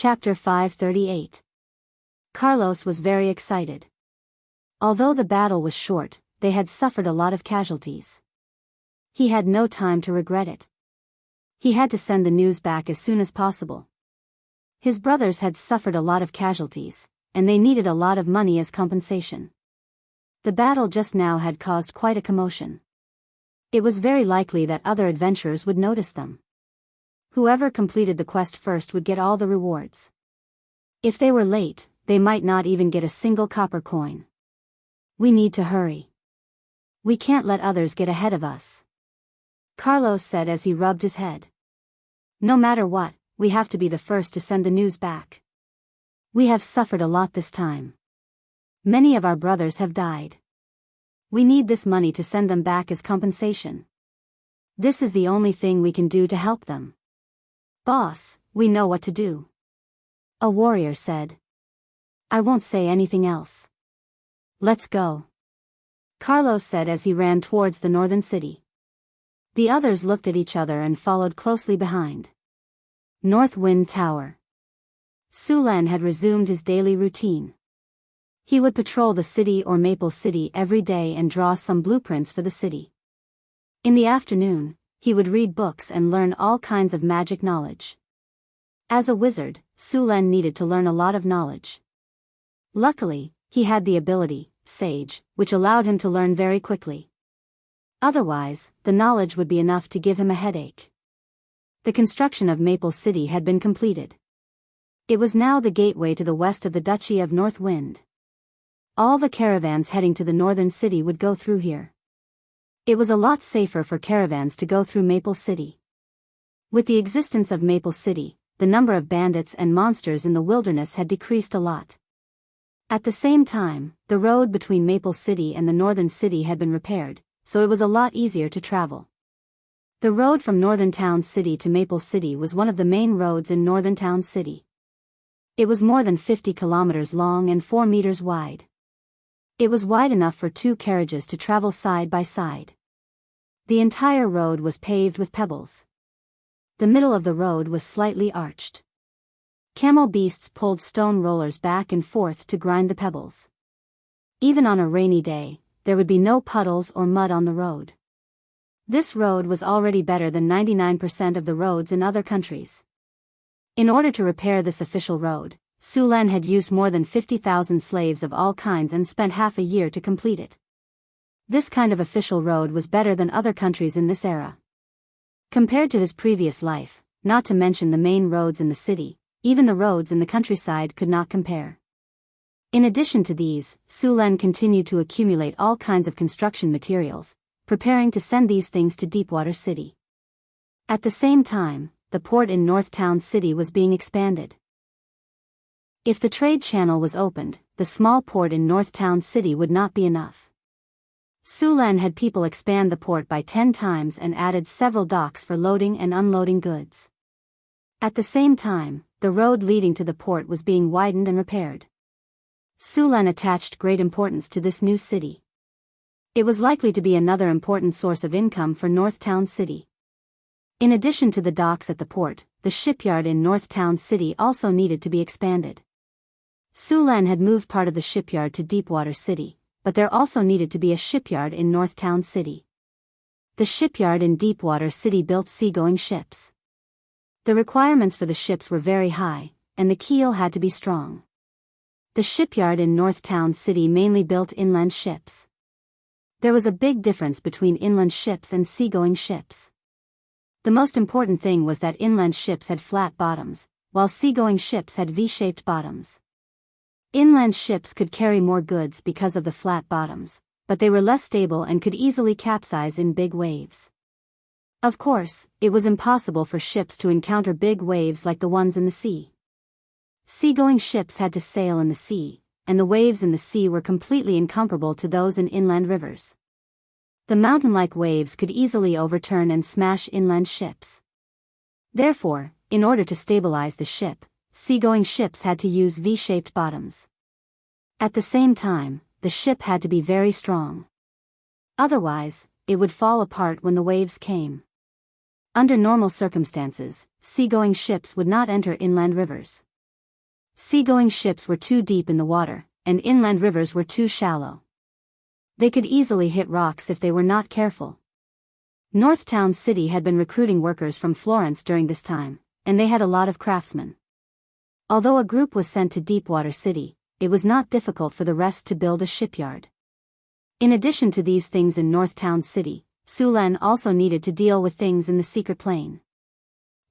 Chapter 538. Carlos was very excited. Although the battle was short, they had suffered a lot of casualties. He had no time to regret it. He had to send the news back as soon as possible. His brothers had suffered a lot of casualties, and they needed a lot of money as compensation. The battle just now had caused quite a commotion. It was very likely that other adventurers would notice them. Whoever completed the quest first would get all the rewards. If they were late, they might not even get a single copper coin. We need to hurry. We can't let others get ahead of us, Carlos said as he rubbed his head. No matter what, we have to be the first to send the news back. We have suffered a lot this time. Many of our brothers have died. We need this money to send them back as compensation. This is the only thing we can do to help them. Boss, we know what to do, a warrior said. I won't say anything else. Let's go, Carlos said as he ran towards the northern city. The others looked at each other and followed closely behind. North Wind Tower. Sulan had resumed his daily routine. He would patrol the city or Maple City every day and draw some blueprints for the city. In the afternoon, he would read books and learn all kinds of magic knowledge. As a wizard, Sulan needed to learn a lot of knowledge. Luckily, he had the ability, Sage, which allowed him to learn very quickly. Otherwise, the knowledge would be enough to give him a headache. The construction of Maple City had been completed. It was now the gateway to the west of the Duchy of North Wind. All the caravans heading to the northern city would go through here. It was a lot safer for caravans to go through Maple City. With the existence of Maple City, the number of bandits and monsters in the wilderness had decreased a lot. At the same time, the road between Maple City and the northern city had been repaired, so it was a lot easier to travel. The road from Northern Town City to Maple City was one of the main roads in Northern Town City. It was more than 50 kilometers long and 4 meters wide. It was wide enough for 2 carriages to travel side by side. The entire road was paved with pebbles. The middle of the road was slightly arched. Camel beasts pulled stone rollers back and forth to grind the pebbles. Even on a rainy day, there would be no puddles or mud on the road. This road was already better than 99% of the roads in other countries. In order to repair this official road, Sulan had used more than 50,000 slaves of all kinds and spent half a year to complete it. This kind of official road was better than other countries in this era. Compared to his previous life, not to mention the main roads in the city, even the roads in the countryside could not compare. In addition to these, Sulan continued to accumulate all kinds of construction materials, preparing to send these things to Deepwater City. At the same time, the port in North Town City was being expanded. If the trade channel was opened, the small port in North Town City would not be enough. Sulan had people expand the port by 10 times and added several docks for loading and unloading goods. At the same time, the road leading to the port was being widened and repaired. Sulan attached great importance to this new city. It was likely to be another important source of income for North Town City. In addition to the docks at the port, the shipyard in North Town City also needed to be expanded. Sulan had moved part of the shipyard to Deepwater City, but there also needed to be a shipyard in North Town City. The shipyard in Deepwater City built seagoing ships. The requirements for the ships were very high, and the keel had to be strong. The shipyard in North Town City mainly built inland ships. There was a big difference between inland ships and seagoing ships. The most important thing was that inland ships had flat bottoms, while seagoing ships had V-shaped bottoms. Inland ships could carry more goods because of the flat bottoms, but they were less stable and could easily capsize in big waves. Of course, it was impossible for ships to encounter big waves like the ones in the sea. Seagoing ships had to sail in the sea, and the waves in the sea were completely incomparable to those in inland rivers. The mountain-like waves could easily overturn and smash inland ships. Therefore, in order to stabilize the ship, seagoing ships had to use V-shaped bottoms. At the same time, the ship had to be very strong. Otherwise, it would fall apart when the waves came. Under normal circumstances, seagoing ships would not enter inland rivers. Seagoing ships were too deep in the water, and inland rivers were too shallow. They could easily hit rocks if they were not careful. North Town City had been recruiting workers from Florence during this time, and they had a lot of craftsmen. Although a group was sent to Deepwater City, it was not difficult for the rest to build a shipyard. In addition to these things in North Town City, Sulen also needed to deal with things in the Secret Plane.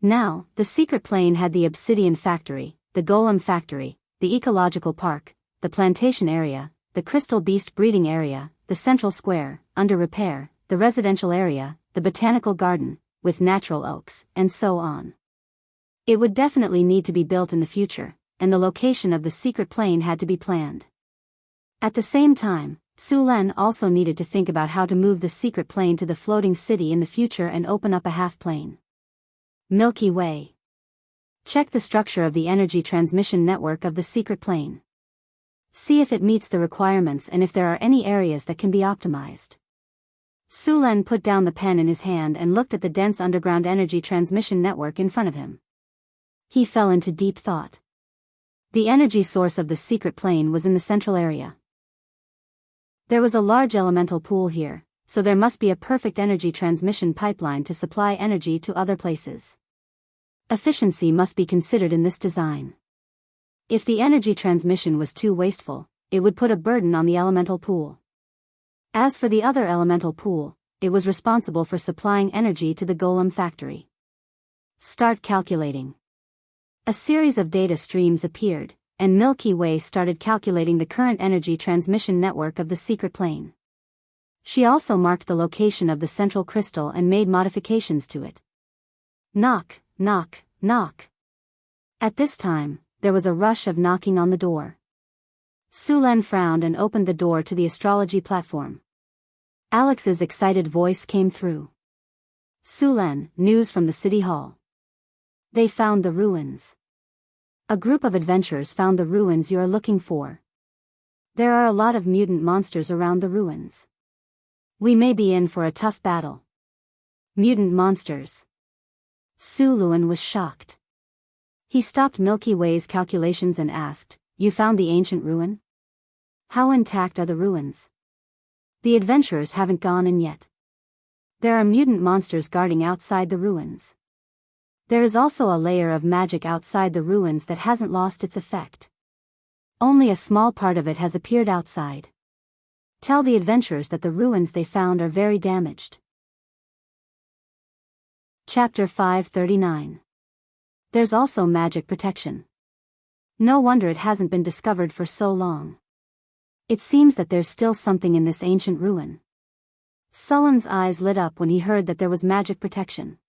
Now, the Secret Plane had the Obsidian Factory, the Golem Factory, the Ecological Park, the Plantation Area, the Crystal Beast Breeding Area, the Central Square, under repair, the Residential Area, the Botanical Garden, with natural oaks, and so on. It would definitely need to be built in the future, and the location of the Secret Plane had to be planned. At the same time, Sulen also needed to think about how to move the Secret Plane to the floating city in the future and open up a half-plane. Milky Way. Check the structure of the energy transmission network of the Secret Plane. See if it meets the requirements and if there are any areas that can be optimized. Sulen put down the pen in his hand and looked at the dense underground energy transmission network in front of him. He fell into deep thought. The energy source of the Secret Plane was in the central area. There was a large elemental pool here, so there must be a perfect energy transmission pipeline to supply energy to other places. Efficiency must be considered in this design. If the energy transmission was too wasteful, it would put a burden on the elemental pool. As for the other elemental pool, it was responsible for supplying energy to the Golem Factory. Start calculating. A series of data streams appeared, and Milky Way started calculating the current energy transmission network of the Secret Plane. She also marked the location of the central crystal and made modifications to it. Knock, knock, knock. At this time, there was a rush of knocking on the door. Sulen frowned and opened the door to the astrology platform. Alex's excited voice came through. Sulen, news from the city hall. They found the ruins. A group of adventurers found the ruins you are looking for. There are a lot of mutant monsters around the ruins. We may be in for a tough battle. Mutant monsters. Sulen was shocked. He stopped Milky Way's calculations and asked, "You found the ancient ruin? How intact are the ruins?" "The adventurers haven't gone in yet. There are mutant monsters guarding outside the ruins. There is also a layer of magic outside the ruins that hasn't lost its effect. Only a small part of it has appeared outside. Tell the adventurers that the ruins they found are very damaged." Chapter 539. There's also magic protection. No wonder it hasn't been discovered for so long. It seems that there's still something in this ancient ruin. Sulen's eyes lit up when he heard that there was magic protection.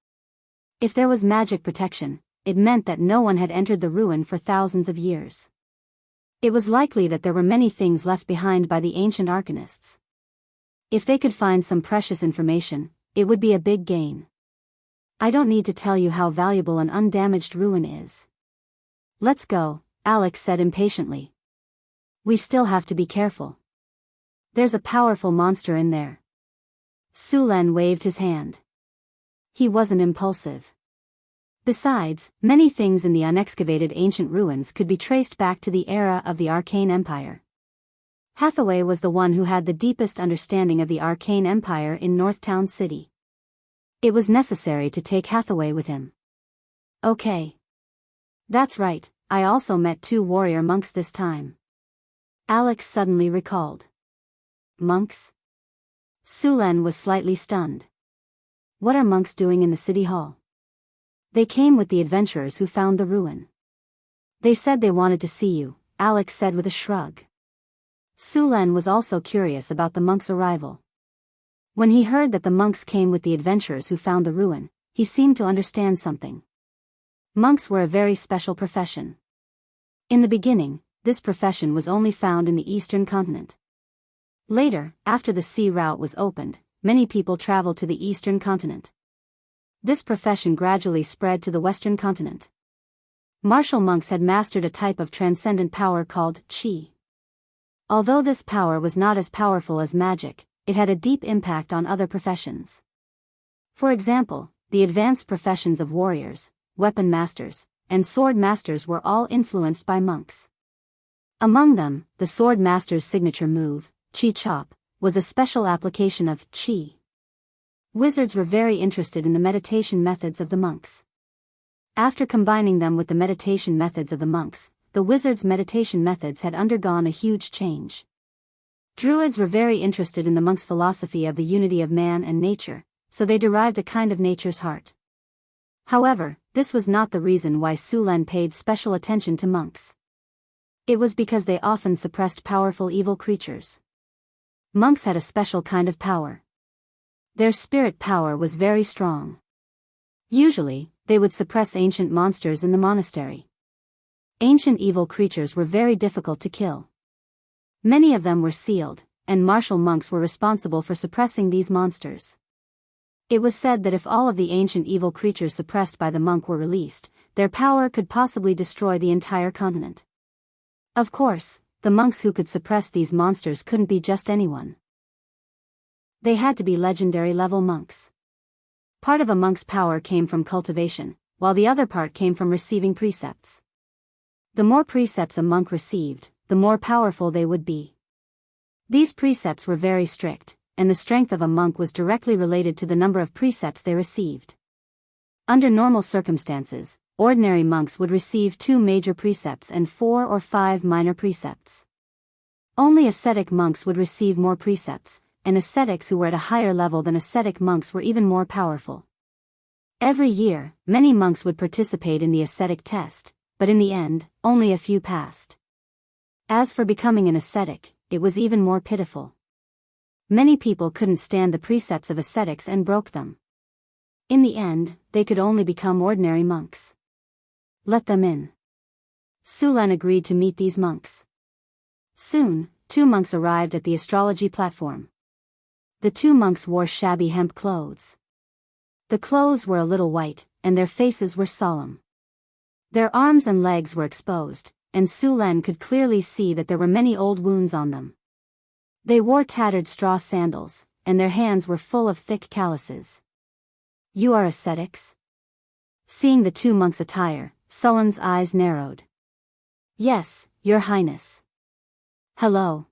If there was magic protection, it meant that no one had entered the ruin for thousands of years. It was likely that there were many things left behind by the ancient arcanists. If they could find some precious information, it would be a big gain. I don't need to tell you how valuable an undamaged ruin is. Let's go, Alex said impatiently. We still have to be careful. There's a powerful monster in there. Sulen waved his hand. He wasn't impulsive. Besides, many things in the unexcavated ancient ruins could be traced back to the era of the Arcane Empire. Hathaway was the one who had the deepest understanding of the Arcane Empire in Northtown City. It was necessary to take Hathaway with him. Okay. That's right, I also met 2 warrior monks this time. Alex suddenly recalled. Monks? Sulen was slightly stunned. What are monks doing in the city hall? They came with the adventurers who found the ruin. They said they wanted to see you, Alex said with a shrug. Sulen was also curious about the monks' arrival. When he heard that the monks came with the adventurers who found the ruin, he seemed to understand something. Monks were a very special profession. In the beginning, this profession was only found in the eastern continent. Later, after the sea route was opened, many people traveled to the eastern continent. This profession gradually spread to the western continent. Martial monks had mastered a type of transcendent power called qi. Although this power was not as powerful as magic, it had a deep impact on other professions. For example, the advanced professions of warriors, weapon masters, and sword masters were all influenced by monks. Among them, the sword master's signature move, Chi Chop, was a special application of Qi. Wizards were very interested in the meditation methods of the monks. After combining them with the meditation methods of the monks, the wizards' meditation methods had undergone a huge change. Druids were very interested in the monks' philosophy of the unity of man and nature, so they derived a kind of nature's heart. However, this was not the reason why Su Len paid special attention to monks. It was because they often suppressed powerful evil creatures. Monks had a special kind of power. Their spirit power was very strong. Usually, they would suppress ancient monsters in the monastery. Ancient evil creatures were very difficult to kill. Many of them were sealed, and martial monks were responsible for suppressing these monsters. It was said that if all of the ancient evil creatures suppressed by the monk were released, their power could possibly destroy the entire continent. Of course, the monks who could suppress these monsters couldn't be just anyone. They had to be legendary level monks. Part of a monk's power came from cultivation, while the other part came from receiving precepts. The more precepts a monk received, the more powerful they would be. These precepts were very strict, and the strength of a monk was directly related to the number of precepts they received. Under normal circumstances, ordinary monks would receive 2 major precepts and 4 or 5 minor precepts. Only ascetic monks would receive more precepts, and ascetics who were at a higher level than ascetic monks were even more powerful. Every year, many monks would participate in the ascetic test, but in the end, only a few passed. As for becoming an ascetic, it was even more pitiful. Many people couldn't stand the precepts of ascetics and broke them. In the end, they could only become ordinary monks. Let them in. Su Len agreed to meet these monks. Soon, 2 monks arrived at the astrology platform. The 2 monks wore shabby hemp clothes. The clothes were a little white, and their faces were solemn. Their arms and legs were exposed, and Su Len could clearly see that there were many old wounds on them. They wore tattered straw sandals, and their hands were full of thick calluses. "You are ascetics?" Seeing the 2 monks' attire, Su Len's eyes narrowed. "Yes, your highness." "Hello."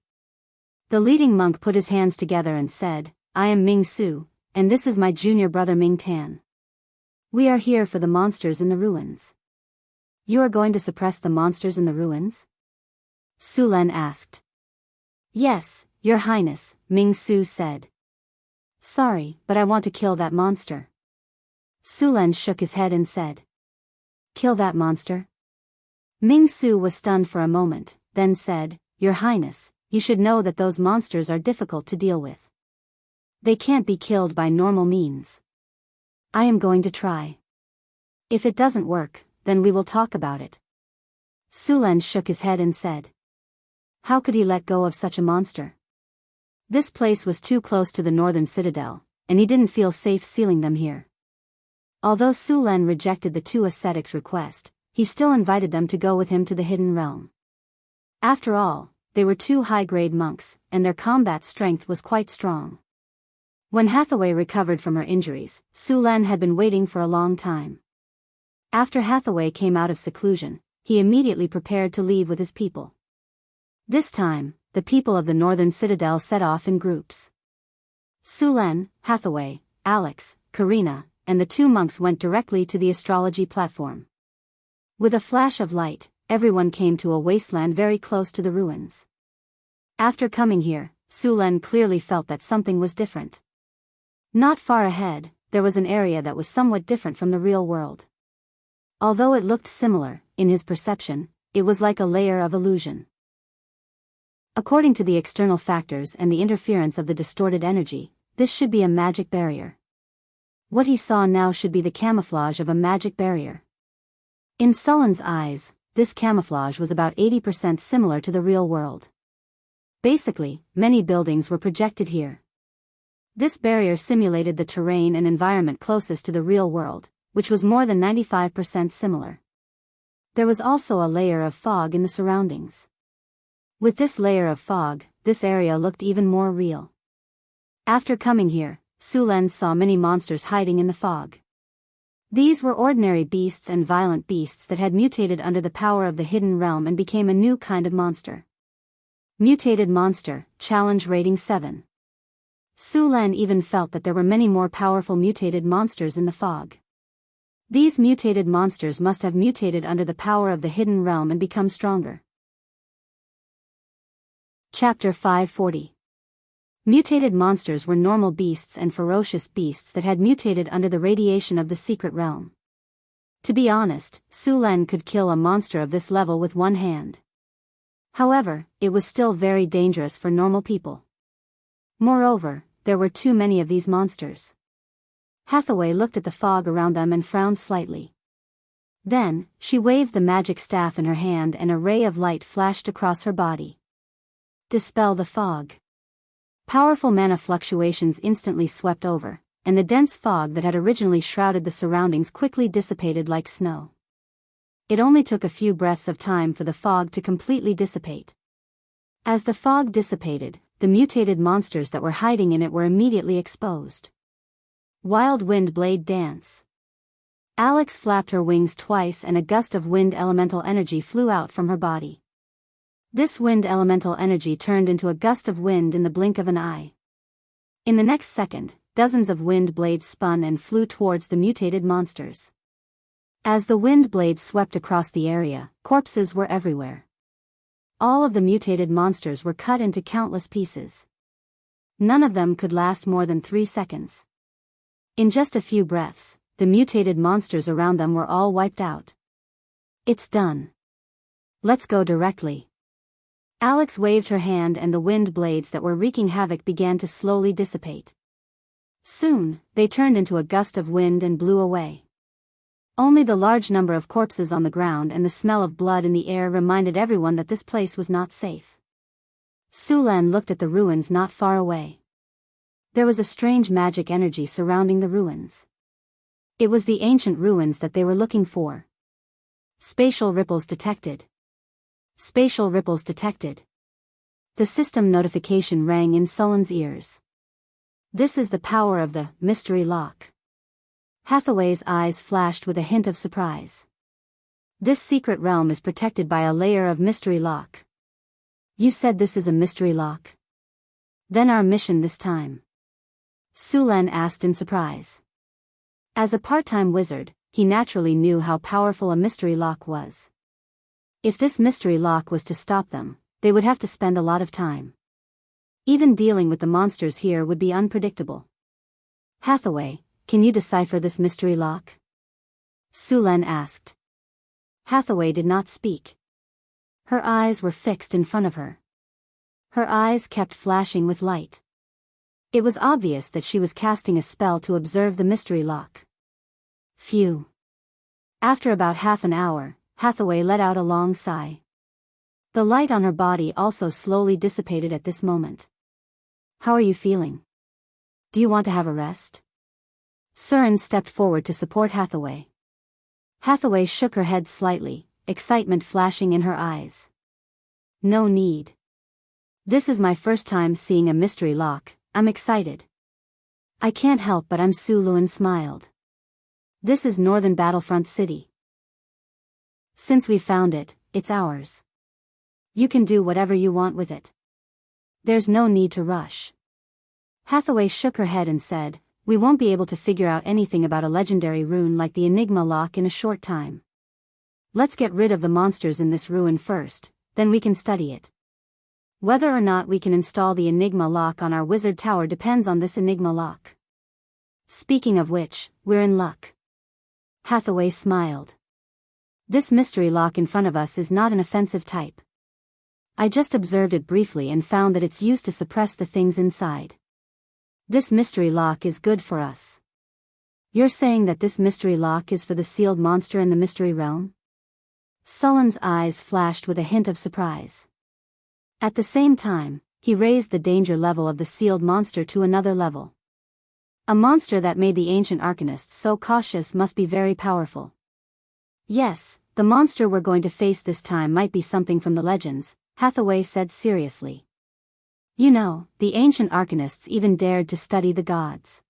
The leading monk put his hands together and said, "I am Ming Su, and this is my junior brother Ming Tan. We are here for the monsters in the ruins." "You are going to suppress the monsters in the ruins?" Su Len asked. "Yes, your highness," Ming Su said. "Sorry, but I want to kill that monster." Su Len shook his head and said, "Kill that monster?" Ming Su was stunned for a moment, then said, "Your highness, you should know that those monsters are difficult to deal with. They can't be killed by normal means. I am going to try. If it doesn't work, then we will talk about it." Su Len shook his head and said, "How could he let go of such a monster? This place was too close to the northern citadel, and he didn't feel safe sealing them here." Although Su Len rejected the 2 ascetics' request, he still invited them to go with him to the hidden realm. After all, they were 2 high-grade monks, and their combat strength was quite strong. When Hathaway recovered from her injuries, Su Len had been waiting for a long time. After Hathaway came out of seclusion, he immediately prepared to leave with his people. This time, the people of the northern citadel set off in groups. Su Len, Hathaway, Alex, Karina, and the 2 monks went directly to the astrology platform. With a flash of light, everyone came to a wasteland very close to the ruins. After coming here, Su Len clearly felt that something was different. Not far ahead, there was an area that was somewhat different from the real world. Although it looked similar, in his perception, it was like a layer of illusion. According to the external factors and the interference of the distorted energy, this should be a magic barrier. What he saw now should be the camouflage of a magic barrier. In Sullen's eyes, this camouflage was about 80% similar to the real world. Basically, many buildings were projected here. This barrier simulated the terrain and environment closest to the real world, which was more than 95% similar. There was also a layer of fog in the surroundings. With this layer of fog, this area looked even more real. After coming here, Su Len saw many monsters hiding in the fog. These were ordinary beasts and violent beasts that had mutated under the power of the hidden realm and became a new kind of monster. Mutated monster, challenge rating 7. Su Lan even felt that there were many more powerful mutated monsters in the fog. These mutated monsters must have mutated under the power of the hidden realm and become stronger. Chapter 540. Mutated monsters were normal beasts and ferocious beasts that had mutated under the radiation of the secret realm. To be honest, Su Lan could kill a monster of this level with one hand. However, it was still very dangerous for normal people. Moreover, there were too many of these monsters. Hathaway looked at the fog around them and frowned slightly. Then, she waved the magic staff in her hand and a ray of light flashed across her body. Dispel the fog. Powerful mana fluctuations instantly swept over, and the dense fog that had originally shrouded the surroundings quickly dissipated like snow. It only took a few breaths of time for the fog to completely dissipate. As the fog dissipated, the mutated monsters that were hiding in it were immediately exposed. Wild wind blade dance. Alex flapped her wings twice and a gust of wind elemental energy flew out from her body. This wind elemental energy turned into a gust of wind in the blink of an eye. In the next second, dozens of wind blades spun and flew towards the mutated monsters. As the wind blades swept across the area, corpses were everywhere. All of the mutated monsters were cut into countless pieces. None of them could last more than 3 seconds. In just a few breaths, the mutated monsters around them were all wiped out. It's done. Let's go directly. Alex waved her hand and the wind blades that were wreaking havoc began to slowly dissipate. Soon, they turned into a gust of wind and blew away. Only the large number of corpses on the ground and the smell of blood in the air reminded everyone that this place was not safe. Su Lan looked at the ruins not far away. There was a strange magic energy surrounding the ruins. It was the ancient ruins that they were looking for. Spatial ripples detected. Spatial ripples detected. The system notification rang in Sullen's ears. This is the power of the mystery lock. Hathaway's eyes flashed with a hint of surprise. This secret realm is protected by a layer of mystery lock. You said this is a mystery lock? Then our mission this time? Su Lan asked in surprise. As a part-time wizard, he naturally knew how powerful a mystery lock was. If this mystery lock was to stop them, they would have to spend a lot of time. Even dealing with the monsters here would be unpredictable. Hathaway, can you decipher this mystery lock? Su Lan asked. Hathaway did not speak. Her eyes were fixed in front of her. Her eyes kept flashing with light. It was obvious that she was casting a spell to observe the mystery lock. Phew. After about half an hour, Hathaway let out a long sigh. The light on her body also slowly dissipated at this moment. How are you feeling? Do you want to have a rest? Surin stepped forward to support Hathaway. Hathaway shook her head slightly, excitement flashing in her eyes. No need. This is my first time seeing a mystery lock, I'm excited. I can't help but Su Lan smiled. This is Northern Battlefront City. Since we found it, it's ours. You can do whatever you want with it. There's no need to rush. Hathaway shook her head and said, we won't be able to figure out anything about a legendary rune like the Enigma lock in a short time. Let's get rid of the monsters in this ruin first, then we can study it. Whether or not we can install the Enigma lock on our wizard tower depends on this Enigma lock. Speaking of which, we're in luck. Hathaway smiled. This mystery lock in front of us is not an offensive type. I just observed it briefly and found that it's used to suppress the things inside. This mystery lock is good for us. You're saying that this mystery lock is for the sealed monster in the mystery realm? Sullen's eyes flashed with a hint of surprise. At the same time, he raised the danger level of the sealed monster to another level. A monster that made the ancient arcanists so cautious must be very powerful. Yes, the monster we're going to face this time might be something from the legends, Hathaway said seriously. You know, the ancient arcanists even dared to study the gods.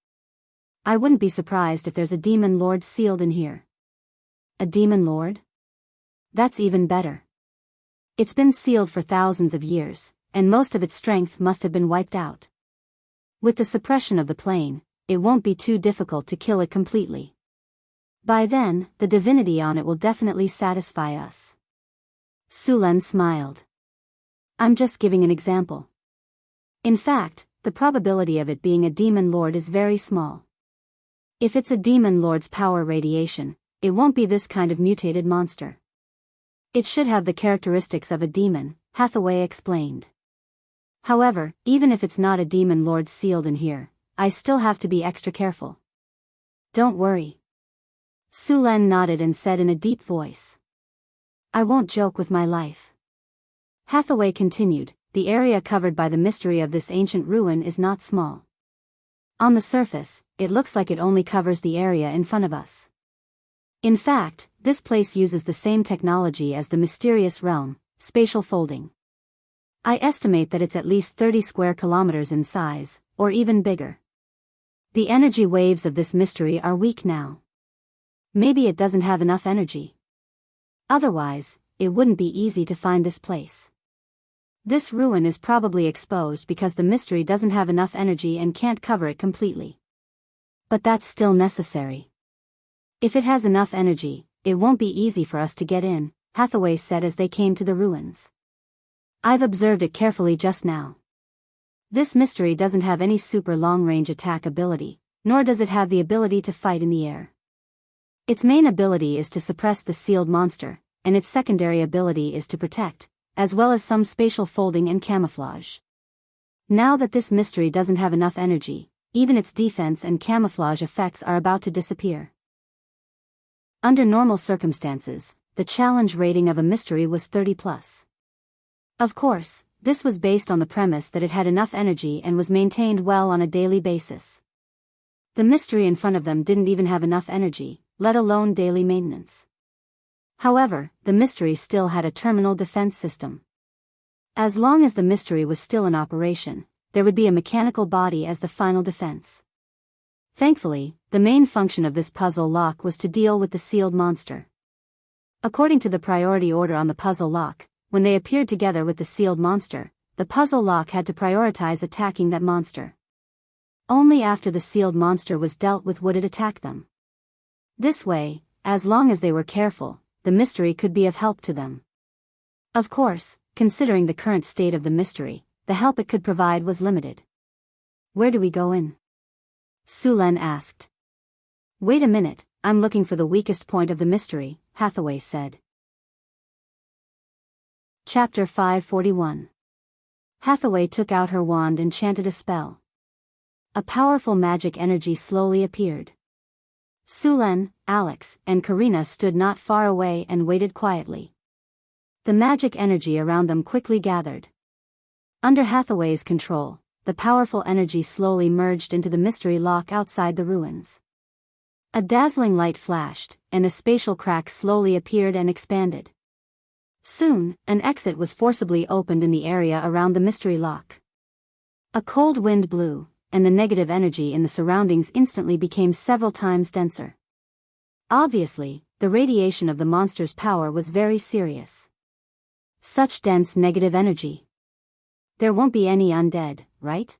I wouldn't be surprised if there's a demon lord sealed in here. A demon lord? That's even better. It's been sealed for thousands of years, and most of its strength must have been wiped out. With the suppression of the plane, it won't be too difficult to kill it completely. By then, the divinity on it will definitely satisfy us. Sulen smiled. I'm just giving an example. In fact, the probability of it being a demon lord is very small. If it's a demon lord's power radiation, it won't be this kind of mutated monster. It should have the characteristics of a demon, Hathaway explained. However, even if it's not a demon lord sealed in here, I still have to be extra careful. Don't worry. Sulen nodded and said in a deep voice. I won't joke with my life. Hathaway continued, the area covered by the mystery of this ancient ruin is not small. On the surface, it looks like it only covers the area in front of us. In fact, this place uses the same technology as the mysterious realm, spatial folding. I estimate that it's at least 30 square kilometers in size, or even bigger. The energy waves of this mystery are weak now. Maybe it doesn't have enough energy. Otherwise, it wouldn't be easy to find this place. This ruin is probably exposed because the mystery doesn't have enough energy and can't cover it completely. But that's still necessary. If it has enough energy, it won't be easy for us to get in, Hathaway said as they came to the ruins. I've observed it carefully just now. This mystery doesn't have any super long-range attack ability, nor does it have the ability to fight in the air. Its main ability is to suppress the sealed monster, and its secondary ability is to protect, as well as some spatial folding and camouflage. Now that this mystery doesn't have enough energy, even its defense and camouflage effects are about to disappear. Under normal circumstances, the challenge rating of a mystery was 30+. Of course, this was based on the premise that it had enough energy and was maintained well on a daily basis. The mystery in front of them didn't even have enough energy, let alone daily maintenance. However, the mystery still had a terminal defense system. As long as the mystery was still in operation, there would be a mechanical body as the final defense. Thankfully, the main function of this puzzle lock was to deal with the sealed monster. According to the priority order on the puzzle lock, when they appeared together with the sealed monster, the puzzle lock had to prioritize attacking that monster. Only after the sealed monster was dealt with would it attack them. This way, as long as they were careful, the mystery could be of help to them. Of course, considering the current state of the mystery, the help it could provide was limited. Where do we go in? Sulen asked. Wait a minute, I'm looking for the weakest point of the mystery, Hathaway said. Chapter 541. Hathaway took out her wand and chanted a spell. A powerful magic energy slowly appeared. Sulen, Alex, and Karina stood not far away and waited quietly. The magic energy around them quickly gathered. Under Hathaway's control, the powerful energy slowly merged into the mystery lock outside the ruins. A dazzling light flashed, and a spatial crack slowly appeared and expanded. Soon, an exit was forcibly opened in the area around the mystery lock. A cold wind blew, and the negative energy in the surroundings instantly became several times denser. Obviously, the radiation of the monster's power was very serious. Such dense negative energy. There won't be any undead, right?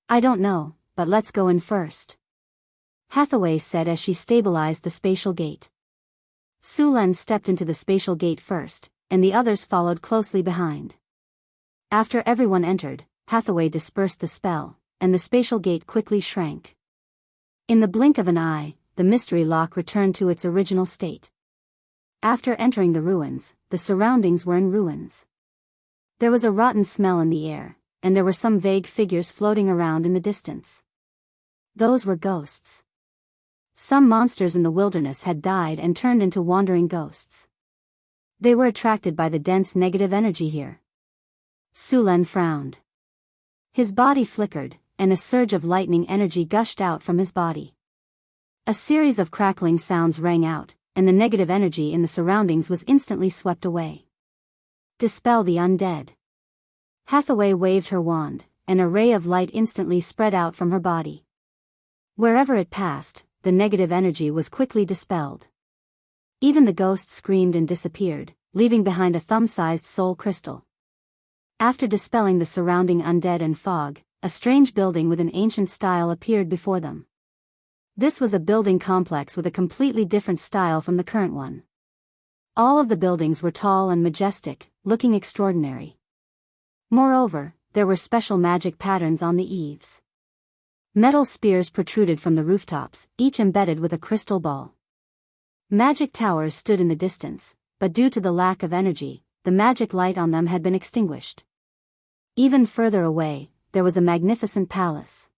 I don't know, but let's go in first. Hathaway said as she stabilized the spatial gate. Sulen stepped into the spatial gate first, and the others followed closely behind. After everyone entered, Hathaway dispersed the spell, and the spatial gate quickly shrank. In the blink of an eye, the mystery lock returned to its original state. After entering the ruins, the surroundings were in ruins. There was a rotten smell in the air, and there were some vague figures floating around in the distance. Those were ghosts. Some monsters in the wilderness had died and turned into wandering ghosts. They were attracted by the dense negative energy here. Sulen frowned. His body flickered, and a surge of lightning energy gushed out from his body. A series of crackling sounds rang out, and the negative energy in the surroundings was instantly swept away. Dispel the undead. Hathaway waved her wand, and a ray of light instantly spread out from her body. Wherever it passed, the negative energy was quickly dispelled. Even the ghosts screamed and disappeared, leaving behind a thumb-sized soul crystal. After dispelling the surrounding undead and fog, a strange building with an ancient style appeared before them. This was a building complex with a completely different style from the current one. All of the buildings were tall and majestic, looking extraordinary. Moreover, there were special magic patterns on the eaves. Metal spears protruded from the rooftops, each embedded with a crystal ball. Magic towers stood in the distance, but due to the lack of energy, the magic light on them had been extinguished. Even further away, there was a magnificent palace.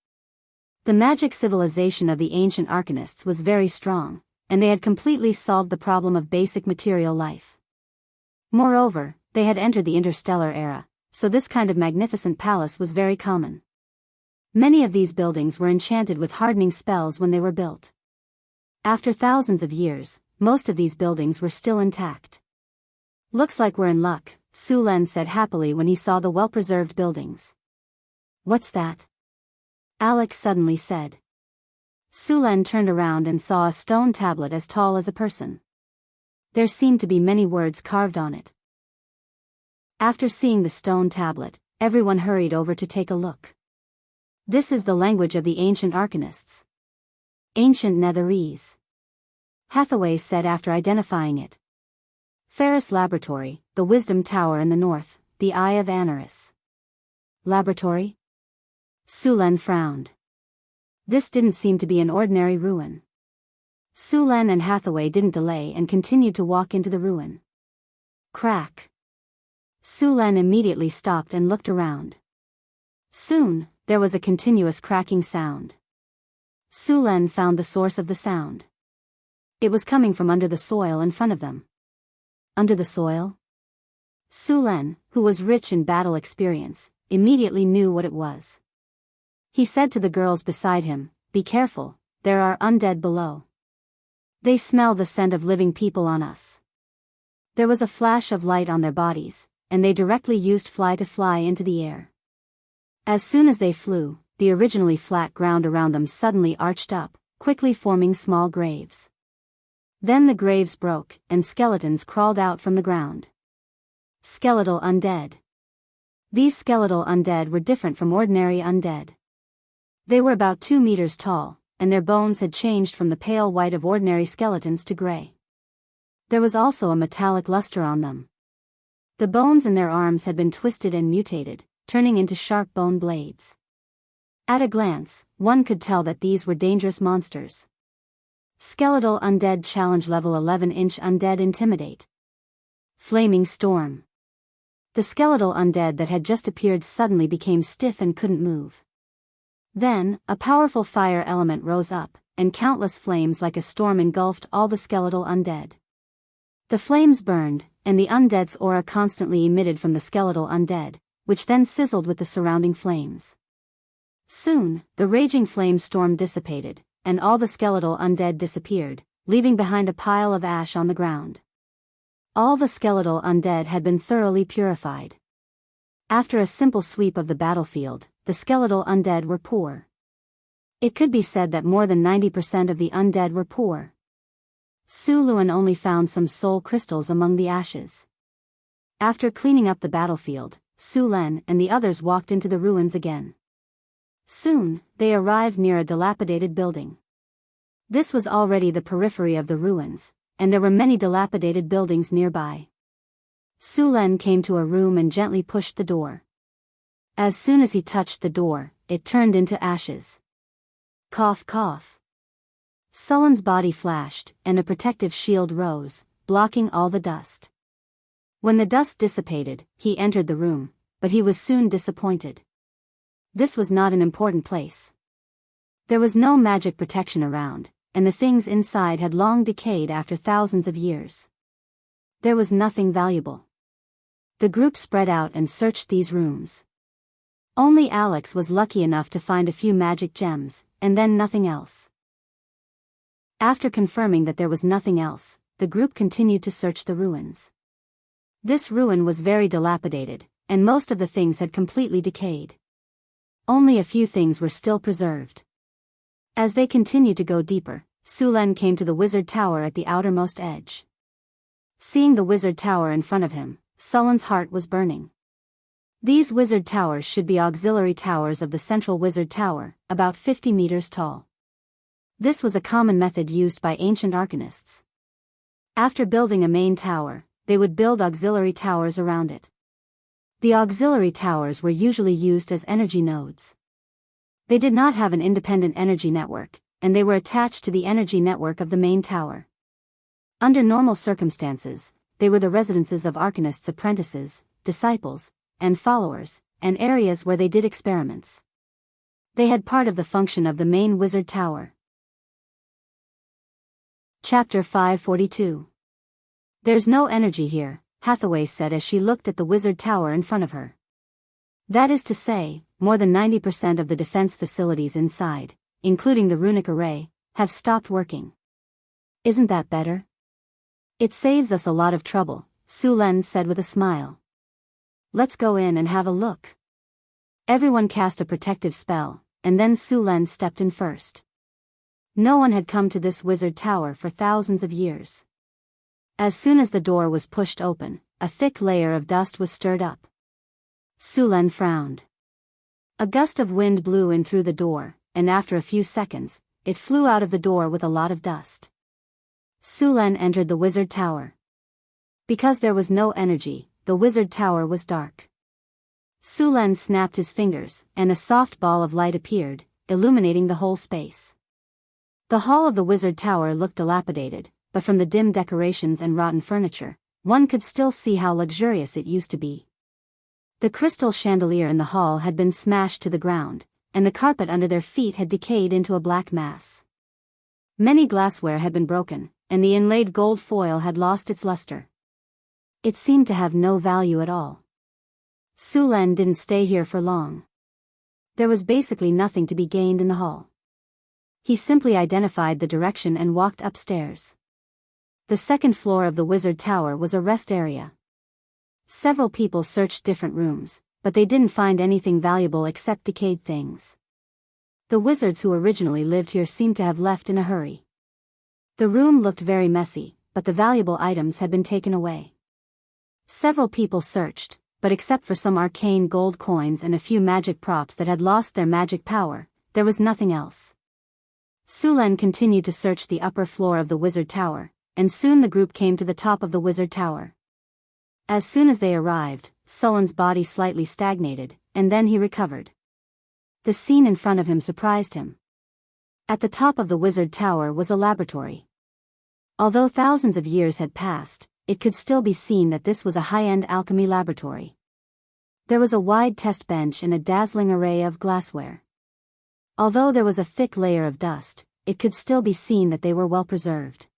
The magic civilization of the ancient arcanists was very strong, and they had completely solved the problem of basic material life. Moreover, they had entered the interstellar era, so this kind of magnificent palace was very common. Many of these buildings were enchanted with hardening spells when they were built. After thousands of years, most of these buildings were still intact. "Looks like we're in luck," Su Len said happily when he saw the well-preserved buildings. "What's that?" Alex suddenly said. Su Len turned around and saw a stone tablet as tall as a person. There seemed to be many words carved on it. After seeing the stone tablet, everyone hurried over to take a look. "This is the language of the ancient arcanists. Ancient Netherese," Hathaway said after identifying it. "Ferris Laboratory, the Wisdom Tower in the north, the Eye of Anaris." "Laboratory?" Su Len frowned. This didn't seem to be an ordinary ruin. Su Len and Hathaway didn't delay and continued to walk into the ruin. Crack. Su Len immediately stopped and looked around. Soon, there was a continuous cracking sound. Su Len found the source of the sound. It was coming from under the soil in front of them. Under the soil? Su Len, who was rich in battle experience, immediately knew what it was. He said to the girls beside him, "Be careful, there are undead below. They smell the scent of living people on us." There was a flash of light on their bodies, and they directly used fly to fly into the air. As soon as they flew, the originally flat ground around them suddenly arched up, quickly forming small graves. Then the graves broke, and skeletons crawled out from the ground. Skeletal undead. These skeletal undead were different from ordinary undead. They were about 2 meters tall, and their bones had changed from the pale white of ordinary skeletons to gray. There was also a metallic luster on them. The bones in their arms had been twisted and mutated, turning into sharp bone blades. At a glance, one could tell that these were dangerous monsters. Skeletal Undead Challenge Level 11-inch Undead Intimidate. Flaming Storm. The skeletal undead that had just appeared suddenly became stiff and couldn't move. Then, a powerful fire element rose up, and countless flames like a storm engulfed all the skeletal undead. The flames burned, and the undead's aura constantly emitted from the skeletal undead, which then sizzled with the surrounding flames. Soon, the raging flame storm dissipated, and all the skeletal undead disappeared, leaving behind a pile of ash on the ground. All the skeletal undead had been thoroughly purified. After a simple sweep of the battlefield, the skeletal undead were poor. It could be said that more than 90% of the undead were poor. Su Luan only found some soul crystals among the ashes. After cleaning up the battlefield, Su Len and the others walked into the ruins again. Soon, they arrived near a dilapidated building. This was already the periphery of the ruins, and there were many dilapidated buildings nearby. Su Len came to a room and gently pushed the door. As soon as he touched the door, it turned into ashes. Cough cough. Sullen's body flashed, and a protective shield rose, blocking all the dust. When the dust dissipated, he entered the room, but he was soon disappointed. This was not an important place. There was no magic protection around, and the things inside had long decayed after thousands of years. There was nothing valuable. The group spread out and searched these rooms. Only Alex was lucky enough to find a few magic gems, and then nothing else. After confirming that there was nothing else, the group continued to search the ruins. This ruin was very dilapidated, and most of the things had completely decayed. Only a few things were still preserved. As they continued to go deeper, Su Len came to the wizard tower at the outermost edge. Seeing the wizard tower in front of him, Sullen's heart was burning. These wizard towers should be auxiliary towers of the central wizard tower, about 50 meters tall. This was a common method used by ancient arcanists. After building a main tower, they would build auxiliary towers around it. The auxiliary towers were usually used as energy nodes. They did not have an independent energy network, and they were attached to the energy network of the main tower. Under normal circumstances, they were the residences of arcanists' apprentices, disciples, and followers, and areas where they did experiments. They had part of the function of the main wizard tower. Chapter 542. There's no energy here, Hathaway said as she looked at the wizard tower in front of her. That is to say, more than 90% of the defense facilities inside, including the runic array, have stopped working. Isn't that better? It saves us a lot of trouble, Su Len said with a smile. Let's go in and have a look. Everyone cast a protective spell, and then Su Len stepped in first. No one had come to this wizard tower for thousands of years. As soon as the door was pushed open, a thick layer of dust was stirred up. Su Len frowned. A gust of wind blew in through the door, and after a few seconds, it flew out of the door with a lot of dust. Su Len entered the wizard tower. Because there was no energy, the wizard tower was dark. Su Len snapped his fingers, and a soft ball of light appeared, illuminating the whole space. The hall of the wizard tower looked dilapidated, but from the dim decorations and rotten furniture, one could still see how luxurious it used to be. The crystal chandelier in the hall had been smashed to the ground, and the carpet under their feet had decayed into a black mass. Many glassware had been broken, and the inlaid gold foil had lost its luster. It seemed to have no value at all. Su Len didn't stay here for long. There was basically nothing to be gained in the hall. He simply identified the direction and walked upstairs. The second floor of the wizard tower was a rest area. Several people searched different rooms, but they didn't find anything valuable except decayed things. The wizards who originally lived here seemed to have left in a hurry. The room looked very messy, but the valuable items had been taken away. Several people searched, but except for some arcane gold coins and a few magic props that had lost their magic power, there was nothing else. Su Len continued to search the upper floor of the wizard tower, and soon the group came to the top of the wizard tower. As soon as they arrived, Sullen's body slightly stagnated, and then he recovered. The scene in front of him surprised him. At the top of the wizard tower was a laboratory. Although thousands of years had passed, it could still be seen that this was a high-end alchemy laboratory. There was a wide test bench and a dazzling array of glassware. Although there was a thick layer of dust, it could still be seen that they were well preserved.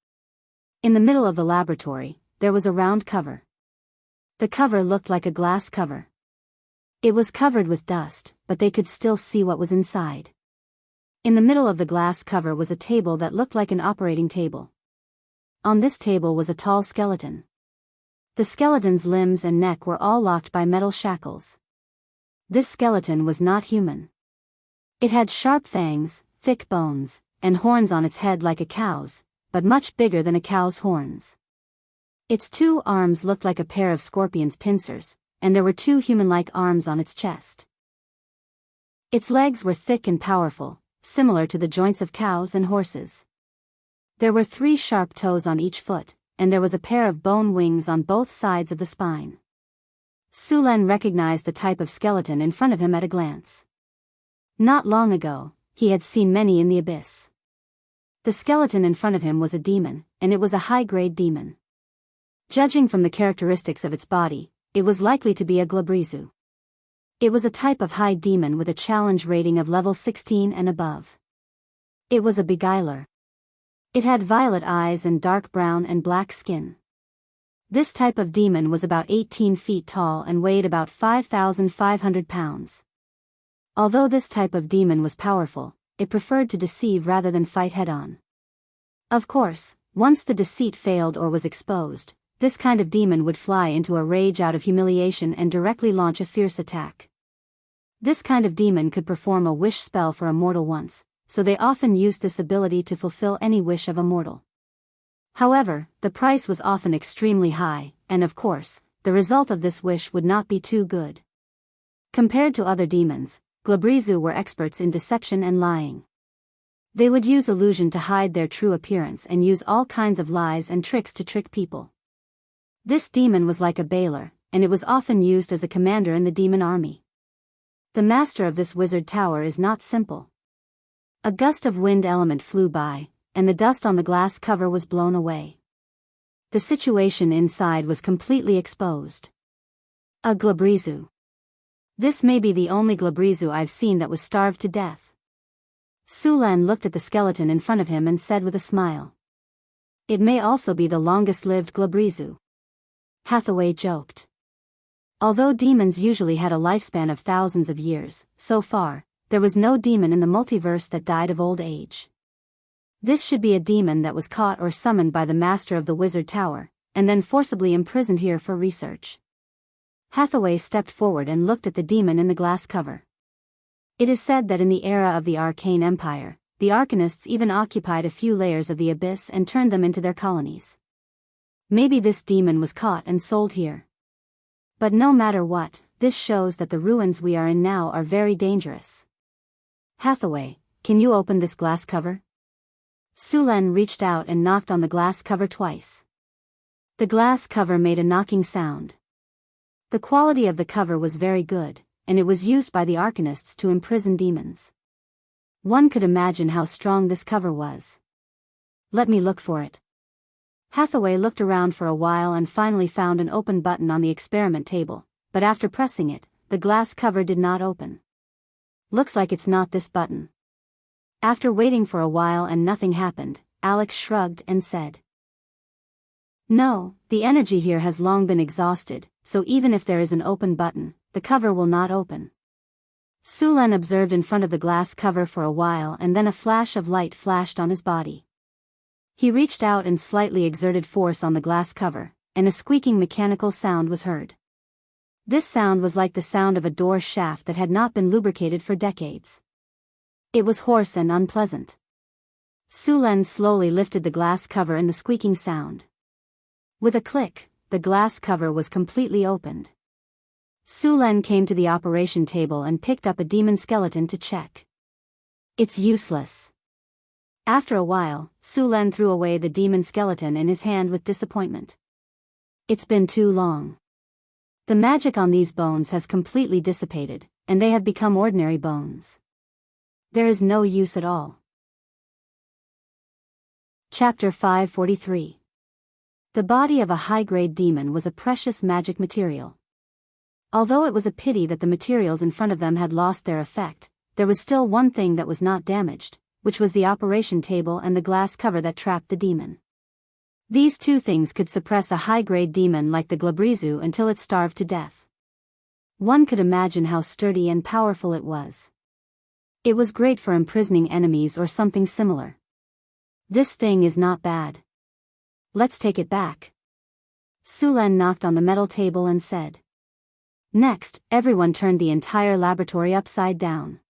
In the middle of the laboratory, there was a round cover. The cover looked like a glass cover. It was covered with dust, but they could still see what was inside. In the middle of the glass cover was a table that looked like an operating table. On this table was a tall skeleton. The skeleton's limbs and neck were all locked by metal shackles. This skeleton was not human. It had sharp fangs, thick bones, and horns on its head like a cow's, but much bigger than a cow's horns. Its two arms looked like a pair of scorpion's pincers, and there were two human-like arms on its chest. Its legs were thick and powerful, similar to the joints of cows and horses. There were 3 sharp toes on each foot, and there was a pair of bone wings on both sides of the spine. Su Len recognized the type of skeleton in front of him at a glance. Not long ago, he had seen many in the abyss. The skeleton in front of him was a demon, and it was a high-grade demon. Judging from the characteristics of its body, it was likely to be a Glabrizu. It was a type of high demon with a challenge rating of level 16 and above. It was a beguiler. It had violet eyes and dark brown and black skin. This type of demon was about 18 feet tall and weighed about 5,500 pounds. Although this type of demon was powerful, it preferred to deceive rather than fight head-on. Of course, once the deceit failed or was exposed, this kind of demon would fly into a rage out of humiliation and directly launch a fierce attack. This kind of demon could perform a wish spell for a mortal once, so they often used this ability to fulfill any wish of a mortal. However, the price was often extremely high, and of course, the result of this wish would not be too good. Compared to other demons, Glabrezu were experts in deception and lying. They would use illusion to hide their true appearance and use all kinds of lies and tricks to trick people. This demon was like a bailer, and it was often used as a commander in the demon army. The master of this wizard tower is not simple. A gust of wind element flew by, and the dust on the glass cover was blown away. The situation inside was completely exposed. A Glabrezu. This may be the only Glabrezu I've seen that was starved to death. Sulan looked at the skeleton in front of him and said with a smile. It may also be the longest-lived Glabrezu. Hathaway joked. Although demons usually had a lifespan of thousands of years, so far, there was no demon in the multiverse that died of old age. This should be a demon that was caught or summoned by the master of the wizard tower, and then forcibly imprisoned here for research. Hathaway stepped forward and looked at the demon in the glass cover. It is said that in the era of the Arcane Empire, the Arcanists even occupied a few layers of the abyss and turned them into their colonies. Maybe this demon was caught and sold here. But no matter what, this shows that the ruins we are in now are very dangerous. Hathaway, can you open this glass cover? Sulan reached out and knocked on the glass cover twice. The glass cover made a knocking sound. The quality of the cover was very good, and it was used by the Arcanists to imprison demons. One could imagine how strong this cover was. Let me look for it. Hathaway looked around for a while and finally found an open button on the experiment table, but after pressing it, the glass cover did not open. Looks like it's not this button. After waiting for a while and nothing happened, Alex shrugged and said, No, the energy here has long been exhausted, so even if there is an open button, the cover will not open. Sulan observed in front of the glass cover for a while and then a flash of light flashed on his body. He reached out and slightly exerted force on the glass cover, and a squeaking mechanical sound was heard. This sound was like the sound of a door shaft that had not been lubricated for decades. It was hoarse and unpleasant. Sulan slowly lifted the glass cover and the squeaking sound. With a click, the glass cover was completely opened. Sulan came to the operation table and picked up a demon skeleton to check. It's useless. After a while, Sulan threw away the demon skeleton in his hand with disappointment. It's been too long. The magic on these bones has completely dissipated, and they have become ordinary bones. There is no use at all. Chapter 543. The body of a high-grade demon was a precious magic material. Although it was a pity that the materials in front of them had lost their effect, there was still one thing that was not damaged, which was the operation table and the glass cover that trapped the demon. These two things could suppress a high-grade demon like the Glabrezu until it starved to death. One could imagine how sturdy and powerful it was. It was great for imprisoning enemies or something similar. This thing is not bad. Let's take it back. Sulan knocked on the metal table and said. Next, everyone turned the entire laboratory upside down.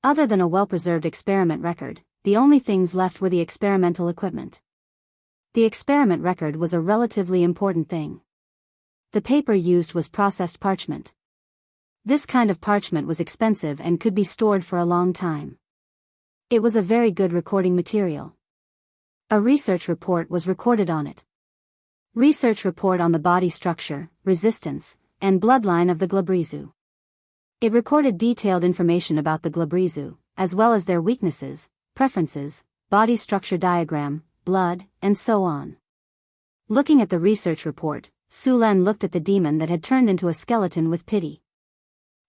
Other than a well-preserved experiment record, the only things left were the experimental equipment. The experiment record was a relatively important thing. The paper used was processed parchment. This kind of parchment was expensive and could be stored for a long time. It was a very good recording material. A research report was recorded on it. Research report on the body structure, resistance, and bloodline of the Glabrezu. It recorded detailed information about the Glabrezu, as well as their weaknesses, preferences, body structure diagram, blood, and so on. Looking at the research report, Sulan looked at the demon that had turned into a skeleton with pity.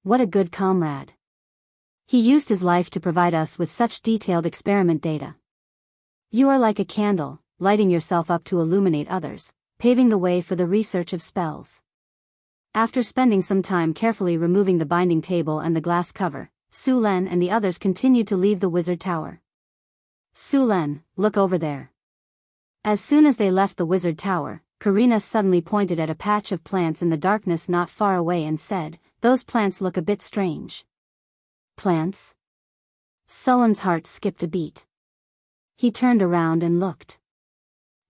What a good comrade. He used his life to provide us with such detailed experiment data. You are like a candle, lighting yourself up to illuminate others, paving the way for the research of spells. After spending some time carefully removing the binding table and the glass cover, Sulan and the others continued to leave the wizard tower. Sulan, look over there. As soon as they left the wizard tower, Karina suddenly pointed at a patch of plants in the darkness not far away and said, Those plants look a bit strange. Plants? Sullen's heart skipped a beat. He turned around and looked.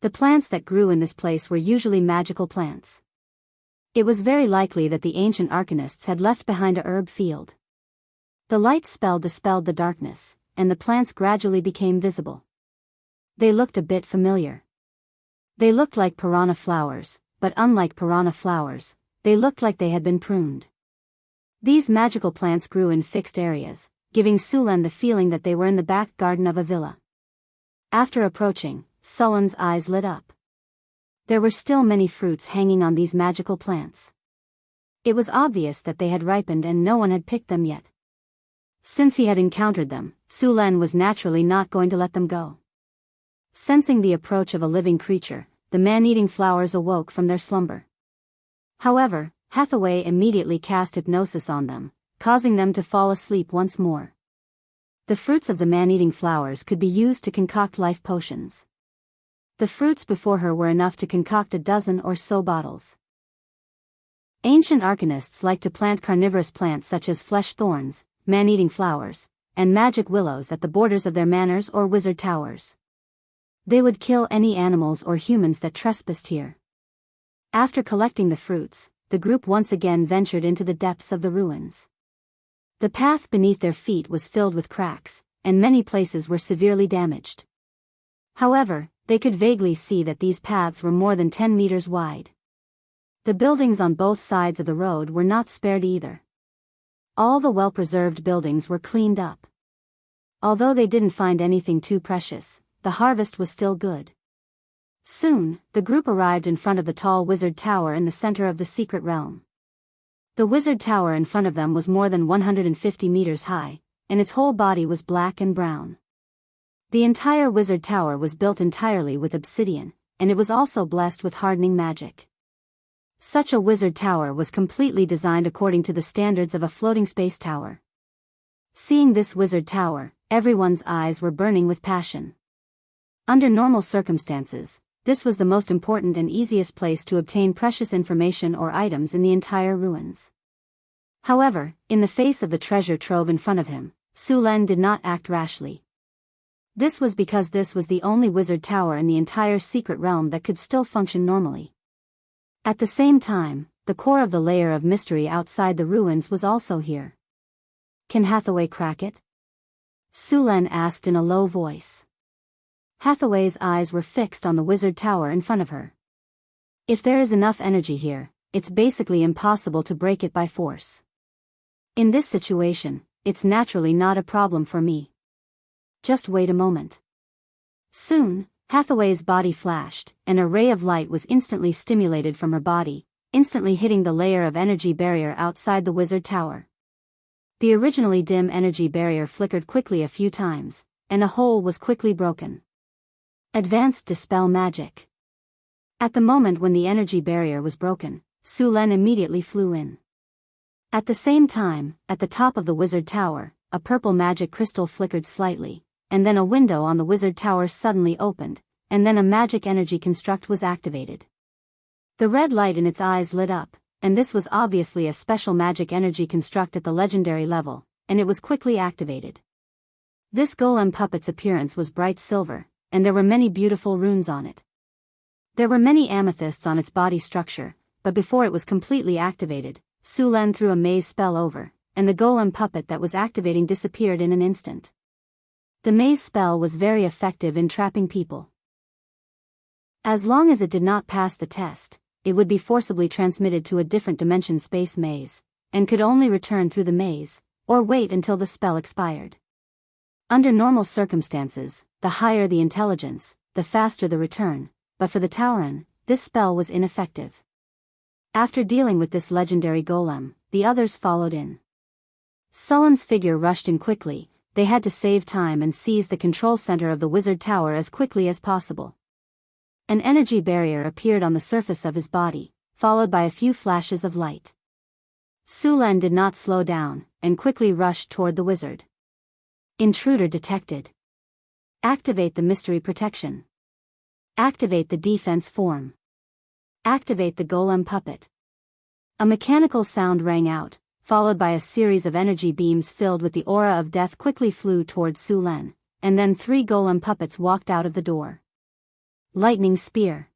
The plants that grew in this place were usually magical plants. It was very likely that the ancient arcanists had left behind a herb field. The light spell dispelled the darkness, and the plants gradually became visible. They looked a bit familiar. They looked like piranha flowers, but unlike piranha flowers, they looked like they had been pruned. These magical plants grew in fixed areas, giving Sulen the feeling that they were in the back garden of a villa. After approaching, Sullen's eyes lit up. There were still many fruits hanging on these magical plants. It was obvious that they had ripened and no one had picked them yet. Since he had encountered them, Sulen was naturally not going to let them go. Sensing the approach of a living creature, the man-eating flowers awoke from their slumber. However, Hathaway immediately cast hypnosis on them, causing them to fall asleep once more. The fruits of the man-eating flowers could be used to concoct life potions. The fruits before her were enough to concoct a dozen or so bottles. Ancient arcanists liked to plant carnivorous plants such as flesh thorns, man-eating flowers, and magic willows at the borders of their manors or wizard towers. They would kill any animals or humans that trespassed here. After collecting the fruits, the group once again ventured into the depths of the ruins. The path beneath their feet was filled with cracks, and many places were severely damaged. However, they could vaguely see that these paths were more than 10 meters wide. The buildings on both sides of the road were not spared either. All the well-preserved buildings were cleaned up. Although they didn't find anything too precious, the harvest was still good. Soon, the group arrived in front of the tall wizard tower in the center of the secret realm. The wizard tower in front of them was more than 150 meters high, and its whole body was black and brown. The entire wizard tower was built entirely with obsidian, and it was also blessed with hardening magic. Such a wizard tower was completely designed according to the standards of a floating space tower. Seeing this wizard tower, everyone's eyes were burning with passion. Under normal circumstances, this was the most important and easiest place to obtain precious information or items in the entire ruins. However, in the face of the treasure trove in front of him, Sulen did not act rashly. This was because this was the only wizard tower in the entire secret realm that could still function normally. At the same time, the core of the layer of mystery outside the ruins was also here. Can Hathaway crack it? Sulen asked in a low voice. Hathaway's eyes were fixed on the wizard tower in front of her. If there is enough energy here, it's basically impossible to break it by force. In this situation, it's naturally not a problem for me. Just wait a moment. Soon, Hathaway's body flashed, and a ray of light was instantly stimulated from her body, instantly hitting the layer of energy barrier outside the wizard tower. The originally dim energy barrier flickered quickly a few times, and a hole was quickly broken. Advanced Dispel Magic. At the moment when the energy barrier was broken, Sulen immediately flew in. At the same time, at the top of the wizard tower, a purple magic crystal flickered slightly, and then a window on the wizard tower suddenly opened, and then a magic energy construct was activated. The red light in its eyes lit up, and this was obviously a special magic energy construct at the legendary level, and it was quickly activated. This golem puppet's appearance was bright silver, and there were many beautiful runes on it. There were many amethysts on its body structure, but before it was completely activated, Sulen threw a maze spell over, and the golem puppet that was activating disappeared in an instant. The maze spell was very effective in trapping people. As long as it did not pass the test, it would be forcibly transmitted to a different dimension space maze, and could only return through the maze, or wait until the spell expired. Under normal circumstances, the higher the intelligence, the faster the return, but for the Tauren, this spell was ineffective. After dealing with this legendary golem, the others followed in. Sullen's figure rushed in quickly. They had to save time and seize the control center of the wizard tower as quickly as possible. An energy barrier appeared on the surface of his body, followed by a few flashes of light. Sulen did not slow down, and quickly rushed toward the wizard. Intruder detected. Activate the mystery protection. Activate the defense form. Activate the golem puppet. A mechanical sound rang out, followed by a series of energy beams filled with the aura of death quickly flew towards Su Len, and then 3 golem puppets walked out of the door. Lightning spear.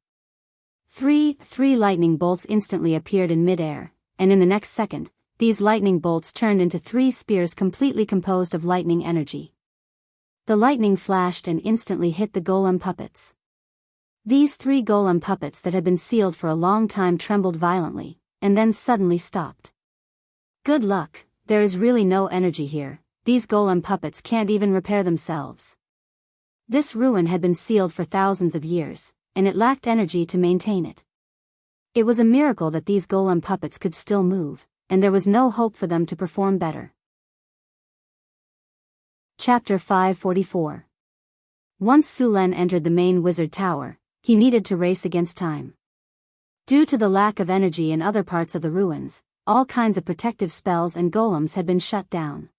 Three lightning bolts instantly appeared in midair, and in the next second, these lightning bolts turned into 3 spears completely composed of lightning energy. The lightning flashed and instantly hit the golem puppets. These 3 golem puppets that had been sealed for a long time trembled violently, and then suddenly stopped. Good luck, there is really no energy here, these golem puppets can't even repair themselves. This ruin had been sealed for thousands of years, and it lacked energy to maintain it. It was a miracle that these golem puppets could still move, and there was no hope for them to perform better. Chapter 544. Once Su Len entered the main wizard tower, he needed to race against time. Due to the lack of energy in other parts of the ruins, all kinds of protective spells and golems had been shut down.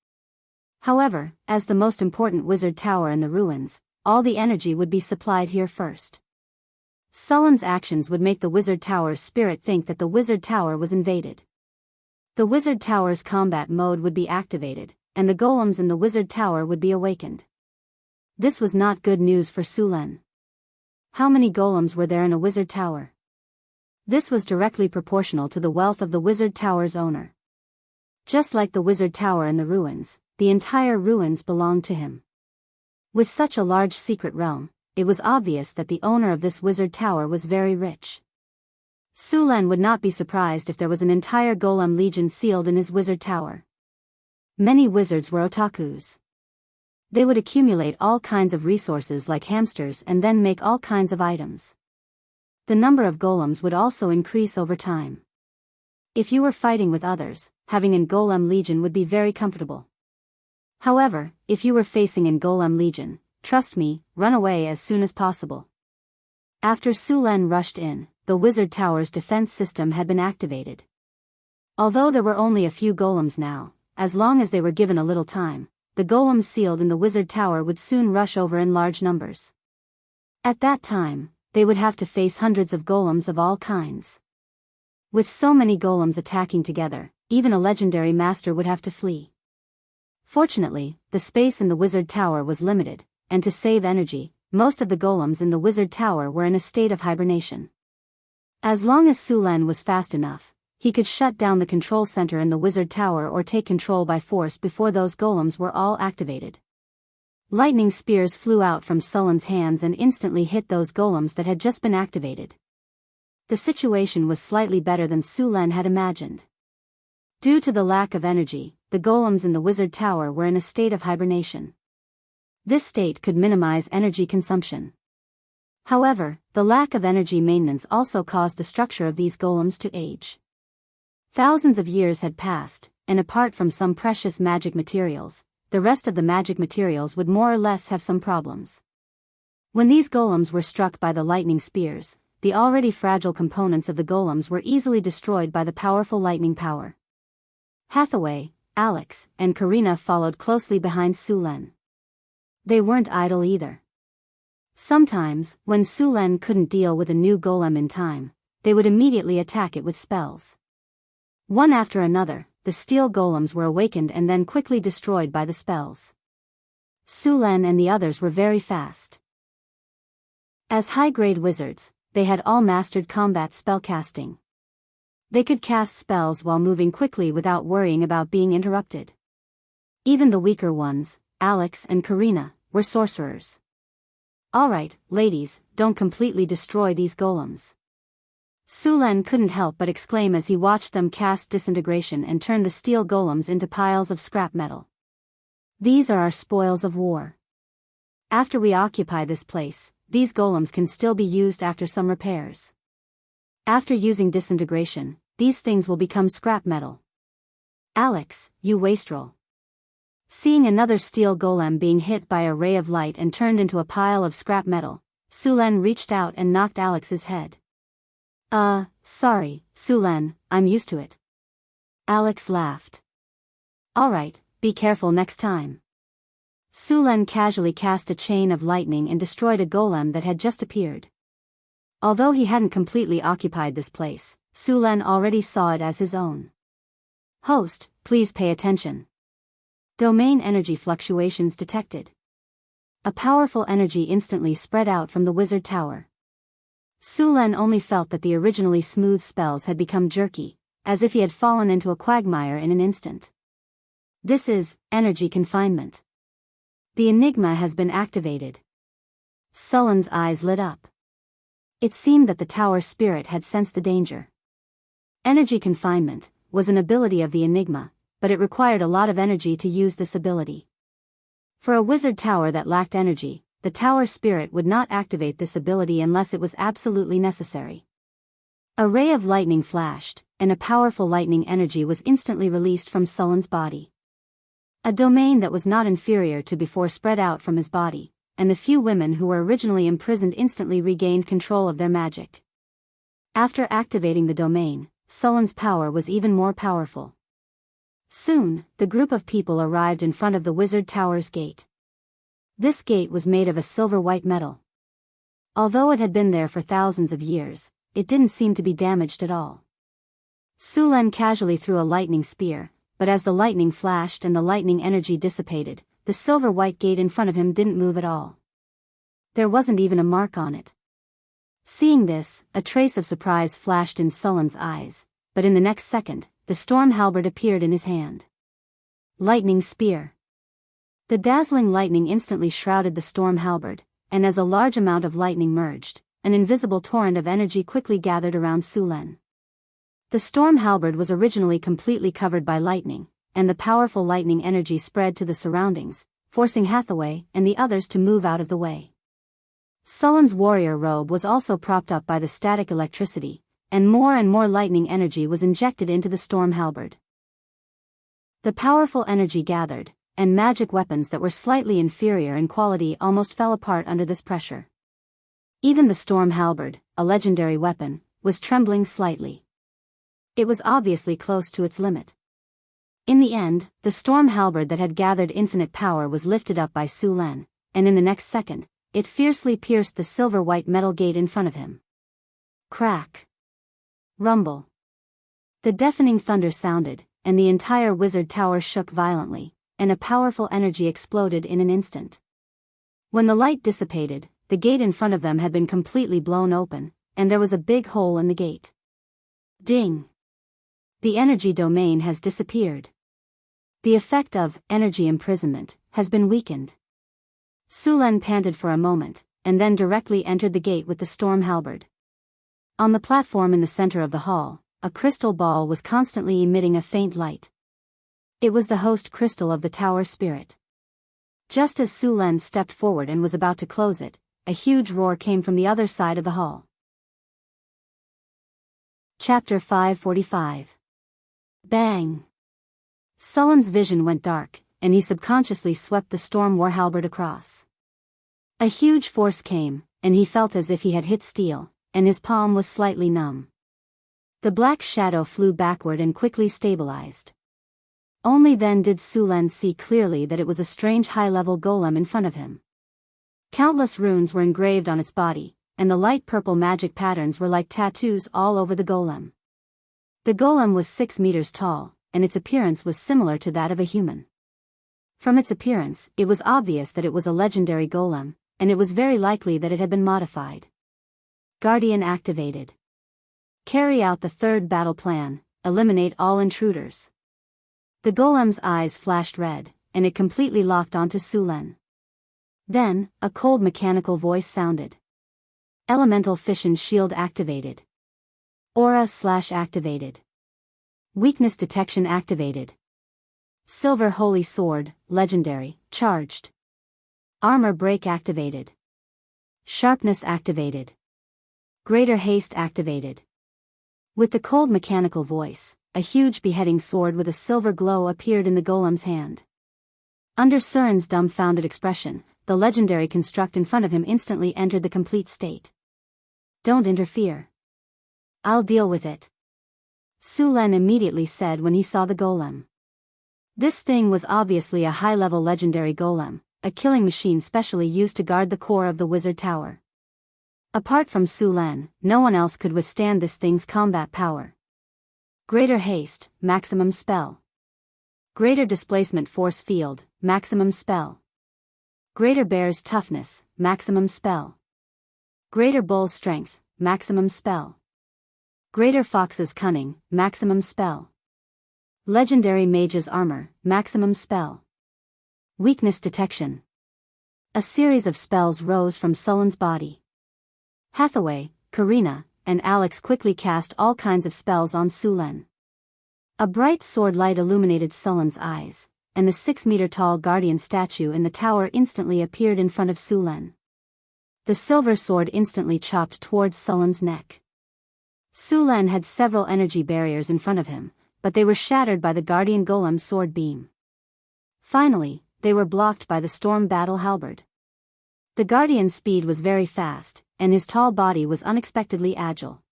However, as the most important wizard tower in the ruins, all the energy would be supplied here first. Sullen's actions would make the wizard tower's spirit think that the wizard tower was invaded. The wizard tower's combat mode would be activated, and the golems in the wizard tower would be awakened. This was not good news for Su Len. How many golems were there in a wizard tower? This was directly proportional to the wealth of the wizard tower's owner. Just like the wizard tower in the ruins, the entire ruins belonged to him. With such a large secret realm, it was obvious that the owner of this wizard tower was very rich. Su Len would not be surprised if there was an entire golem legion sealed in his wizard tower. Many wizards were otakus. They would accumulate all kinds of resources like hamsters and then make all kinds of items. The number of golems would also increase over time. If you were fighting with others, having a golem legion would be very comfortable. However, if you were facing a golem legion, trust me, run away as soon as possible. After Su Len rushed in, the wizard tower's defense system had been activated. Although there were only a few golems now, as long as they were given a little time, the golems sealed in the wizard tower would soon rush over in large numbers. At that time, they would have to face hundreds of golems of all kinds. With so many golems attacking together, even a legendary master would have to flee. Fortunately, the space in the wizard tower was limited, and to save energy, most of the golems in the wizard tower were in a state of hibernation. As long as Su Len was fast enough, he could shut down the control center in the wizard tower or take control by force before those golems were all activated. Lightning spears flew out from Sullen's hands and instantly hit those golems that had just been activated. The situation was slightly better than Su Len had imagined. Due to the lack of energy, the golems in the wizard tower were in a state of hibernation. This state could minimize energy consumption. However, the lack of energy maintenance also caused the structure of these golems to age. Thousands of years had passed, and apart from some precious magic materials, the rest of the magic materials would more or less have some problems. When these golems were struck by the lightning spears, the already fragile components of the golems were easily destroyed by the powerful lightning power. Hathaway, Alex, and Karina followed closely behind Su Len. They weren't idle either. Sometimes, when Su Len couldn't deal with a new golem in time, they would immediately attack it with spells. One after another, the steel golems were awakened and then quickly destroyed by the spells. Su Len and the others were very fast. As high-grade wizards, they had all mastered combat spellcasting. They could cast spells while moving quickly without worrying about being interrupted. Even the weaker ones, Alex and Karina, were sorcerers. Alright, ladies, don't completely destroy these golems. Su Len couldn't help but exclaim as he watched them cast disintegration and turn the steel golems into piles of scrap metal. These are our spoils of war. After we occupy this place, these golems can still be used after some repairs. After using disintegration, these things will become scrap metal. Alex, you wastrel. Seeing another steel golem being hit by a ray of light and turned into a pile of scrap metal, Su Len reached out and knocked Alex's head. Sorry, Su Len, I'm used to it. Alex laughed. Alright, be careful next time. Su Len casually cast a chain of lightning and destroyed a golem that had just appeared. Although he hadn't completely occupied this place, Su Len already saw it as his own. Host, please pay attention. Domain energy fluctuations detected. A powerful energy instantly spread out from the wizard tower. Su Len only felt that the originally smooth spells had become jerky, as if he had fallen into a quagmire in an instant. This is energy confinement. The enigma has been activated. Sullen's eyes lit up. It seemed that the tower spirit had sensed the danger. Energy confinement was an ability of the enigma, but it required a lot of energy to use this ability. For a wizard tower that lacked energy, the tower spirit would not activate this ability unless it was absolutely necessary. A ray of lightning flashed, and a powerful lightning energy was instantly released from Sullen's body. A domain that was not inferior to before spread out from his body, and the few women who were originally imprisoned instantly regained control of their magic. After activating the domain, Sullen's power was even more powerful. Soon, the group of people arrived in front of the wizard tower's gate. This gate was made of a silver-white metal. Although it had been there for thousands of years, it didn't seem to be damaged at all. Su Len casually threw a lightning spear, but as the lightning flashed and the lightning energy dissipated, the silver-white gate in front of him didn't move at all. There wasn't even a mark on it. Seeing this, a trace of surprise flashed in Sullen's eyes, but in the next second, the storm halberd appeared in his hand. Lightning spear. The dazzling lightning instantly shrouded the storm halberd, and as a large amount of lightning merged, an invisible torrent of energy quickly gathered around Su Len. The storm halberd was originally completely covered by lightning, and the powerful lightning energy spread to the surroundings, forcing Hathaway and the others to move out of the way. Sullen's warrior robe was also propped up by the static electricity, and more lightning energy was injected into the storm halberd. The powerful energy gathered, and magic weapons that were slightly inferior in quality almost fell apart under this pressure. Even the storm halberd, a legendary weapon, was trembling slightly. It was obviously close to its limit. In the end, the storm halberd that had gathered infinite power was lifted up by Su Len, and in the next second, it fiercely pierced the silver-white metal gate in front of him. Crack. Rumble. The deafening thunder sounded, and the entire wizard tower shook violently, and a powerful energy exploded in an instant. When the light dissipated, the gate in front of them had been completely blown open, and there was a big hole in the gate. Ding! The energy domain has disappeared. The effect of energy imprisonment has been weakened. Su Len panted for a moment, and then directly entered the gate with the storm halberd. On the platform in the center of the hall, a crystal ball was constantly emitting a faint light. It was the host crystal of the tower spirit. Just as Su Len stepped forward and was about to close it, a huge roar came from the other side of the hall. Chapter 545. Bang! Sullen's vision went dark, and he subconsciously swept the storm war halberd across. A huge force came, and he felt as if he had hit steel, and his palm was slightly numb. The black shadow flew backward and quickly stabilized. Only then did Su Len see clearly that it was a strange high-level golem in front of him. Countless runes were engraved on its body, and the light purple magic patterns were like tattoos all over the golem. The golem was 6 meters tall, and its appearance was similar to that of a human. From its appearance, it was obvious that it was a legendary golem, and it was very likely that it had been modified. Guardian activated. Carry out the third battle plan, eliminate all intruders. The golem's eyes flashed red, and it completely locked onto Su Len. Then, a cold mechanical voice sounded. Elemental fission shield activated. Aura/activated. Weakness detection activated. Silver holy sword, legendary, charged. Armor break activated. Sharpness activated. Greater haste activated. With the cold mechanical voice, a huge beheading sword with a silver glow appeared in the golem's hand. Under Surin's dumbfounded expression, the legendary construct in front of him instantly entered the complete state. Don't interfere. I'll deal with it. Su Len immediately said when he saw the golem. This thing was obviously a high-level legendary golem, a killing machine specially used to guard the core of the wizard tower. Apart from Su Len, no one else could withstand this thing's combat power. Greater haste, maximum spell. Greater displacement force field, maximum spell. Greater bear's toughness, maximum spell. Greater bull's strength, maximum spell. Greater fox's cunning, maximum spell. Legendary mage's armor, maximum spell. Weakness detection. A series of spells rose from Sullen's body. Hathaway, Karina, and Alex quickly cast all kinds of spells on Sulen. A bright sword light illuminated Sullen's eyes, and the 6-meter-tall guardian statue in the tower instantly appeared in front of Sulen. The silver sword instantly chopped towards Sullen's neck. Sulen had several energy barriers in front of him, but they were shattered by the guardian golem's sword beam. Finally, they were blocked by the storm battle halberd. The guardian's speed was very fast, and his tall body was unexpectedly agile.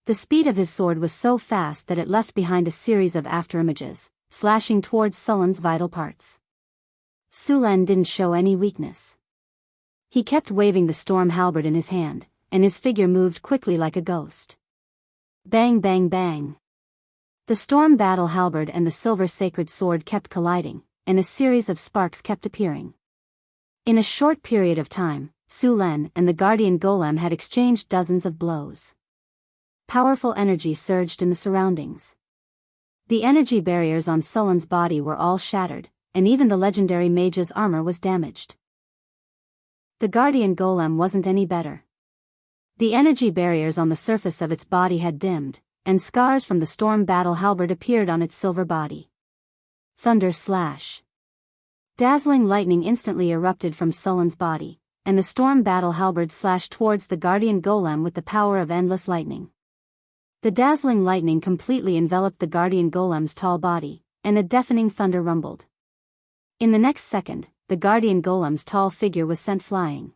The speed of his sword was so fast that it left behind a series of afterimages, slashing towards Sullen's vital parts. Sulen didn't show any weakness. He kept waving the storm halberd in his hand, and his figure moved quickly like a ghost. Bang bang bang. The storm battle halberd and the silver sacred sword kept colliding, and a series of sparks kept appearing. In a short period of time, Sulen and the guardian golem had exchanged dozens of blows. Powerful energy surged in the surroundings. The energy barriers on Sullen's body were all shattered, and even the legendary mage's armor was damaged. The guardian golem wasn't any better. The energy barriers on the surface of its body had dimmed, and scars from the storm battle halberd appeared on its silver body. Thunder slash. Dazzling lightning instantly erupted from Sullen's body, and the storm battle halberd slashed towards the guardian golem with the power of endless lightning. The dazzling lightning completely enveloped the guardian golem's tall body, and a deafening thunder rumbled. In the next second, the guardian golem's tall figure was sent flying.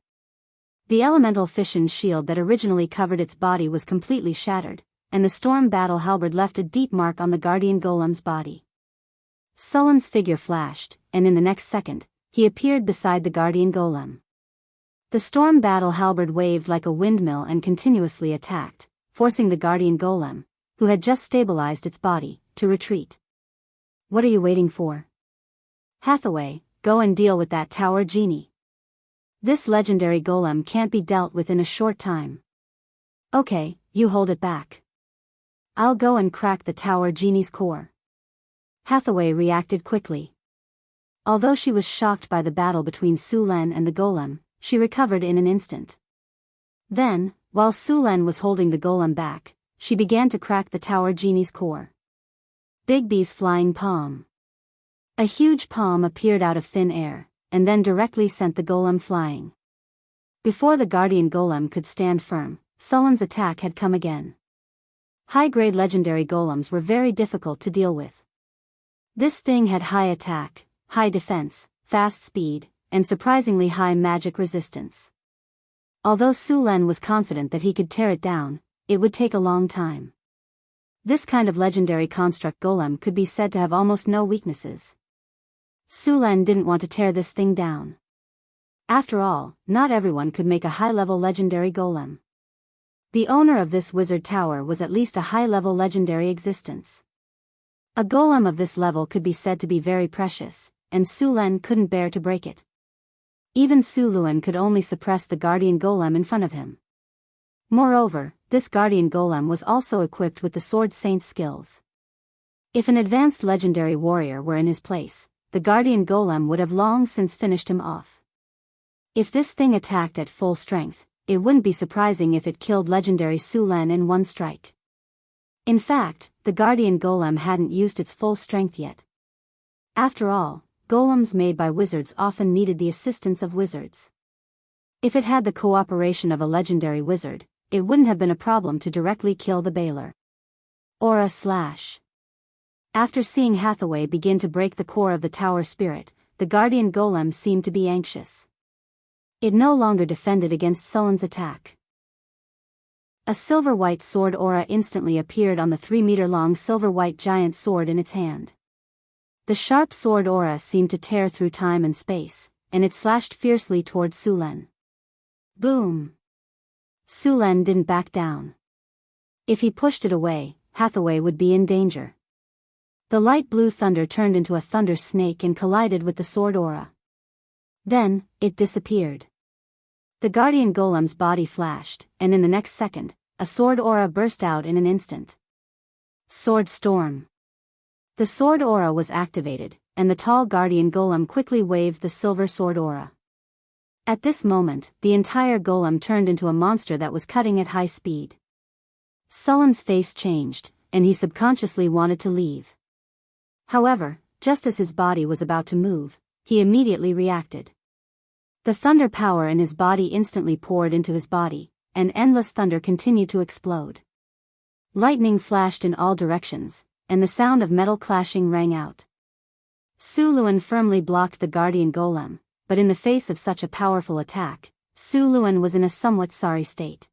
The elemental fission shield that originally covered its body was completely shattered, and the storm battle halberd left a deep mark on the guardian golem's body. Sullen's figure flashed, and in the next second, he appeared beside the guardian golem. The storm battle halberd waved like a windmill and continuously attacked, forcing the guardian golem, who had just stabilized its body, to retreat. What are you waiting for? Hathaway, go and deal with that tower genie. This legendary golem can't be dealt with in a short time. Okay, you hold it back. I'll go and crack the tower genie's core. Hathaway reacted quickly. Although she was shocked by the battle between Sulen and the golem, she recovered in an instant. Then, while Sulen was holding the golem back, she began to crack the tower genie's core. Bigby's flying palm. A huge palm appeared out of thin air, and then directly sent the golem flying. Before the guardian golem could stand firm, Sullen's attack had come again. High-grade legendary golems were very difficult to deal with. This thing had high attack, high defense, fast speed, and surprisingly high magic resistance. Although Sulen was confident that he could tear it down, it would take a long time. This kind of legendary construct golem could be said to have almost no weaknesses. Sulen didn't want to tear this thing down. After all, not everyone could make a high-level legendary golem. The owner of this wizard tower was at least a high-level legendary existence. A golem of this level could be said to be very precious, and Sulen couldn't bear to break it. Even Suluan could only suppress the guardian golem in front of him. Moreover, this guardian golem was also equipped with the sword saint's skills. If an advanced legendary warrior were in his place, the guardian golem would have long since finished him off. If this thing attacked at full strength, it wouldn't be surprising if it killed legendary Sulen in one strike. In fact, the guardian golem hadn't used its full strength yet. After all, golems made by wizards often needed the assistance of wizards. If it had the cooperation of a legendary wizard, it wouldn't have been a problem to directly kill the Baylor. Aura slash. After seeing Hathaway begin to break the core of the tower spirit, the guardian golem seemed to be anxious. It no longer defended against Sullen's attack. A silver-white sword aura instantly appeared on the 3-meter-long silver-white giant sword in its hand. The sharp sword aura seemed to tear through time and space, and it slashed fiercely towards Sulen. Boom! Sulen didn't back down. If he pushed it away, Hathaway would be in danger. The light blue thunder turned into a thunder snake and collided with the sword aura. Then, it disappeared. The guardian golem's body flashed, and in the next second, a sword aura burst out in an instant. Sword storm. The sword aura was activated, and the tall guardian golem quickly waved the silver sword aura. At this moment, the entire golem turned into a monster that was cutting at high speed. Sullen's face changed, and he subconsciously wanted to leave. However, just as his body was about to move, he immediately reacted. The thunder power in his body instantly poured into his body, and endless thunder continued to explode. Lightning flashed in all directions, and the sound of metal clashing rang out. Su Luan firmly blocked the guardian golem, but in the face of such a powerful attack, Su Luan was in a somewhat sorry state.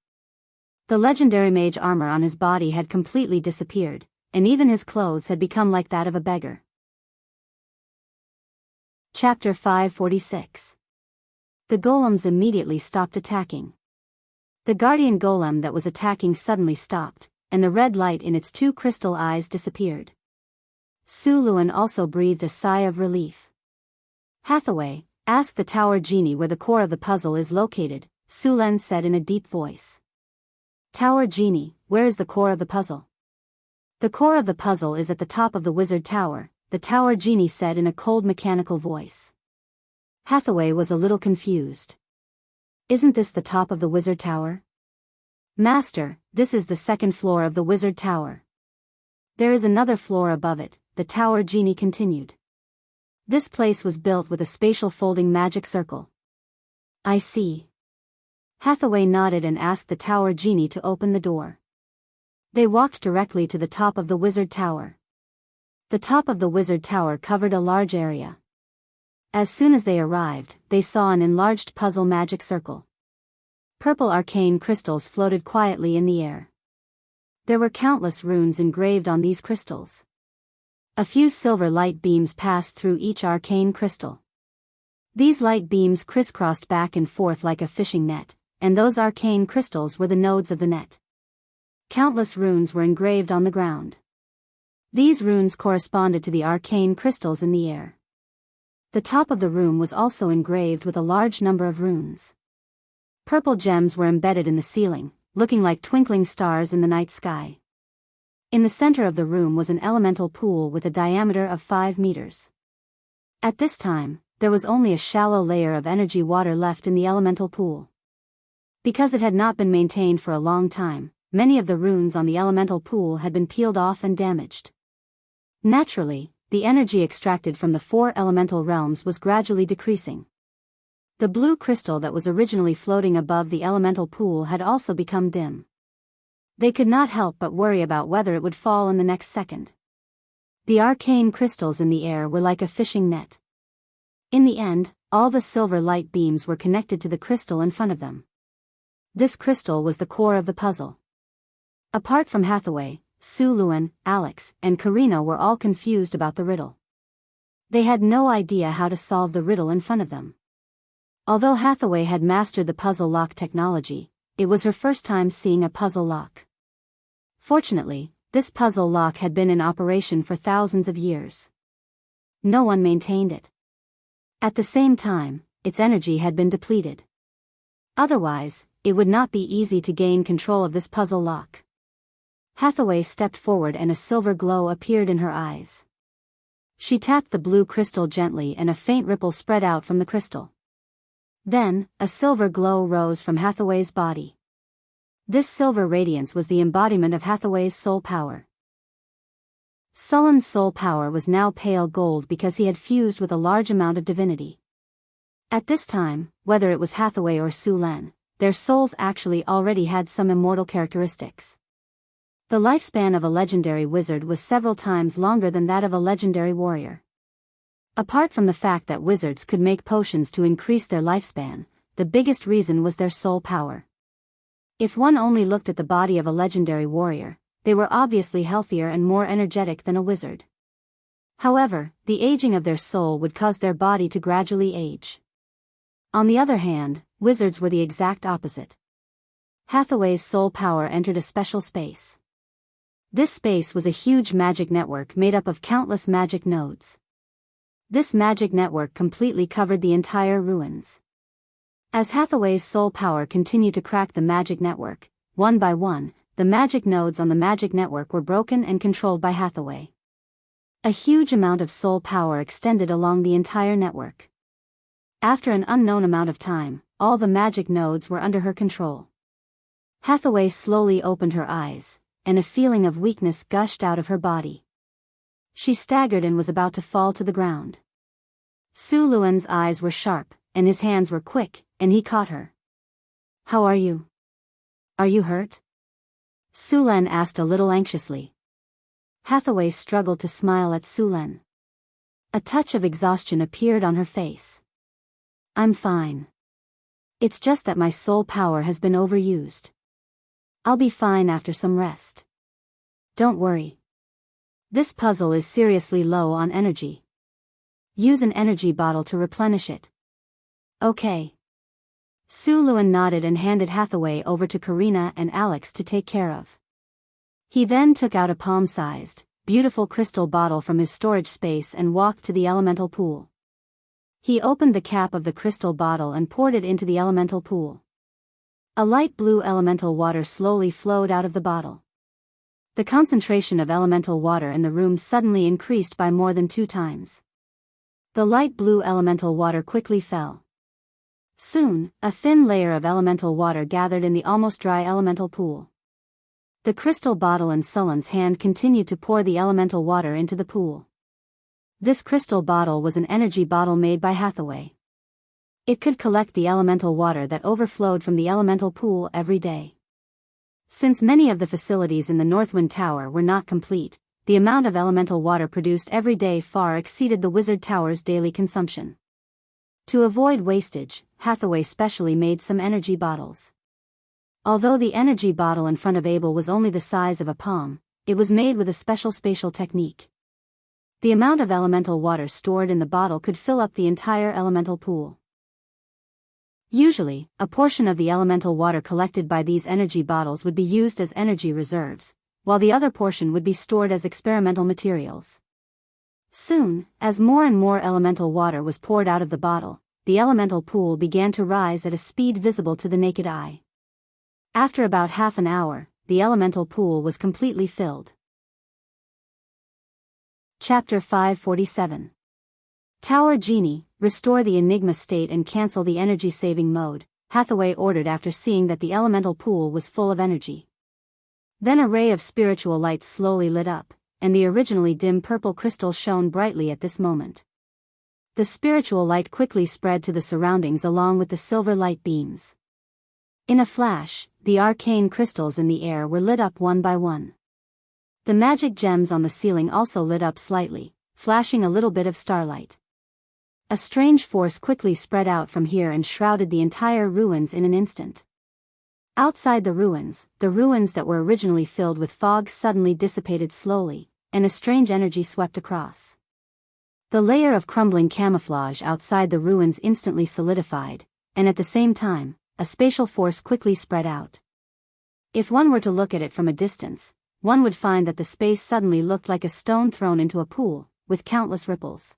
The legendary mage armor on his body had completely disappeared, and even his clothes had become like that of a beggar. Chapter 546. The golems immediately stopped attacking. The guardian golem that was attacking suddenly stopped, and the red light in its two crystal eyes disappeared. Su Luan also breathed a sigh of relief. Hathaway, ask the tower genie where the core of the puzzle is located, Su Len said in a deep voice. Tower genie, where is the core of the puzzle? The core of the puzzle is at the top of the wizard tower, the tower genie said in a cold mechanical voice. Hathaway was a little confused. Isn't this the top of the wizard tower? Master, this is the second floor of the wizard tower. There is another floor above it, the tower genie continued. This place was built with a spatial folding magic circle. I see. Hathaway nodded and asked the tower genie to open the door. They walked directly to the top of the wizard tower. The top of the wizard tower covered a large area. As soon as they arrived, they saw an enlarged puzzle magic circle. Purple arcane crystals floated quietly in the air. There were countless runes engraved on these crystals. A few silver light beams passed through each arcane crystal. These light beams crisscrossed back and forth like a fishing net, and those arcane crystals were the nodes of the net. Countless runes were engraved on the ground. These runes corresponded to the arcane crystals in the air. The top of the room was also engraved with a large number of runes. Purple gems were embedded in the ceiling, looking like twinkling stars in the night sky. In the center of the room was an elemental pool with a diameter of 5 meters. At this time, there was only a shallow layer of energy water left in the elemental pool. Because it had not been maintained for a long time, many of the runes on the elemental pool had been peeled off and damaged. Naturally, the energy extracted from the 4 elemental realms was gradually decreasing. The blue crystal that was originally floating above the elemental pool had also become dim. They could not help but worry about whether it would fall in the next second. The arcane crystals in the air were like a fishing net. In the end, all the silver light beams were connected to the crystal in front of them. This crystal was the core of the puzzle. Apart from Hathaway, Su Luan, Alex, and Karina were all confused about the riddle. They had no idea how to solve the riddle in front of them. Although Hathaway had mastered the puzzle lock technology, it was her first time seeing a puzzle lock. Fortunately, this puzzle lock had been in operation for thousands of years. No one maintained it. At the same time, its energy had been depleted. Otherwise, it would not be easy to gain control of this puzzle lock. Hathaway stepped forward and a silver glow appeared in her eyes. She tapped the blue crystal gently and a faint ripple spread out from the crystal. Then, a silver glow rose from Hathaway's body. This silver radiance was the embodiment of Hathaway's soul power. Sullen's soul power was now pale gold because he had fused with a large amount of divinity. At this time, whether it was Hathaway or Su Len, their souls actually already had some immortal characteristics. The lifespan of a legendary wizard was several times longer than that of a legendary warrior. Apart from the fact that wizards could make potions to increase their lifespan, the biggest reason was their soul power. If one only looked at the body of a legendary warrior, they were obviously healthier and more energetic than a wizard. However, the aging of their soul would cause their body to gradually age. On the other hand, wizards were the exact opposite. Hathaway's soul power entered a special space. This space was a huge magic network made up of countless magic nodes. This magic network completely covered the entire ruins. As Hathaway's soul power continued to crack the magic network, one by one, the magic nodes on the magic network were broken and controlled by Hathaway. A huge amount of soul power extended along the entire network. After an unknown amount of time, all the magic nodes were under her control. Hathaway slowly opened her eyes, and a feeling of weakness gushed out of her body. She staggered and was about to fall to the ground. Su Luan's eyes were sharp, and his hands were quick, and he caught her. "How are you? Are you hurt?" Su Len asked a little anxiously. Hathaway struggled to smile at Su Len. A touch of exhaustion appeared on her face. "I'm fine. It's just that my soul power has been overused. I'll be fine after some rest. Don't worry. This puzzle is seriously low on energy. Use an energy bottle to replenish it." "Okay." Su Luan nodded and handed Hathaway over to Karina and Alex to take care of. He then took out a palm-sized, beautiful crystal bottle from his storage space and walked to the elemental pool. He opened the cap of the crystal bottle and poured it into the elemental pool. A light blue elemental water slowly flowed out of the bottle. The concentration of elemental water in the room suddenly increased by more than 2 times. The light blue elemental water quickly fell. Soon, a thin layer of elemental water gathered in the almost dry elemental pool. The crystal bottle in Sullen's hand continued to pour the elemental water into the pool. This crystal bottle was an energy bottle made by Hathaway. It could collect the elemental water that overflowed from the elemental pool every day. Since many of the facilities in the Northwind Tower were not complete, the amount of elemental water produced every day far exceeded the Wizard Tower's daily consumption. To avoid wastage, Hathaway specially made some energy bottles. Although the energy bottle in front of Abel was only the size of a palm, it was made with a special spatial technique. The amount of elemental water stored in the bottle could fill up the entire elemental pool. Usually, a portion of the elemental water collected by these energy bottles would be used as energy reserves, while the other portion would be stored as experimental materials. Soon, as more and more elemental water was poured out of the bottle, the elemental pool began to rise at a speed visible to the naked eye. After about half an hour, the elemental pool was completely filled. Chapter 547. Tower Genie, restore the Enigma state and cancel the energy-saving mode, Hathaway ordered after seeing that the elemental pool was full of energy. Then a ray of spiritual light slowly lit up, and the originally dim purple crystal shone brightly at this moment. The spiritual light quickly spread to the surroundings along with the silver light beams. In a flash, the arcane crystals in the air were lit up one by one. The magic gems on the ceiling also lit up slightly, flashing a little bit of starlight. A strange force quickly spread out from here and shrouded the entire ruins in an instant. Outside the ruins that were originally filled with fog suddenly dissipated slowly, and a strange energy swept across. The layer of crumbling camouflage outside the ruins instantly solidified, and at the same time, a spatial force quickly spread out. If one were to look at it from a distance, one would find that the space suddenly looked like a stone thrown into a pool, with countless ripples.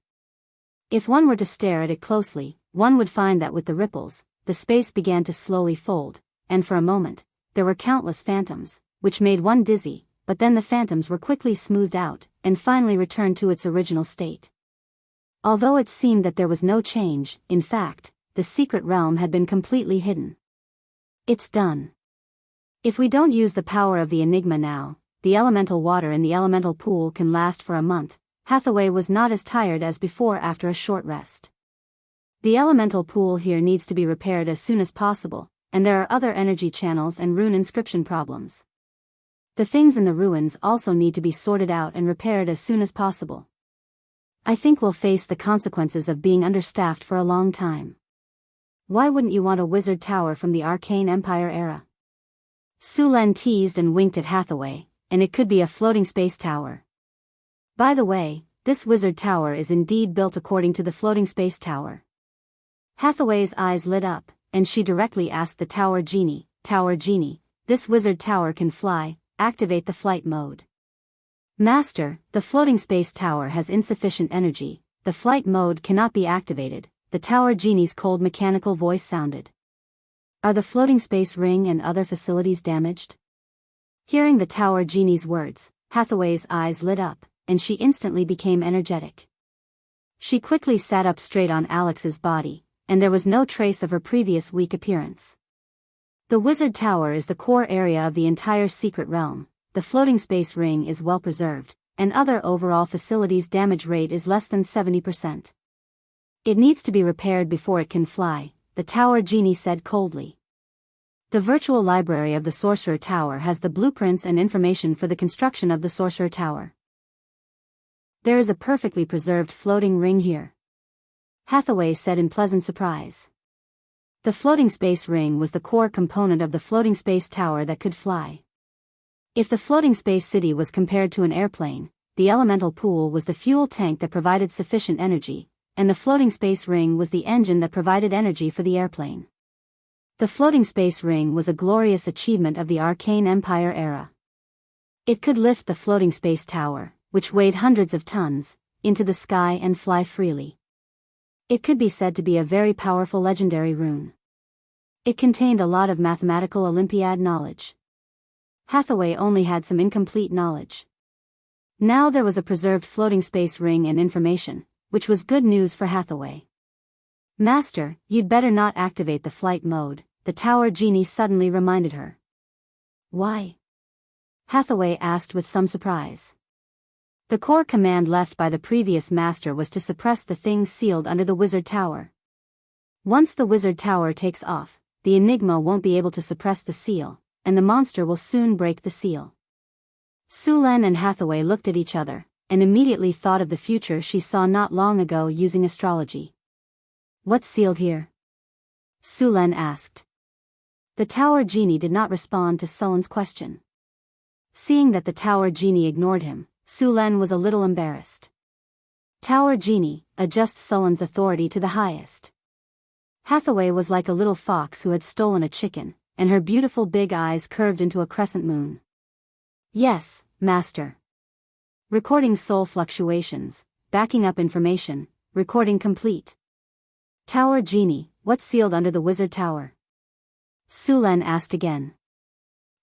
If one were to stare at it closely, one would find that with the ripples, the space began to slowly fold, and for a moment, there were countless phantoms, which made one dizzy, but then the phantoms were quickly smoothed out, and finally returned to its original state. Although it seemed that there was no change, in fact, the secret realm had been completely hidden. It's done. If we don't use the power of the Enigma now, the elemental water in the elemental pool can last for a month. Hathaway was not as tired as before after a short rest. The elemental pool here needs to be repaired as soon as possible, and there are other energy channels and rune inscription problems. The things in the ruins also need to be sorted out and repaired as soon as possible. I think we'll face the consequences of being understaffed for a long time. Why wouldn't you want a wizard tower from the Arcane Empire era? Su Len teased and winked at Hathaway, and it could be a floating space tower. By the way, this wizard tower is indeed built according to the floating space tower. Hathaway's eyes lit up, and she directly asked the Tower Genie, "Tower Genie, this wizard tower can fly, activate the flight mode." Master, the floating space tower has insufficient energy, the flight mode cannot be activated, the tower genie's cold mechanical voice sounded. Are the floating space ring and other facilities damaged? Hearing the tower genie's words, Hathaway's eyes lit up, and she instantly became energetic. She quickly sat up straight on Alex's body, and there was no trace of her previous weak appearance. The Wizard Tower is the core area of the entire secret realm. The floating space ring is well preserved, and other overall facilities' damage rate is less than 70%. It needs to be repaired before it can fly, the tower genie said coldly. The virtual library of the Sorcerer Tower has the blueprints and information for the construction of the Sorcerer Tower. There is a perfectly preserved floating ring here, Hathaway said in pleasant surprise. The floating space ring was the core component of the floating space tower that could fly. If the floating space city was compared to an airplane, the elemental pool was the fuel tank that provided sufficient energy, and the floating space ring was the engine that provided energy for the airplane. The floating space ring was a glorious achievement of the Arcane Empire era. It could lift the floating space tower, which weighed hundreds of tons, into the sky and fly freely. It could be said to be a very powerful legendary rune. It contained a lot of mathematical Olympiad knowledge. Hathaway only had some incomplete knowledge. Now there was a preserved floating space ring and information, which was good news for Hathaway. Master, you'd better not activate the flight mode, the tower genie suddenly reminded her. Why? Hathaway asked with some surprise. The core command left by the previous master was to suppress the things sealed under the Wizard Tower. Once the Wizard Tower takes off, the Enigma won't be able to suppress the seal, and the monster will soon break the seal. Sulen and Hathaway looked at each other, and immediately thought of the future she saw not long ago using astrology. What's sealed here? Sulen asked. The tower genie did not respond to Sulen's question. Seeing that the tower genie ignored him, Sulen was a little embarrassed. Tower genie, adjust Sulen's authority to the highest. Hathaway was like a little fox who had stolen a chicken, and her beautiful big eyes curved into a crescent moon. Yes, master. Recording soul fluctuations, backing up information, recording complete. Tower genie, what's sealed under the Wizard Tower? Sulen asked again.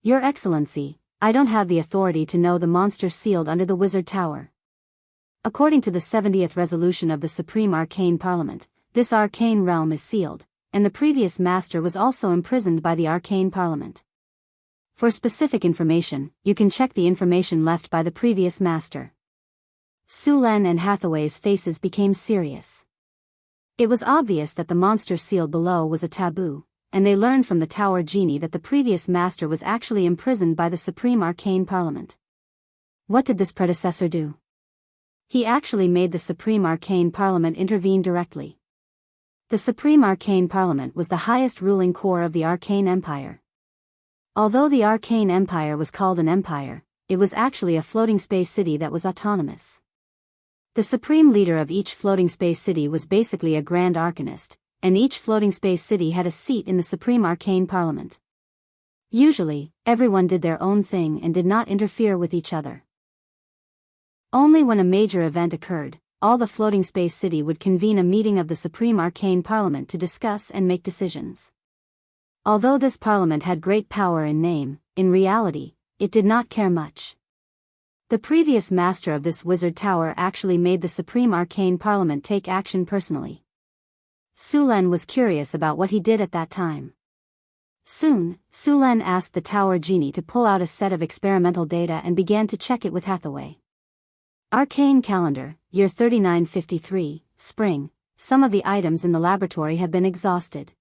Your Excellency, I don't have the authority to know the monster sealed under the Wizard Tower. According to the 70th resolution of the Supreme Arcane Parliament, this arcane realm is sealed, and the previous master was also imprisoned by the Arcane Parliament. For specific information, you can check the information left by the previous master. Sulen and Hathaway's faces became serious. It was obvious that the monster sealed below was a taboo, and they learned from the tower genie that the previous master was actually imprisoned by the Supreme Arcane Parliament. What did this predecessor do? He actually made the Supreme Arcane Parliament intervene directly. The Supreme Arcane Parliament was the highest ruling core of the Arcane Empire. Although the Arcane Empire was called an empire, it was actually a floating space city that was autonomous. The supreme leader of each floating space city was basically a Grand Arcanist, and each floating space city had a seat in the Supreme Arcane Parliament. Usually, everyone did their own thing and did not interfere with each other. Only when a major event occurred, all the floating space city would convene a meeting of the Supreme Arcane Parliament to discuss and make decisions. Although this parliament had great power in name, in reality, it did not care much. The previous master of this Wizard Tower actually made the Supreme Arcane Parliament take action personally. Sulen was curious about what he did at that time. Soon, Sulen asked the tower genie to pull out a set of experimental data and began to check it with Hathaway. Arcane Calendar, year 3953, spring. Some of the items in the laboratory have been exhausted.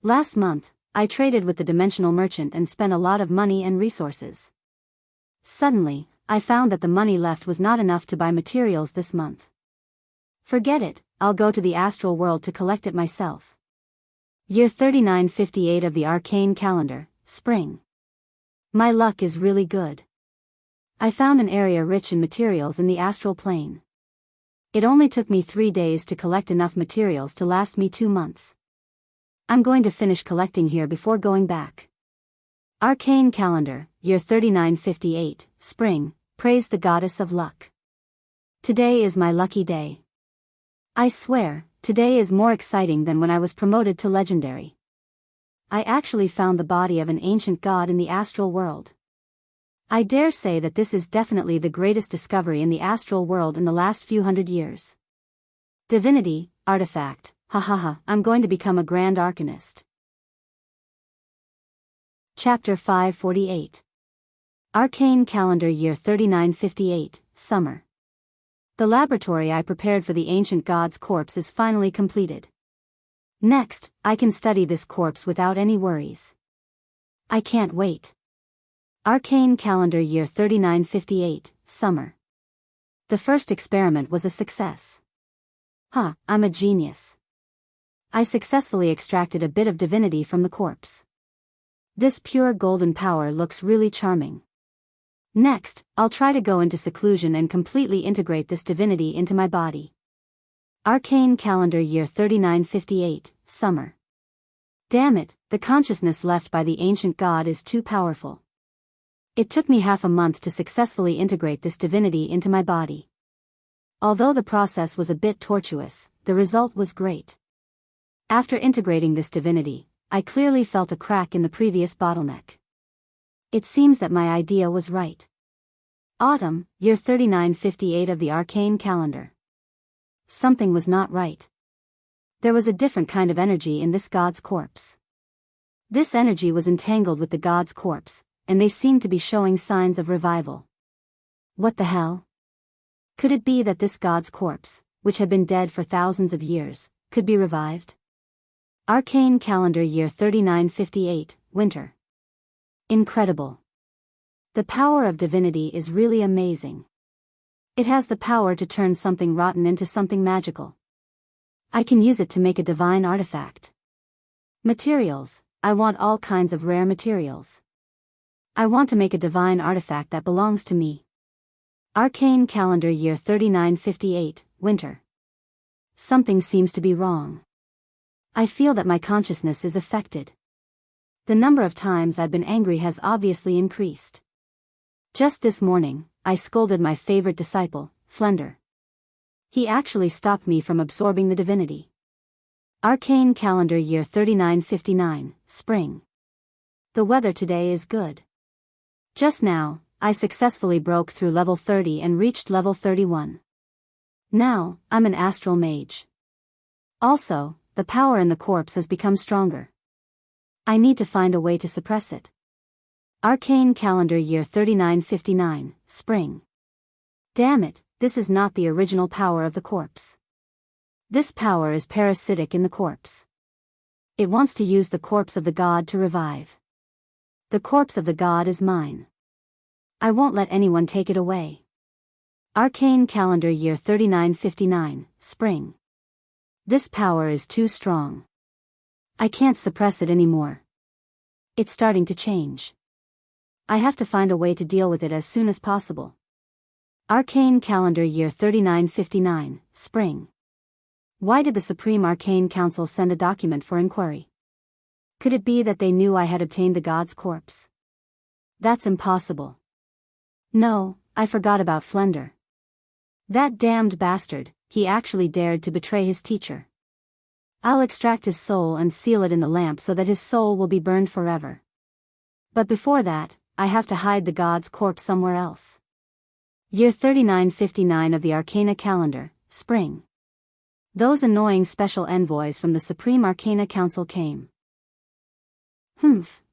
Last month, I traded with the dimensional merchant and spent a lot of money and resources. Suddenly, I found that the money left was not enough to buy materials this month. Forget it, I'll go to the astral world to collect it myself. Year 3958 of the Arcane Calendar, spring. My luck is really good. I found an area rich in materials in the astral plane. It only took me 3 days to collect enough materials to last me 2 months. I'm going to finish collecting here before going back. Arcane Calendar, year 3958, spring. praise the goddess of luck. Today is my lucky day. I swear, today is more exciting than when I was promoted to legendary. I actually found the body of an ancient god in the astral world. I dare say that this is definitely the greatest discovery in the astral world in the last few hundred years. Divinity, artifact, I'm going to become a grand arcanist. Chapter 548. Arcane Calendar Year 3958, Summer. The laboratory I prepared for the ancient god's corpse is finally completed. Next, I can study this corpse without any worries. I can't wait. Arcane Calendar Year 3958, Summer. The first experiment was a success. I'm a genius. I successfully extracted a bit of divinity from the corpse. This pure golden power looks really charming. Next, I'll try to go into seclusion and completely integrate this divinity into my body. Arcane Calendar Year 3958, Summer. Damn it, the consciousness left by the ancient god is too powerful. It took me half a month to successfully integrate this divinity into my body. Although the process was a bit tortuous, the result was great. After integrating this divinity, I clearly felt a crack in the previous bottleneck. It seems that my idea was right. Autumn, year 3958 of the arcane calendar. Something was not right. There was a different kind of energy in this god's corpse. This energy was entangled with the god's corpse, and they seemed to be showing signs of revival. What the hell? Could it be that this god's corpse, which had been dead for thousands of years, could be revived? Arcane Calendar Year 3958, Winter. Incredible. The power of divinity is really amazing. It has the power to turn something rotten into something magical. I can use it to make a divine artifact. Materials, I want all kinds of rare materials. I want to make a divine artifact that belongs to me. Arcane Calendar Year 3958, Winter. Something seems to be wrong. I feel that my consciousness is affected. The number of times I've been angry has obviously increased. Just this morning, I scolded my favorite disciple, Flender. He actually stopped me from absorbing the divinity. Arcane Calendar Year 3959, Spring. The weather today is good. Just now, I successfully broke through level 30 and reached level 31. Now, I'm an astral mage. Also, the power in the corpse has become stronger. I need to find a way to suppress it. Arcane Calendar Year 3959, Spring. Damn it, this is not the original power of the corpse. This power is parasitic in the corpse. It wants to use the corpse of the god to revive. The corpse of the god is mine. I won't let anyone take it away. Arcane Calendar Year 3959, Spring. This power is too strong. I can't suppress it anymore. It's starting to change. I have to find a way to deal with it as soon as possible. Arcane Calendar Year 3959, Spring. Why did the Supreme Arcane Council send a document for inquiry? Could it be that they knew I had obtained the god's corpse? That's impossible. No, I forgot about Flender. That damned bastard, he actually dared to betray his teacher. I'll extract his soul and seal it in the lamp so that his soul will be burned forever. But before that, I have to hide the god's corpse somewhere else. Year 3959 of the Arcana Calendar, Spring. Those annoying special envoys from the Supreme Arcana Council came.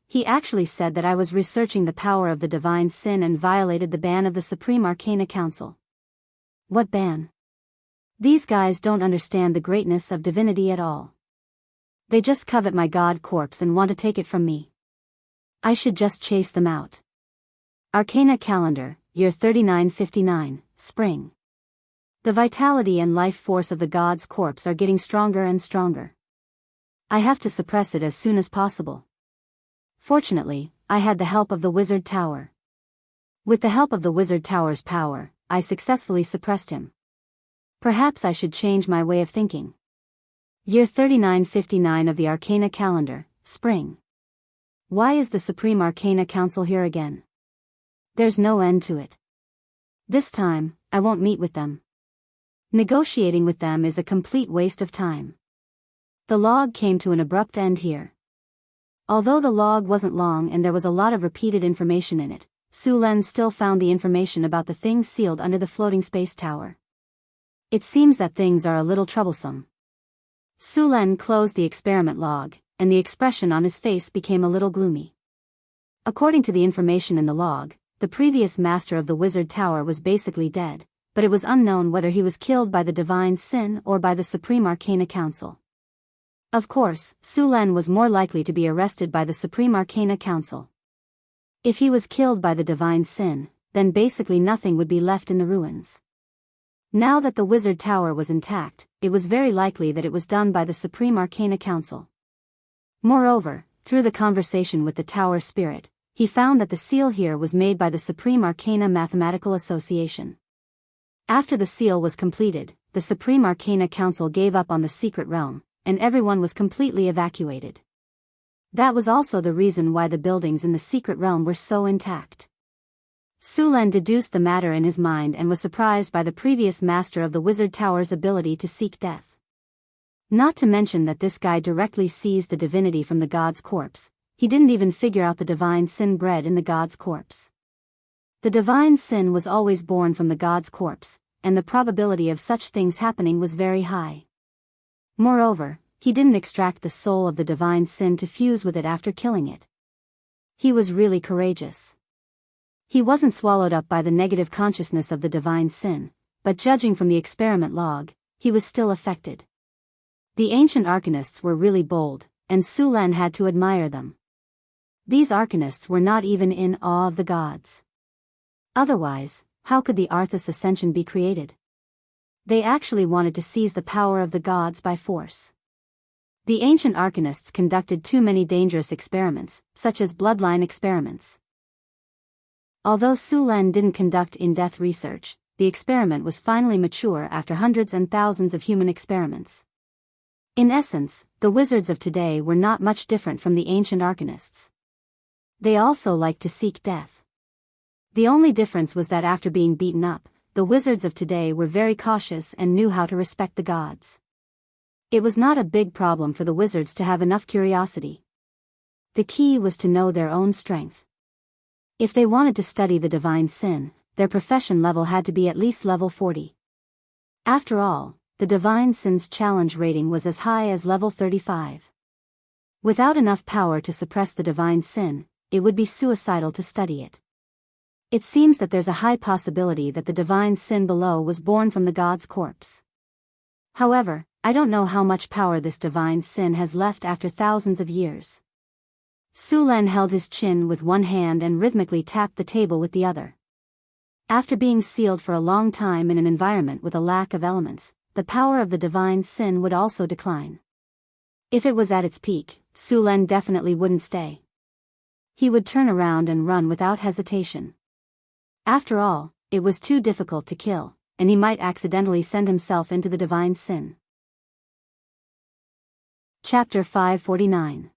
He actually said that I was researching the power of the divine sin and violated the ban of the Supreme Arcana Council. What ban? These guys don't understand the greatness of divinity at all. They just covet my god corpse and want to take it from me. I should just chase them out. Arcana Calendar, Year 3959, Spring. The vitality and life force of the god's corpse are getting stronger and stronger. I have to suppress it as soon as possible. Fortunately, I had the help of the Wizard Tower. With the help of the Wizard Tower's power, I successfully suppressed him. Perhaps I should change my way of thinking. Year 3959 of the Arcana Calendar, Spring. Why is the Supreme Arcana Council here again? There's no end to it. This time, I won't meet with them. Negotiating with them is a complete waste of time. The log came to an abrupt end here. Although the log wasn't long and there was a lot of repeated information in it, Su Len still found the information about the things sealed under the floating space tower. It seems that things are a little troublesome. Su Len closed the experiment log, and the expression on his face became a little gloomy. According to the information in the log, the previous master of the wizard tower was basically dead, but it was unknown whether he was killed by the divine sin or by the Supreme Arcana Council. Of course, Su Len was more likely to be arrested by the Supreme Arcana Council. If he was killed by the divine sin, then basically nothing would be left in the ruins. Now that the wizard tower was intact, it was very likely that it was done by the Supreme Arcana Council. Moreover, through the conversation with the tower spirit, he found that the seal here was made by the Supreme Arcana Mathematical Association. After the seal was completed, the Supreme Arcana Council gave up on the secret realm, and everyone was completely evacuated. That was also the reason why the buildings in the secret realm were so intact. Su Len deduced the matter in his mind and was surprised by the previous master of the wizard tower's ability to seek death. Not to mention that this guy directly seized the divinity from the god's corpse. He didn't even figure out the divine sin bred in the god's corpse. The divine sin was always born from the god's corpse, and the probability of such things happening was very high. Moreover, he didn't extract the soul of the divine sin to fuse with it after killing it. He was really courageous. He wasn't swallowed up by the negative consciousness of the divine sin, but judging from the experiment log, he was still affected. The ancient arcanists were really bold, and Su Len had to admire them. These arcanists were not even in awe of the gods. Otherwise, how could the Arthas Ascension be created? They actually wanted to seize the power of the gods by force. The ancient arcanists conducted too many dangerous experiments, such as bloodline experiments. Although Su Len didn't conduct in-depth research, the experiment was finally mature after hundreds and thousands of human experiments. In essence, the wizards of today were not much different from the ancient arcanists. They also liked to seek death. The only difference was that after being beaten up, the wizards of today were very cautious and knew how to respect the gods. It was not a big problem for the wizards to have enough curiosity. The key was to know their own strength. If they wanted to study the divine sin, their profession level had to be at least level 40. After all, the divine sin's challenge rating was as high as level 35. Without enough power to suppress the divine sin, it would be suicidal to study it. It seems that there's a high possibility that the divine sin below was born from the god's corpse. However, I don't know how much power this divine sin has left after thousands of years. Su Len held his chin with one hand and rhythmically tapped the table with the other. After being sealed for a long time in an environment with a lack of elements, the power of the divine sin would also decline. If it was at its peak, Su Len definitely wouldn't stay. He would turn around and run without hesitation. After all, it was too difficult to kill, and he might accidentally send himself into the divine sin. Chapter 549.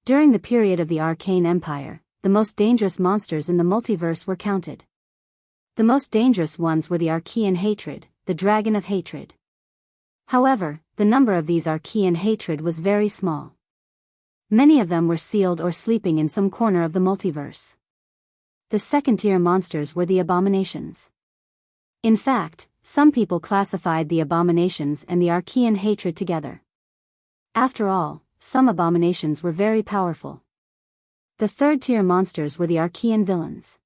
During the period of the Arcane Empire, the most dangerous monsters in the multiverse were counted. The most dangerous ones were the Archean Hatred, the Dragon of Hatred. However, the number of these Archean Hatred was very small. Many of them were sealed or sleeping in some corner of the multiverse. The second-tier monsters were the Abominations. In fact, some people classified the Abominations and the Archean Hatred together. After all, some Abominations were very powerful. The third-tier monsters were the Archean Villains.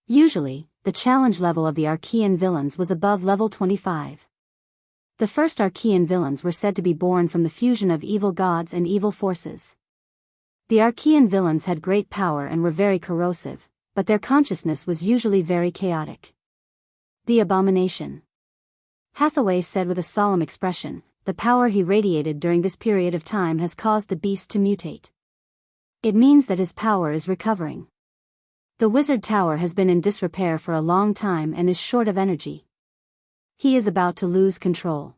Usually, the challenge level of the Archean Villains was above level 25. The first Archean Villains were said to be born from the fusion of evil gods and evil forces. The Archean Villains had great power and were very corrosive, but their consciousness was usually very chaotic. The Abomination. Hathaway said with a solemn expression, the power he radiated during this period of time has caused the beast to mutate. It means that his power is recovering. The wizard tower has been in disrepair for a long time and is short of energy. He is about to lose control.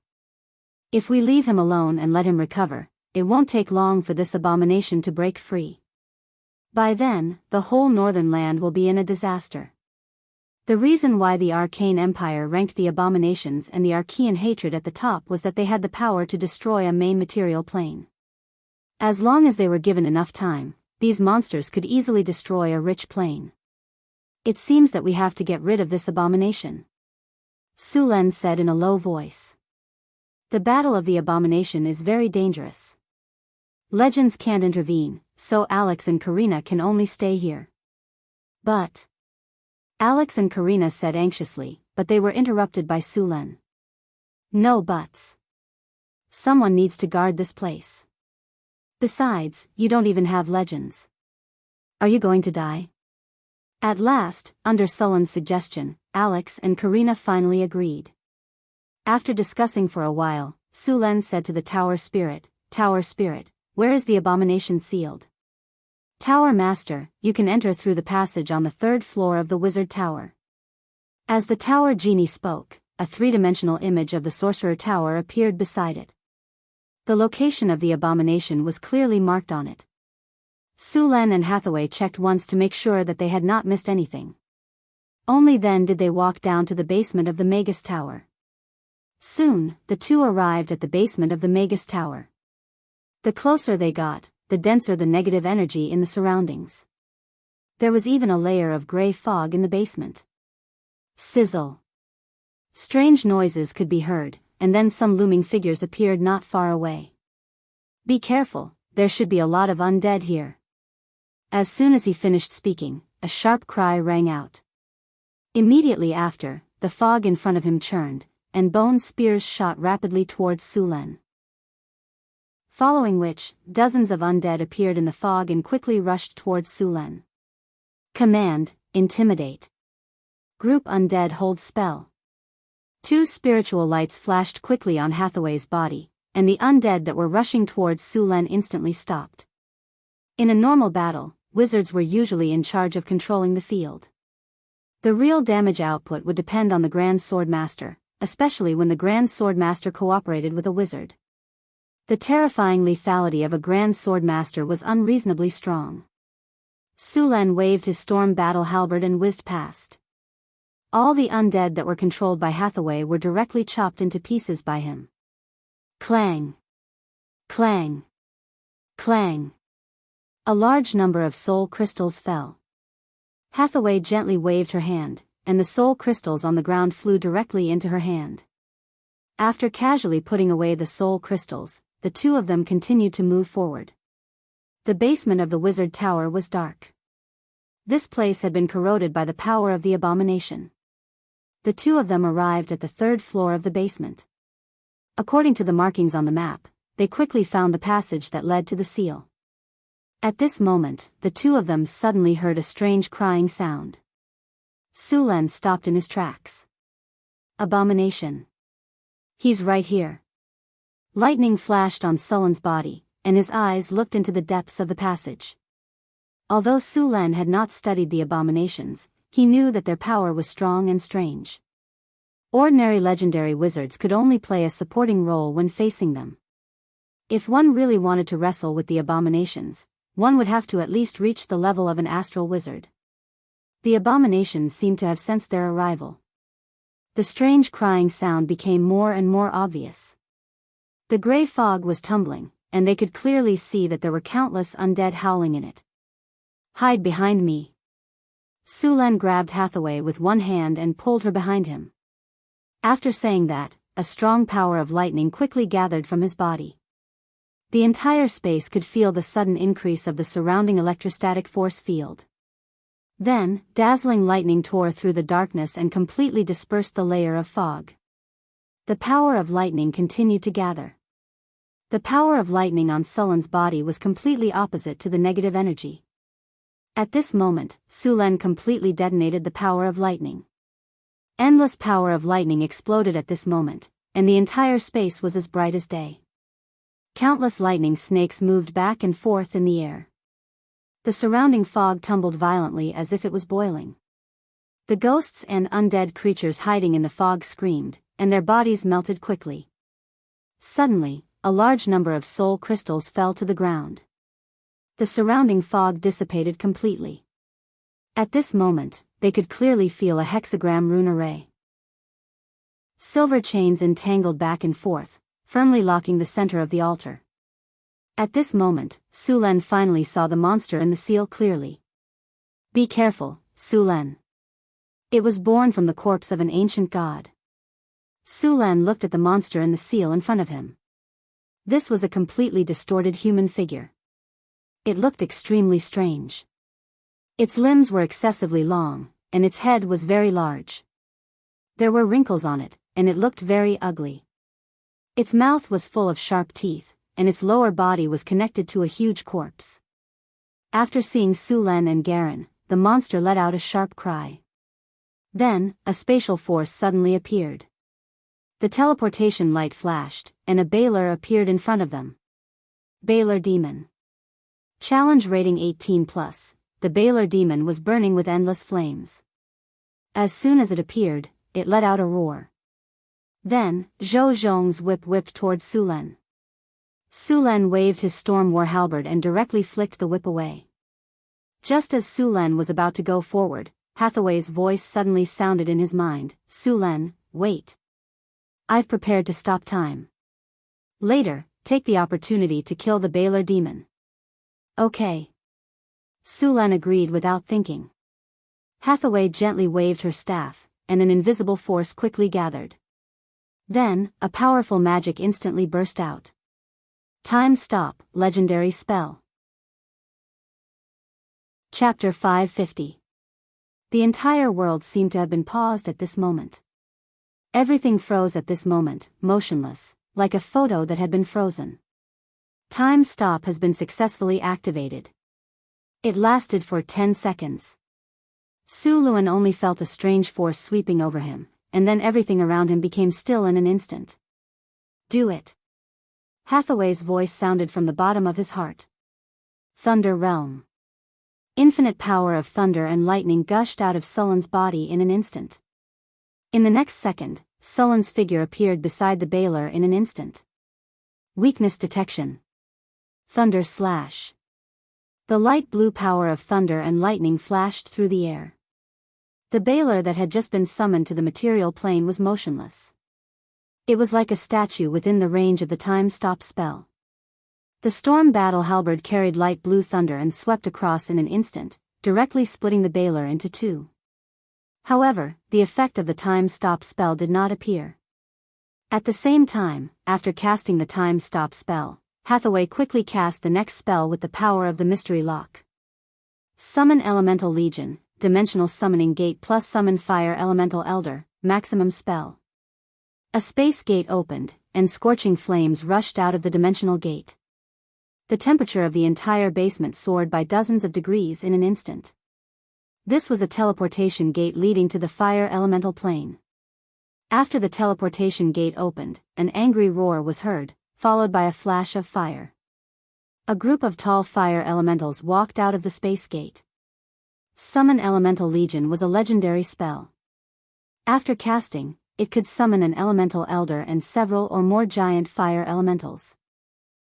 If we leave him alone and let him recover, it won't take long for this abomination to break free. By then, the whole northern land will be in a disaster. The reason why the Arcane Empire ranked the abominations and the Archean hatred at the top was that they had the power to destroy a main material plane. As long as they were given enough time, these monsters could easily destroy a rich plane. It seems that we have to get rid of this abomination, Su Len said in a low voice. The battle of the abomination is very dangerous. Legends can't intervene, so Alex and Karina can only stay here. But Alex and Karina said anxiously, but they were interrupted by Su Len. No buts. Someone needs to guard this place. Besides, you don't even have legends. Are you going to die? At last, under Sullen's suggestion, Alex and Karina finally agreed. After discussing for a while, Su Len said to the Tower Spirit, "Tower Spirit, where is the abomination sealed?" "Tower Master, you can enter through the passage on the 3rd floor of the Wizard Tower." As the Tower Genie spoke, a 3-dimensional image of the Sorcerer Tower appeared beside it. The location of the abomination was clearly marked on it. Su Len and Hathaway checked once to make sure that they had not missed anything. Only then did they walk down to the basement of the Magus Tower. Soon, the two arrived at the basement of the Magus Tower. The closer they got, the denser the negative energy in the surroundings. There was even a layer of gray fog in the basement. Sizzle. Strange noises could be heard, and then some looming figures appeared not far away. "Be careful, there should be a lot of undead here." As soon as he finished speaking, a sharp cry rang out. Immediately after, the fog in front of him churned, and bone spears shot rapidly towards Su Len. Following which, dozens of undead appeared in the fog and quickly rushed towards Su Len. Command, intimidate. Group undead hold spell. 2 spiritual lights flashed quickly on Hathaway's body, and the undead that were rushing towards Su Len instantly stopped. In a normal battle, wizards were usually in charge of controlling the field. The real damage output would depend on the Grand Sword Master, especially when the Grand Sword Master cooperated with a wizard. The terrifying lethality of a Grand Sword Master was unreasonably strong. Su Len waved his storm battle halberd and whizzed past. All the undead that were controlled by Hathaway were directly chopped into pieces by him. Clang! Clang! Clang! A large number of soul crystals fell. Hathaway gently waved her hand, and the soul crystals on the ground flew directly into her hand. After casually putting away the soul crystals, the two of them continued to move forward. The basement of the Wizard Tower was dark. This place had been corroded by the power of the abomination. The two of them arrived at the 3rd floor of the basement. According to the markings on the map, they quickly found the passage that led to the seal. At this moment, the two of them suddenly heard a strange crying sound. Su Len stopped in his tracks. Abomination. He's right here. Lightning flashed on Sullen's body, and his eyes looked into the depths of the passage. Although Su Len had not studied the abominations, he knew that their power was strong and strange. Ordinary legendary wizards could only play a supporting role when facing them. If one really wanted to wrestle with the abominations, one would have to at least reach the level of an astral wizard. The abominations seemed to have sensed their arrival. The strange crying sound became more and more obvious. The gray fog was tumbling, and they could clearly see that there were countless undead howling in it. "Hide behind me." Su Len grabbed Hathaway with one hand and pulled her behind him. After saying that, a strong power of lightning quickly gathered from his body. The entire space could feel the sudden increase of the surrounding electrostatic force field. Then, dazzling lightning tore through the darkness and completely dispersed the layer of fog. The power of lightning continued to gather. The power of lightning on Sullen's body was completely opposite to the negative energy. At this moment, Su Len completely detonated the power of lightning. Endless power of lightning exploded at this moment, and the entire space was as bright as day. Countless lightning snakes moved back and forth in the air. The surrounding fog tumbled violently as if it was boiling. The ghosts and undead creatures hiding in the fog screamed, and their bodies melted quickly. Suddenly, a large number of soul crystals fell to the ground. The surrounding fog dissipated completely. At this moment, they could clearly feel a hexagram rune array. Silver chains entangled back and forth, firmly locking the center of the altar. At this moment, Su Len finally saw the monster in the seal clearly. Be careful, Su Len. It was born from the corpse of an ancient god. Su Len looked at the monster in the seal in front of him. This was a completely distorted human figure. It looked extremely strange. Its limbs were excessively long, and its head was very large. There were wrinkles on it, and it looked very ugly. Its mouth was full of sharp teeth, and its lower body was connected to a huge corpse. After seeing Su Len and Garen, the monster let out a sharp cry. Then, a spatial force suddenly appeared. The teleportation light flashed, and a Baylor appeared in front of them. Baylor Demon. Challenge rating 18+, the Baylor Demon was burning with endless flames. As soon as it appeared, it let out a roar. Then, Zhou Zhong's whip whipped toward Su Len. Su Len waved his storm war halberd and directly flicked the whip away. Just as Su Len was about to go forward, Hathaway's voice suddenly sounded in his mind. Su Len, wait. I've prepared to stop time. Later, take the opportunity to kill the Baylor Demon. Okay. Su Len agreed without thinking. Hathaway gently waved her staff, and an invisible force quickly gathered. Then, a powerful magic instantly burst out. Time Stop, legendary spell. Chapter 550. The entire world seemed to have been paused at this moment. Everything froze at this moment, motionless, like a photo that had been frozen. Time Stop has been successfully activated. It lasted for 10 seconds. Su Luan only felt a strange force sweeping over him, and then everything around him became still in an instant. Do it. Hathaway's voice sounded from the bottom of his heart. Thunder Realm. Infinite power of thunder and lightning gushed out of Sullen's body in an instant. In the next second, Sullen's figure appeared beside the Baylor in an instant. Weakness detection. Thunder Slash. The light blue power of thunder and lightning flashed through the air. The Baylor that had just been summoned to the material plane was motionless. It was like a statue within the range of the Time Stop spell. The storm battle halberd carried light blue thunder and swept across in an instant, directly splitting the Baylor into two. However, the effect of the Time Stop spell did not appear. At the same time, after casting the Time Stop spell, Hathaway quickly cast the next spell with the power of the Mystery Lock. Summon Elemental Legion, Dimensional Summoning Gate plus Summon Fire Elemental Elder, maximum spell. A space gate opened, and scorching flames rushed out of the dimensional gate. The temperature of the entire basement soared by dozens of degrees in an instant. This was a teleportation gate leading to the fire elemental plane. After the teleportation gate opened, an angry roar was heard, followed by a flash of fire. A group of tall fire elementals walked out of the space gate. Summon Elemental Legion was a legendary spell. After casting, it could summon an elemental elder and several or more giant fire elementals.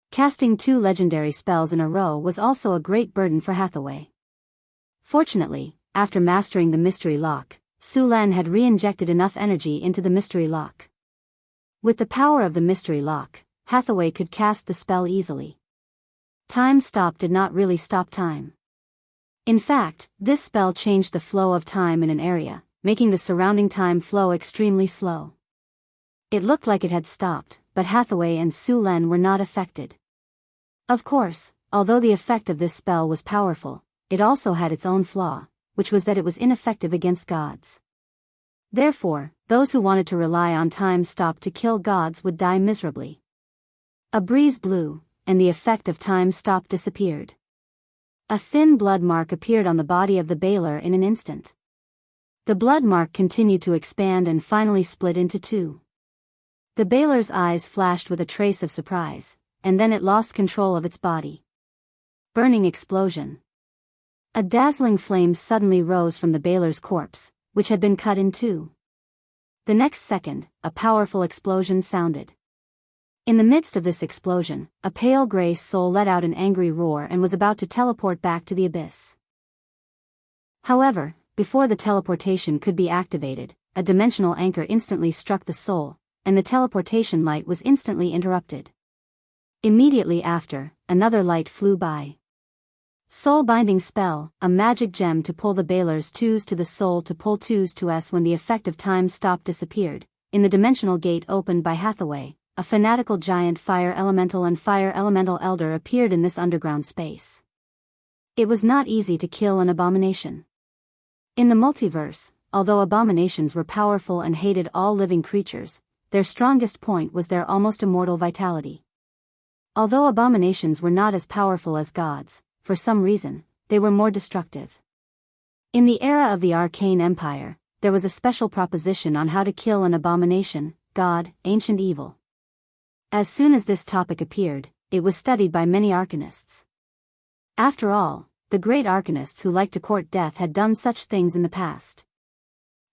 Casting 2 legendary spells in a row was also a great burden for Hathaway. Fortunately, after mastering the Mystery Lock, Su Len had re-injected enough energy into the Mystery Lock. With the power of the Mystery Lock, Hathaway could cast the spell easily. Time Stop did not really stop time. In fact, this spell changed the flow of time in an area, making the surrounding time flow extremely slow. It looked like it had stopped, but Hathaway and Su Len were not affected. Of course, although the effect of this spell was powerful, it also had its own flaw, which was that it was ineffective against gods. Therefore, those who wanted to rely on Time Stop to kill gods would die miserably. A breeze blew, and the effect of Time Stop disappeared. A thin blood mark appeared on the body of the Baylor in an instant. The blood mark continued to expand and finally split into 2. The Baylor's eyes flashed with a trace of surprise, and then it lost control of its body. Burning explosion. A dazzling flame suddenly rose from the Baylor's corpse, which had been cut in 2. The next second, a powerful explosion sounded. In the midst of this explosion, a pale gray soul let out an angry roar and was about to teleport back to the abyss. However, before the teleportation could be activated, a dimensional anchor instantly struck the soul, and the teleportation light was instantly interrupted. Immediately after, another light flew by. Soul Binding Spell, a magic gem to pull the Baler's twos to the soul to pull twos to us when the effect of time stop disappeared. In the dimensional gate opened by Hathaway, a fanatical giant fire elemental and fire elemental elder appeared in this underground space. It was not easy to kill an abomination. In the multiverse, although abominations were powerful and hated all living creatures, their strongest point was their almost immortal vitality. Although abominations were not as powerful as gods, for some reason, they were more destructive. In the era of the Arcane Empire, there was a special proposition on how to kill an abomination, god, ancient evil. As soon as this topic appeared, it was studied by many arcanists. After all, the great arcanists who liked to court death had done such things in the past.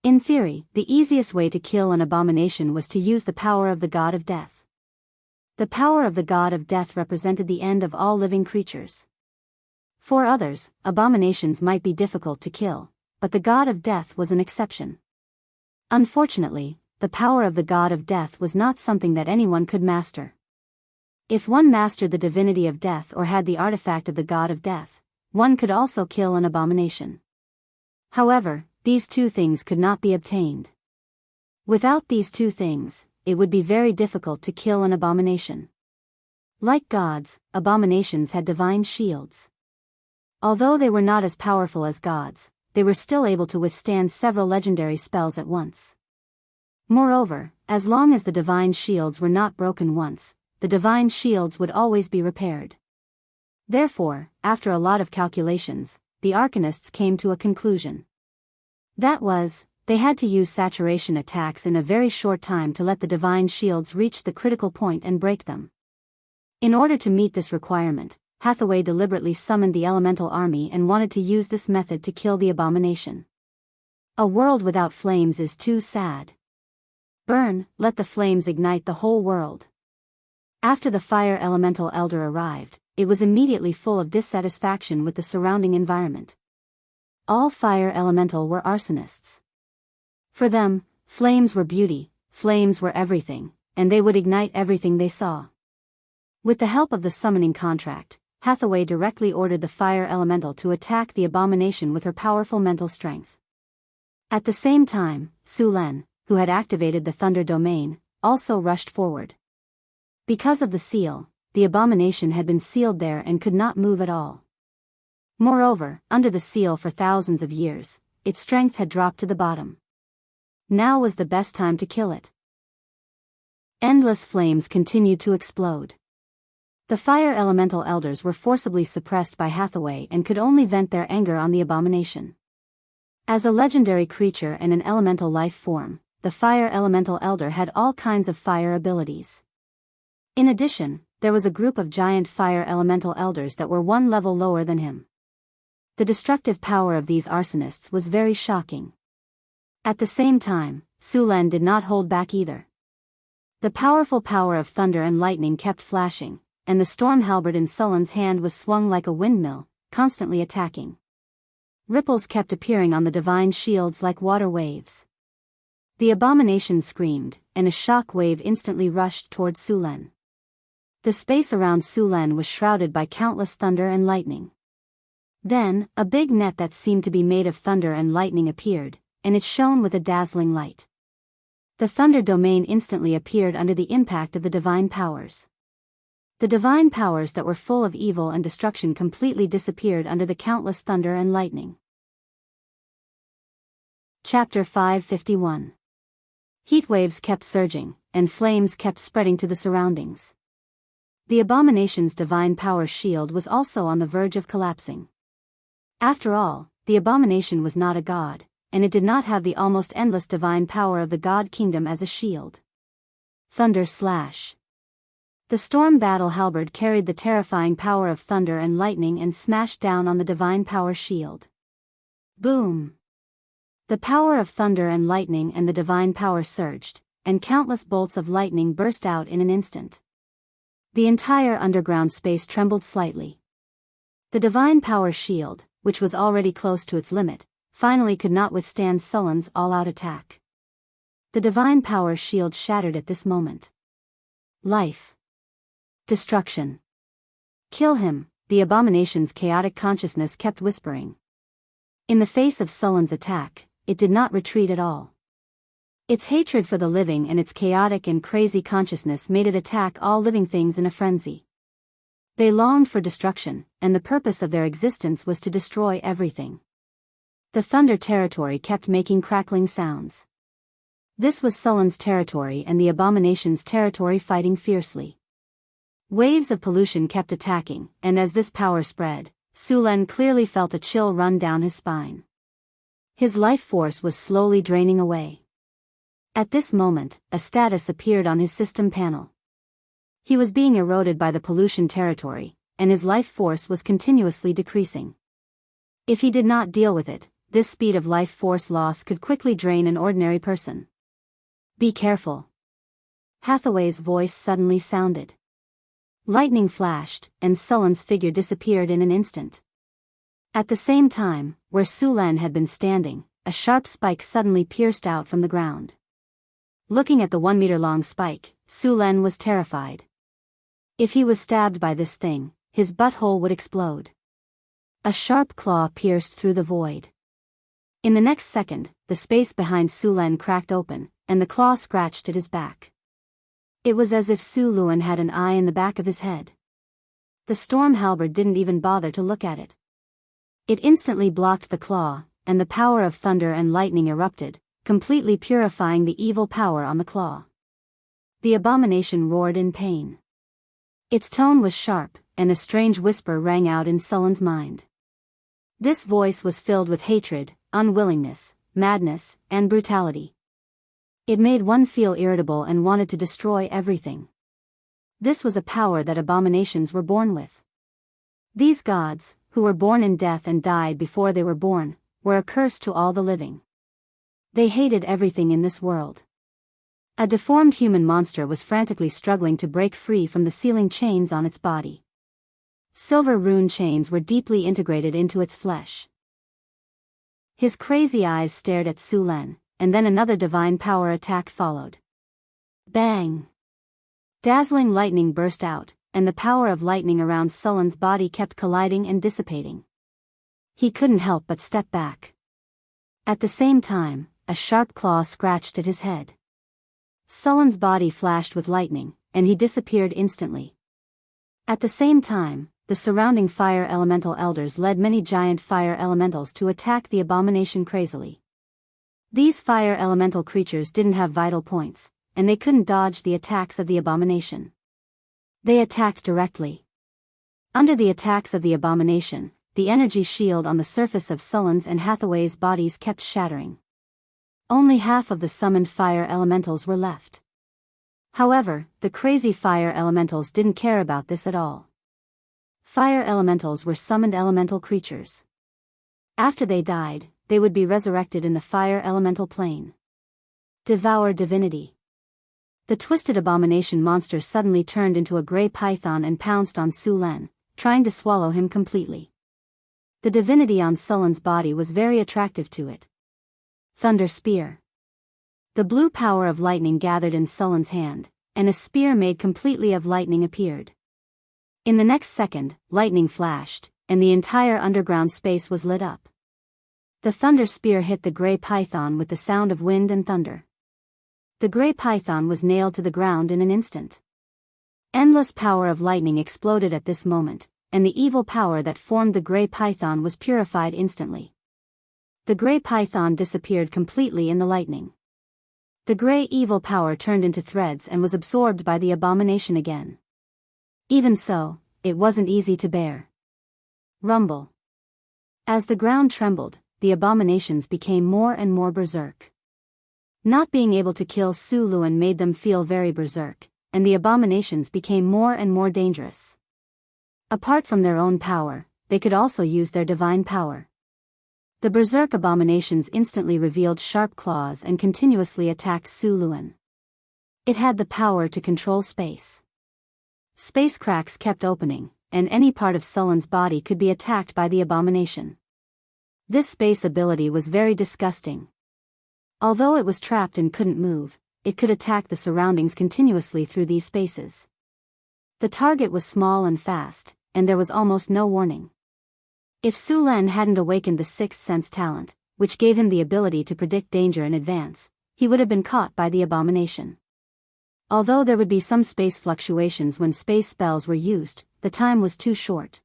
In theory, the easiest way to kill an abomination was to use the power of the god of death. The power of the god of death represented the end of all living creatures. For others, abominations might be difficult to kill, but the god of death was an exception. Unfortunately, the power of the god of death was not something that anyone could master. If one mastered the divinity of death or had the artifact of the god of death, one could also kill an abomination. However, these two things could not be obtained. Without these two things, it would be very difficult to kill an abomination. Like gods, abominations had divine shields. Although they were not as powerful as gods, they were still able to withstand several legendary spells at once. Moreover, as long as the divine shields were not broken once, the divine shields would always be repaired. Therefore, after a lot of calculations, the arcanists came to a conclusion. That was, they had to use saturation attacks in a very short time to let the divine shields reach the critical point and break them. In order to meet this requirement, Hathaway deliberately summoned the elemental army and wanted to use this method to kill the abomination. A world without flames is too sad. Burn, let the flames ignite the whole world. After the fire elemental elder arrived, it was immediately full of dissatisfaction with the surrounding environment. All fire elemental were arsonists. For them, flames were beauty, flames were everything, and they would ignite everything they saw. With the help of the summoning contract, Hathaway directly ordered the fire elemental to attack the abomination with her powerful mental strength. At the same time, Su Len, who had activated the thunder domain, also rushed forward. Because of the seal, the abomination had been sealed there and could not move at all. Moreover, under the seal for thousands of years, its strength had dropped to the bottom. Now was the best time to kill it. Endless flames continued to explode. The fire elemental elders were forcibly suppressed by Hathaway and could only vent their anger on the abomination. As a legendary creature and an elemental life form, the fire elemental elder had all kinds of fire abilities. In addition, there was a group of giant fire elemental elders that were one level lower than him. The destructive power of these arsonists was very shocking. At the same time, Su Len did not hold back either. The powerful power of thunder and lightning kept flashing, and the storm halberd in Sullen's hand was swung like a windmill, constantly attacking. Ripples kept appearing on the divine shields like water waves. The abomination screamed, and a shock wave instantly rushed towards Su Len. The space around Su Len was shrouded by countless thunder and lightning. Then, a big net that seemed to be made of thunder and lightning appeared, and it shone with a dazzling light. The thunder domain instantly appeared under the impact of the divine powers. The divine powers that were full of evil and destruction completely disappeared under the countless thunder and lightning. Chapter 551. Heat waves kept surging, and flames kept spreading to the surroundings. The abomination's divine power shield was also on the verge of collapsing. After all, the abomination was not a god, and it did not have the almost endless divine power of the god kingdom as a shield. Thunder slash. The storm battle halberd carried the terrifying power of thunder and lightning and smashed down on the divine power shield. Boom! The power of thunder and lightning and the divine power surged, and countless bolts of lightning burst out in an instant. The entire underground space trembled slightly. The divine power shield, which was already close to its limit, finally could not withstand Sullen's all-out attack. The divine power shield shattered at this moment. Life. Destruction. Kill him, the abomination's chaotic consciousness kept whispering. In the face of Sullen's attack, it did not retreat at all. Its hatred for the living and its chaotic and crazy consciousness made it attack all living things in a frenzy. They longed for destruction, and the purpose of their existence was to destroy everything. The Thunder territory kept making crackling sounds. This was Sullen's territory and the abomination's territory fighting fiercely. Waves of pollution kept attacking, and as this power spread, Sulen clearly felt a chill run down his spine. His life force was slowly draining away. At this moment, a status appeared on his system panel. He was being eroded by the pollution territory, and his life force was continuously decreasing. If he did not deal with it, this speed of life force loss could quickly drain an ordinary person. Be careful. Hathaway's voice suddenly sounded. Lightning flashed, and Sullen's figure disappeared in an instant. At the same time, where Sulen had been standing, a sharp spike suddenly pierced out from the ground. Looking at the 1-meter-long spike, Sulen was terrified. If he was stabbed by this thing, his butthole would explode. A sharp claw pierced through the void. In the next second, the space behind Sulen cracked open, and the claw scratched at his back. It was as if Sulen had an eye in the back of his head. The storm halberd didn't even bother to look at it. It instantly blocked the claw, and the power of thunder and lightning erupted, completely purifying the evil power on the claw. The abomination roared in pain. Its tone was sharp, and a strange whisper rang out in Sullen's mind. This voice was filled with hatred, unwillingness, madness, and brutality. It made one feel irritable and wanted to destroy everything. This was a power that abominations were born with. These gods, who were born in death and died before they were born, were a curse to all the living. They hated everything in this world. A deformed human monster was frantically struggling to break free from the sealing chains on its body. Silver rune chains were deeply integrated into its flesh. His crazy eyes stared at Sulen, and then another divine power attack followed. Bang! Dazzling lightning burst out, and the power of lightning around Sullen's body kept colliding and dissipating. He couldn't help but step back. At the same time, a sharp claw scratched at his head. Sullen's body flashed with lightning, and he disappeared instantly. At the same time, the surrounding fire elemental elders led many giant fire elementals to attack the abomination crazily. These fire elemental creatures didn't have vital points, and they couldn't dodge the attacks of the abomination. They attacked directly. Under the attacks of the abomination, the energy shield on the surface of Sullen's and Hathaway's bodies kept shattering. Only half of the summoned fire elementals were left. However, the crazy fire elementals didn't care about this at all. Fire elementals were summoned elemental creatures. After they died, they would be resurrected in the fire elemental plane. Devour divinity. The twisted abomination monster suddenly turned into a gray python and pounced on Sulen, trying to swallow him completely. The divinity on Sullen's body was very attractive to it. Thunder Spear. The blue power of lightning gathered in Sullen's hand, and a spear made completely of lightning appeared. In the next second, lightning flashed, and the entire underground space was lit up. The thunder spear hit the gray python with the sound of wind and thunder. The gray python was nailed to the ground in an instant. Endless power of lightning exploded at this moment, and the evil power that formed the gray python was purified instantly. The gray python disappeared completely in the lightning. The gray evil power turned into threads and was absorbed by the abomination again. Even so, it wasn't easy to bear. Rumble. As the ground trembled, the abominations became more and more berserk. Not being able to kill Sulen made them feel very berserk, and the abominations became more and more dangerous. Apart from their own power, they could also use their divine power. The berserk abominations instantly revealed sharp claws and continuously attacked Sulen. It had the power to control space. Space cracks kept opening, and any part of Sullen's body could be attacked by the abomination. This space ability was very disgusting. Although it was trapped and couldn't move, it could attack the surroundings continuously through these spaces. The target was small and fast, and there was almost no warning. If Su Len hadn't awakened the sixth sense talent, which gave him the ability to predict danger in advance, he would have been caught by the abomination. Although there would be some space fluctuations when space spells were used, the time was too short.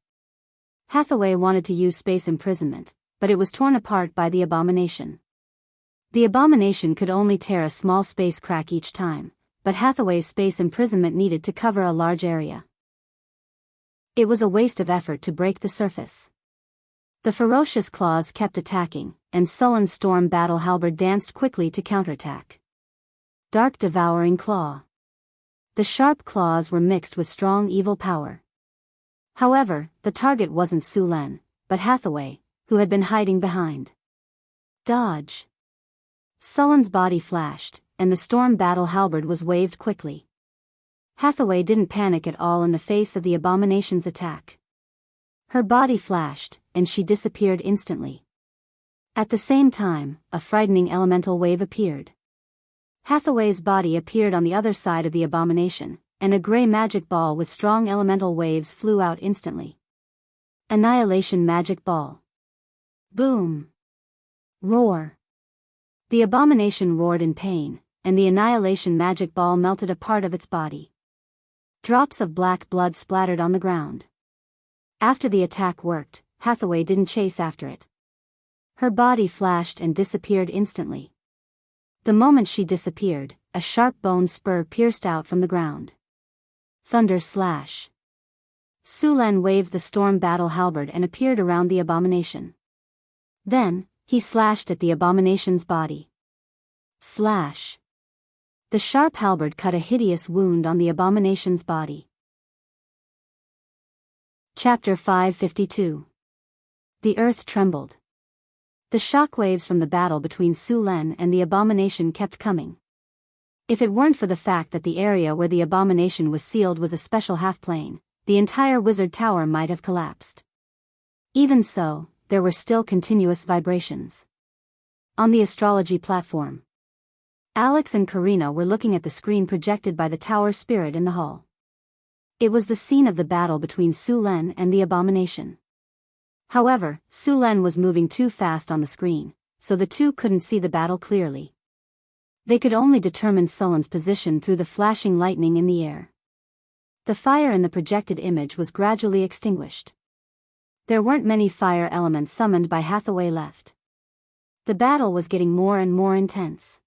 Hathaway wanted to use space imprisonment, but it was torn apart by the abomination. The abomination could only tear a small space crack each time, but Hathaway's space imprisonment needed to cover a large area. It was a waste of effort to break the surface. The ferocious claws kept attacking, and Sullen's storm battle halberd danced quickly to counterattack. Dark devouring claw. The sharp claws were mixed with strong evil power. However, the target wasn't Su Len, but Hathaway, who had been hiding behind. Dodge. Sullen's body flashed, and the storm battle halberd was waved quickly. Hathaway didn't panic at all in the face of the abomination's attack. Her body flashed, and she disappeared instantly. At the same time, a frightening elemental wave appeared. Hathaway's body appeared on the other side of the abomination, and a gray magic ball with strong elemental waves flew out instantly. Annihilation magic ball. Boom. Roar. The abomination roared in pain, and the annihilation magic ball melted a part of its body. Drops of black blood splattered on the ground. After the attack worked, Hathaway didn't chase after it. Her body flashed and disappeared instantly. The moment she disappeared, a sharp bone spur pierced out from the ground. Thunder slash. Su Len waved the storm battle halberd and appeared around the abomination. Then, he slashed at the abomination's body. Slash. The sharp halberd cut a hideous wound on the abomination's body. Chapter 552. The earth trembled. The shockwaves from the battle between Su Len and the abomination kept coming. If it weren't for the fact that the area where the abomination was sealed was a special half-plane, the entire wizard tower might have collapsed. Even so, there were still continuous vibrations. On the astrology platform, Alex and Karina were looking at the screen projected by the tower spirit in the hall. It was the scene of the battle between Su Len and the abomination. However, Su Len was moving too fast on the screen, so the two couldn't see the battle clearly. They could only determine Sullen's position through the flashing lightning in the air. The fire in the projected image was gradually extinguished. There weren't many fire elements summoned by Hathaway left. The battle was getting more and more intense.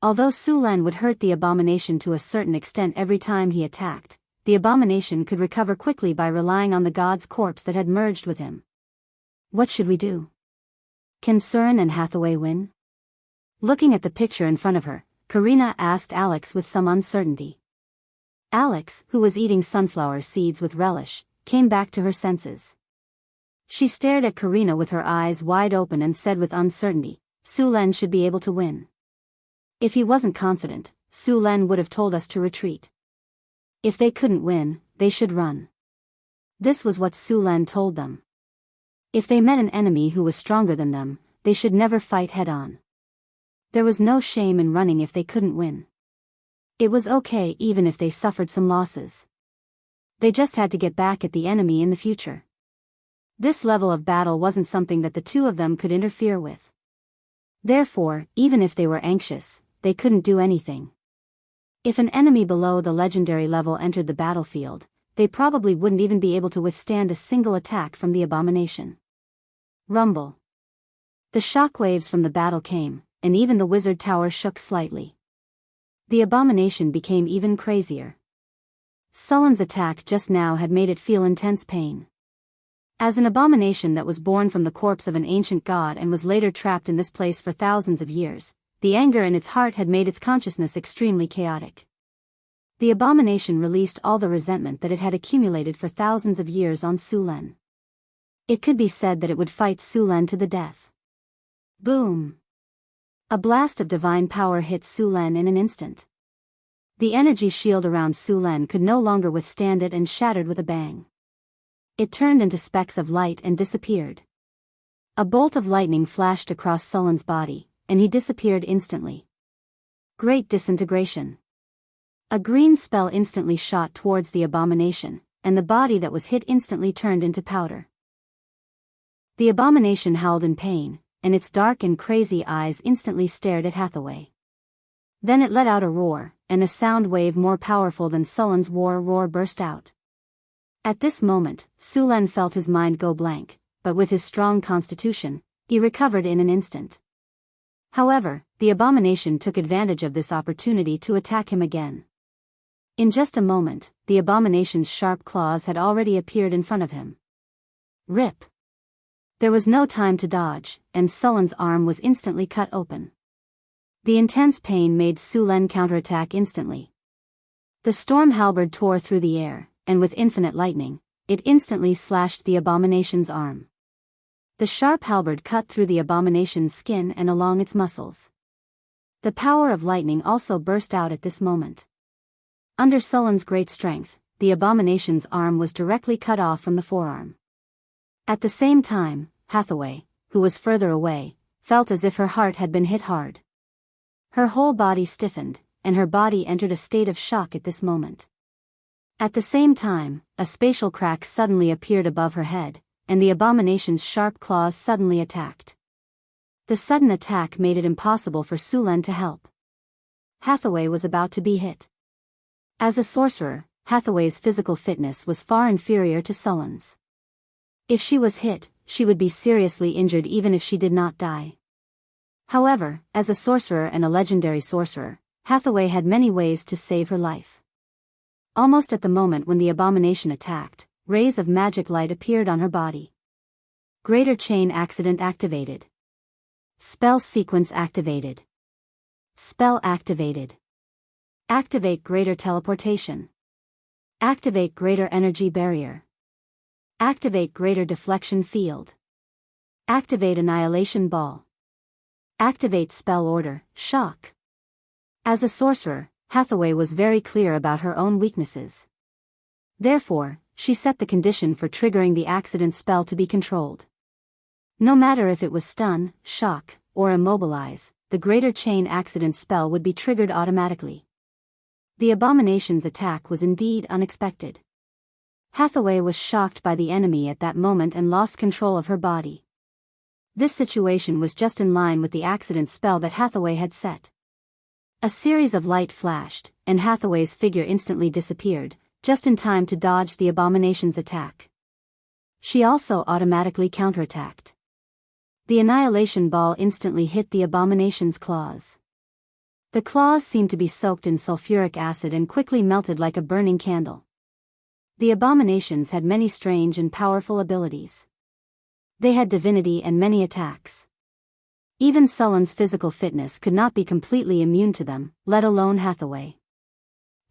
Although Su Len would hurt the abomination to a certain extent every time he attacked, the abomination could recover quickly by relying on the god's corpse that had merged with him. What should we do? Can Surin and Hathaway win? Looking at the picture in front of her, Karina asked Alex with some uncertainty. Alex, who was eating sunflower seeds with relish, came back to her senses. She stared at Karina with her eyes wide open and said with uncertainty, Su Len should be able to win. If he wasn't confident, Su Len would have told us to retreat. If they couldn't win, they should run. This was what Su Len told them. If they met an enemy who was stronger than them, they should never fight head-on. There was no shame in running if they couldn't win. It was okay even if they suffered some losses. They just had to get back at the enemy in the future. This level of battle wasn't something that the two of them could interfere with. Therefore, even if they were anxious, they couldn't do anything. If an enemy below the legendary level entered the battlefield, they probably wouldn't even be able to withstand a single attack from the abomination. Rumble. The shockwaves from the battle came, and even the wizard tower shook slightly. The abomination became even crazier. Sullen's attack just now had made it feel intense pain. As an abomination that was born from the corpse of an ancient god and was later trapped in this place for thousands of years, the anger in its heart had made its consciousness extremely chaotic. The abomination released all the resentment that it had accumulated for thousands of years on Su Len. It could be said that it would fight Su Len to the death. Boom! A blast of divine power hit Su Len in an instant. The energy shield around Su Len could no longer withstand it and shattered with a bang. It turned into specks of light and disappeared. A bolt of lightning flashed across Sullen's body, and he disappeared instantly. Great disintegration. A green spell instantly shot towards the abomination, and the body that was hit instantly turned into powder. The abomination howled in pain, and its dark and crazy eyes instantly stared at Hathaway. Then it let out a roar, and a sound wave more powerful than Sullen's roar burst out. At this moment, Sulen felt his mind go blank, but with his strong constitution, he recovered in an instant. However, the abomination took advantage of this opportunity to attack him again. In just a moment, the abomination's sharp claws had already appeared in front of him. Rip! There was no time to dodge, and Sullen's arm was instantly cut open. The intense pain made Sulen counterattack instantly. The storm halberd tore through the air, and with infinite lightning, it instantly slashed the abomination's arm. The sharp halberd cut through the abomination's skin and along its muscles. The power of lightning also burst out at this moment. Under Sullen's great strength, the abomination's arm was directly cut off from the forearm. At the same time, Hathaway, who was further away, felt as if her heart had been hit hard. Her whole body stiffened, and her body entered a state of shock at this moment. At the same time, a spatial crack suddenly appeared above her head, and the abomination's sharp claws suddenly attacked. The sudden attack made it impossible for Sulen to help. Hathaway was about to be hit. As a sorcerer, Hathaway's physical fitness was far inferior to Sullen's. If she was hit, she would be seriously injured even if she did not die. However, as a sorcerer and a legendary sorcerer, Hathaway had many ways to save her life. Almost at the moment when the abomination attacked, rays of magic light appeared on her body. Greater chain accident activated. Spell sequence activated. Spell activated. Activate greater teleportation. Activate greater energy barrier. Activate greater deflection field. Activate annihilation ball. Activate spell order, shock. As a sorcerer, Hathaway was very clear about her own weaknesses. Therefore, she set the condition for triggering the accident spell to be controlled. No matter if it was stun, shock, or immobilize, the greater chain accident spell would be triggered automatically. The abomination's attack was indeed unexpected. Hathaway was shocked by the enemy at that moment and lost control of her body. This situation was just in line with the accident spell that Hathaway had set. A series of light flashed, and Hathaway's figure instantly disappeared, just in time to dodge the abomination's attack. She also automatically counterattacked. The annihilation ball instantly hit the abomination's claws. The claws seemed to be soaked in sulfuric acid and quickly melted like a burning candle. The abominations had many strange and powerful abilities. They had divinity and many attacks. Even Sullen's physical fitness could not be completely immune to them, let alone Hathaway.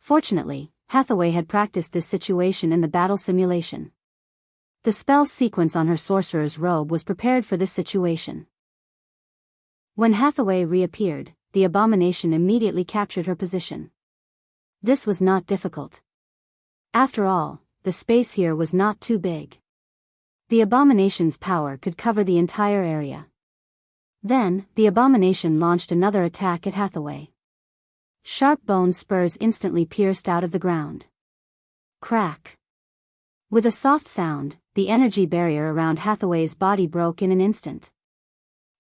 Fortunately, Hathaway had practiced this situation in the battle simulation. The spell sequence on her sorcerer's robe was prepared for this situation. When Hathaway reappeared, the abomination immediately captured her position. This was not difficult. After all, the space here was not too big. The abomination's power could cover the entire area. Then, the abomination launched another attack at Hathaway. Sharp bone spurs instantly pierced out of the ground. Crack. With a soft sound, the energy barrier around Hathaway's body broke in an instant.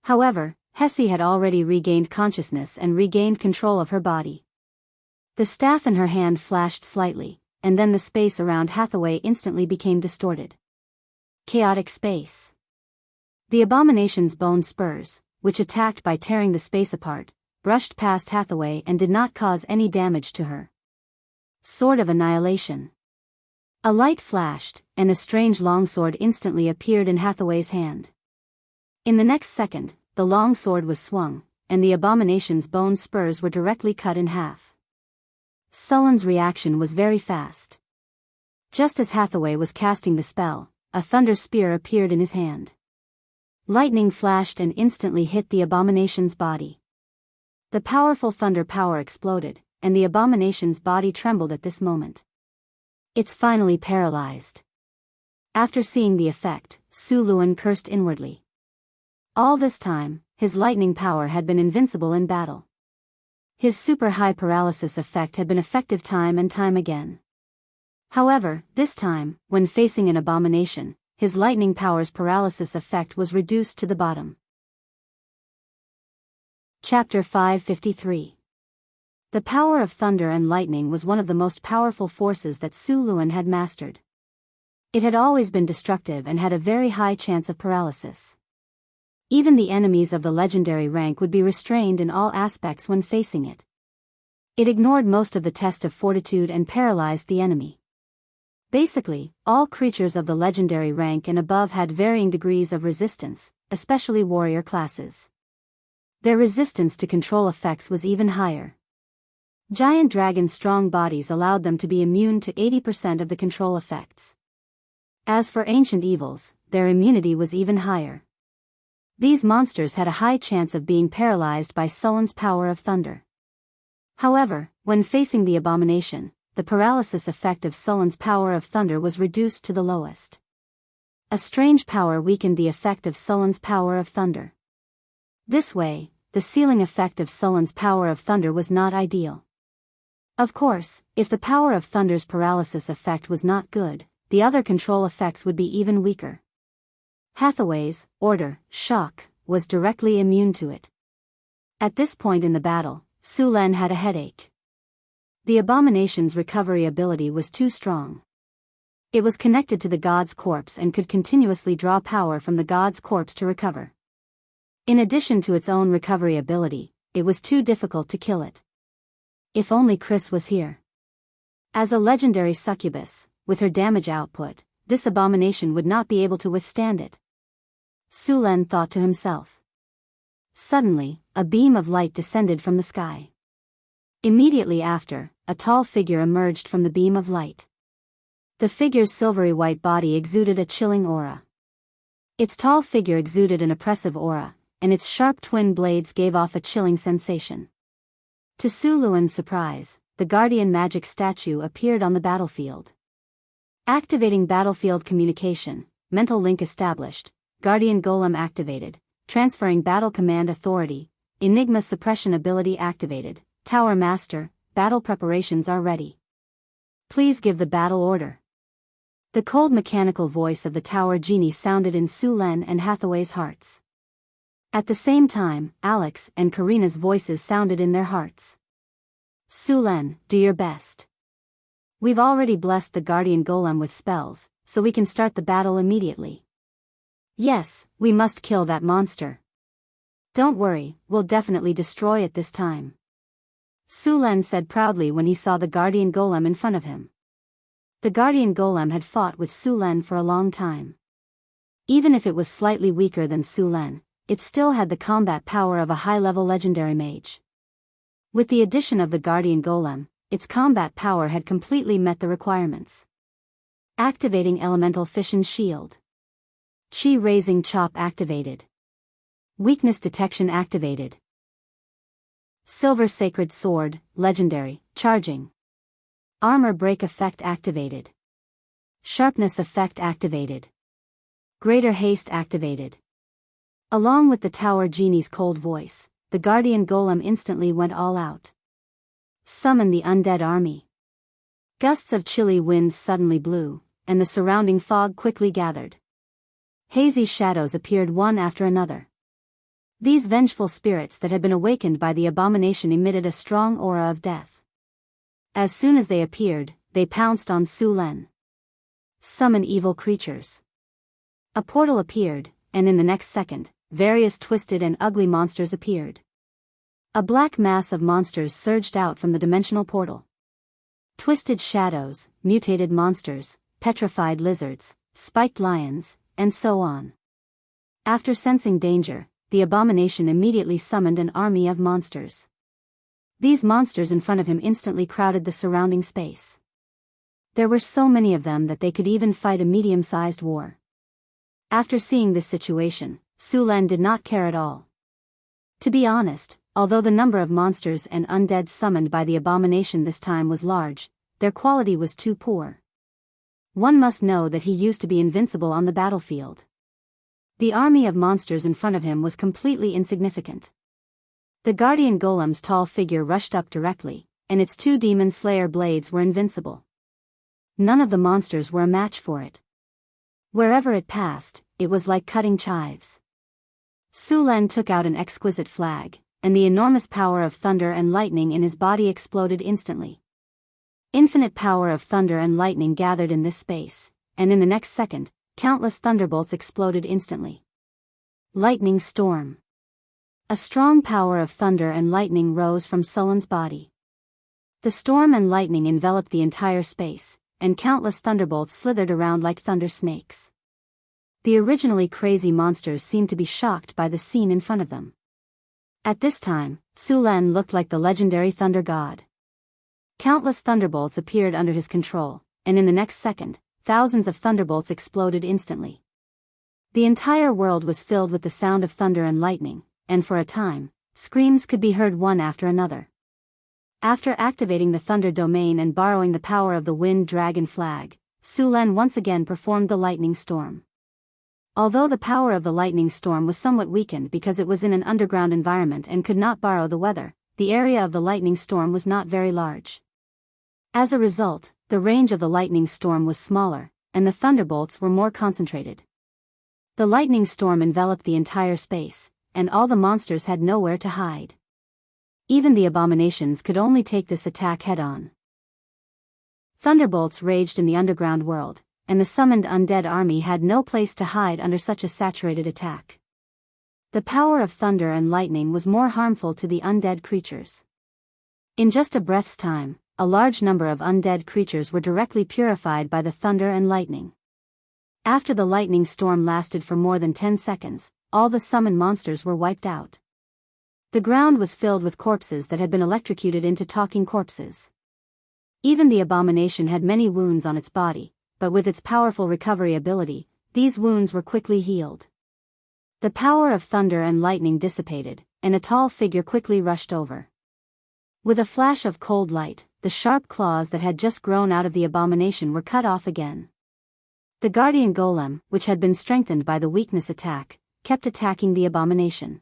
However, Hessie had already regained consciousness and regained control of her body. The staff in her hand flashed slightly, and then the space around Hathaway instantly became distorted. Chaotic space. The abomination's bone spurs, which attacked by tearing the space apart, brushed past Hathaway and did not cause any damage to her. Sword of Annihilation. A light flashed, and a strange longsword instantly appeared in Hathaway's hand. In the next second, the longsword was swung, and the abomination's bone spurs were directly cut in half. Sullen's reaction was very fast. Just as Hathaway was casting the spell, a thunder spear appeared in his hand. Lightning flashed and instantly hit the abomination's body. The powerful thunder power exploded, and the abomination's body trembled at this moment. It's finally paralyzed. After seeing the effect, Su Luan cursed inwardly. All this time, his lightning power had been invincible in battle. His super high paralysis effect had been effective time and time again. However, this time, when facing an abomination, his lightning power's paralysis effect was reduced to the bottom. Chapter 553. The power of thunder and lightning was one of the most powerful forces that Su Luan had mastered. It had always been destructive and had a very high chance of paralysis. Even the enemies of the legendary rank would be restrained in all aspects when facing it. It ignored most of the test of fortitude and paralyzed the enemy. Basically, all creatures of the legendary rank and above had varying degrees of resistance, especially warrior classes. Their resistance to control effects was even higher. Giant dragons' strong bodies allowed them to be immune to 80% of the control effects. As for ancient evils, their immunity was even higher. These monsters had a high chance of being paralyzed by Sullen's power of thunder. However, when facing the abomination, the paralysis effect of Sullen's power of thunder was reduced to the lowest. A strange power weakened the effect of Sullen's power of thunder. This way, the ceiling effect of Sullen's power of thunder was not ideal. Of course, if the power of thunder's paralysis effect was not good, the other control effects would be even weaker. Hathaway's order, shock, was directly immune to it. At this point in the battle, Su Len had a headache. The abomination's recovery ability was too strong. It was connected to the god's corpse and could continuously draw power from the god's corpse to recover. In addition to its own recovery ability, it was too difficult to kill it. If only Chris was here. As a legendary succubus, with her damage output, this abomination would not be able to withstand it. Su Len thought to himself. Suddenly, a beam of light descended from the sky. Immediately after, a tall figure emerged from the beam of light. The figure's silvery white body exuded a chilling aura. Its tall figure exuded an oppressive aura, and its sharp twin blades gave off a chilling sensation. To Su Luan's surprise, the guardian magic statue appeared on the battlefield. Activating battlefield communication, mental link established, guardian golem activated, transferring battle command authority, enigma suppression ability activated, tower master, battle preparations are ready. Please give the battle order. The cold mechanical voice of the tower genie sounded in Su Len and Hathaway's hearts. At the same time, Alex and Karina's voices sounded in their hearts. Su Len, do your best. We've already blessed the guardian golem with spells, so we can start the battle immediately. Yes, we must kill that monster. Don't worry, we'll definitely destroy it this time. Su Len said proudly when he saw the guardian golem in front of him. The guardian golem had fought with Su Len for a long time. Even if it was slightly weaker than Su Len, it still had the combat power of a high-level legendary mage. With the addition of the guardian golem, its combat power had completely met the requirements. Activating elemental fission shield. Chi raising chop activated. Weakness detection activated. Silver sacred sword, legendary, charging. Armor break effect activated. Sharpness effect activated. Greater haste activated. Along with the tower genie's cold voice, the guardian golem instantly went all out. Summon the undead army. Gusts of chilly winds suddenly blew, and the surrounding fog quickly gathered. Hazy shadows appeared one after another. These vengeful spirits that had been awakened by the abomination emitted a strong aura of death. As soon as they appeared, they pounced on Su Len. Summon evil creatures. A portal appeared, and in the next second, various twisted and ugly monsters appeared. A black mass of monsters surged out from the dimensional portal. Twisted shadows, mutated monsters, petrified lizards, spiked lions, and so on. After sensing danger, the abomination immediately summoned an army of monsters. These monsters in front of him instantly crowded the surrounding space. There were so many of them that they could even fight a medium-sized war. After seeing this situation, Su Len did not care at all. To be honest, although the number of monsters and undead summoned by the abomination this time was large, their quality was too poor. One must know that he used to be invincible on the battlefield. The army of monsters in front of him was completely insignificant. The guardian golem's tall figure rushed up directly, and its 2 demon slayer blades were invincible. None of the monsters were a match for it. Wherever it passed, it was like cutting chives. Su Len took out an exquisite flag, and the enormous power of thunder and lightning in his body exploded instantly. Infinite power of thunder and lightning gathered in this space, and in the next second, countless thunderbolts exploded instantly. Lightning storm. A strong power of thunder and lightning rose from Su Len's body. The storm and lightning enveloped the entire space, and countless thunderbolts slithered around like thunder snakes. The originally crazy monsters seemed to be shocked by the scene in front of them. At this time, Su Len looked like the legendary thunder god. Countless thunderbolts appeared under his control, and in the next second, thousands of thunderbolts exploded instantly. The entire world was filled with the sound of thunder and lightning, and for a time, screams could be heard one after another. After activating the thunder domain and borrowing the power of the wind dragon flag, Su Len once again performed the lightning storm. Although the power of the lightning storm was somewhat weakened because it was in an underground environment and could not borrow the weather, the area of the lightning storm was not very large. As a result, the range of the lightning storm was smaller, and the thunderbolts were more concentrated. The lightning storm enveloped the entire space, and all the monsters had nowhere to hide. Even the abominations could only take this attack head-on. Thunderbolts raged in the underground world, and the summoned undead army had no place to hide under such a saturated attack. The power of thunder and lightning was more harmful to the undead creatures. In just a breath's time, a large number of undead creatures were directly purified by the thunder and lightning. After the lightning storm lasted for more than 10 seconds, all the summoned monsters were wiped out. The ground was filled with corpses that had been electrocuted into talking corpses. Even the abomination had many wounds on its body, but with its powerful recovery ability, these wounds were quickly healed. The power of thunder and lightning dissipated, and a tall figure quickly rushed over. With a flash of cold light, the sharp claws that had just grown out of the abomination were cut off again. The guardian golem, which had been strengthened by the weakness attack, kept attacking the abomination.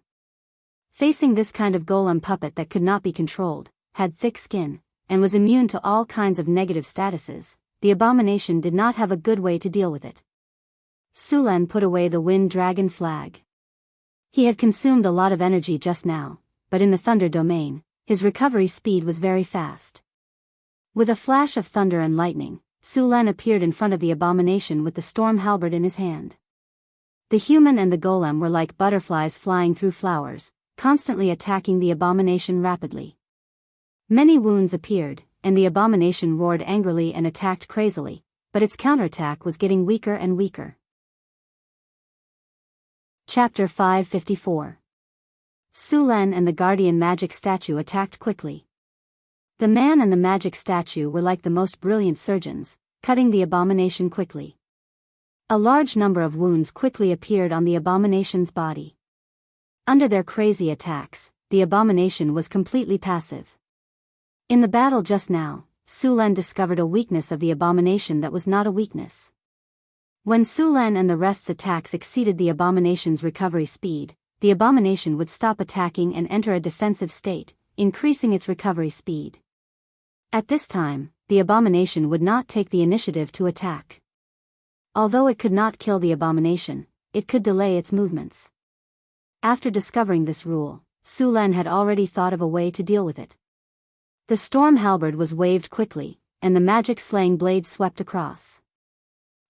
Facing this kind of golem puppet that could not be controlled, had thick skin, and was immune to all kinds of negative statuses, the abomination did not have a good way to deal with it. Su Len put away the wind dragon flag. He had consumed a lot of energy just now, but in the thunder domain, his recovery speed was very fast. With a flash of thunder and lightning, Su Len appeared in front of the abomination with the storm halberd in his hand. The human and the golem were like butterflies flying through flowers, constantly attacking the abomination rapidly. Many wounds appeared, and the abomination roared angrily and attacked crazily, but its counterattack was getting weaker and weaker. Chapter 554. Su Len and the guardian magic statue attacked quickly. The man and the magic statue were like the most brilliant surgeons, cutting the abomination quickly. A large number of wounds quickly appeared on the abomination's body. Under their crazy attacks, the abomination was completely passive. In the battle just now, Su Len discovered a weakness of the abomination that was not a weakness. When Su Len and the rest's attacks exceeded the abomination's recovery speed, the abomination would stop attacking and enter a defensive state, increasing its recovery speed. At this time, the abomination would not take the initiative to attack. Although it could not kill the abomination, it could delay its movements. After discovering this rule, Su Len had already thought of a way to deal with it. The storm halberd was waved quickly, and the magic slaying blade swept across.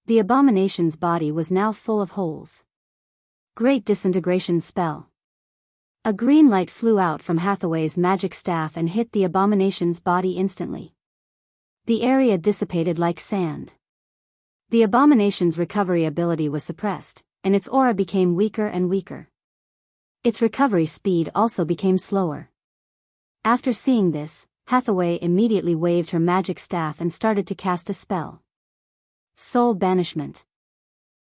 The abomination's body was now full of holes. Great disintegration spell. A green light flew out from Hathaway's magic staff and hit the abomination's body instantly. The area dissipated like sand. The abomination's recovery ability was suppressed, and its aura became weaker and weaker. Its recovery speed also became slower. After seeing this, Hathaway immediately waved her magic staff and started to cast a spell. Soul Banishment.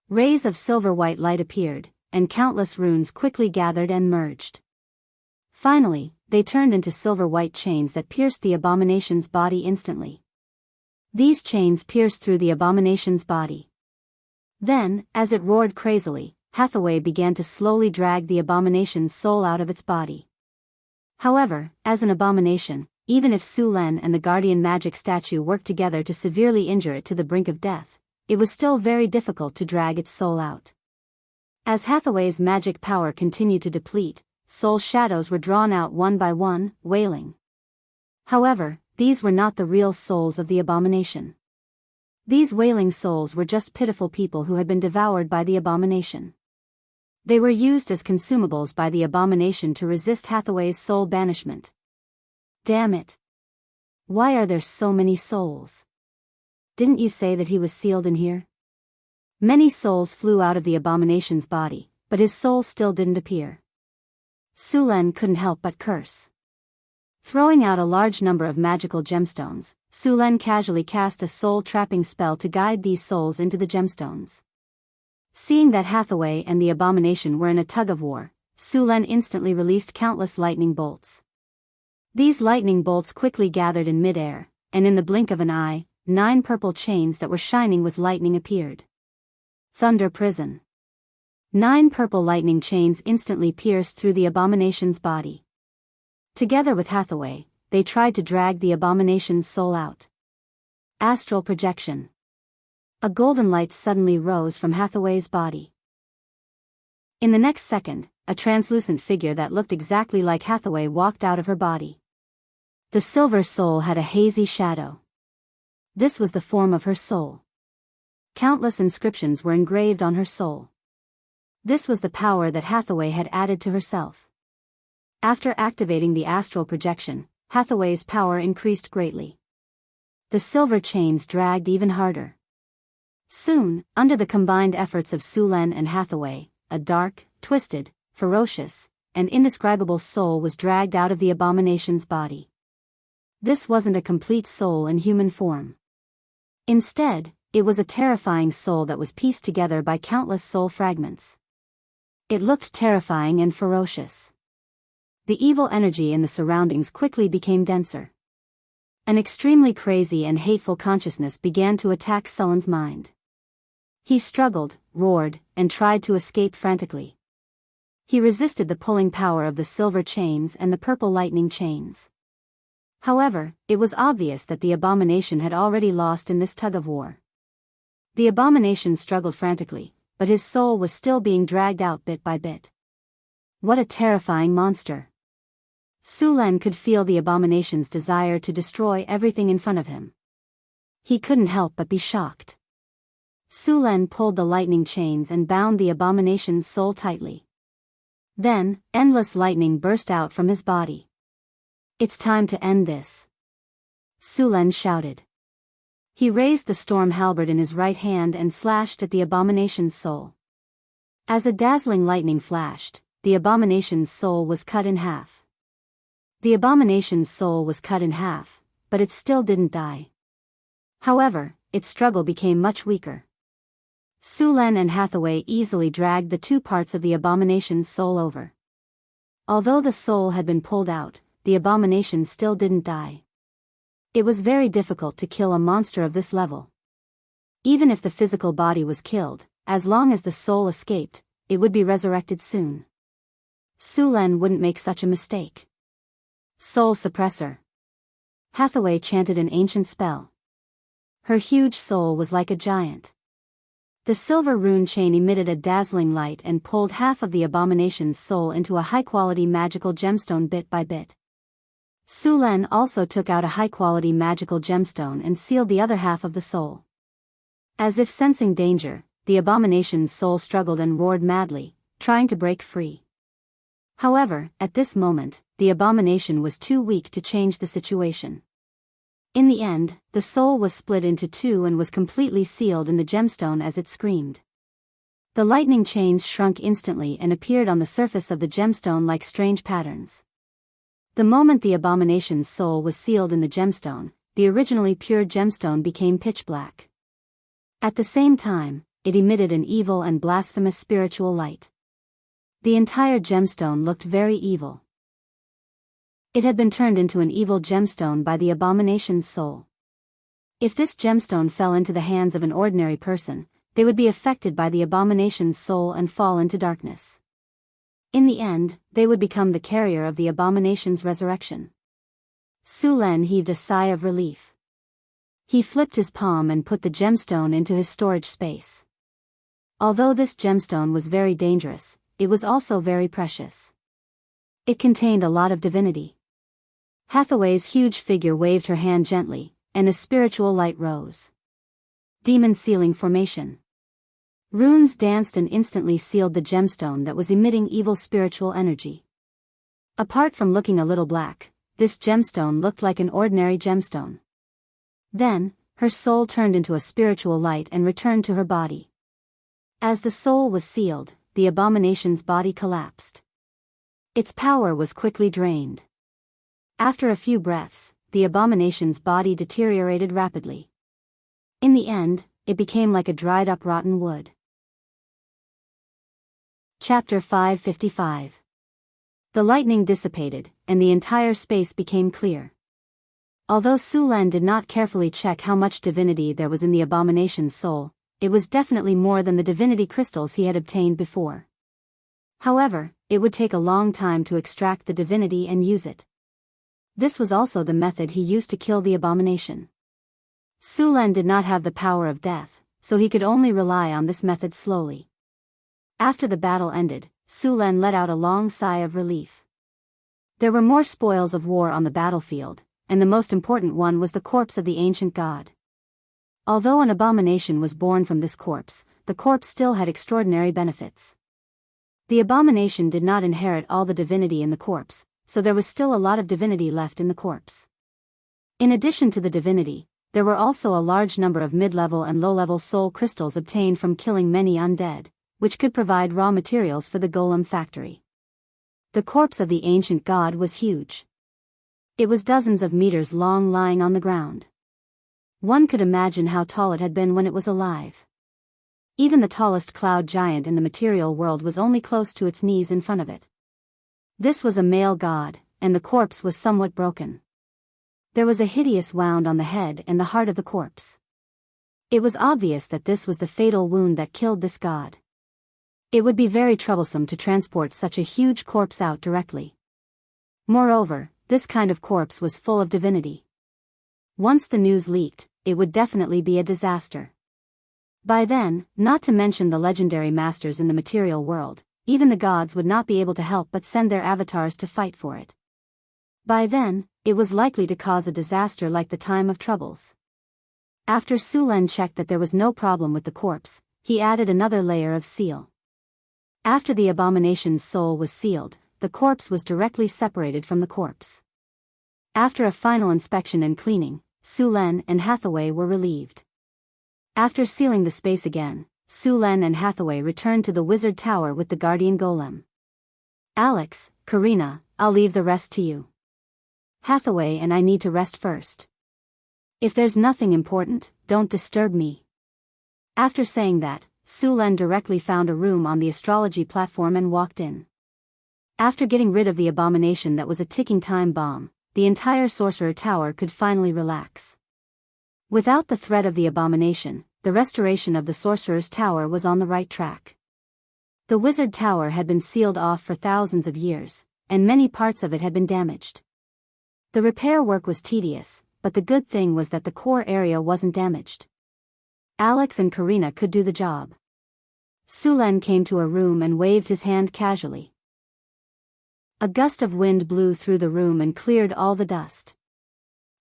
Rays of silver-white light appeared, and countless runes quickly gathered and merged. Finally, they turned into silver-white chains that pierced the abomination's body instantly. These chains pierced through the abomination's body. Then, as it roared crazily, Hathaway began to slowly drag the abomination's soul out of its body. However, as an abomination, even if Su Len and the guardian magic statue worked together to severely injure it to the brink of death, it was still very difficult to drag its soul out. As Hathaway's magic power continued to deplete, soul shadows were drawn out one by one, wailing. However, these were not the real souls of the abomination. These wailing souls were just pitiful people who had been devoured by the abomination. They were used as consumables by the abomination to resist Hathaway's soul banishment. Damn it! Why are there so many souls? Didn't you say that he was sealed in here? Many souls flew out of the abomination's body, but his soul still didn't appear. Su Len couldn't help but curse. Throwing out a large number of magical gemstones, Su Len casually cast a soul-trapping spell to guide these souls into the gemstones. Seeing that Hathaway and the abomination were in a tug-of-war, Su Len instantly released countless lightning bolts. These lightning bolts quickly gathered in mid-air, and in the blink of an eye, 9 purple chains that were shining with lightning appeared. Thunder Prison. 9 purple lightning chains instantly pierced through the abomination's body. Together with Hathaway, they tried to drag the abomination's soul out. Astral projection. A golden light suddenly rose from Hathaway's body. In the next second, a translucent figure that looked exactly like Hathaway walked out of her body. The silver soul had a hazy shadow. This was the form of her soul. Countless inscriptions were engraved on her soul. This was the power that Hathaway had added to herself. After activating the astral projection, Hathaway's power increased greatly. The silver chains dragged even harder. Soon, under the combined efforts of Su Len and Hathaway, a dark, twisted, ferocious, and indescribable soul was dragged out of the abomination's body. This wasn't a complete soul in human form. Instead, it was a terrifying soul that was pieced together by countless soul fragments. It looked terrifying and ferocious. The evil energy in the surroundings quickly became denser. An extremely crazy and hateful consciousness began to attack Sullen's mind. He struggled, roared, and tried to escape frantically. He resisted the pulling power of the silver chains and the purple lightning chains. However, it was obvious that the abomination had already lost in this tug-of-war. The abomination struggled frantically, but his soul was still being dragged out bit by bit. What a terrifying monster! Su Len could feel the abomination's desire to destroy everything in front of him. He couldn't help but be shocked. Su Len pulled the lightning chains and bound the abomination's soul tightly. Then, endless lightning burst out from his body. It's time to end this, Su Len shouted. He raised the storm halberd in his right hand and slashed at the abomination's soul. As a dazzling lightning flashed, the abomination's soul was cut in half. The abomination's soul was cut in half, but it still didn't die. However, its struggle became much weaker. Su Len and Hathaway easily dragged the 2 parts of the abomination's soul over. Although the soul had been pulled out, the abomination still didn't die. It was very difficult to kill a monster of this level. Even if the physical body was killed, as long as the soul escaped, it would be resurrected soon. Su Len wouldn't make such a mistake. Soul suppressor. Hathaway chanted an ancient spell. Her huge soul was like a giant. The silver rune chain emitted a dazzling light and pulled half of the abomination's soul into a high-quality magical gemstone bit by bit. Su Len also took out a high-quality magical gemstone and sealed the other half of the soul. As if sensing danger, the abomination's soul struggled and roared madly, trying to break free. However, at this moment, the abomination was too weak to change the situation. In the end, the soul was split into 2 and was completely sealed in the gemstone as it screamed. The lightning chains shrunk instantly and appeared on the surface of the gemstone like strange patterns. The moment the abomination's soul was sealed in the gemstone, the originally pure gemstone became pitch black. At the same time, it emitted an evil and blasphemous spiritual light. The entire gemstone looked very evil. It had been turned into an evil gemstone by the abomination's soul. If this gemstone fell into the hands of an ordinary person, they would be affected by the abomination's soul and fall into darkness. In the end, they would become the carrier of the abomination's resurrection. Su Len heaved a sigh of relief. He flipped his palm and put the gemstone into his storage space. Although this gemstone was very dangerous, it was also very precious. It contained a lot of divinity. Hathaway's huge figure waved her hand gently, and a spiritual light rose. Demon sealing formation. Runes danced and instantly sealed the gemstone that was emitting evil spiritual energy. Apart from looking a little black, this gemstone looked like an ordinary gemstone. Then, her soul turned into a spiritual light and returned to her body. As the soul was sealed, the abomination's body collapsed. Its power was quickly drained. After a few breaths, the abomination's body deteriorated rapidly. In the end, it became like a dried-up rotten wood. Chapter 555. The lightning dissipated, and the entire space became clear. Although Su Len did not carefully check how much divinity there was in the abomination's soul, it was definitely more than the divinity crystals he had obtained before. However, it would take a long time to extract the divinity and use it. This was also the method he used to kill the abomination. Su Len did not have the power of death, so he could only rely on this method slowly. After the battle ended, Su Len let out a long sigh of relief. There were more spoils of war on the battlefield, and the most important one was the corpse of the ancient god. Although an abomination was born from this corpse, the corpse still had extraordinary benefits. The abomination did not inherit all the divinity in the corpse, so there was still a lot of divinity left in the corpse. In addition to the divinity, there were also a large number of mid-level and low-level soul crystals obtained from killing many undead, which could provide raw materials for the golem factory. The corpse of the ancient god was huge. It was dozens of meters long, lying on the ground. One could imagine how tall it had been when it was alive. Even the tallest cloud giant in the material world was only close to its knees in front of it. This was a male god, and the corpse was somewhat broken. There was a hideous wound on the head and the heart of the corpse. It was obvious that this was the fatal wound that killed this god. It would be very troublesome to transport such a huge corpse out directly. Moreover, this kind of corpse was full of divinity. Once the news leaked, it would definitely be a disaster. By then, not to mention the legendary masters in the material world, even the gods would not be able to help but send their avatars to fight for it. By then, it was likely to cause a disaster like the time of troubles. After Su Len checked that there was no problem with the corpse, he added another layer of seal. After the abomination's soul was sealed, the corpse was directly separated from the corpse. After a final inspection and cleaning, Su Len and Hathaway were relieved. After sealing the space again, Su Len and Hathaway returned to the wizard tower with the guardian golem. Alex, Karina, I'll leave the rest to you. Hathaway and I need to rest first. If there's nothing important, don't disturb me. After saying that, Su Len directly found a room on the astrology platform and walked in. After getting rid of the abomination that was a ticking time bomb, the entire sorcerer tower could finally relax. Without the threat of the abomination, the restoration of the sorcerer's tower was on the right track. The wizard tower had been sealed off for thousands of years, and many parts of it had been damaged. The repair work was tedious, but the good thing was that the core area wasn't damaged. Alex and Karina could do the job. Su Len came to a room and waved his hand casually. A gust of wind blew through the room and cleared all the dust.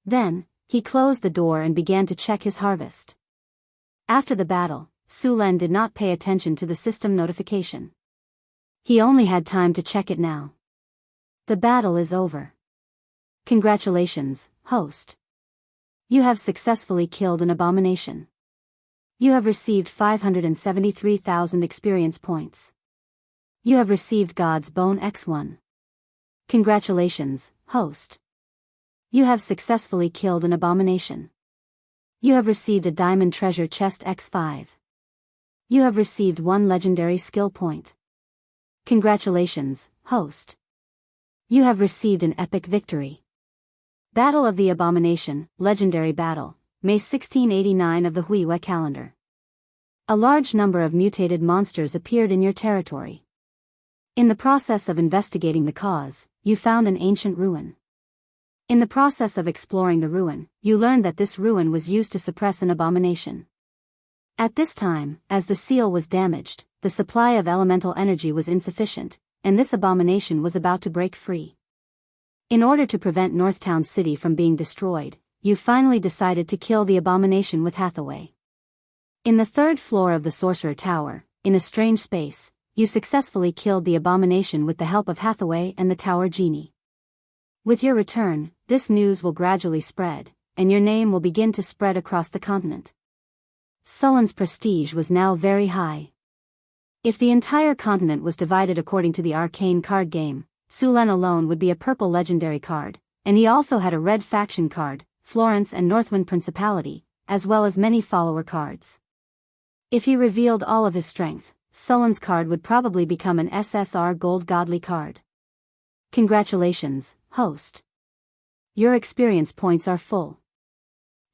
Then, he closed the door and began to check his harvest. After the battle, Su Len did not pay attention to the system notification. He only had time to check it now. The battle is over. Congratulations, host. You have successfully killed an abomination. You have received 573,000 experience points. You have received God's Bone X1. Congratulations, host. You have successfully killed an abomination. You have received a Diamond Treasure Chest X5. You have received 1 legendary skill point. Congratulations, host. You have received an epic victory. Battle of the Abomination, Legendary Battle, May 1689 of the Huiwa calendar. A large number of mutated monsters appeared in your territory. In the process of investigating the cause, you found an ancient ruin. In the process of exploring the ruin, you learned that this ruin was used to suppress an abomination. At this time, as the seal was damaged, the supply of elemental energy was insufficient, and this abomination was about to break free. In order to prevent Northtown City from being destroyed, you finally decided to kill the abomination with Hathaway. In the third floor of the Sorcerer Tower, in a strange space, you successfully killed the abomination with the help of Hathaway and the Tower Genie. With your return, this news will gradually spread, and your name will begin to spread across the continent. Sullen's prestige was now very high. If the entire continent was divided according to the arcane card game, Sulen alone would be a purple legendary card, and he also had a red faction card, Florence and Northwind Principality, as well as many follower cards. If he revealed all of his strength, Sullen's card would probably become an SSR Gold Godly card. Congratulations, host. Your experience points are full.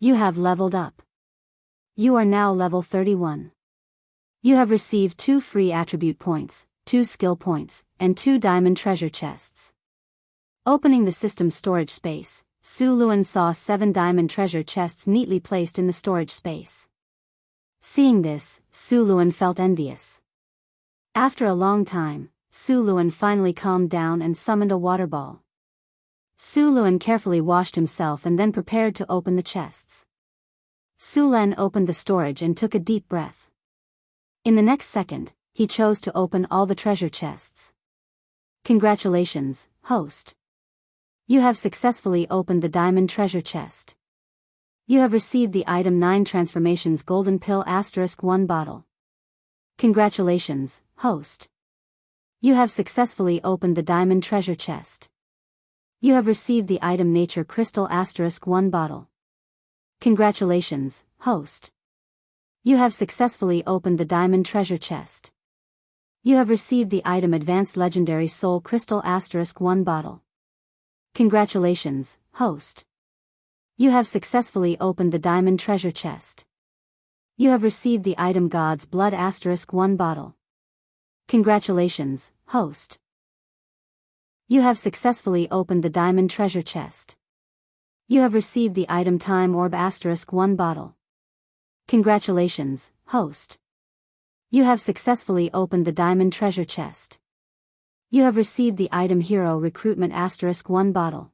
You have leveled up. You are now level 31. You have received 2 free attribute points, 2 skill points, and 2 diamond treasure chests. Opening the system storage space, Su Luan saw 7 diamond treasure chests neatly placed in the storage space. Seeing this, Su Luan felt envious. After a long time, Su Luan finally calmed down and summoned a water ball. Su Luan carefully washed himself and then prepared to open the chests. Su Len opened the storage and took a deep breath. In the next second, he chose to open all the treasure chests. Congratulations, host. You have successfully opened the diamond treasure chest. You have received the item 9 Transformations Golden Pill *1 bottle. Congratulations, host. You have successfully opened the diamond treasure chest. You have received the item Nature Crystal *1 bottle. Congratulations, host. You have successfully opened the diamond treasure chest. You have received the item Advanced Legendary Soul Crystal *1 bottle. Congratulations, host. You have successfully opened the diamond treasure chest. You have received the item God's Blood *1 bottle. Congratulations, host. You have successfully opened the diamond treasure chest. You have received the item Time Orb *1 bottle. Congratulations, host. You have successfully opened the diamond treasure chest. You have received the item Hero Recruitment *1 bottle.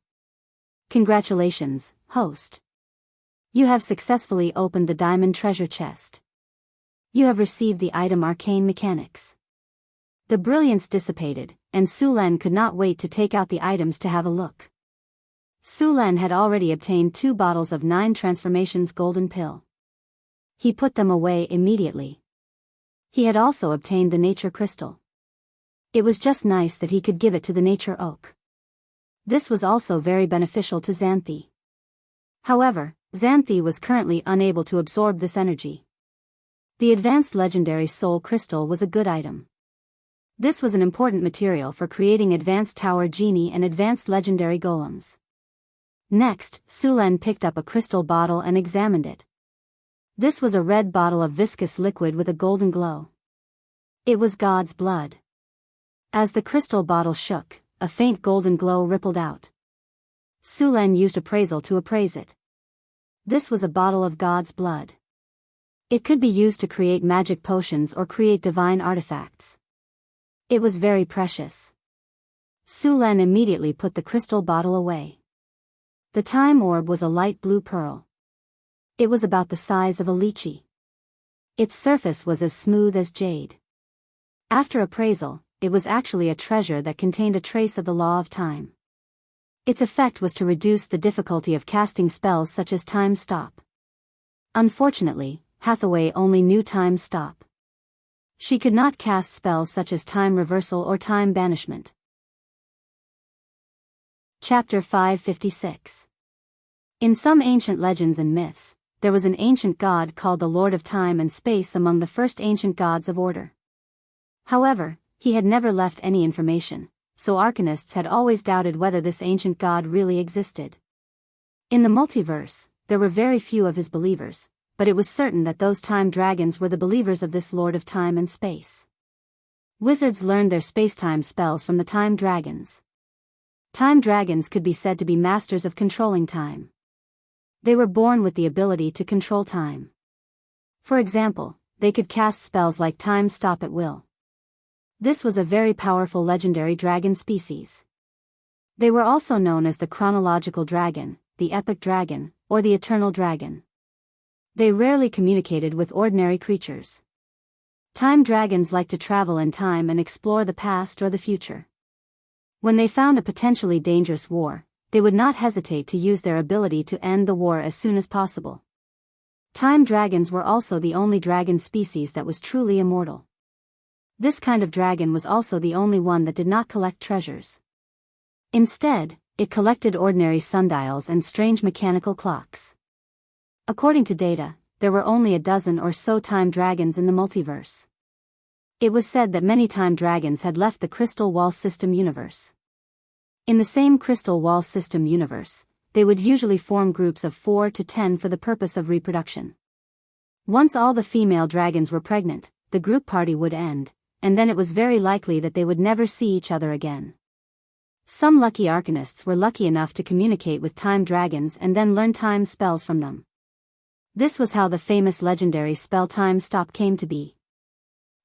Congratulations, host. You have successfully opened the diamond treasure chest. You have received the item Arcane Mechanics. The brilliance dissipated, and Su Len could not wait to take out the items to have a look. Su Len had already obtained 2 bottles of 9 Transformations Golden Pill. He put them away immediately. He had also obtained the Nature Crystal. It was just nice that he could give it to the Nature Oak. This was also very beneficial to Xanthi. However, Xanthi was currently unable to absorb this energy. The Advanced Legendary Soul Crystal was a good item. This was an important material for creating Advanced Tower Genie and Advanced Legendary Golems. Next, Su Len picked up a crystal bottle and examined it. This was a red bottle of viscous liquid with a golden glow. It was God's blood. As the crystal bottle shook, a faint golden glow rippled out. Su Len used appraisal to appraise it. This was a bottle of God's blood. It could be used to create magic potions or create divine artifacts. It was very precious. Su Len immediately put the crystal bottle away. The time orb was a light blue pearl. It was about the size of a lychee. Its surface was as smooth as jade. After appraisal, it was actually a treasure that contained a trace of the law of time. Its effect was to reduce the difficulty of casting spells such as Time Stop. Unfortunately, Hathaway only knew Time Stop. She could not cast spells such as Time Reversal or Time Banishment. Chapter 556. In some ancient legends and myths, there was an ancient god called the Lord of Time and Space among the first ancient gods of order. However, he had never left any information, so arcanists had always doubted whether this ancient god really existed. In the multiverse, there were very few of his believers, but it was certain that those time dragons were the believers of this lord of time and space. Wizards learned their space-time spells from the time dragons. Time dragons could be said to be masters of controlling time. They were born with the ability to control time. For example, they could cast spells like time stop at will. This was a very powerful legendary dragon species. They were also known as the chronological dragon, the epic dragon, or the eternal dragon. They rarely communicated with ordinary creatures. Time dragons like to travel in time and explore the past or the future. When they found a potentially dangerous war, they would not hesitate to use their ability to end the war as soon as possible. Time dragons were also the only dragon species that was truly immortal. This kind of dragon was also the only one that did not collect treasures. Instead, it collected ordinary sundials and strange mechanical clocks. According to data, there were only a dozen or so time dragons in the multiverse. It was said that many time dragons had left the Crystal Wall System universe. In the same Crystal Wall System universe, they would usually form groups of 4 to 10 for the purpose of reproduction. Once all the female dragons were pregnant, the group party would end, and then it was very likely that they would never see each other again. Some lucky arcanists were lucky enough to communicate with time dragons and then learn time spells from them. This was how the famous legendary spell Time Stop came to be.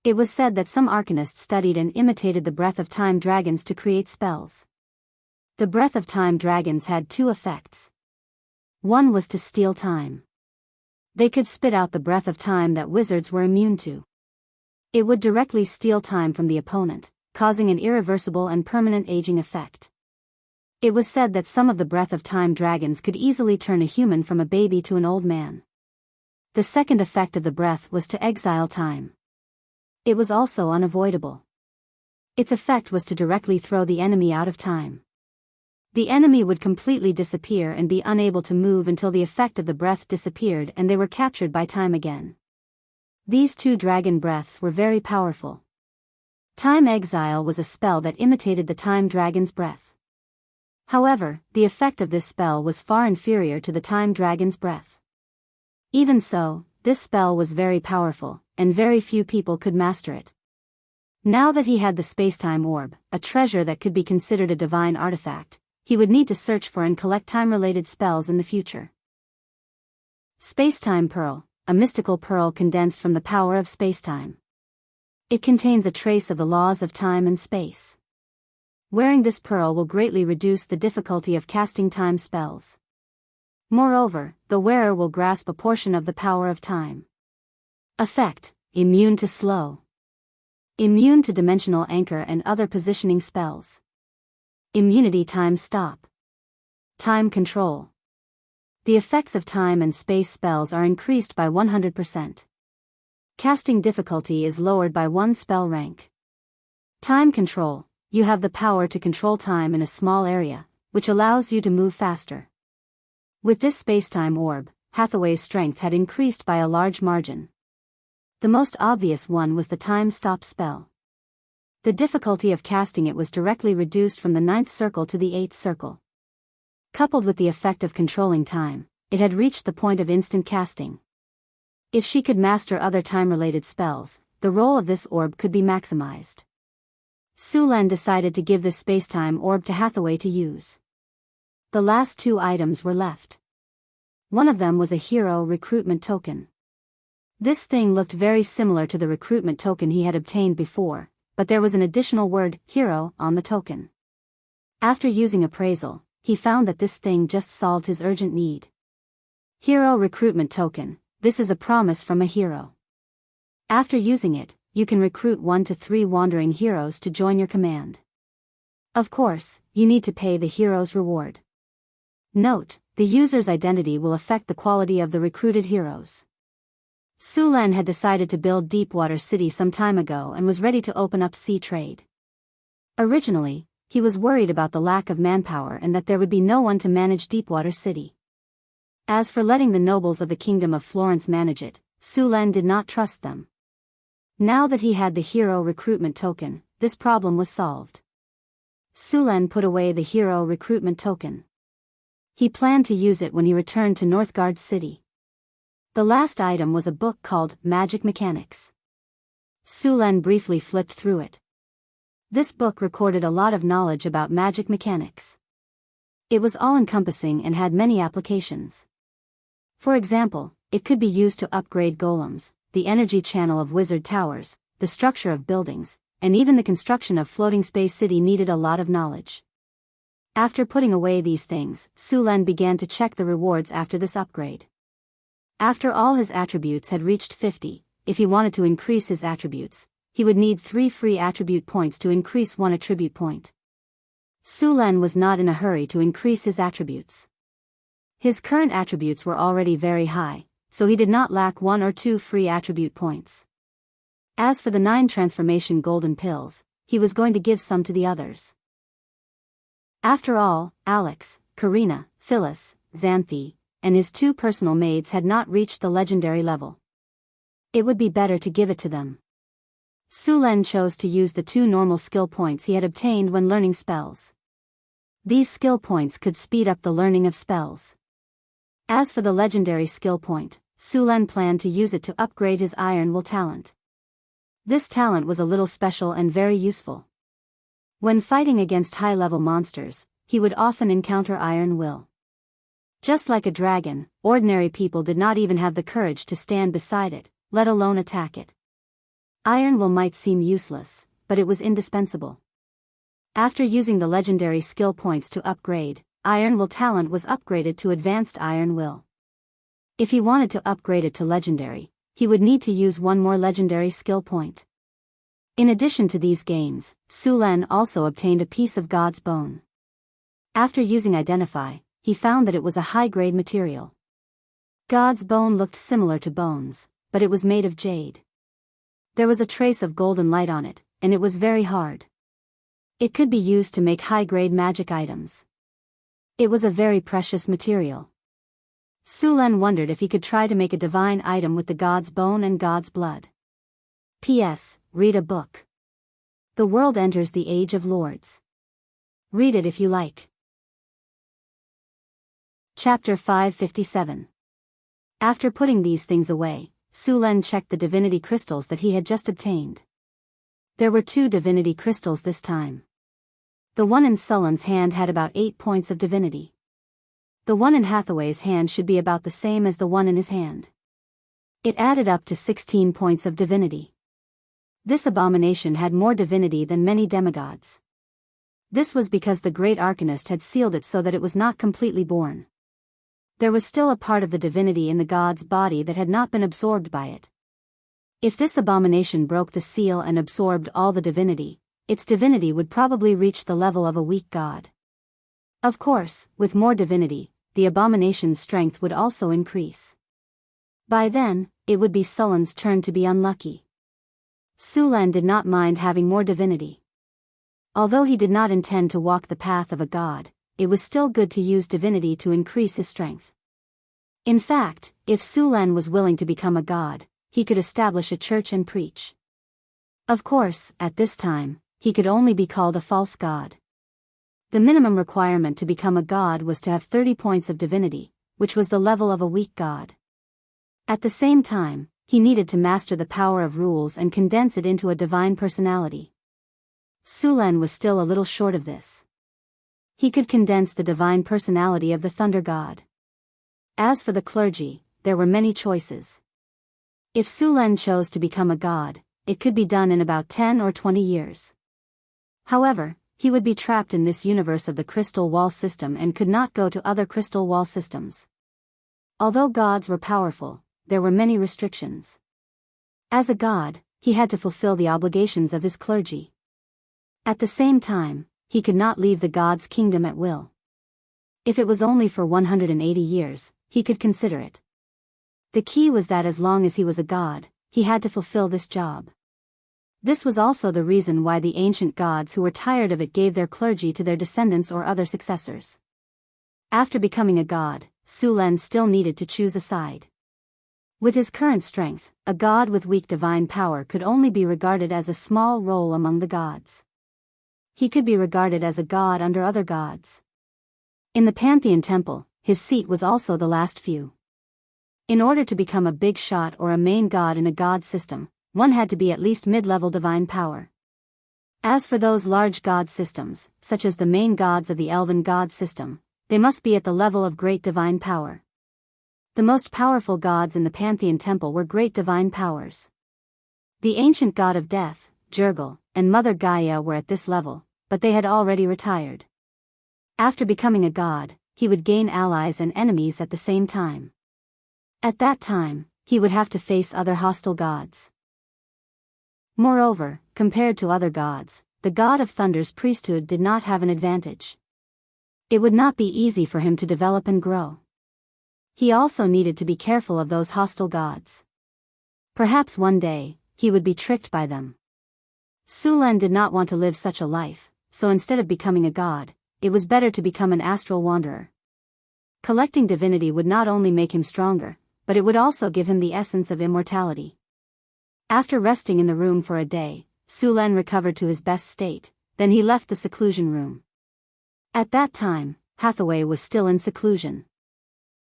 It was said that some arcanists studied and imitated the breath of time dragons to create spells. The breath of time dragons had two effects. One was to steal time. They could spit out the breath of time that wizards were immune to. It would directly steal time from the opponent, causing an irreversible and permanent aging effect. It was said that some of the breath of time dragons could easily turn a human from a baby to an old man. The second effect of the breath was to exile time. It was also unavoidable. Its effect was to directly throw the enemy out of time. The enemy would completely disappear and be unable to move until the effect of the breath disappeared and they were captured by time again. These two dragon breaths were very powerful. Time Exile was a spell that imitated the time dragon's breath. However, the effect of this spell was far inferior to the time dragon's breath. Even so, this spell was very powerful, and very few people could master it. Now that he had the spacetime orb, a treasure that could be considered a divine artifact, he would need to search for and collect time-related spells in the future. Spacetime Pearl, a mystical pearl condensed from the power of spacetime. It contains a trace of the laws of time and space. Wearing this pearl will greatly reduce the difficulty of casting time spells. Moreover, the wearer will grasp a portion of the power of time. Effect: immune to slow. Immune to dimensional anchor and other positioning spells. Immunity time stop. Time control. The effects of time and space spells are increased by 100%. Casting difficulty is lowered by 1 spell rank. Time control. You have the power to control time in a small area, which allows you to move faster. With this spacetime orb, Hathaway's strength had increased by a large margin. The most obvious one was the time stop spell. The difficulty of casting it was directly reduced from the 9th circle to the 8th circle. Coupled with the effect of controlling time, it had reached the point of instant casting. If she could master other time-related spells, the role of this orb could be maximized. Su Len decided to give this spacetime orb to Hathaway to use. The last 2 items were left. One of them was a hero recruitment token. This thing looked very similar to the recruitment token he had obtained before, but there was an additional word, hero, on the token. After using appraisal, he found that this thing just solved his urgent need. Hero recruitment token, this is a promise from a hero. After using it, you can recruit 1 to 3 wandering heroes to join your command. Of course, you need to pay the hero's reward. Note, the user's identity will affect the quality of the recruited heroes. Su Len had decided to build Deepwater City some time ago and was ready to open up sea trade. Originally, he was worried about the lack of manpower and that there would be no one to manage Deepwater City. As for letting the nobles of the Kingdom of Florence manage it, Su Len did not trust them. Now that he had the hero recruitment token, this problem was solved. Su Len put away the hero recruitment token. He planned to use it when he returned to Northgard City. The last item was a book called Magic Mechanics. Su Len briefly flipped through it. This book recorded a lot of knowledge about magic mechanics. It was all-encompassing and had many applications. For example, it could be used to upgrade golems, the energy channel of wizard towers, the structure of buildings, and even the construction of floating space city needed a lot of knowledge. After putting away these things, Su Len began to check the rewards after this upgrade. After all his attributes had reached 50, if he wanted to increase his attributes, he would need 3 free attribute points to increase 1 attribute point. Su Len was not in a hurry to increase his attributes. His current attributes were already very high, so he did not lack 1 or 2 free attribute points. As for the 9 transformation golden pills, he was going to give some to the others. After all, Alex, Karina, Phyllis, Xanthi, and his 2 personal maids had not reached the legendary level. It would be better to give it to them. Su Len chose to use the 2 normal skill points he had obtained when learning spells. These skill points could speed up the learning of spells. As for the legendary skill point, Su Len planned to use it to upgrade his Iron Will talent. This talent was a little special and very useful. When fighting against high-level monsters, he would often encounter Iron Will. Just like a dragon, ordinary people did not even have the courage to stand beside it, let alone attack it. Iron Will might seem useless, but it was indispensable. After using the legendary skill points to upgrade, Iron Will talent was upgraded to Advanced Iron Will. If he wanted to upgrade it to Legendary, he would need to use 1 more legendary skill point. In addition to these gains, Su Len also obtained a piece of God's bone. After using Identify, he found that it was a high-grade material. God's bone looked similar to bones, but it was made of jade. There was a trace of golden light on it, and it was very hard. It could be used to make high-grade magic items. It was a very precious material. Su Len wondered if he could try to make a divine item with the God's bone and God's blood. P.S. Read a book. The world enters the Age of Lords. Read it if you like. Chapter 557. After putting these things away, Su Len checked the divinity crystals that he had just obtained. There were 2 divinity crystals this time. The one in Sullen's hand had about 8 points of divinity. The one in Hathaway's hand should be about the same as the one in his hand. It added up to 16 points of divinity. This abomination had more divinity than many demigods. This was because the great Arcanist had sealed it so that it was not completely born. There was still a part of the divinity in the god's body that had not been absorbed by it. If this abomination broke the seal and absorbed all the divinity, its divinity would probably reach the level of a weak god. Of course, with more divinity, the abomination's strength would also increase. By then, it would be Sullen's turn to be unlucky. Su Len did not mind having more divinity. Although he did not intend to walk the path of a god, it was still good to use divinity to increase his strength. In fact, if Su Len was willing to become a god, he could establish a church and preach. Of course, at this time, he could only be called a false god. The minimum requirement to become a god was to have 30 points of divinity, which was the level of a weak god. At the same time, he needed to master the power of rules and condense it into a divine personality. Su Len was still a little short of this. He could condense the divine personality of the thunder god. As for the clergy, there were many choices. If Su Len chose to become a god, it could be done in about 10 or 20 years. However, he would be trapped in this universe of the crystal wall system and could not go to other crystal wall systems. Although gods were powerful, there were many restrictions. As a god, he had to fulfill the obligations of his clergy. At the same time, he could not leave the god's kingdom at will. If it was only for 180 years, he could consider it. The key was that as long as he was a god, he had to fulfill this job. This was also the reason why the ancient gods who were tired of it gave their clergy to their descendants or other successors. After becoming a god, Su Len still needed to choose a side. With his current strength, a god with weak divine power could only be regarded as a small role among the gods. He could be regarded as a god under other gods. In the Pantheon Temple, his seat was also the last few. In order to become a big shot or a main god in a god system, one had to be at least mid-level divine power. As for those large god systems, such as the main gods of the elven god system, they must be at the level of great divine power. The most powerful gods in the Pantheon Temple were great divine powers. The ancient god of death, Jurgil, and Mother Gaia were at this level, but they had already retired. After becoming a god, he would gain allies and enemies at the same time. At that time, he would have to face other hostile gods. Moreover, compared to other gods, the god of Thunder's priesthood did not have an advantage. It would not be easy for him to develop and grow. He also needed to be careful of those hostile gods. Perhaps one day, he would be tricked by them. Sulan did not want to live such a life, so instead of becoming a god, it was better to become an astral wanderer. Collecting divinity would not only make him stronger, but it would also give him the essence of immortality. After resting in the room for a day, Sulan recovered to his best state, then he left the seclusion room. At that time, Hathaway was still in seclusion.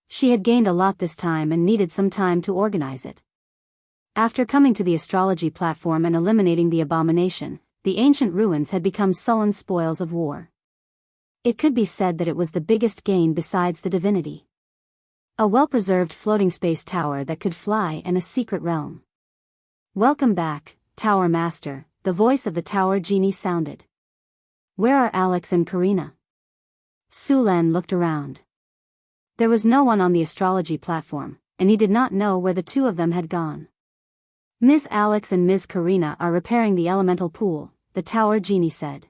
She had gained a lot this time and needed some time to organize it. After coming to the astrology platform and eliminating the abomination, the ancient ruins had become sullen spoils of war. It could be said that it was the biggest gain besides the divinity. A well-preserved floating space tower that could fly and a secret realm. "Welcome back, Tower Master," the voice of the tower genie sounded. "Where are Alex and Karina?" Sulan looked around. There was no one on the astrology platform, and he did not know where the two of them had gone. "Ms. Alex and Ms. Karina are repairing the elemental pool," the tower genie said.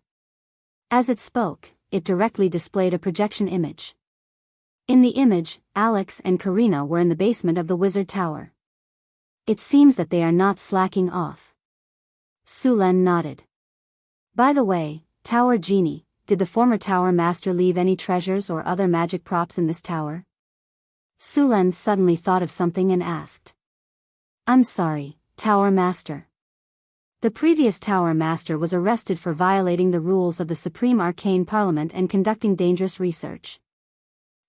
As it spoke, it directly displayed a projection image. In the image, Alex and Karina were in the basement of the wizard tower. "It seems that they are not slacking off." Sulan nodded. "By the way, Tower Genie, did the former tower master leave any treasures or other magic props in this tower?" Sulan suddenly thought of something and asked. "I'm sorry, Tower Master. The previous Tower Master was arrested for violating the rules of the Supreme Arcane Parliament and conducting dangerous research.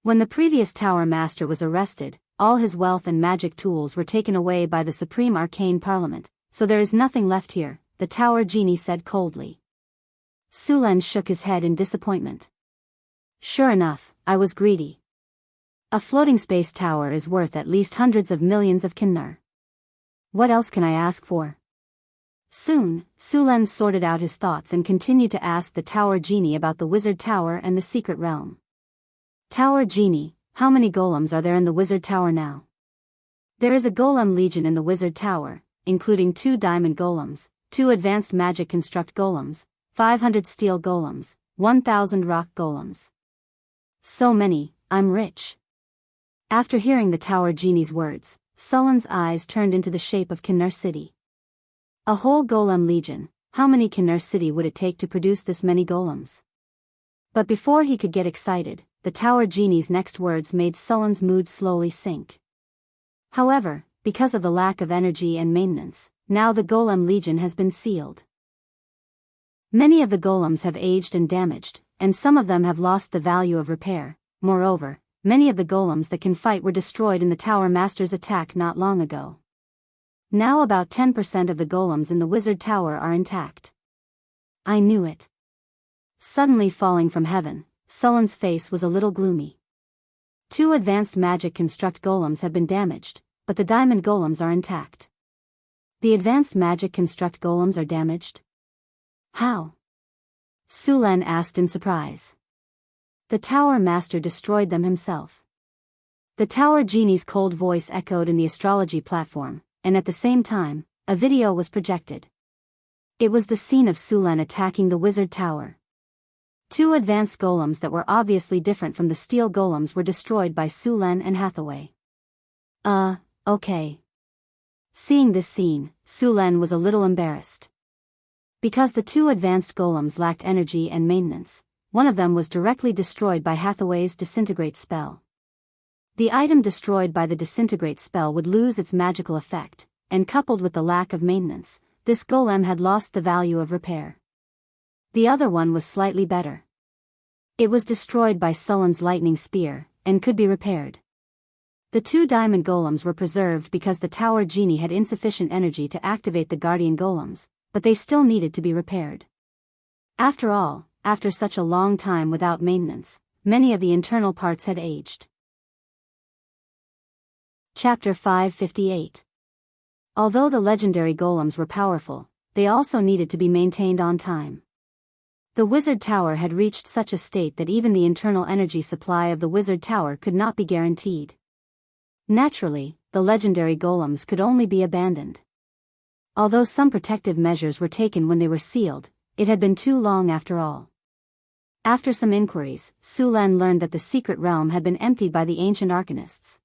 When the previous Tower Master was arrested, all his wealth and magic tools were taken away by the Supreme Arcane Parliament, so there is nothing left here," the Tower Genie said coldly. Sulan shook his head in disappointment. "Sure enough, I was greedy. A floating space tower is worth at least hundreds of millions of kinnar. What else can I ask for?" Soon, Sulan sorted out his thoughts and continued to ask the Tower Genie about the Wizard Tower and the Secret Realm. "Tower Genie, how many golems are there in the Wizard Tower now?" "There is a golem legion in the Wizard Tower, including 2 diamond golems, 2 advanced magic construct golems, 500 steel golems, 1,000 rock golems." "So many, I'm rich." After hearing the Tower Genie's words, Sulan's eyes turned into the shape of Kinnar City. A whole golem legion, how many Kinnar City would it take to produce this many golems? But before he could get excited, the Tower Genie's next words made Sulan's mood slowly sink. However, because of the lack of energy and maintenance, now the Golem Legion has been sealed. Many of the golems have aged and damaged, and some of them have lost the value of repair. Moreover, many of the golems that can fight were destroyed in the Tower Master's attack not long ago. Now about 10% of the golems in the Wizard Tower are intact. "I knew it." Suddenly falling from heaven, Sulan's face was a little gloomy. 2 advanced magic construct golems have been damaged, but the diamond golems are intact. "The advanced magic construct golems are damaged? How?" Sulan asked in surprise. "The Tower Master destroyed them himself." The Tower Genie's cold voice echoed in the astrology platform, and at the same time, a video was projected. It was the scene of Sulan attacking the Wizard Tower. 2 advanced golems that were obviously different from the steel golems were destroyed by Sulan and Hathaway. Okay. Seeing this scene, Sulan was a little embarrassed. Because the 2 advanced golems lacked energy and maintenance, one of them was directly destroyed by Hathaway's disintegrate spell. The item destroyed by the disintegrate spell would lose its magical effect, and coupled with the lack of maintenance, this golem had lost the value of repair. The other one was slightly better. It was destroyed by Sulan's lightning spear, and could be repaired. The 2 diamond golems were preserved because the tower genie had insufficient energy to activate the guardian golems, but they still needed to be repaired. After all, after such a long time without maintenance, many of the internal parts had aged. Chapter 558. Although the legendary golems were powerful, they also needed to be maintained on time. The wizard tower had reached such a state that even the internal energy supply of the wizard tower could not be guaranteed. Naturally, the legendary golems could only be abandoned. Although some protective measures were taken when they were sealed, it had been too long after all. After some inquiries, Su Len learned that the secret realm had been emptied by the ancient arcanists.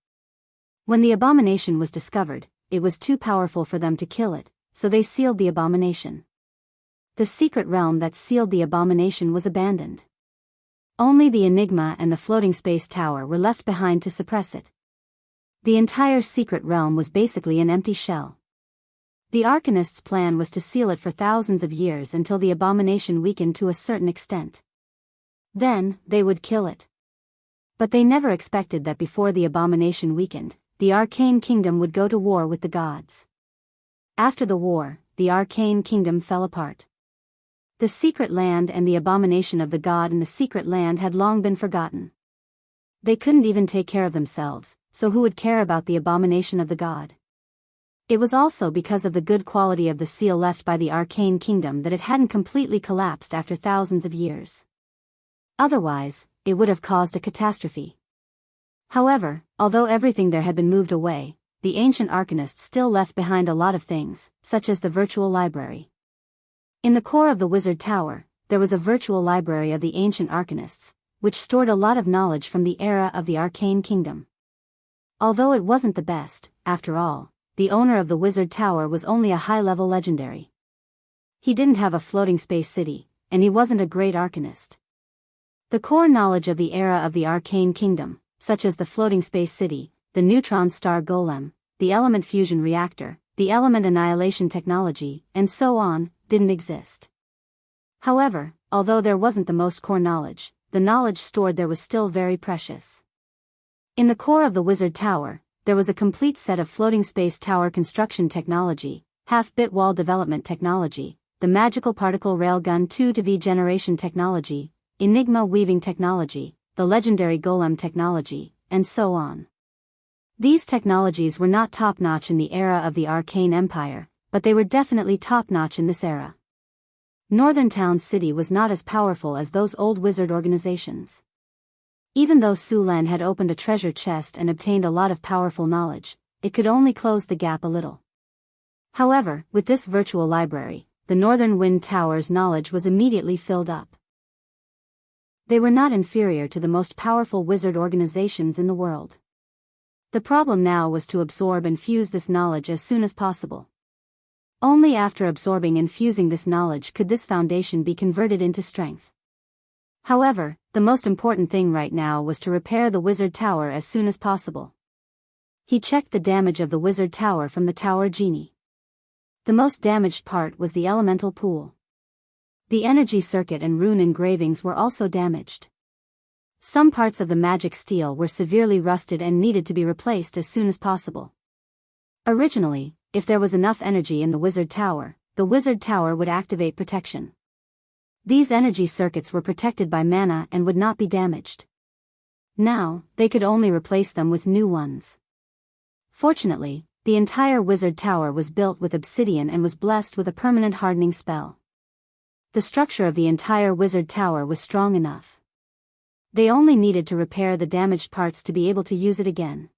When the abomination was discovered, it was too powerful for them to kill it, so they sealed the abomination. The secret realm that sealed the abomination was abandoned. Only the Enigma and the floating space tower were left behind to suppress it. The entire secret realm was basically an empty shell. The arcanists' plan was to seal it for thousands of years until the abomination weakened to a certain extent. Then, they would kill it. But they never expected that before the abomination weakened, the arcane kingdom would go to war with the gods. After the war, the arcane kingdom fell apart. The secret land and the abomination of the god in the secret land had long been forgotten. They couldn't even take care of themselves, so who would care about the abomination of the god? It was also because of the good quality of the seal left by the arcane kingdom that it hadn't completely collapsed after thousands of years. Otherwise, it would have caused a catastrophe. However, although everything there had been moved away, the ancient arcanists still left behind a lot of things, such as the virtual library. In the core of the wizard tower, there was a virtual library of the ancient arcanists, which stored a lot of knowledge from the era of the arcane kingdom. Although it wasn't the best, after all, the owner of the wizard tower was only a high-level legendary. He didn't have a floating space city, and he wasn't a great arcanist. The core knowledge of the era of the arcane kingdom, such as the floating space city, the neutron star golem, the element fusion reactor, the element annihilation technology, and so on, didn't exist. However, although there wasn't the most core knowledge, the knowledge stored there was still very precious. In the core of the wizard tower, there was a complete set of floating space tower construction technology, half-bit wall development technology, the magical particle railgun 2-V generation technology, enigma weaving technology, the legendary golem technology, and so on. These technologies were not top-notch in the era of the Arcane Empire, but they were definitely top-notch in this era. Northern Town City was not as powerful as those old wizard organizations. Even though Su Len had opened a treasure chest and obtained a lot of powerful knowledge, it could only close the gap a little. However, with this virtual library, the Northern Wind Tower's knowledge was immediately filled up. They were not inferior to the most powerful wizard organizations in the world. The problem now was to absorb and fuse this knowledge as soon as possible. Only after absorbing and fusing this knowledge could this foundation be converted into strength. However, the most important thing right now was to repair the wizard tower as soon as possible. He checked the damage of the wizard tower from the tower genie. The most damaged part was the elemental pool. The energy circuit and rune engravings were also damaged. Some parts of the magic steel were severely rusted and needed to be replaced as soon as possible. Originally, if there was enough energy in the wizard tower would activate protection. These energy circuits were protected by mana and would not be damaged. Now, they could only replace them with new ones. Fortunately, the entire wizard tower was built with obsidian and was blessed with a permanent hardening spell. The structure of the entire wizard tower was strong enough. They only needed to repair the damaged parts to be able to use it again.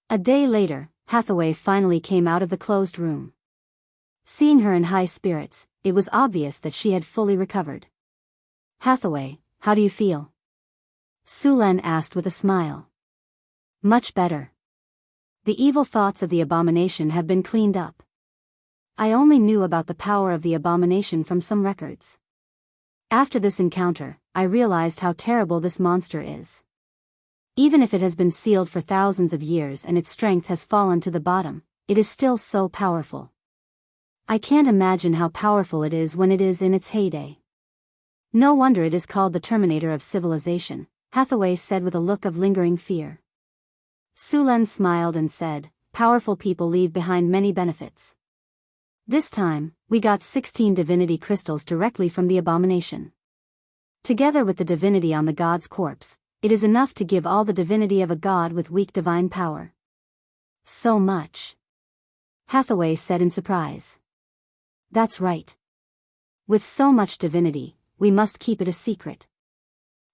A day later, Hathaway finally came out of the closed room. Seeing her in high spirits, it was obvious that she had fully recovered. "Hathaway, how do you feel?" Su Len asked with a smile. "Much better. The evil thoughts of the abomination have been cleaned up. I only knew about the power of the abomination from some records. After this encounter, I realized how terrible this monster is. Even if it has been sealed for thousands of years and its strength has fallen to the bottom, it is still so powerful. I can't imagine how powerful it is when it is in its heyday. No wonder it is called the Terminator of Civilization," Hathaway said with a look of lingering fear. Su Len smiled and said, "Powerful people leave behind many benefits. This time, we got 16 divinity crystals directly from the abomination. Together with the divinity on the god's corpse, it is enough to give all the divinity of a god with weak divine power." "So much?" Hathaway said in surprise. "That's right. With so much divinity, we must keep it a secret.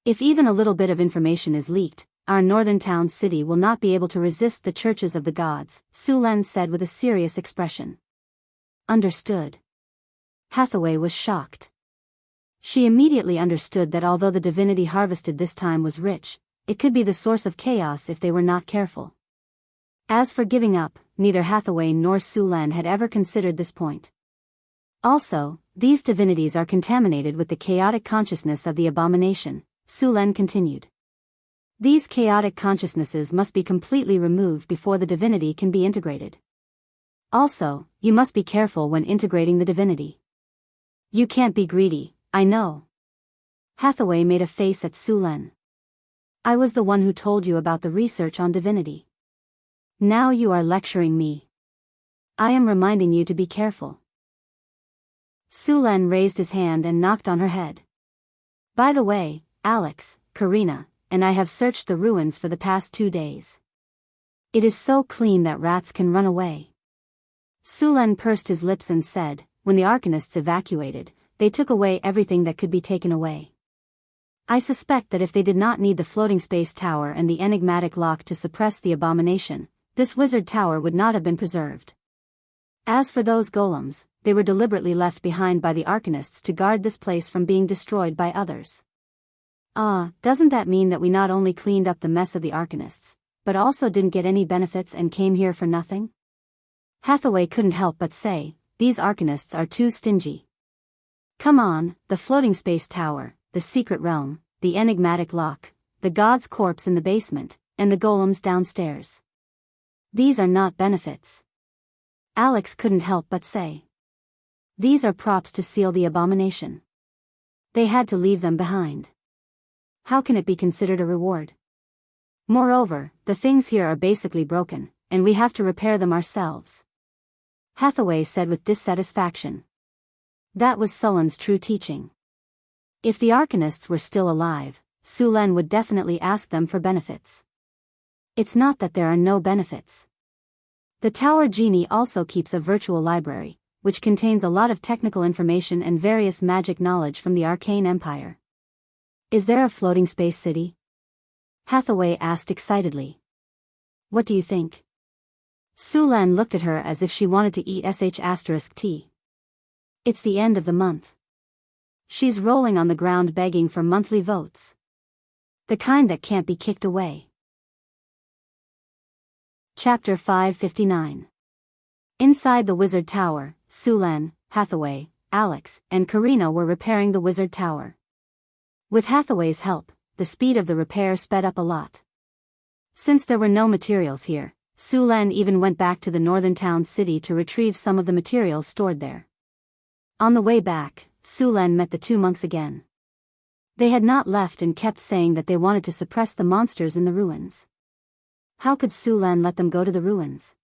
If even a little bit of information is leaked, our northern town city will not be able to resist the churches of the gods," Su Len said with a serious expression. "Understood." Hathaway was shocked. She immediately understood that although the divinity harvested this time was rich, it could be the source of chaos if they were not careful. As for giving up, neither Hathaway nor Su Len had ever considered this point. Also, these divinities are contaminated with the chaotic consciousness of the abomination, Su Len continued. These chaotic consciousnesses must be completely removed before the divinity can be integrated. Also, you must be careful when integrating the divinity. You can't be greedy, I know. Hathaway made a face at Su Len. I was the one who told you about the research on divinity. Now you are lecturing me. I am reminding you to be careful. Su Len raised his hand and knocked on her head. By the way, Alex, Karina, and I have searched the ruins for the past 2 days. It is so clean that rats can run away. Su Len pursed his lips and said, when the Arcanists evacuated, they took away everything that could be taken away. I suspect that if they did not need the floating space tower and the enigmatic lock to suppress the abomination, this wizard tower would not have been preserved. As for those golems, they were deliberately left behind by the Arcanists to guard this place from being destroyed by others. Doesn't that mean that we not only cleaned up the mess of the Arcanists, but also didn't get any benefits and came here for nothing? Hathaway couldn't help but say, these Arcanists are too stingy. Come on, the floating space tower, the secret realm, the enigmatic lock, the god's corpse in the basement, and the golems downstairs. These are not benefits. Alex couldn't help but say. These are props to seal the abomination. They had to leave them behind. How can it be considered a reward? Moreover, the things here are basically broken, and we have to repair them ourselves. Hathaway said with dissatisfaction. That was Sullen's true teaching. If the Arcanists were still alive, Su Len would definitely ask them for benefits. It's not that there are no benefits. The Tower Genie also keeps a virtual library, which contains a lot of technical information and various magic knowledge from the Arcane Empire. Is there a floating space city? Hathaway asked excitedly. What do you think? Su Len looked at her as if she wanted to eat **T. It's the end of the month. She's rolling on the ground begging for monthly votes. The kind that can't be kicked away. Chapter 559. Inside the Wizard Tower, Su Len, Hathaway, Alex, and Karina were repairing the Wizard Tower. With Hathaway's help, the speed of the repair sped up a lot. Since there were no materials here, Su Len even went back to the northern town city to retrieve some of the materials stored there. On the way back, Su Len met the 2 monks again. They had not left and kept saying that they wanted to suppress the monsters in the ruins. How could Su Len let them go to the ruins?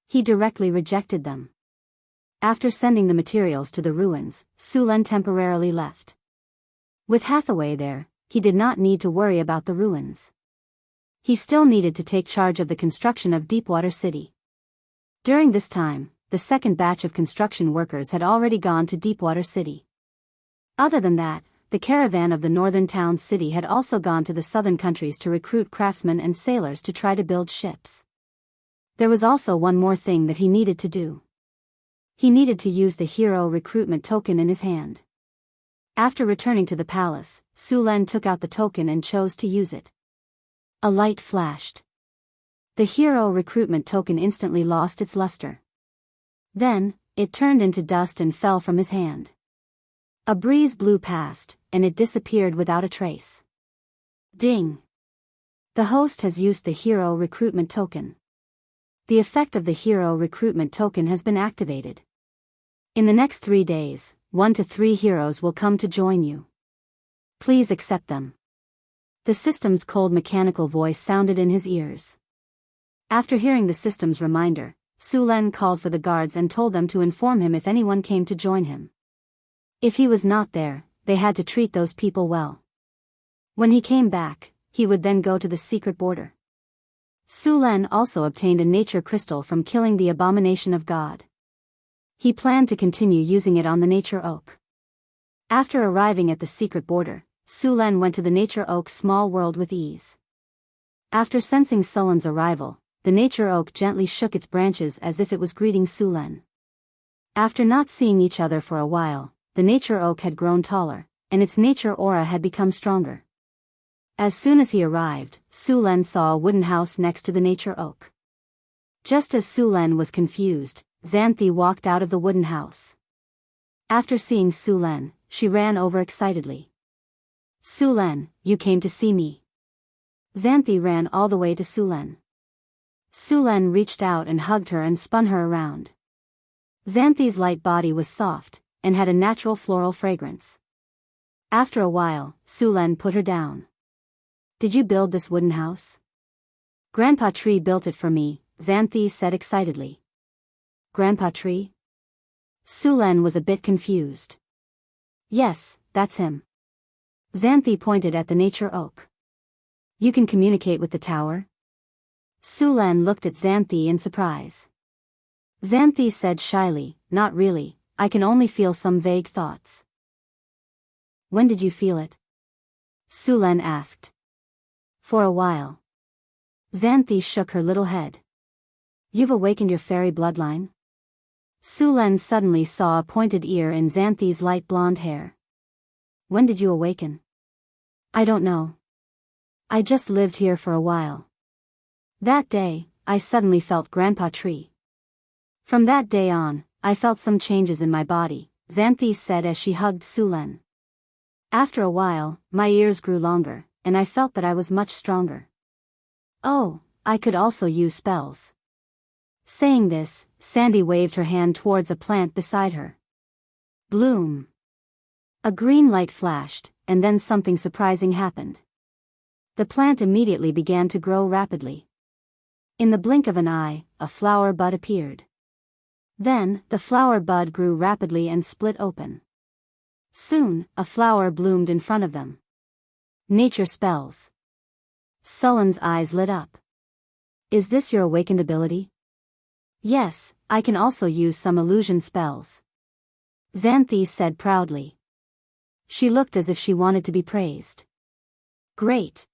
He directly rejected them. After sending the materials to the ruins, Su Len temporarily left. With Hathaway there, he did not need to worry about the ruins. He still needed to take charge of the construction of Deepwater City. During this time, the second batch of construction workers had already gone to Deepwater City. Other than that, the caravan of the northern town city had also gone to the southern countries to recruit craftsmen and sailors to try to build ships. There was also one more thing that he needed to do. He needed to use the hero recruitment token in his hand. After returning to the palace, Su Len took out the token and chose to use it. A light flashed. The hero recruitment token instantly lost its luster. Then, it turned into dust and fell from his hand. A breeze blew past, and it disappeared without a trace. Ding! The host has used the hero recruitment token. The effect of the hero recruitment token has been activated. In the next 3 days, 1 to 3 heroes will come to join you. Please accept them. The system's cold mechanical voice sounded in his ears. After hearing the system's reminder, Su Len called for the guards and told them to inform him if anyone came to join him. If he was not there, they had to treat those people well. When he came back, he would then go to the secret border. Su Len also obtained a nature crystal from killing the abomination of God. He planned to continue using it on the nature oak. After arriving at the secret border, Su Len went to the nature oak's small world with ease. After sensing Su Len's arrival, the nature oak gently shook its branches as if it was greeting Su Len. After not seeing each other for a while, the nature oak had grown taller, and its nature aura had become stronger. As soon as he arrived, Su Len saw a wooden house next to the nature oak. Just as Su Len was confused, Xanthi walked out of the wooden house. After seeing Su Len, she ran over excitedly. Su Len, you came to see me. Xanthi ran all the way to Su Len. Su Len reached out and hugged her and spun her around. Xanthi's light body was soft, and had a natural floral fragrance. After a while, Su Len put her down. Did you build this wooden house? Grandpa Tree built it for me, Xanthi said excitedly. Grandpa Tree? Su Len was a bit confused. Yes, that's him. Xanthi pointed at the nature oak. You can communicate with the tower? Su Len looked at Xanthi in surprise. Xanthi said shyly, not really, I can only feel some vague thoughts. When did you feel it? Su Len asked. For a while. Xanthi shook her little head. You've awakened your fairy bloodline? Su Len suddenly saw a pointed ear in Xanthi's light blonde hair. When did you awaken? I don't know. I just lived here for a while. That day, I suddenly felt Grandpa Tree. From that day on, I felt some changes in my body, Xanthi said as she hugged Su Len. After a while, my ears grew longer, and I felt that I was much stronger. Oh, I could also use spells. Saying this, Sandy waved her hand towards a plant beside her. Bloom. A green light flashed, and then something surprising happened. The plant immediately began to grow rapidly. In the blink of an eye, a flower bud appeared. Then, the flower bud grew rapidly and split open. Soon, a flower bloomed in front of them. Nature spells. Su Len's eyes lit up. Is this your awakened ability? Yes, I can also use some illusion spells. Xanthi said proudly. She looked as if she wanted to be praised. Great.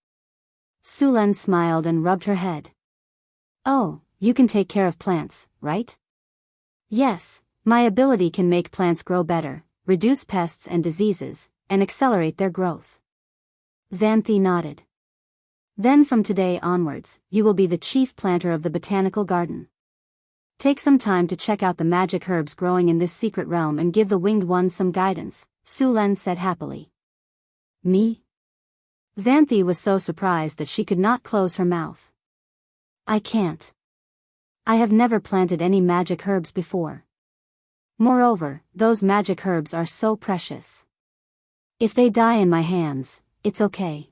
Su Len smiled and rubbed her head. Oh, you can take care of plants, right? Yes, my ability can make plants grow better, reduce pests and diseases, and accelerate their growth. Xanthi nodded. Then from today onwards, you will be the chief planter of the botanical garden. Take some time to check out the magic herbs growing in this secret realm and give the winged ones some guidance, Su Len said happily. Me? Xanthi was so surprised that she could not close her mouth. I can't. I have never planted any magic herbs before. Moreover, those magic herbs are so precious. If they die in my hands, it's okay.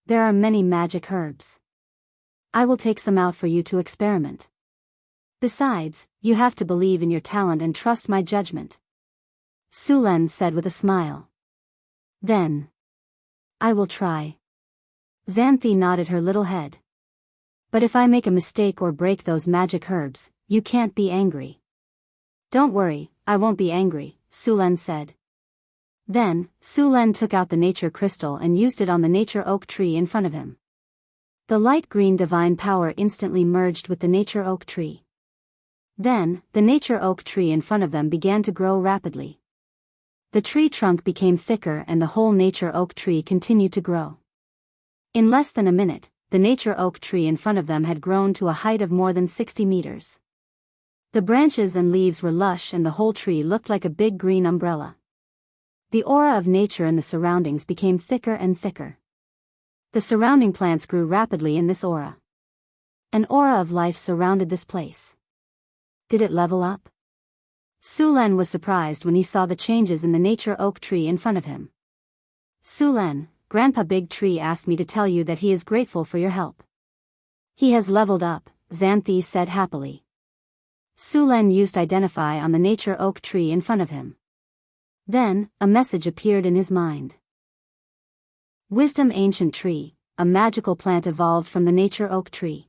There are many magic herbs. I will take some out for you to experiment. Besides, you have to believe in your talent and trust my judgment. Su Len said with a smile. Then. I will try. Xanthi nodded her little head. But if I make a mistake or break those magic herbs, you can't be angry. Don't worry, I won't be angry, Su Len said. Then, Su Len took out the nature crystal and used it on the nature oak tree in front of him. The light green divine power instantly merged with the nature oak tree. Then, the nature oak tree in front of them began to grow rapidly. The tree trunk became thicker and the whole nature oak tree continued to grow. In less than a minute, the nature oak tree in front of them had grown to a height of more than 60 meters. The branches and leaves were lush and the whole tree looked like a big green umbrella. The aura of nature in the surroundings became thicker and thicker. The surrounding plants grew rapidly in this aura. An aura of life surrounded this place. Did it level up? Su Len was surprised when he saw the changes in the nature oak tree in front of him. Su Len, Grandpa Big Tree asked me to tell you that he is grateful for your help. He has leveled up, Xanthi said happily. Su Len used identify on the nature oak tree in front of him. Then, a message appeared in his mind. Wisdom ancient tree, a magical plant evolved from the nature oak tree.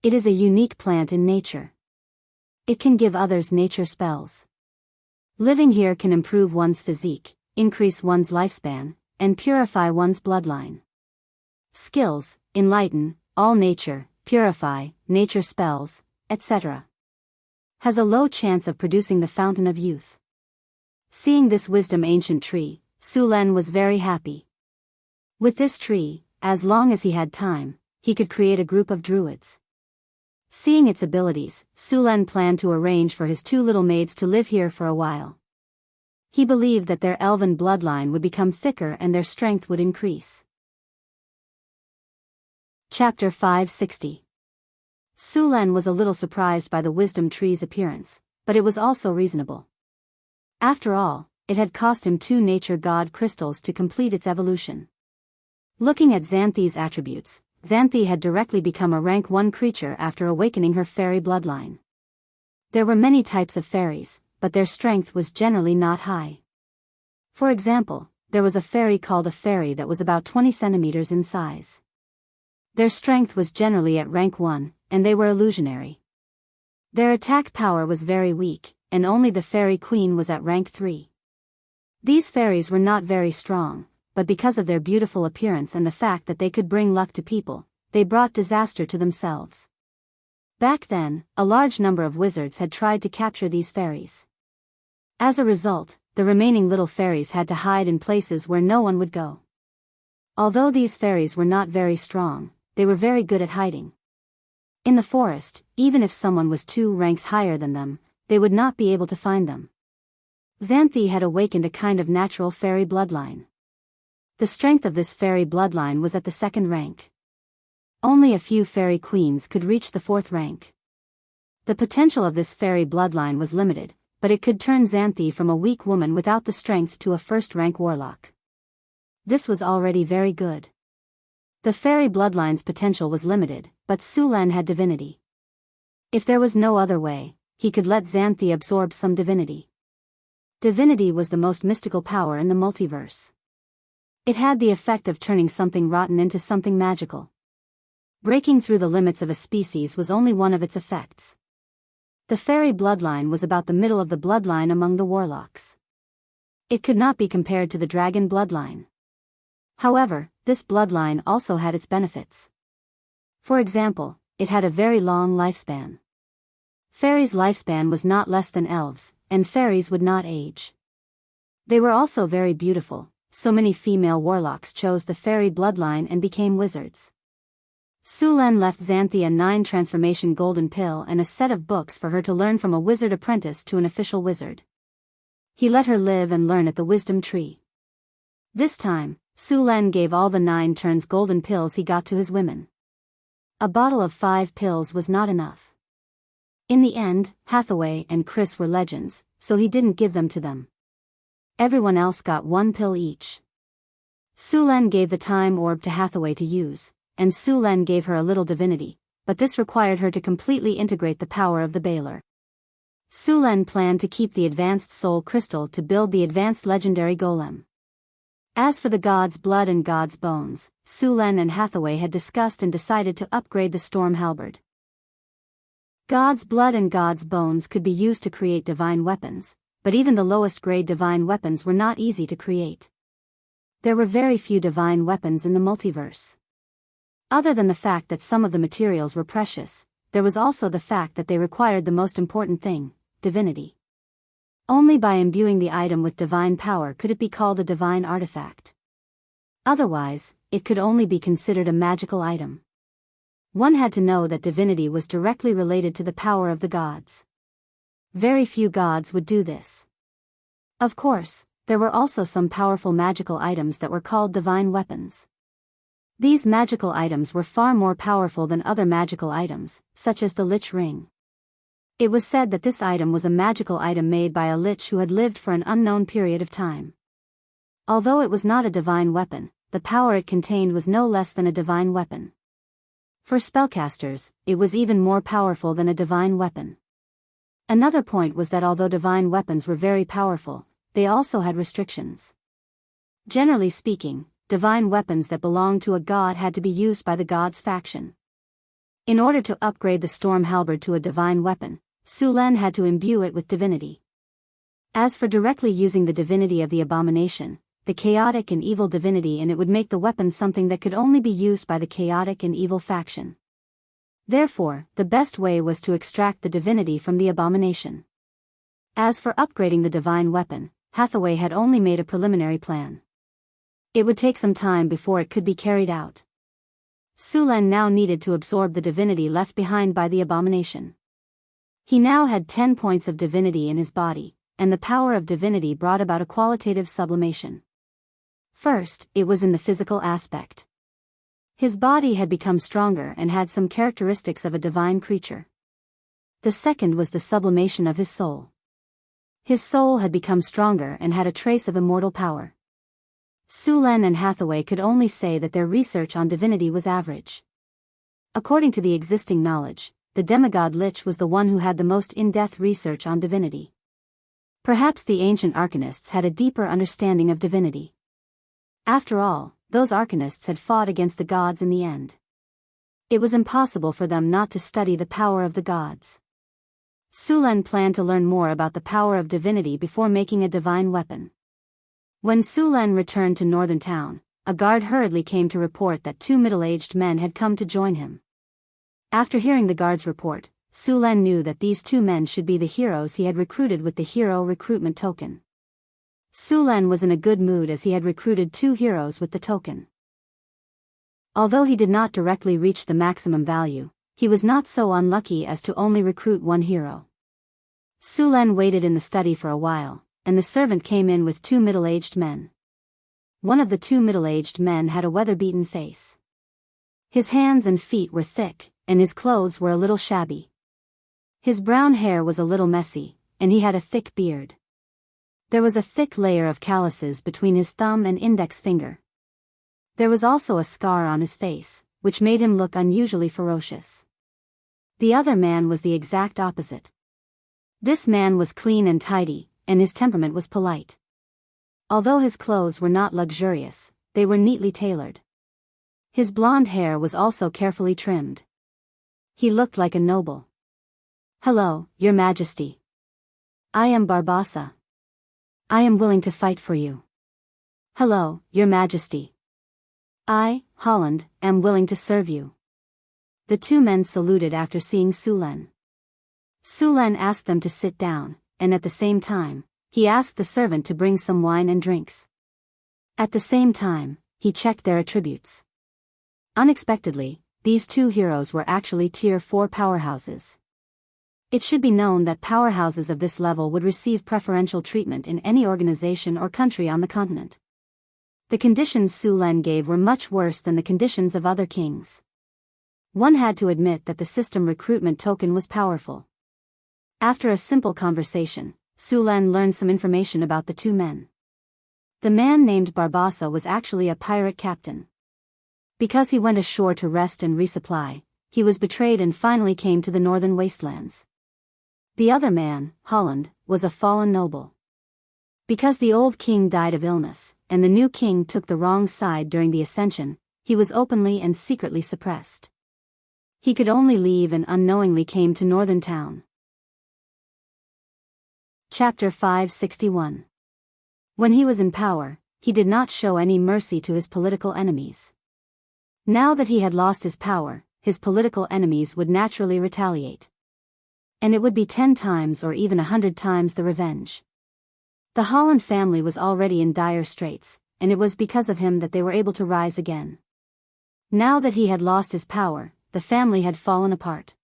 It is a unique plant in nature. It can give others nature spells. Living here can improve one's physique, increase one's lifespan, and purify one's bloodline. Skills: enlighten, all nature, purify, nature spells, etc. Has a low chance of producing the fountain of youth. Seeing this wisdom ancient tree, Su Len was very happy. With this tree, as long as he had time, he could create a group of druids. Seeing its abilities, Su Len planned to arrange for his 2 little maids to live here for a while. He believed that their elven bloodline would become thicker and their strength would increase. Chapter 560. Su Len was a little surprised by the wisdom tree's appearance, but it was also reasonable. After all, it had cost him 2 nature god crystals to complete its evolution. Looking at Xanthi's attributes, Xanthi had directly become a rank 1 creature after awakening her fairy bloodline. There were many types of fairies, but their strength was generally not high. For example, there was a fairy called a fairy that was about 20 centimeters in size. Their strength was generally at rank 1, and they were illusionary. Their attack power was very weak, and only the fairy queen was at rank 3. These fairies were not very strong, but because of their beautiful appearance and the fact that they could bring luck to people, they brought disaster to themselves. Back then, a large number of wizards had tried to capture these fairies. As a result, the remaining little fairies had to hide in places where no one would go. Although these fairies were not very strong, they were very good at hiding. In the forest, even if someone was 2 ranks higher than them, they would not be able to find them. Xanthi had awakened a kind of natural fairy bloodline. The strength of this fairy bloodline was at the 2nd rank. Only a few fairy queens could reach the 4th rank. The potential of this fairy bloodline was limited, but it could turn Xanthi from a weak woman without the strength to a 1st-rank warlock. This was already very good. The fairy bloodline's potential was limited, but Su Len had divinity. If there was no other way, he could let Xanthi absorb some divinity. Divinity was the most mystical power in the multiverse. It had the effect of turning something rotten into something magical. Breaking through the limits of a species was only one of its effects. The fairy bloodline was about the middle of the bloodline among the warlocks. It could not be compared to the dragon bloodline. However, this bloodline also had its benefits. For example, it had a very long lifespan. Fairies' lifespan was not less than elves, and fairies would not age. They were also very beautiful, so many female warlocks chose the fairy bloodline and became wizards. Su Len left Xanthi a 9 transformation golden pill and a set of books for her to learn from a wizard apprentice to an official wizard. He let her live and learn at the wisdom tree. This time, Su Len gave all the 9 turns golden pills he got to his women. A bottle of 5 pills was not enough. In the end, Hathaway and Chris were legends, so he didn't give them to them. Everyone else got 1 pill each. Su Len gave the time orb to Hathaway to use, and Su Len gave her a little divinity, but this required her to completely integrate the power of the Baler. Su Len planned to keep the advanced soul crystal to build the advanced legendary golem. As for the god's blood and god's bones, Su Len and Hathaway had discussed and decided to upgrade the storm halberd. God's blood and god's bones could be used to create divine weapons, but even the lowest grade divine weapons were not easy to create. There were very few divine weapons in the multiverse. Other than the fact that some of the materials were precious, there was also the fact that they required the most important thing, divinity. Only by imbuing the item with divine power could it be called a divine artifact. Otherwise, it could only be considered a magical item. One had to know that divinity was directly related to the power of the gods. Very few gods would do this. Of course, there were also some powerful magical items that were called divine weapons. These magical items were far more powerful than other magical items, such as the Lich Ring. It was said that this item was a magical item made by a lich who had lived for an unknown period of time. Although it was not a divine weapon, the power it contained was no less than a divine weapon. For spellcasters, it was even more powerful than a divine weapon. Another point was that although divine weapons were very powerful, they also had restrictions. Generally speaking, divine weapons that belonged to a god had to be used by the god's faction. In order to upgrade the storm halberd to a divine weapon, Su Len had to imbue it with divinity. As for directly using the divinity of the abomination, the chaotic and evil divinity in it would make the weapon something that could only be used by the chaotic and evil faction. Therefore, the best way was to extract the divinity from the abomination. As for upgrading the divine weapon, Hathaway had only made a preliminary plan. It would take some time before it could be carried out. Su Len now needed to absorb the divinity left behind by the abomination. He now had 10 points of divinity in his body, and the power of divinity brought about a qualitative sublimation. First, it was in the physical aspect. His body had become stronger and had some characteristics of a divine creature. The second was the sublimation of his soul. His soul had become stronger and had a trace of immortal power. Su Len and Hathaway could only say that their research on divinity was average. According to the existing knowledge, the demigod Lich was the one who had the most in-depth research on divinity. Perhaps the ancient arcanists had a deeper understanding of divinity. After all, those arcanists had fought against the gods in the end. It was impossible for them not to study the power of the gods. Su Len planned to learn more about the power of divinity before making a divine weapon. When Su Len returned to Northern Town, a guard hurriedly came to report that 2 middle-aged men had come to join him. After hearing the guard's report, Su Len knew that these 2 men should be the heroes he had recruited with the hero recruitment token. Su Len was in a good mood as he had recruited 2 heroes with the token. Although he did not directly reach the maximum value, he was not so unlucky as to only recruit 1 hero. Su Len waited in the study for a while, and the servant came in with 2 middle-aged men. One of the 2 middle-aged men had a weather-beaten face. His hands and feet were thick, and his clothes were a little shabby. His brown hair was a little messy, and he had a thick beard. There was a thick layer of calluses between his thumb and index finger. There was also a scar on his face, which made him look unusually ferocious. The other man was the exact opposite. This man was clean and tidy, and his temperament was polite. Although his clothes were not luxurious, they were neatly tailored. His blonde hair was also carefully trimmed. He looked like a noble. "Hello, Your Majesty. I am Barbassa. I am willing to fight for you." "Hello, Your Majesty. I, Holland, am willing to serve you." The 2 men saluted after seeing Su Len. Su Len asked them to sit down, and at the same time, he asked the servant to bring some wine and drinks. At the same time, he checked their attributes. Unexpectedly, these 2 heroes were actually Tier 4 powerhouses. It should be known that powerhouses of this level would receive preferential treatment in any organization or country on the continent. The conditions Su Len gave were much worse than the conditions of other kings. One had to admit that the system recruitment token was powerful. After a simple conversation, Su Len learned some information about the 2 men. The man named Barbassa was actually a pirate captain. Because he went ashore to rest and resupply, he was betrayed and finally came to the northern wastelands. The other man, Holland, was a fallen noble. Because the old king died of illness, and the new king took the wrong side during the ascension, he was openly and secretly suppressed. He could only leave and unknowingly came to Northern Town. Chapter 561. When he was in power, he did not show any mercy to his political enemies. Now that he had lost his power, his political enemies would naturally retaliate. And it would be 10 times or even 100 times the revenge. The Holland family was already in dire straits, and it was because of him that they were able to rise again. Now that he had lost his power, the family had fallen apart.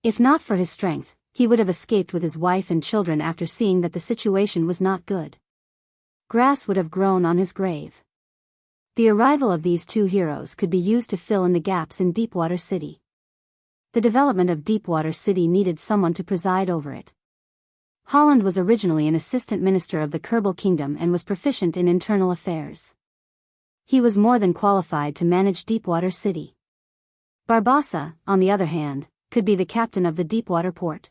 If not for his strength, he would have escaped with his wife and children after seeing that the situation was not good. Grass would have grown on his grave. The arrival of these 2 heroes could be used to fill in the gaps in Deepwater City. The development of Deepwater City needed someone to preside over it. Holland was originally an assistant minister of the Kerbal Kingdom and was proficient in internal affairs. He was more than qualified to manage Deepwater City. Barbossa, on the other hand, could be the captain of the deepwater port.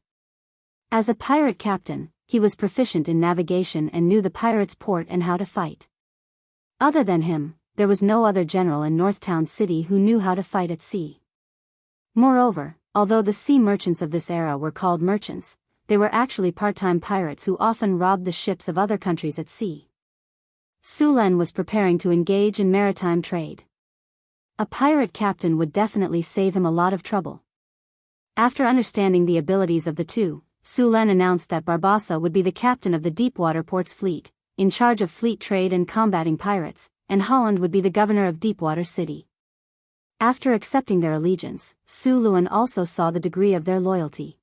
As a pirate captain, he was proficient in navigation and knew the pirates' port and how to fight. Other than him, there was no other general in Northtown City who knew how to fight at sea. Moreover, although the sea merchants of this era were called merchants, they were actually part-time pirates who often robbed the ships of other countries at sea. Su Len was preparing to engage in maritime trade. A pirate captain would definitely save him a lot of trouble. After understanding the abilities of the two, Su Len announced that Barbossa would be the captain of the Deepwater Ports fleet, in charge of fleet trade and combating pirates, and Holland would be the governor of Deepwater City. After accepting their allegiance, Su Luen also saw the degree of their loyalty.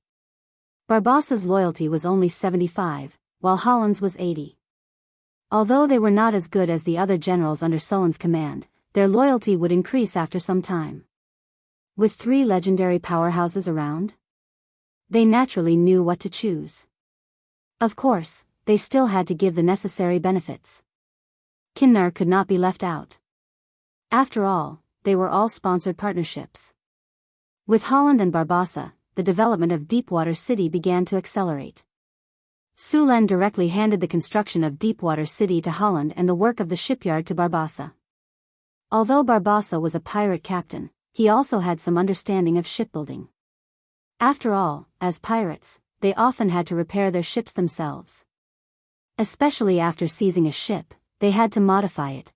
Barbossa's loyalty was only 75, while Holland's was 80. Although they were not as good as the other generals under Sullen's command, their loyalty would increase after some time. With 3 legendary powerhouses around, they naturally knew what to choose. Of course, they still had to give the necessary benefits. Kinnar could not be left out. After all, they were all sponsored partnerships. With Holland and Barbossa, the development of Deepwater City began to accelerate. Su Len directly handed the construction of Deepwater City to Holland and the work of the shipyard to Barbossa. Although Barbossa was a pirate captain, he also had some understanding of shipbuilding. After all, as pirates, they often had to repair their ships themselves. Especially after seizing a ship, they had to modify it.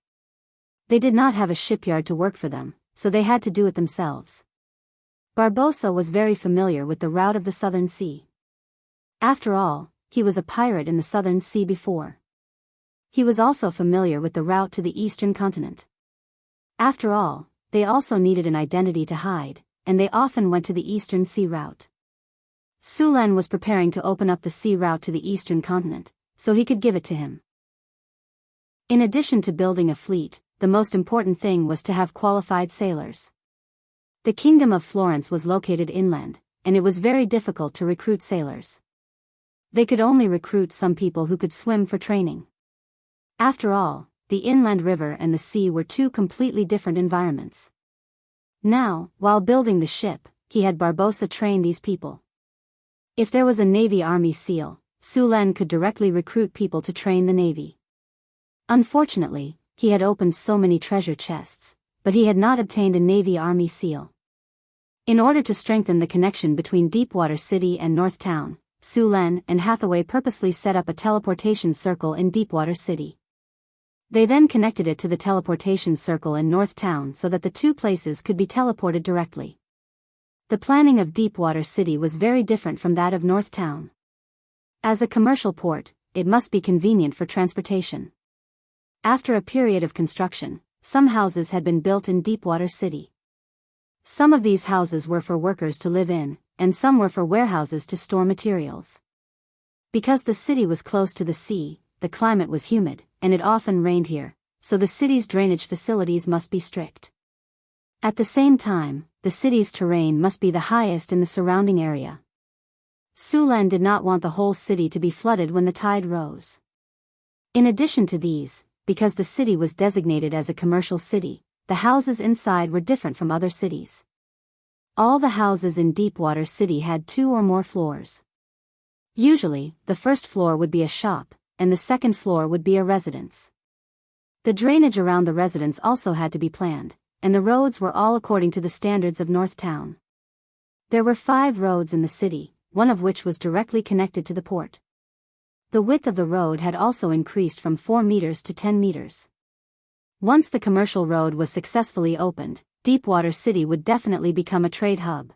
They did not have a shipyard to work for them, so they had to do it themselves. Barbossa was very familiar with the route of the Southern Sea. After all, he was a pirate in the Southern Sea before. He was also familiar with the route to the Eastern continent. After all, they also needed an identity to hide, and they often went to the Eastern Sea route. Su Len was preparing to open up the sea route to the Eastern continent, so he could give it to him. In addition to building a fleet, the most important thing was to have qualified sailors. The Kingdom of Florence was located inland, and it was very difficult to recruit sailors. They could only recruit some people who could swim for training. After all, the inland river and the sea were 2 completely different environments. Now, while building the ship, he had Barbossa train these people. If there was a Navy Army SEAL, Su Len could directly recruit people to train the Navy. Unfortunately, he had opened so many treasure chests, but he had not obtained a Navy Army SEAL. In order to strengthen the connection between Deepwater City and Northtown, Su Len and Hathaway purposely set up a teleportation circle in Deepwater City. They then connected it to the teleportation circle in Northtown so that the 2 places could be teleported directly. The planning of Deepwater City was very different from that of Northtown. As a commercial port, it must be convenient for transportation. After a period of construction, some houses had been built in Deepwater City. Some of these houses were for workers to live in, and some were for warehouses to store materials. Because the city was close to the sea, the climate was humid, and it often rained here, so the city's drainage facilities must be strict. At the same time, the city's terrain must be the highest in the surrounding area. Su Len did not want the whole city to be flooded when the tide rose. In addition to these, because the city was designated as a commercial city, the houses inside were different from other cities. All the houses in Deepwater City had 2 or more floors. Usually, the first floor would be a shop, and the second floor would be a residence. The drainage around the residence also had to be planned, and the roads were all according to the standards of Northtown. There were 5 roads in the city, one of which was directly connected to the port. The width of the road had also increased from 4 meters to 10 meters. Once the commercial road was successfully opened, Deepwater City would definitely become a trade hub.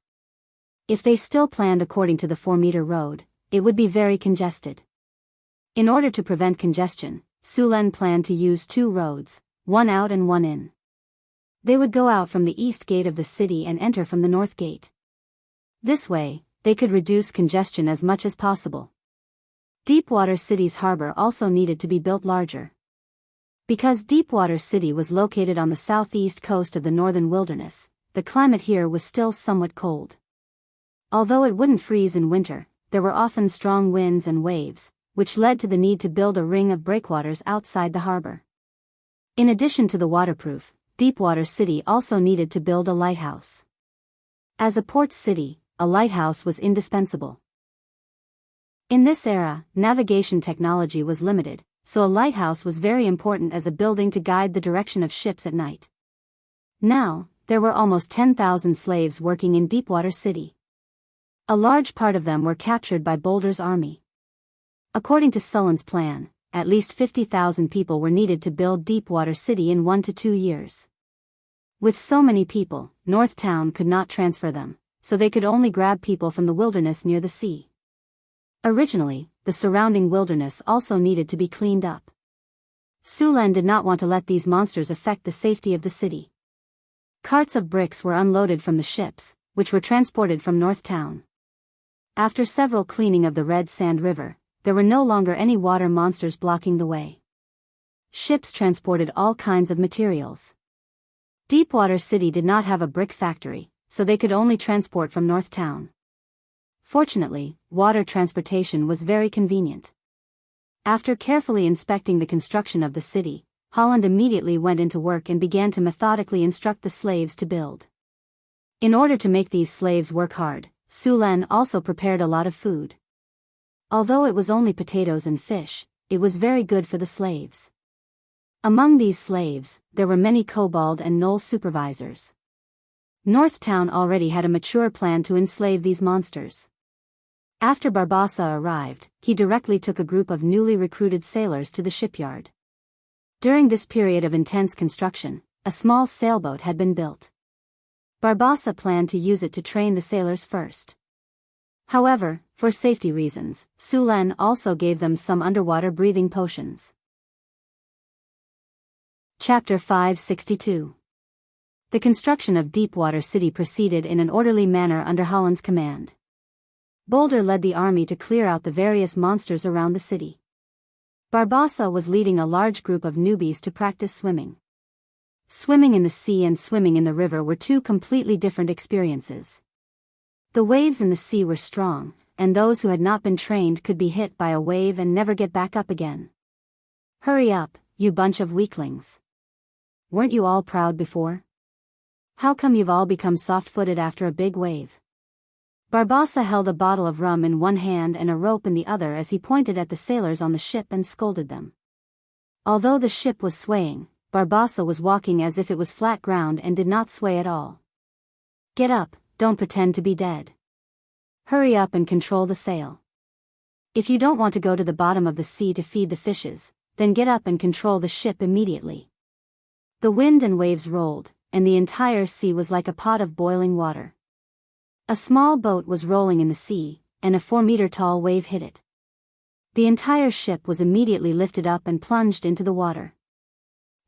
If they still planned according to the 4-meter road, it would be very congested. In order to prevent congestion, Su Len planned to use 2 roads, one out and one in. They would go out from the east gate of the city and enter from the north gate. This way, they could reduce congestion as much as possible. Deepwater City's harbor also needed to be built larger. Because Deepwater City was located on the southeast coast of the northern wilderness, the climate here was still somewhat cold. Although it wouldn't freeze in winter, there were often strong winds and waves, which led to the need to build a ring of breakwaters outside the harbor. In addition to the waterproof, Deepwater City also needed to build a lighthouse. As a port city, a lighthouse was indispensable. In this era, navigation technology was limited, so a lighthouse was very important as a building to guide the direction of ships at night. Now, there were almost 10,000 slaves working in Deepwater City. A large part of them were captured by Boulder's army. According to Sullen's plan, at least 50,000 people were needed to build Deepwater City in 1 to 2 years. With so many people, Northtown could not transfer them, so they could only grab people from the wilderness near the sea. Originally, the surrounding wilderness also needed to be cleaned up. Sulan did not want to let these monsters affect the safety of the city. Carts of bricks were unloaded from the ships, which were transported from Northtown. After several cleaning of the Red Sand River, there were no longer any water monsters blocking the way. Ships transported all kinds of materials. Deepwater City did not have a brick factory, so they could only transport from Northtown. Fortunately, water transportation was very convenient. After carefully inspecting the construction of the city, Holland immediately went into work and began to methodically instruct the slaves to build. In order to make these slaves work hard, Sulan also prepared a lot of food. Although it was only potatoes and fish, it was very good for the slaves. Among these slaves, there were many kobold and gnoll supervisors. Northtown already had a mature plan to enslave these monsters. After Barbassa arrived, he directly took a group of newly recruited sailors to the shipyard. During this period of intense construction, a small sailboat had been built. Barbassa planned to use it to train the sailors first. However, for safety reasons, Sulan also gave them some underwater breathing potions. Chapter 562. The construction of Deepwater City proceeded in an orderly manner under Holland's command. Boulder led the army to clear out the various monsters around the city. Barbassa was leading a large group of newbies to practice swimming. Swimming in the sea and swimming in the river were two completely different experiences. The waves in the sea were strong, and those who had not been trained could be hit by a wave and never get back up again. Hurry up, you bunch of weaklings. Weren't you all proud before? How come you've all become soft-footed after a big wave? Barbassa held a bottle of rum in one hand and a rope in the other as he pointed at the sailors on the ship and scolded them. Although the ship was swaying, Barbassa was walking as if it was flat ground and did not sway at all. Get up, don't pretend to be dead. Hurry up and control the sail. If you don't want to go to the bottom of the sea to feed the fishes, then get up and control the ship immediately. The wind and waves rolled, and the entire sea was like a pot of boiling water. A small boat was rolling in the sea, and a 4-meter-tall wave hit it. The entire ship was immediately lifted up and plunged into the water.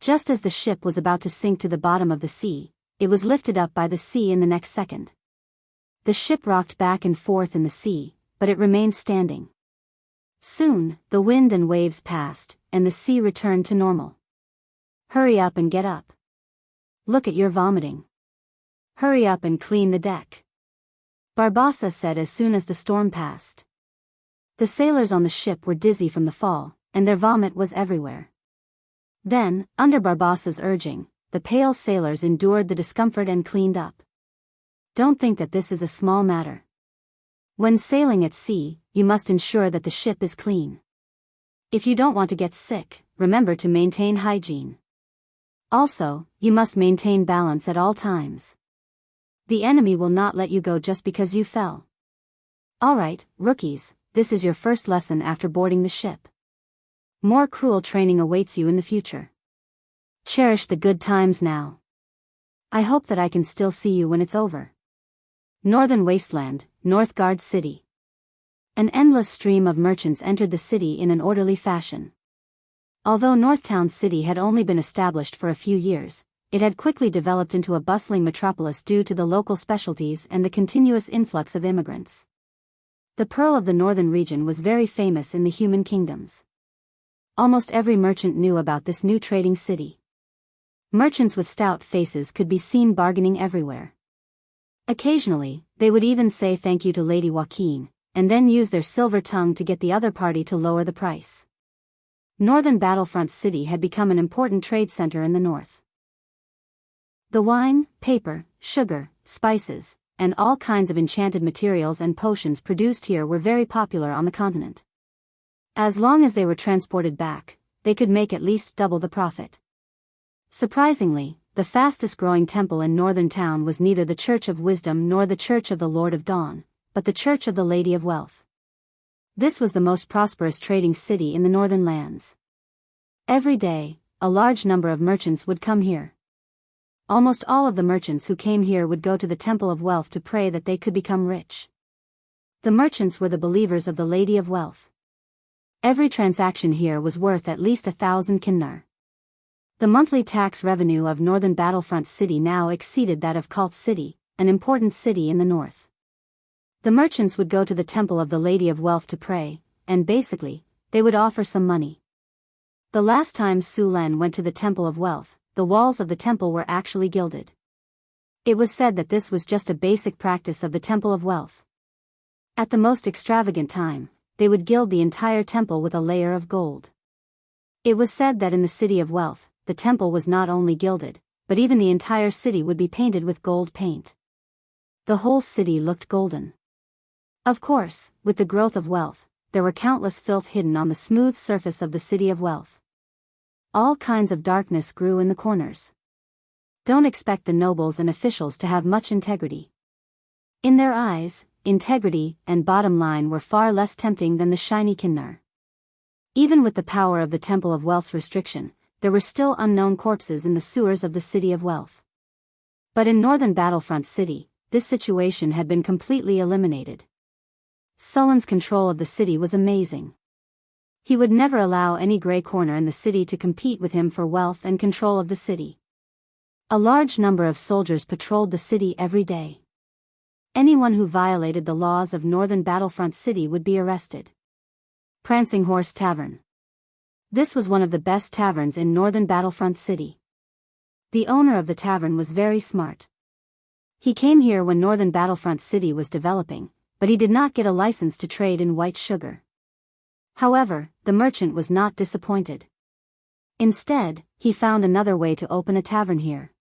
Just as the ship was about to sink to the bottom of the sea, it was lifted up by the sea in the next second. The ship rocked back and forth in the sea, but it remained standing. Soon, the wind and waves passed, and the sea returned to normal. Hurry up and get up. Look at your vomiting. Hurry up and clean the deck. Barbassa said as soon as the storm passed. The sailors on the ship were dizzy from the fall, and their vomit was everywhere. Then, under Barbassa's urging, the pale sailors endured the discomfort and cleaned up. Don't think that this is a small matter. When sailing at sea, you must ensure that the ship is clean. If you don't want to get sick, remember to maintain hygiene. Also, you must maintain balance at all times. The enemy will not let you go just because you fell. Alright, rookies, this is your first lesson after boarding the ship. More cruel training awaits you in the future. Cherish the good times now. I hope that I can still see you when it's over. Northern Wasteland, Northgard City. An endless stream of merchants entered the city in an orderly fashion. Although Northtown City had only been established for a few years, it had quickly developed into a bustling metropolis due to the local specialties and the continuous influx of immigrants. The Pearl of the Northern region was very famous in the human kingdoms. Almost every merchant knew about this new trading city. Merchants with stout faces could be seen bargaining everywhere. Occasionally, they would even say thank you to Lady Joaquin, and then use their silver tongue to get the other party to lower the price. Northern Battlefront City had become an important trade center in the north. The wine, paper, sugar, spices, and all kinds of enchanted materials and potions produced here were very popular on the continent. As long as they were transported back, they could make at least double the profit. Surprisingly, the fastest-growing temple in northern town was neither the Church of Wisdom nor the Church of the Lord of Dawn, but the Church of the Lady of Wealth. This was the most prosperous trading city in the northern lands. Every day, a large number of merchants would come here. Almost all of the merchants who came here would go to the Temple of Wealth to pray that they could become rich. The merchants were the believers of the Lady of Wealth. Every transaction here was worth at least 1,000 kinnar. The monthly tax revenue of northern Battlefront City now exceeded that of Cult City, an important city in the north. The merchants would go to the Temple of the Lady of Wealth to pray, and basically, they would offer some money. The last time Su Len went to the Temple of Wealth, the walls of the temple were actually gilded. It was said that this was just a basic practice of the Temple of Wealth. At the most extravagant time, they would gild the entire temple with a layer of gold. It was said that in the City of Wealth, the temple was not only gilded, but even the entire city would be painted with gold paint. The whole city looked golden. Of course, with the growth of wealth, there were countless filth hidden on the smooth surface of the City of Wealth. All kinds of darkness grew in the corners. Don't expect the nobles and officials to have much integrity. In their eyes, integrity and bottom line were far less tempting than the shiny kinnar. Even with the power of the Temple of Wealth's restriction, there were still unknown corpses in the sewers of the City of Wealth. But in northern Battlefront City, this situation had been completely eliminated. Sullen's control of the city was amazing. He would never allow any gray corner in the city to compete with him for wealth and control of the city. A large number of soldiers patrolled the city every day. Anyone who violated the laws of northern Battlefront City would be arrested. Prancing Horse Tavern. This was one of the best taverns in northern Battlefront City. The owner of the tavern was very smart. He came here when northern Battlefront City was developing, but he did not get a license to trade in white sugar. However, the merchant was not disappointed. Instead, he found another way to open a tavern here.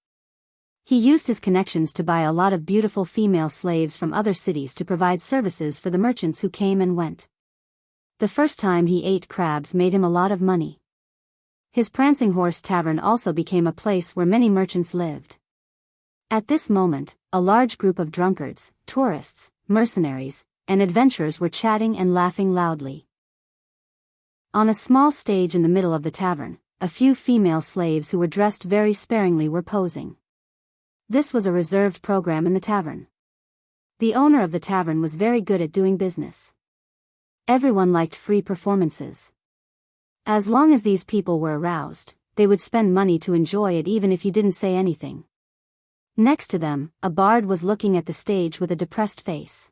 He used his connections to buy a lot of beautiful female slaves from other cities to provide services for the merchants who came and went. The first time he ate crabs made him a lot of money. His Prancing Horse Tavern also became a place where many merchants lived. At this moment, a large group of drunkards, tourists, mercenaries, and adventurers were chatting and laughing loudly. On a small stage in the middle of the tavern, a few female slaves who were dressed very sparingly were posing. This was a reserved program in the tavern. The owner of the tavern was very good at doing business. Everyone liked free performances. As long as these people were aroused, they would spend money to enjoy it even if you didn't say anything. Next to them, a bard was looking at the stage with a depressed face.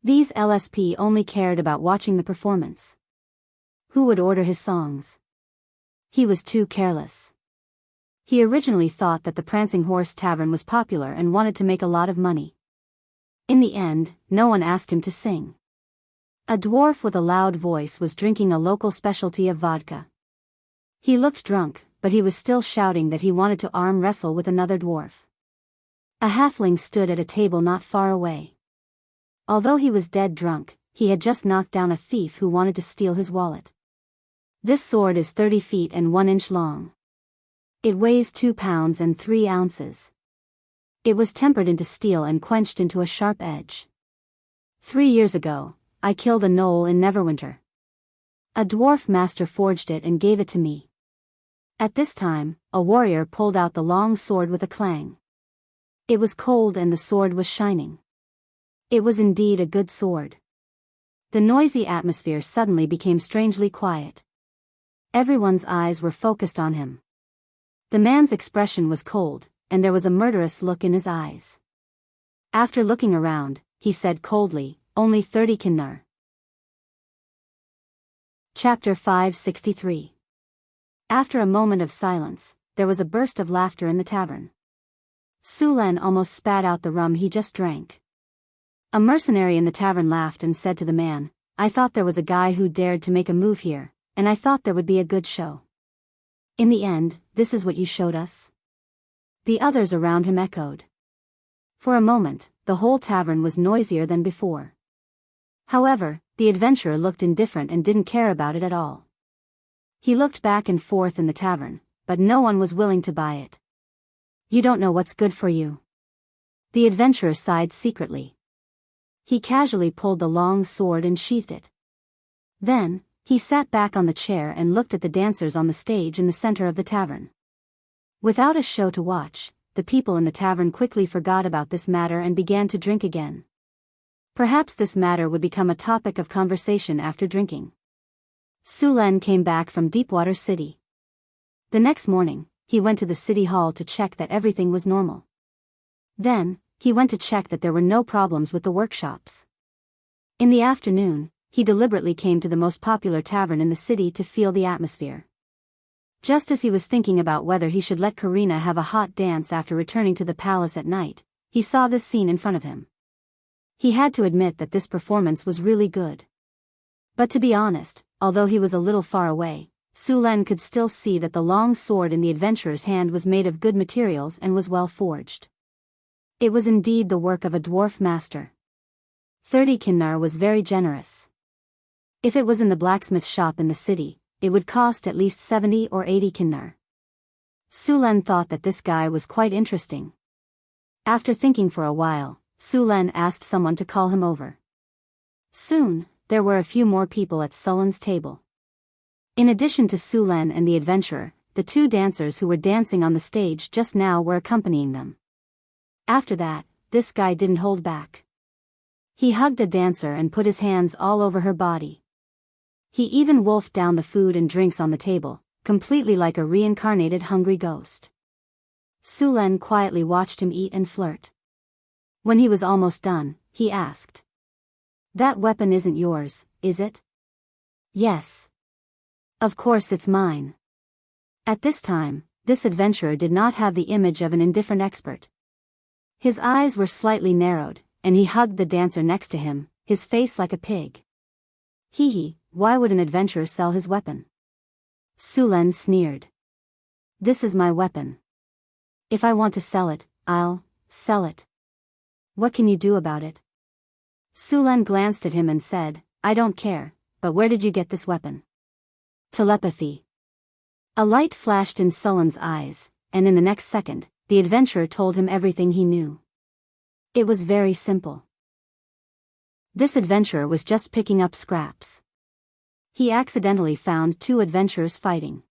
These LSP only cared about watching the performance. Who would order his songs? He was too careless. He originally thought that the Prancing Horse Tavern was popular and wanted to make a lot of money. In the end, no one asked him to sing. A dwarf with a loud voice was drinking a local specialty of vodka. He looked drunk, but he was still shouting that he wanted to arm wrestle with another dwarf. A halfling stood at a table not far away. Although he was dead drunk, he had just knocked down a thief who wanted to steal his wallet. This sword is 30 feet and 1 inch long. It weighs 2 pounds and 3 ounces. It was tempered into steel and quenched into a sharp edge. 3 years ago, I killed a gnoll in Neverwinter. A dwarf master forged it and gave it to me. At this time, a warrior pulled out the long sword with a clang. It was cold and the sword was shining. It was indeed a good sword. The noisy atmosphere suddenly became strangely quiet. Everyone's eyes were focused on him. The man's expression was cold, and there was a murderous look in his eyes. After looking around, he said coldly, "Only 30 kinnar." Chapter 563. After a moment of silence, there was a burst of laughter in the tavern. Su Len almost spat out the rum he just drank. A mercenary in the tavern laughed and said to the man, "I thought there was a guy who dared to make a move here, and I thought there would be a good show. In the end, this is what you showed us?" The others around him echoed. For a moment, the whole tavern was noisier than before. However, the adventurer looked indifferent and didn't care about it at all. He looked back and forth in the tavern, but no one was willing to buy it. You don't know what's good for you. The adventurer sighed secretly. He casually pulled the long sword and sheathed it. Then, he sat back on the chair and looked at the dancers on the stage in the center of the tavern. Without a show to watch, the people in the tavern quickly forgot about this matter and began to drink again. Perhaps this matter would become a topic of conversation after drinking. Su Len came back from Deepwater City. The next morning, he went to the city hall to check that everything was normal. Then, he went to check that there were no problems with the workshops. In the afternoon, he deliberately came to the most popular tavern in the city to feel the atmosphere. Just as he was thinking about whether he should let Karina have a hot dance after returning to the palace at night, he saw this scene in front of him. He had to admit that this performance was really good. But to be honest, although he was a little far away, Su Len could still see that the long sword in the adventurer's hand was made of good materials and was well forged. It was indeed the work of a dwarf master. 30 kinnar was very generous. If it was in the blacksmith shop in the city, it would cost at least 70 or 80 kinnar. Su Len thought that this guy was quite interesting. After thinking for a while, Su Len asked someone to call him over. Soon, there were a few more people at Sullen's table. In addition to Su Len and the adventurer, the two dancers who were dancing on the stage just now were accompanying them. After that, this guy didn't hold back. He hugged a dancer and put his hands all over her body. He even wolfed down the food and drinks on the table, completely like a reincarnated hungry ghost. Su Len quietly watched him eat and flirt. When he was almost done, he asked. That weapon isn't yours, is it? Yes. Of course it's mine. At this time, this adventurer did not have the image of an indifferent expert. His eyes were slightly narrowed, and he hugged the dancer next to him, his face like a pig. Hee hee, why would an adventurer sell his weapon? Su Len sneered. This is my weapon. If I want to sell it, I'll sell it. What can you do about it? Su Len glanced at him and said, I don't care, but where did you get this weapon? Telepathy. A light flashed in Sullen's eyes, and in the next second, the adventurer told him everything he knew. It was very simple. This adventurer was just picking up scraps. He accidentally found two adventurers fighting.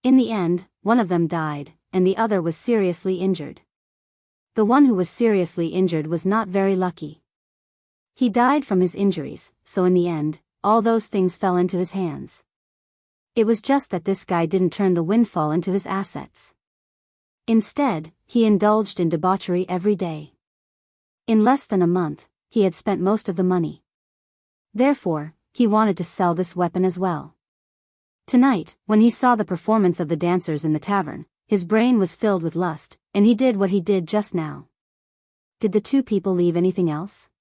In the end, one of them died, and the other was seriously injured. The one who was seriously injured was not very lucky. He died from his injuries, so in the end, all those things fell into his hands. It was just that this guy didn't turn the windfall into his assets. Instead, he indulged in debauchery every day. In less than a month, he had spent most of the money. Therefore, he wanted to sell this weapon as well. Tonight, when he saw the performance of the dancers in the tavern, his brain was filled with lust, and he did what he did just now. Did the two people leave anything else?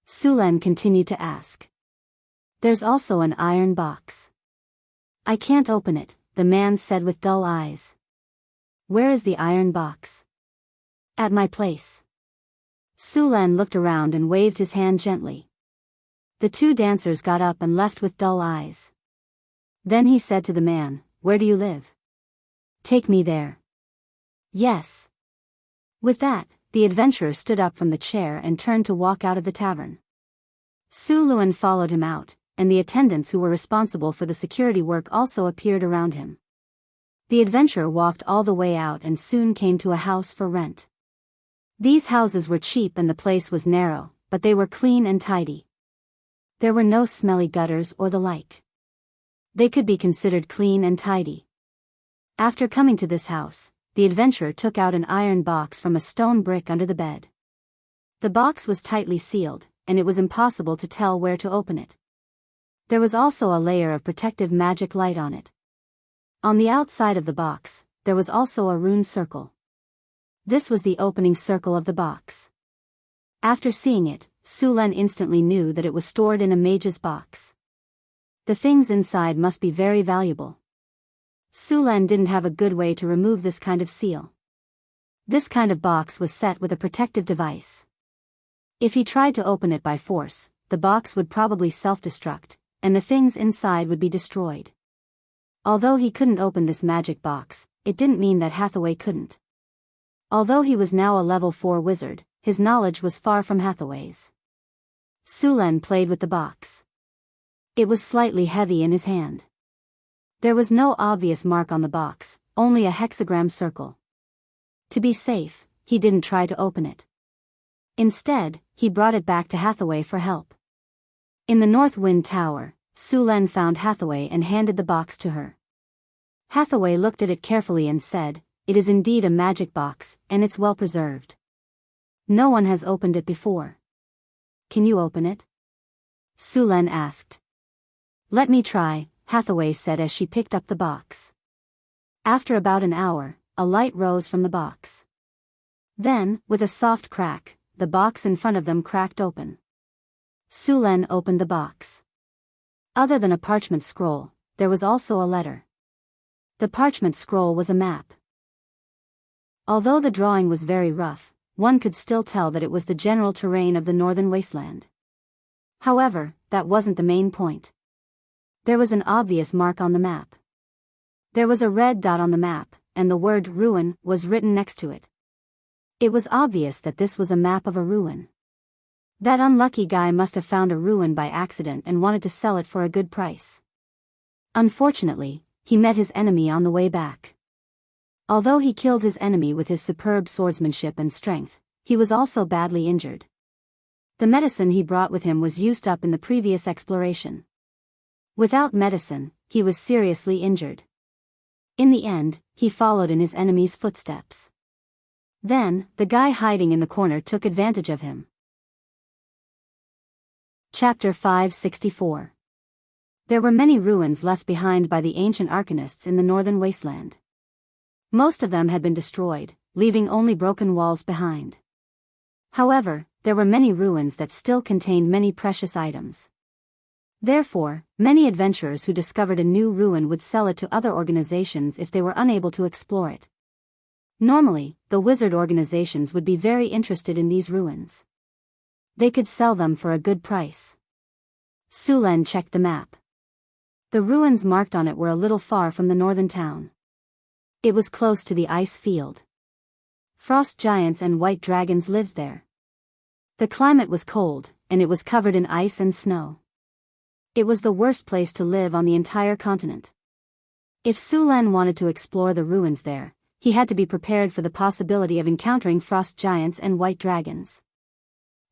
Su Len continued to ask. There's also an iron box. I can't open it, the man said with dull eyes. Where is the iron box? At my place. Su Len looked around and waved his hand gently. The two dancers got up and left with dull eyes. Then he said to the man, Where do you live? Take me there. Yes. With that, the adventurer stood up from the chair and turned to walk out of the tavern. Su Luen followed him out, and the attendants who were responsible for the security work also appeared around him. The adventurer walked all the way out and soon came to a house for rent. These houses were cheap and the place was narrow, but they were clean and tidy. There were no smelly gutters or the like. They could be considered clean and tidy. After coming to this house, the adventurer took out an iron box from a stone brick under the bed. The box was tightly sealed, and it was impossible to tell where to open it. There was also a layer of protective magic light on it. On the outside of the box, there was also a rune circle. This was the opening circle of the box. After seeing it, Su Len instantly knew that it was stored in a mage's box. The things inside must be very valuable. Su Len didn't have a good way to remove this kind of seal. This kind of box was set with a protective device. If he tried to open it by force, the box would probably self-destruct, and the things inside would be destroyed. Although he couldn't open this magic box, it didn't mean that Hathaway couldn't. Although he was now a level 4 wizard, his knowledge was far from Hathaway's. Sulen played with the box. It was slightly heavy in his hand. There was no obvious mark on the box, only a hexagram circle. To be safe, he didn't try to open it. Instead, he brought it back to Hathaway for help. In the North Wind Tower, Sulen found Hathaway and handed the box to her. Hathaway looked at it carefully and said, "It is indeed a magic box, and it's well preserved. No one has opened it before. Can you open it?" Sulen asked. "Let me try," Hathaway said as she picked up the box. After about an hour, a light rose from the box. Then, with a soft crack, the box in front of them cracked open. Sulen opened the box. Other than a parchment scroll, there was also a letter. The parchment scroll was a map. Although the drawing was very rough, one could still tell that it was the general terrain of the northern wasteland. However, that wasn't the main point. There was an obvious mark on the map. There was a red dot on the map, and the word ruin was written next to it. It was obvious that this was a map of a ruin. That unlucky guy must have found a ruin by accident and wanted to sell it for a good price. Unfortunately, he met his enemy on the way back. Although he killed his enemy with his superb swordsmanship and strength, he was also badly injured. The medicine he brought with him was used up in the previous exploration. Without medicine, he was seriously injured. In the end, he followed in his enemy's footsteps. Then, the guy hiding in the corner took advantage of him. Chapter 564. There were many ruins left behind by the ancient arcanists in the northern wasteland. Most of them had been destroyed, leaving only broken walls behind. However, there were many ruins that still contained many precious items. Therefore, many adventurers who discovered a new ruin would sell it to other organizations if they were unable to explore it. Normally, the wizard organizations would be very interested in these ruins. They could sell them for a good price. Sulen checked the map. The ruins marked on it were a little far from the northern town. It was close to the ice field. Frost giants and white dragons lived there. The climate was cold, and it was covered in ice and snow. It was the worst place to live on the entire continent. If Sulen wanted to explore the ruins there, he had to be prepared for the possibility of encountering frost giants and white dragons.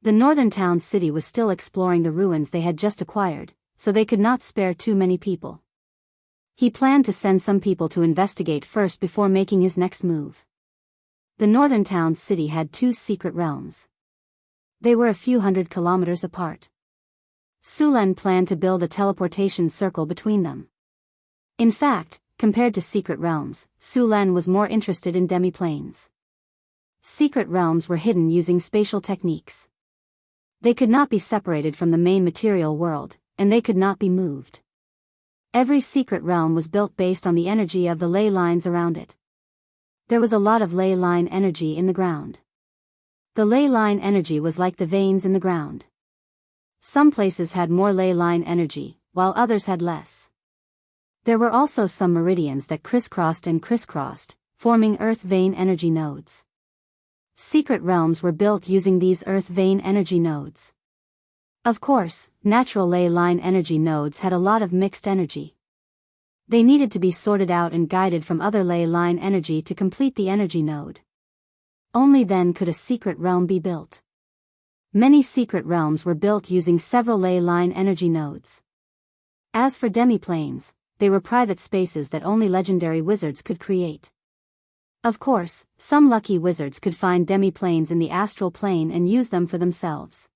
The northern town city was still exploring the ruins they had just acquired, so they could not spare too many people. He planned to send some people to investigate first before making his next move. The northern town city had 2 secret realms. They were a few hundred kilometers apart. Sulen planned to build a teleportation circle between them. In fact, compared to secret realms, Sulen was more interested in demi-planes. Secret realms were hidden using spatial techniques. They could not be separated from the main material world, and they could not be moved. Every secret realm was built based on the energy of the ley lines around it. There was a lot of ley line energy in the ground. The ley line energy was like the veins in the ground. Some places had more ley line energy, while others had less. There were also some meridians that crisscrossed and crisscrossed, forming earth vein energy nodes. Secret realms were built using these earth vein energy nodes. Of course, natural ley line energy nodes had a lot of mixed energy. They needed to be sorted out and guided from other ley line energy to complete the energy node. Only then could a secret realm be built. Many secret realms were built using several ley line energy nodes. As for demi-planes, they were private spaces that only legendary wizards could create. Of course, some lucky wizards could find demi-planes in the astral plane and use them for themselves.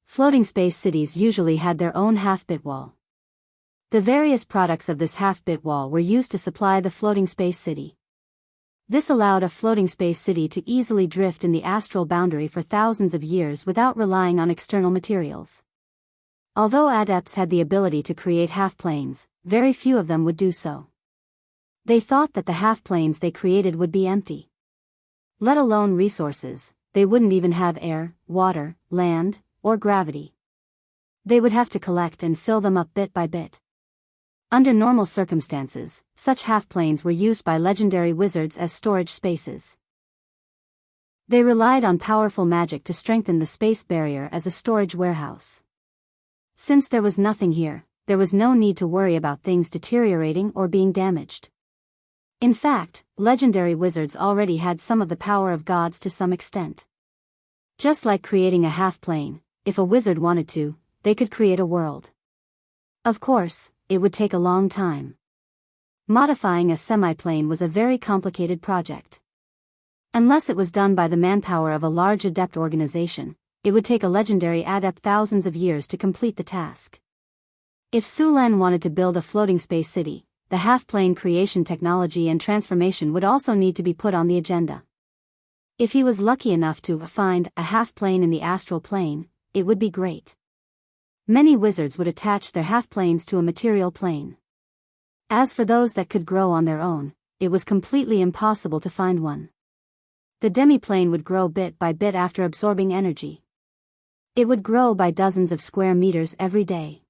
Floating space cities usually had their own half-bit wall. The various products of this half-bit wall were used to supply the floating space city. This allowed a floating space city to easily drift in the astral boundary for thousands of years without relying on external materials. Although adepts had the ability to create half-planes, very few of them would do so. They thought that the half-planes they created would be empty. Let alone resources, they wouldn't even have air, water, land, or gravity. They would have to collect and fill them up bit by bit. Under normal circumstances, such half-planes were used by legendary wizards as storage spaces. They relied on powerful magic to strengthen the space barrier as a storage warehouse. Since there was nothing here, there was no need to worry about things deteriorating or being damaged. In fact, legendary wizards already had some of the power of gods to some extent. Just like creating a half-plane, if a wizard wanted to, they could create a world. Of course, it would take a long time. Modifying a semi-plane was a very complicated project. Unless it was done by the manpower of a large adept organization, it would take a legendary adept thousands of years to complete the task. If Su Len wanted to build a floating space city, the half-plane creation technology and transformation would also need to be put on the agenda. If he was lucky enough to find a half-plane in the astral plane, it would be great. Many wizards would attach their half-planes to a material plane. As for those that could grow on their own, it was completely impossible to find one. The demi-plane would grow bit by bit after absorbing energy. It would grow by dozens of square meters every day.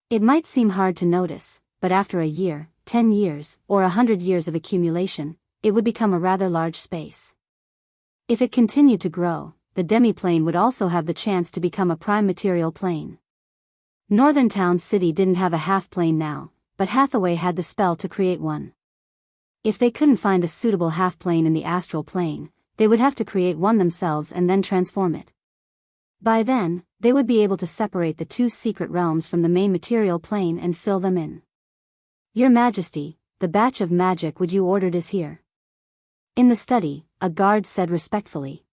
It might seem hard to notice, but after a year, 10 years, or 100 years of accumulation, it would become a rather large space. If it continued to grow, the demi-plane would also have the chance to become a prime material plane. Northern Town City didn't have a half-plane now, but Hathaway had the spell to create one. If they couldn't find a suitable half-plane in the astral plane, they would have to create one themselves and then transform it. By then, they would be able to separate the two secret realms from the main material plane and fill them in. Your Majesty, the batch of magic would you ordered is here. In the study, a guard said respectfully.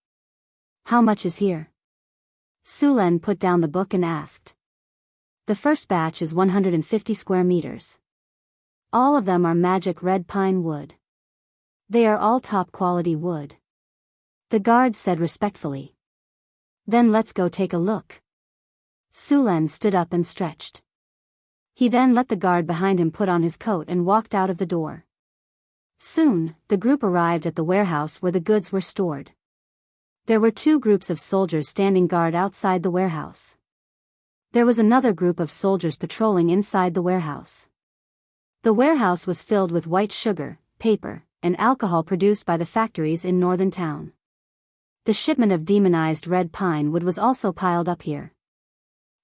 How much is here? Su Len put down the book and asked. The first batch is 150 square meters. All of them are magic red pine wood. They are all top quality wood. The guard said respectfully. Then let's go take a look. Su Len stood up and stretched. He then let the guard behind him put on his coat and walked out of the door. Soon, the group arrived at the warehouse where the goods were stored. There were two groups of soldiers standing guard outside the warehouse. There was another group of soldiers patrolling inside the warehouse. The warehouse was filled with white sugar, paper, and alcohol produced by the factories in Northern Town. The shipment of demonized red pine wood was also piled up here.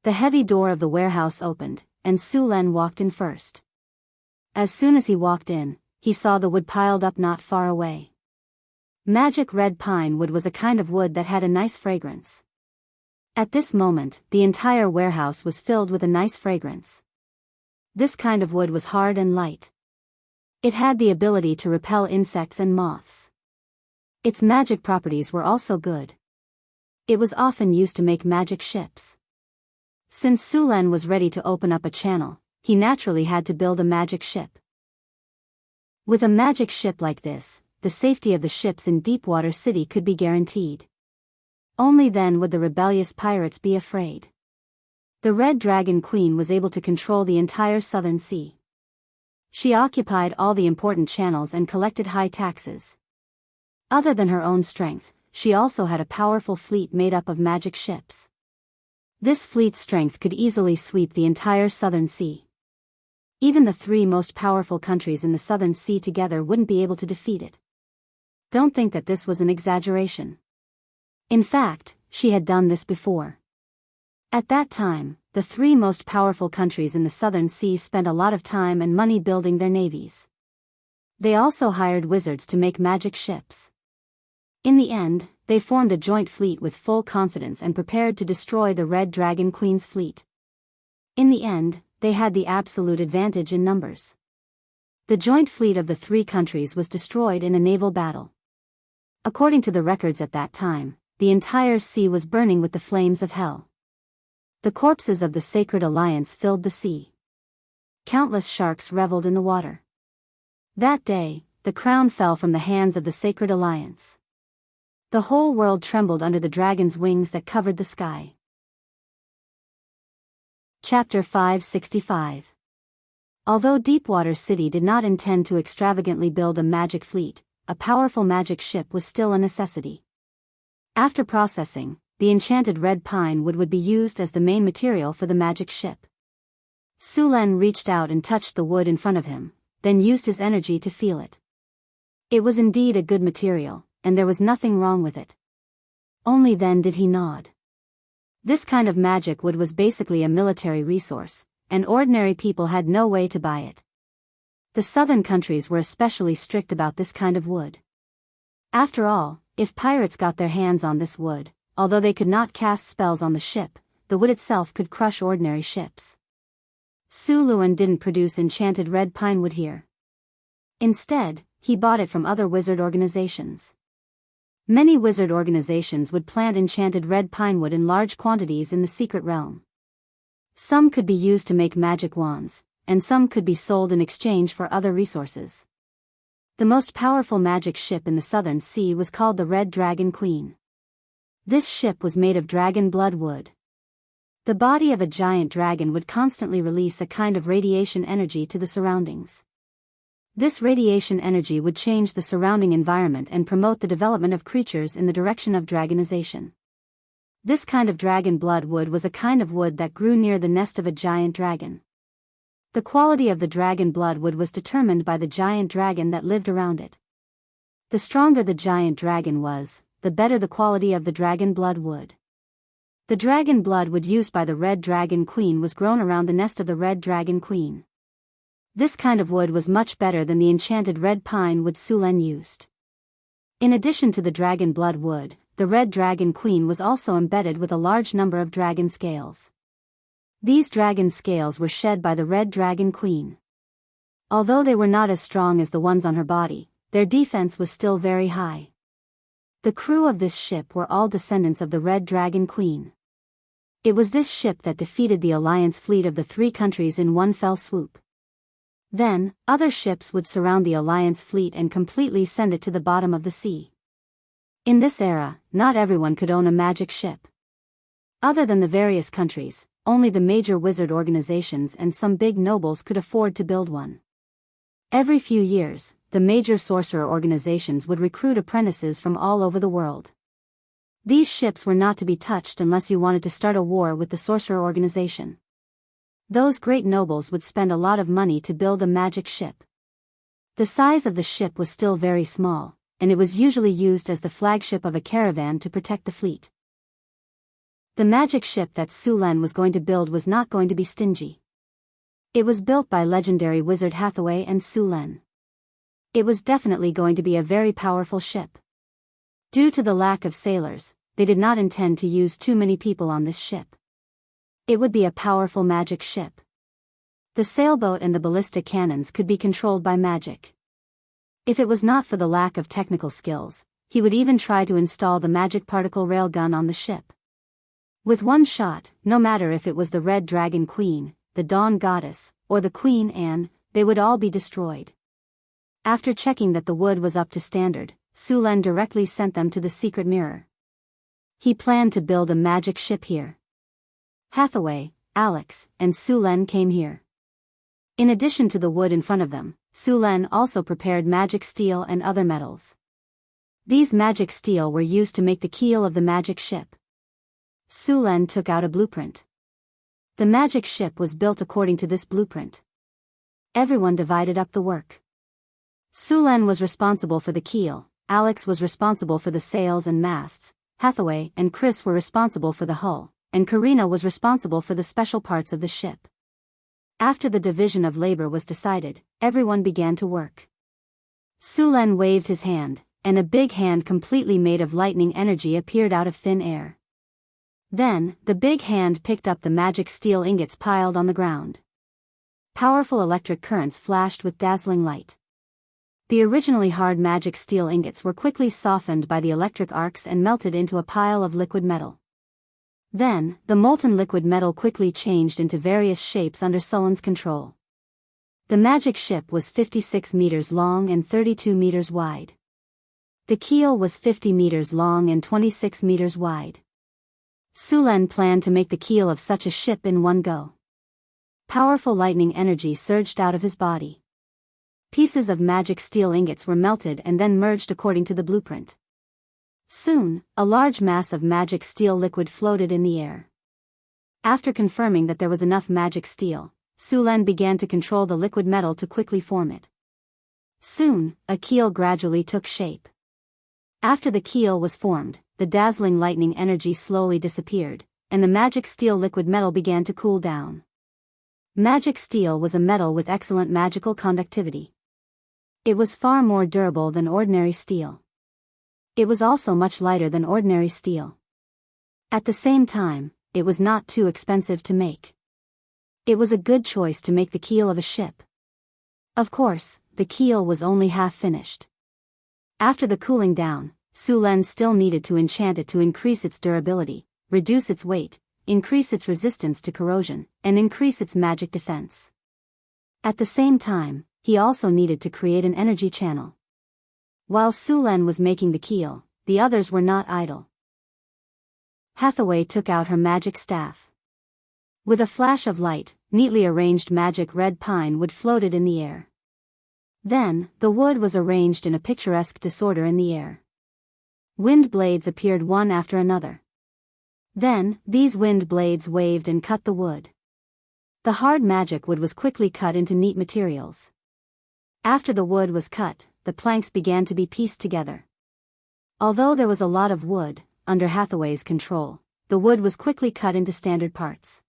The heavy door of the warehouse opened, and Su Len walked in first. As soon as he walked in, he saw the wood piled up not far away. Magic red pine wood was a kind of wood that had a nice fragrance. At this moment, the entire warehouse was filled with a nice fragrance. This kind of wood was hard and light. It had the ability to repel insects and moths. Its magic properties were also good. It was often used to make magic ships. Since Su Len was ready to open up a channel, he naturally had to build a magic ship. With a magic ship like this, the safety of the ships in Deepwater City could be guaranteed. Only then would the rebellious pirates be afraid. The Red Dragon Queen was able to control the entire Southern Sea. She occupied all the important channels and collected high taxes. Other than her own strength, she also had a powerful fleet made up of magic ships. This fleet's strength could easily sweep the entire Southern Sea. Even the three most powerful countries in the Southern Sea together wouldn't be able to defeat it. Don't think that this was an exaggeration. In fact, she had done this before. At that time, the three most powerful countries in the Southern Sea spent a lot of time and money building their navies. They also hired wizards to make magic ships. In the end, they formed a joint fleet with full confidence and prepared to destroy the Red Dragon Queen's fleet. In the end, they had the absolute advantage in numbers. The joint fleet of the three countries was destroyed in a naval battle. According to the records at that time, the entire sea was burning with the flames of hell. The corpses of the Sacred Alliance filled the sea. Countless sharks reveled in the water. That day, the crown fell from the hands of the Sacred Alliance. The whole world trembled under the dragon's wings that covered the sky. Chapter 565. Although Deepwater City did not intend to extravagantly build a magic fleet, a powerful magic ship was still a necessity. After processing, the enchanted red pine wood would be used as the main material for the magic ship. Su Len reached out and touched the wood in front of him, then used his energy to feel it. It was indeed a good material, and there was nothing wrong with it. Only then did he nod. This kind of magic wood was basically a military resource, and ordinary people had no way to buy it. The southern countries were especially strict about this kind of wood. After all, if pirates got their hands on this wood, although they could not cast spells on the ship, the wood itself could crush ordinary ships. Su Luan didn't produce enchanted red pine wood here. Instead, he bought it from other wizard organizations. Many wizard organizations would plant enchanted red pine wood in large quantities in the secret realm. Some could be used to make magic wands, and some could be sold in exchange for other resources. The most powerful magic ship in the Southern Sea was called the Red Dragon Queen. This ship was made of dragon blood wood. The body of a giant dragon would constantly release a kind of radiation energy to the surroundings. This radiation energy would change the surrounding environment and promote the development of creatures in the direction of dragonization. This kind of dragon blood wood was a kind of wood that grew near the nest of a giant dragon. The quality of the dragon blood wood was determined by the giant dragon that lived around it. The stronger the giant dragon was, the better the quality of the dragon blood wood. The dragon blood wood used by the Red Dragon Queen was grown around the nest of the Red Dragon Queen. This kind of wood was much better than the enchanted red pine wood Su Len used. In addition to the dragon blood wood, the Red Dragon Queen was also embedded with a large number of dragon scales. These dragon scales were shed by the Red Dragon Queen. Although they were not as strong as the ones on her body, their defense was still very high. The crew of this ship were all descendants of the Red Dragon Queen. It was this ship that defeated the alliance fleet of the three countries in one fell swoop. Then, other ships would surround the alliance fleet and completely send it to the bottom of the sea. In this era, not everyone could own a magic ship. Other than the various countries, only the major wizard organizations and some big nobles could afford to build one. Every few years, the major sorcerer organizations would recruit apprentices from all over the world. These ships were not to be touched unless you wanted to start a war with the sorcerer organization. Those great nobles would spend a lot of money to build a magic ship. The size of the ship was still very small, and it was usually used as the flagship of a caravan to protect the fleet. The magic ship that Su Len was going to build was not going to be stingy. It was built by legendary wizard Hathaway and Su Len. It was definitely going to be a very powerful ship. Due to the lack of sailors, they did not intend to use too many people on this ship. It would be a powerful magic ship. The sailboat and the ballistic cannons could be controlled by magic. If it was not for the lack of technical skills, he would even try to install the magic particle railgun on the ship. With one shot, no matter if it was the Red Dragon Queen, the Dawn Goddess, or the Queen Anne, they would all be destroyed. After checking that the wood was up to standard, Su Len directly sent them to the secret mirror. He planned to build a magic ship here. Hathaway, Alex, and Su Len came here. In addition to the wood in front of them, Su Len also prepared magic steel and other metals. These magic steel were used to make the keel of the magic ship. Su Len took out a blueprint. The magic ship was built according to this blueprint. Everyone divided up the work. Su Len was responsible for the keel, Alex was responsible for the sails and masts, Hathaway and Chris were responsible for the hull, and Karina was responsible for the special parts of the ship. After the division of labor was decided, everyone began to work. Su Len waved his hand, and a big hand completely made of lightning energy appeared out of thin air. Then, the big hand picked up the magic steel ingots piled on the ground. Powerful electric currents flashed with dazzling light. The originally hard magic steel ingots were quickly softened by the electric arcs and melted into a pile of liquid metal. Then, the molten liquid metal quickly changed into various shapes under Sullen's control. The magic ship was 56 meters long and 32 meters wide. The keel was 50 meters long and 26 meters wide. Su Len planned to make the keel of such a ship in one go. Powerful lightning energy surged out of his body. Pieces of magic steel ingots were melted and then merged according to the blueprint. Soon, a large mass of magic steel liquid floated in the air. After confirming that there was enough magic steel, Su Len began to control the liquid metal to quickly form it. Soon, a keel gradually took shape. After the keel was formed, the dazzling lightning energy slowly disappeared, and the magic steel liquid metal began to cool down. Magic steel was a metal with excellent magical conductivity. It was far more durable than ordinary steel. It was also much lighter than ordinary steel. At the same time, it was not too expensive to make. It was a good choice to make the keel of a ship. Of course, the keel was only half finished. After the cooling down, Su Len still needed to enchant it to increase its durability, reduce its weight, increase its resistance to corrosion, and increase its magic defense. At the same time, he also needed to create an energy channel. While Su Len was making the keel, the others were not idle. Hathaway took out her magic staff. With a flash of light, neatly arranged magic red pine wood floated in the air. Then, the wood was arranged in a picturesque disorder in the air. Wind blades appeared one after another. Then, these wind blades waved and cut the wood. The hard magic wood was quickly cut into neat materials. After the wood was cut, the planks began to be pieced together. Although there was a lot of wood, under Hathaway's control, the wood was quickly cut into standard parts.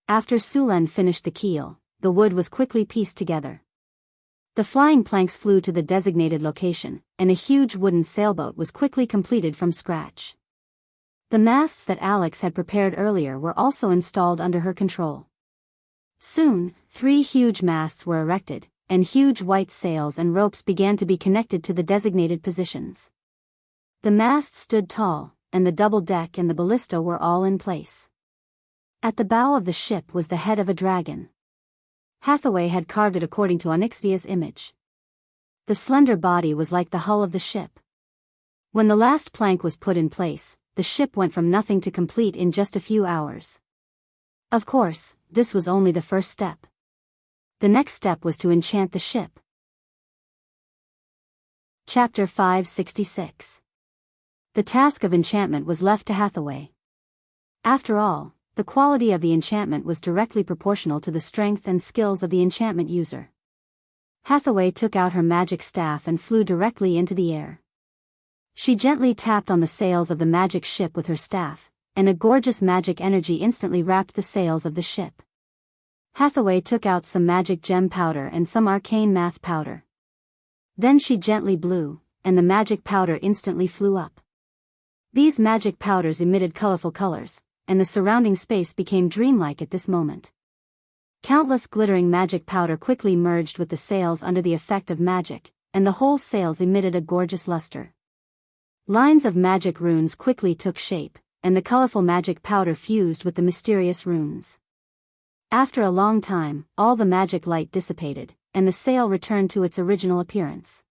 After Su Len finished the keel, the wood was quickly pieced together. The flying planks flew to the designated location, and a huge wooden sailboat was quickly completed from scratch. The masts that Alex had prepared earlier were also installed under her control. Soon, 3 huge masts were erected, and huge white sails and ropes began to be connected to the designated positions. The masts stood tall, and the double deck and the ballista were all in place. At the bow of the ship was the head of a dragon. Hathaway had carved it according to Onyxia's image. The slender body was like the hull of the ship. When the last plank was put in place, the ship went from nothing to complete in just a few hours. Of course, this was only the first step. The next step was to enchant the ship. Chapter 566. The task of enchantment was left to Hathaway. After all, the quality of the enchantment was directly proportional to the strength and skills of the enchantment user. Hathaway took out her magic staff and flew directly into the air. She gently tapped on the sails of the magic ship with her staff, and a gorgeous magic energy instantly wrapped the sails of the ship. Hathaway took out some magic gem powder and some arcane math powder. Then she gently blew, and the magic powder instantly flew up. These magic powders emitted colorful colors, and the surrounding space became dreamlike at this moment. Countless glittering magic powder quickly merged with the sails under the effect of magic, and the whole sails emitted a gorgeous luster. Lines of magic runes quickly took shape, and the colorful magic powder fused with the mysterious runes. After a long time, all the magic light dissipated, and the sail returned to its original appearance.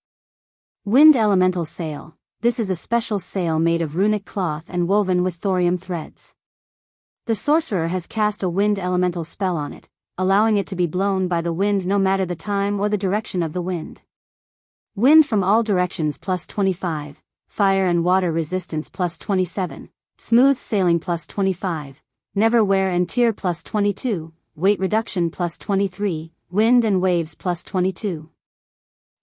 Wind Elemental Sail. This is a special sail made of runic cloth and woven with thorium threads. The sorcerer has cast a wind elemental spell on it, allowing it to be blown by the wind no matter the time or the direction of the wind. Wind from all directions plus 25, fire and water resistance plus 27, smooth sailing plus 25, never wear and tear plus 22, weight reduction plus 23, wind and waves plus 22.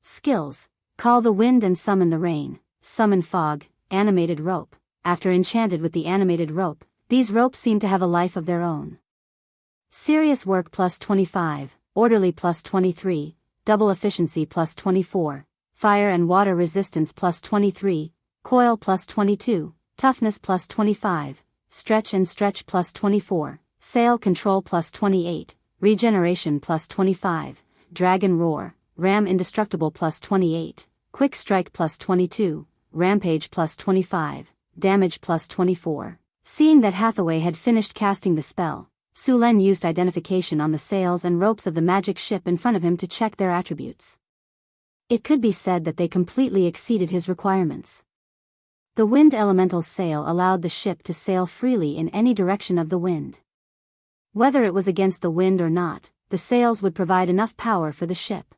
Skills: call the wind and summon the rain, summon fog, animated rope. After enchanted with the animated rope, these ropes seem to have a life of their own. Serious work plus 25, orderly plus 23, double efficiency plus 24, fire and water resistance plus 23, coil plus 22, toughness plus 25, stretch and stretch plus 24, sail control plus 28, regeneration plus 25, dragon roar, ram indestructible plus 28, quick strike plus 22, rampage plus 25, damage plus 24. Seeing that Hathaway had finished casting the spell, Su Len used identification on the sails and ropes of the magic ship in front of him to check their attributes. It could be said that they completely exceeded his requirements. The wind elemental sail allowed the ship to sail freely in any direction of the wind. Whether it was against the wind or not, the sails would provide enough power for the ship.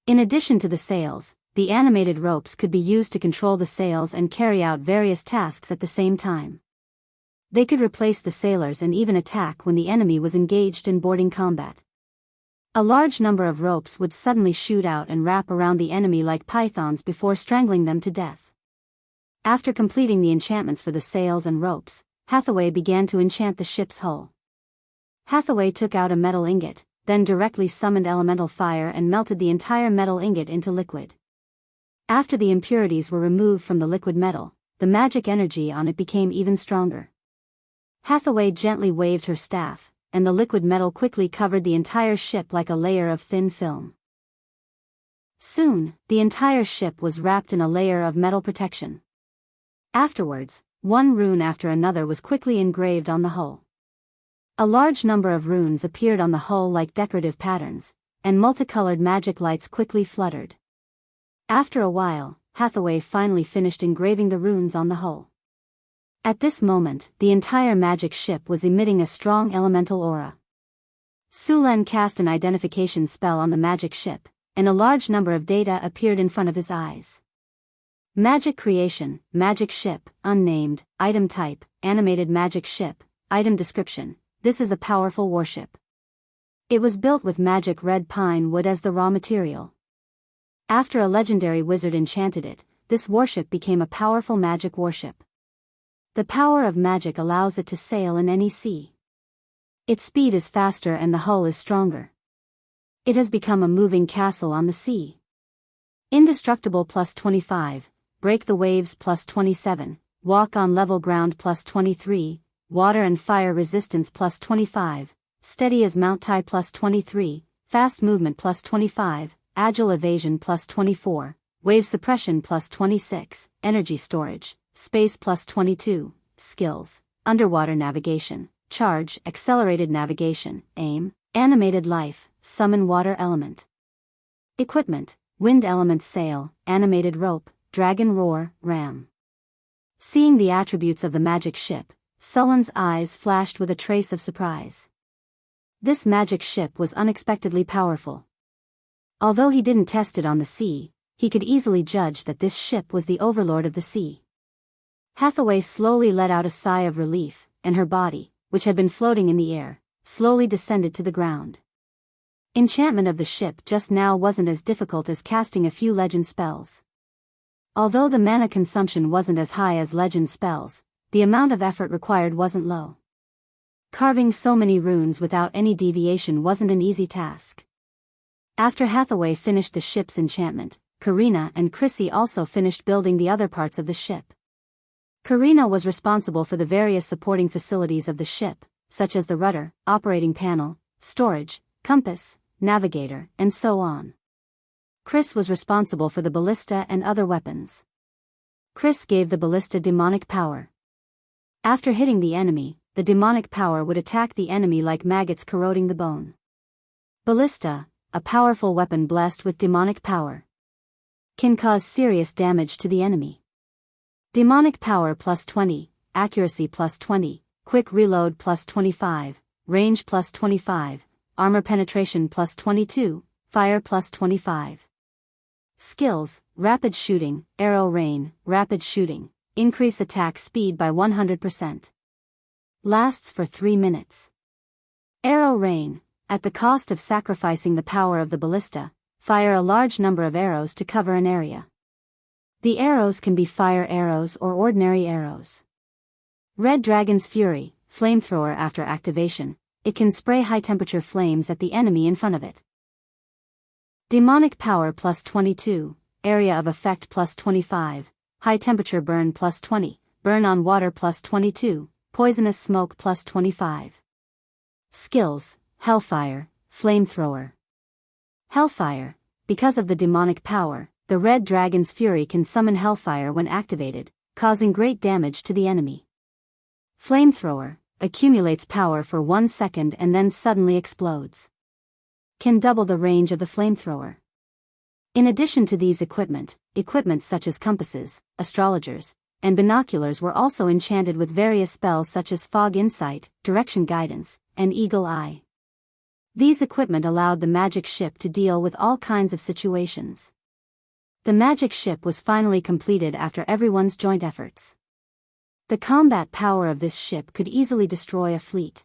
In addition to the sails, the animated ropes could be used to control the sails and carry out various tasks at the same time. They could replace the sailors and even attack when the enemy was engaged in boarding combat. A large number of ropes would suddenly shoot out and wrap around the enemy like pythons before strangling them to death. After completing the enchantments for the sails and ropes, Hathaway began to enchant the ship's hull. Hathaway took out a metal ingot, then directly summoned elemental fire and melted the entire metal ingot into liquid. After the impurities were removed from the liquid metal, the magic energy on it became even stronger. Hathaway gently waved her staff, and the liquid metal quickly covered the entire ship like a layer of thin film. Soon, the entire ship was wrapped in a layer of metal protection. Afterwards, one rune after another was quickly engraved on the hull. A large number of runes appeared on the hull like decorative patterns, and multicolored magic lights quickly fluttered. After a while, Hathaway finally finished engraving the runes on the hull. At this moment, the entire magic ship was emitting a strong elemental aura. Sulen cast an identification spell on the magic ship, and a large number of data appeared in front of his eyes. Magic creation, magic ship, unnamed, item type, animated magic ship, item description. This is a powerful warship. It was built with magic red pine wood as the raw material. After a legendary wizard enchanted it, this warship became a powerful magic warship. The power of magic allows it to sail in any sea. Its speed is faster and the hull is stronger. It has become a moving castle on the sea. Indestructible plus 25, break the waves plus 27, walk on level ground plus 23, water and fire resistance plus 25, steady as Mount Tai plus 23, fast movement plus 25, agile evasion plus 24, wave suppression plus 26, energy storage, space plus 22, skills, underwater navigation, charge, accelerated navigation, aim, animated life, summon water element. Equipment, wind element sail, animated rope, dragon roar, ram. Seeing the attributes of the magic ship, Sullen's eyes flashed with a trace of surprise. This magic ship was unexpectedly powerful. Although he didn't test it on the sea, he could easily judge that this ship was the overlord of the sea. Hathaway slowly let out a sigh of relief, and her body, which had been floating in the air, slowly descended to the ground. Enchantment of the ship just now wasn't as difficult as casting a few legend spells. Although the mana consumption wasn't as high as legend spells, the amount of effort required wasn't low. Carving so many runes without any deviation wasn't an easy task. After Hathaway finished the ship's enchantment, Karina and Chrissy also finished building the other parts of the ship. Karina was responsible for the various supporting facilities of the ship, such as the rudder, operating panel, storage, compass, navigator, and so on. Chris was responsible for the ballista and other weapons. Chris gave the ballista demonic power. After hitting the enemy, the demonic power would attack the enemy like maggots corroding the bone. Ballista, a powerful weapon blessed with demonic power, can cause serious damage to the enemy. Demonic power plus 20, accuracy plus 20, quick reload plus 25, range plus 25, armor penetration plus 22, fire plus 25. Skills, rapid shooting, arrow rain, rapid shooting, increase attack speed by 100%. Lasts for 3 minutes. Arrow rain, at the cost of sacrificing the power of the ballista, fire a large number of arrows to cover an area. The arrows can be fire arrows or ordinary arrows. Red Dragon's Fury, flamethrower after activation, it can spray high-temperature flames at the enemy in front of it. Demonic power plus 22, area of effect plus 25, high-temperature burn plus 20, burn on water plus 22, poisonous smoke plus 25. Skills, Hellfire, flamethrower. Hellfire, because of the demonic power, the Red Dragon's Fury can summon Hellfire when activated, causing great damage to the enemy. Flamethrower, accumulates power for 1 second and then suddenly explodes. Can double the range of the flamethrower. In addition to these equipment such as compasses, astrologers, and binoculars were also enchanted with various spells such as Fog Insight, Direction Guidance, and Eagle Eye. These equipment allowed the magic ship to deal with all kinds of situations. The magic ship was finally completed after everyone's joint efforts. The combat power of this ship could easily destroy a fleet.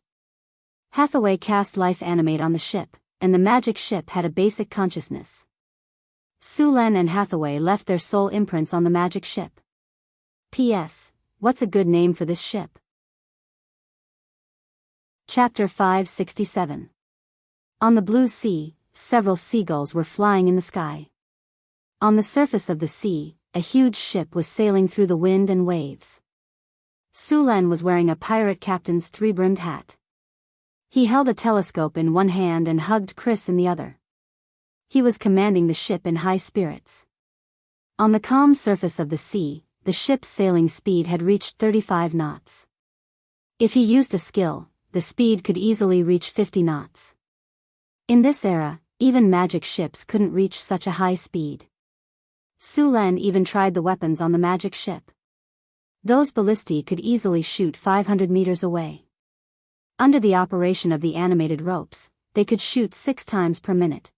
Hathaway cast life animate on the ship, and the magic ship had a basic consciousness. Su Len and Hathaway left their soul imprints on the magic ship. P.S. What's a good name for this ship? Chapter 567. On the blue sea, several seagulls were flying in the sky. On the surface of the sea, a huge ship was sailing through the wind and waves. Su Len was wearing a pirate captain's three-brimmed hat. He held a telescope in one hand and hugged Chris in the other. He was commanding the ship in high spirits. On the calm surface of the sea, the ship's sailing speed had reached 35 knots. If he used a skill, the speed could easily reach 50 knots. In this era, even magic ships couldn't reach such a high speed. Su Len even tried the weapons on the magic ship. Those ballistae could easily shoot 500 meters away. Under the operation of the animated ropes, they could shoot 6 times per minute.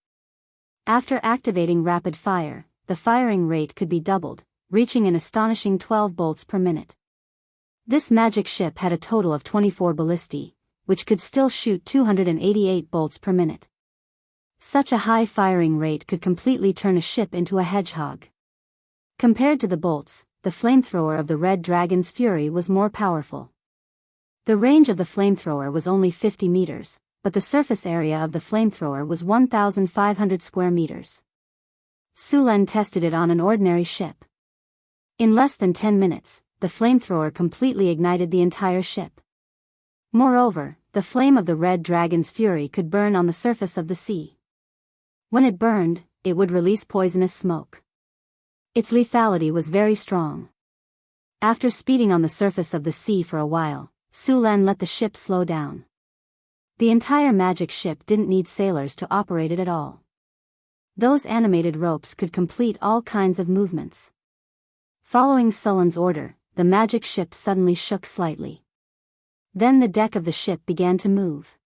After activating rapid fire, the firing rate could be doubled, reaching an astonishing 12 bolts per minute. This magic ship had a total of 24 ballistae, which could still shoot 288 bolts per minute. Such a high firing rate could completely turn a ship into a hedgehog. Compared to the bolts, the flamethrower of the Red Dragon's Fury was more powerful. The range of the flamethrower was only 50 meters, but the surface area of the flamethrower was 1,500 square meters. Su Len tested it on an ordinary ship. In less than 10 minutes, the flamethrower completely ignited the entire ship. Moreover, the flame of the Red Dragon's Fury could burn on the surface of the sea. When it burned, it would release poisonous smoke. Its lethality was very strong. After speeding on the surface of the sea for a while, Su Len let the ship slow down. The entire magic ship didn't need sailors to operate it at all. Those animated ropes could complete all kinds of movements. Following Sullen's order, the magic ship suddenly shook slightly. Then the deck of the ship began to move.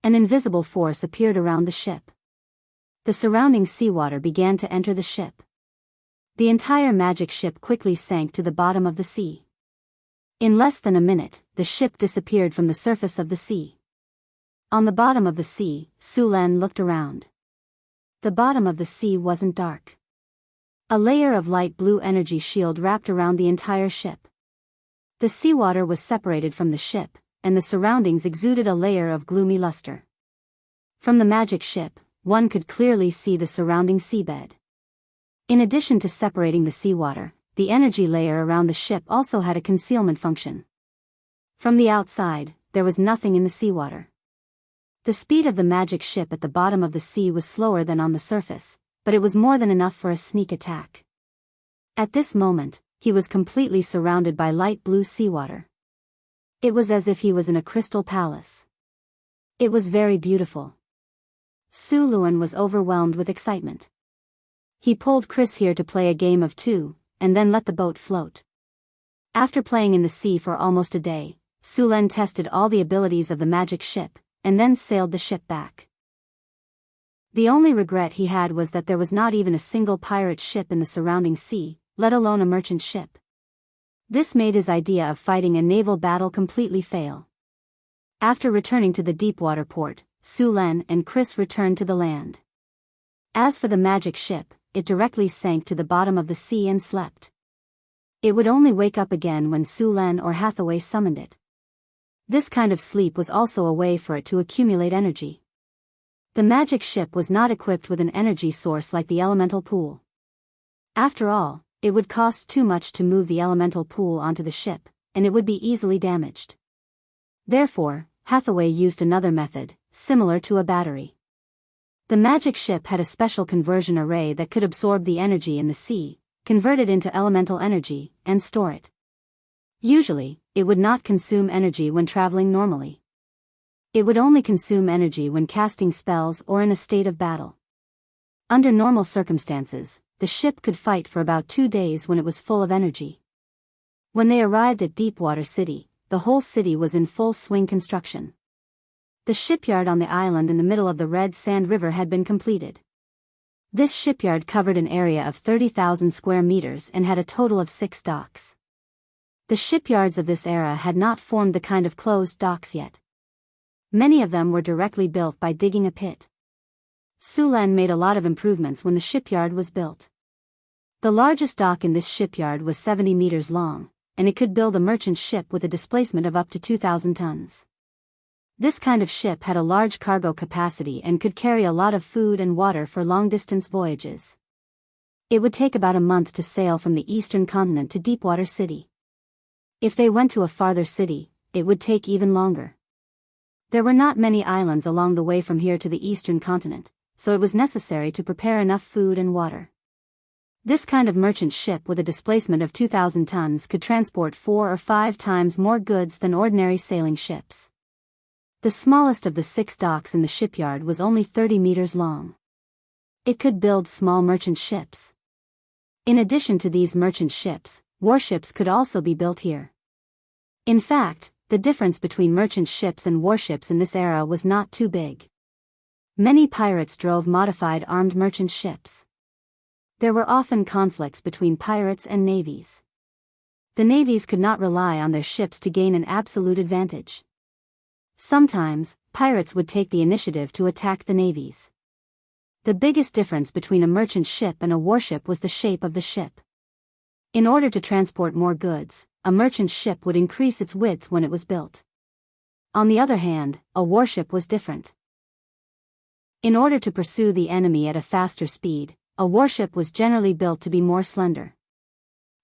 An invisible force appeared around the ship. The surrounding seawater began to enter the ship. The entire magic ship quickly sank to the bottom of the sea. In less than a minute, the ship disappeared from the surface of the sea. On the bottom of the sea, Su Len looked around. The bottom of the sea wasn't dark. A layer of light blue energy shield wrapped around the entire ship. The seawater was separated from the ship, and the surroundings exuded a layer of gloomy luster. From the magic ship, one could clearly see the surrounding seabed. In addition to separating the seawater, the energy layer around the ship also had a concealment function. From the outside, there was nothing in the seawater. The speed of the magic ship at the bottom of the sea was slower than on the surface, but it was more than enough for a sneak attack. At this moment, he was completely surrounded by light blue seawater. It was as if he was in a crystal palace. It was very beautiful. Su Len was overwhelmed with excitement. He pulled Chris here to play a game of 2, and then let the boat float. After playing in the sea for almost a day, Su Len tested all the abilities of the magic ship, and then sailed the ship back. The only regret he had was that there was not even a single pirate ship in the surrounding sea, let alone a merchant ship. This made his idea of fighting a naval battle completely fail. After returning to the deepwater port, Su Len and Chris returned to the land. As for the magic ship, it directly sank to the bottom of the sea and slept. It would only wake up again when Su Len or Hathaway summoned it. This kind of sleep was also a way for it to accumulate energy. The magic ship was not equipped with an energy source like the elemental pool. After all, it would cost too much to move the elemental pool onto the ship, and it would be easily damaged. Therefore, Hathaway used another method, similar to a battery. The magic ship had a special conversion array that could absorb the energy in the sea, convert it into elemental energy, and store it. Usually, it would not consume energy when traveling normally. It would only consume energy when casting spells or in a state of battle. Under normal circumstances, the ship could fight for about 2 days when it was full of energy. When they arrived at Deepwater City, the whole city was in full swing construction. The shipyard on the island in the middle of the Red Sand River had been completed. This shipyard covered an area of 30,000 square meters and had a total of 6 docks. The shipyards of this era had not formed the kind of closed docks yet. Many of them were directly built by digging a pit. Sulan made a lot of improvements when the shipyard was built. The largest dock in this shipyard was 70 meters long, and it could build a merchant ship with a displacement of up to 2,000 tons. This kind of ship had a large cargo capacity and could carry a lot of food and water for long-distance voyages. It would take about a month to sail from the eastern continent to Deepwater City. If they went to a farther city, it would take even longer. There were not many islands along the way from here to the eastern continent, so it was necessary to prepare enough food and water. This kind of merchant ship with a displacement of 2,000 tons could transport 4 or 5 times more goods than ordinary sailing ships. The smallest of the 6 docks in the shipyard was only 30 meters long. It could build small merchant ships. In addition to these merchant ships, warships could also be built here. In fact, the difference between merchant ships and warships in this era was not too big. Many pirates drove modified armed merchant ships. There were often conflicts between pirates and navies. The navies could not rely on their ships to gain an absolute advantage. Sometimes, pirates would take the initiative to attack the navies. The biggest difference between a merchant ship and a warship was the shape of the ship. In order to transport more goods, a merchant ship would increase its width when it was built. On the other hand, a warship was different. In order to pursue the enemy at a faster speed, a warship was generally built to be more slender.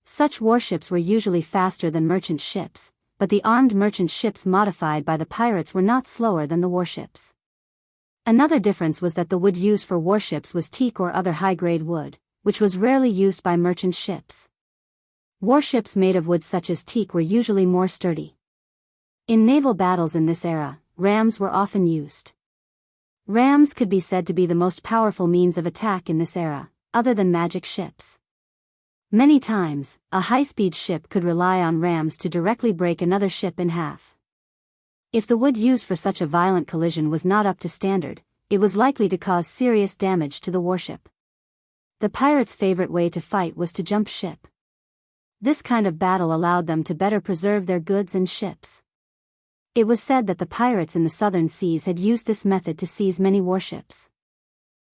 Such warships were usually faster than merchant ships, but the armed merchant ships modified by the pirates were not slower than the warships. Another difference was that the wood used for warships was teak or other high-grade wood, which was rarely used by merchant ships. Warships made of wood such as teak were usually more sturdy. In naval battles in this era, rams were often used. Rams could be said to be the most powerful means of attack in this era, other than magic ships. Many times, a high-speed ship could rely on rams to directly break another ship in half. If the wood used for such a violent collision was not up to standard, it was likely to cause serious damage to the warship. The pirates' favorite way to fight was to jump ship. This kind of battle allowed them to better preserve their goods and ships. It was said that the pirates in the southern seas had used this method to seize many warships.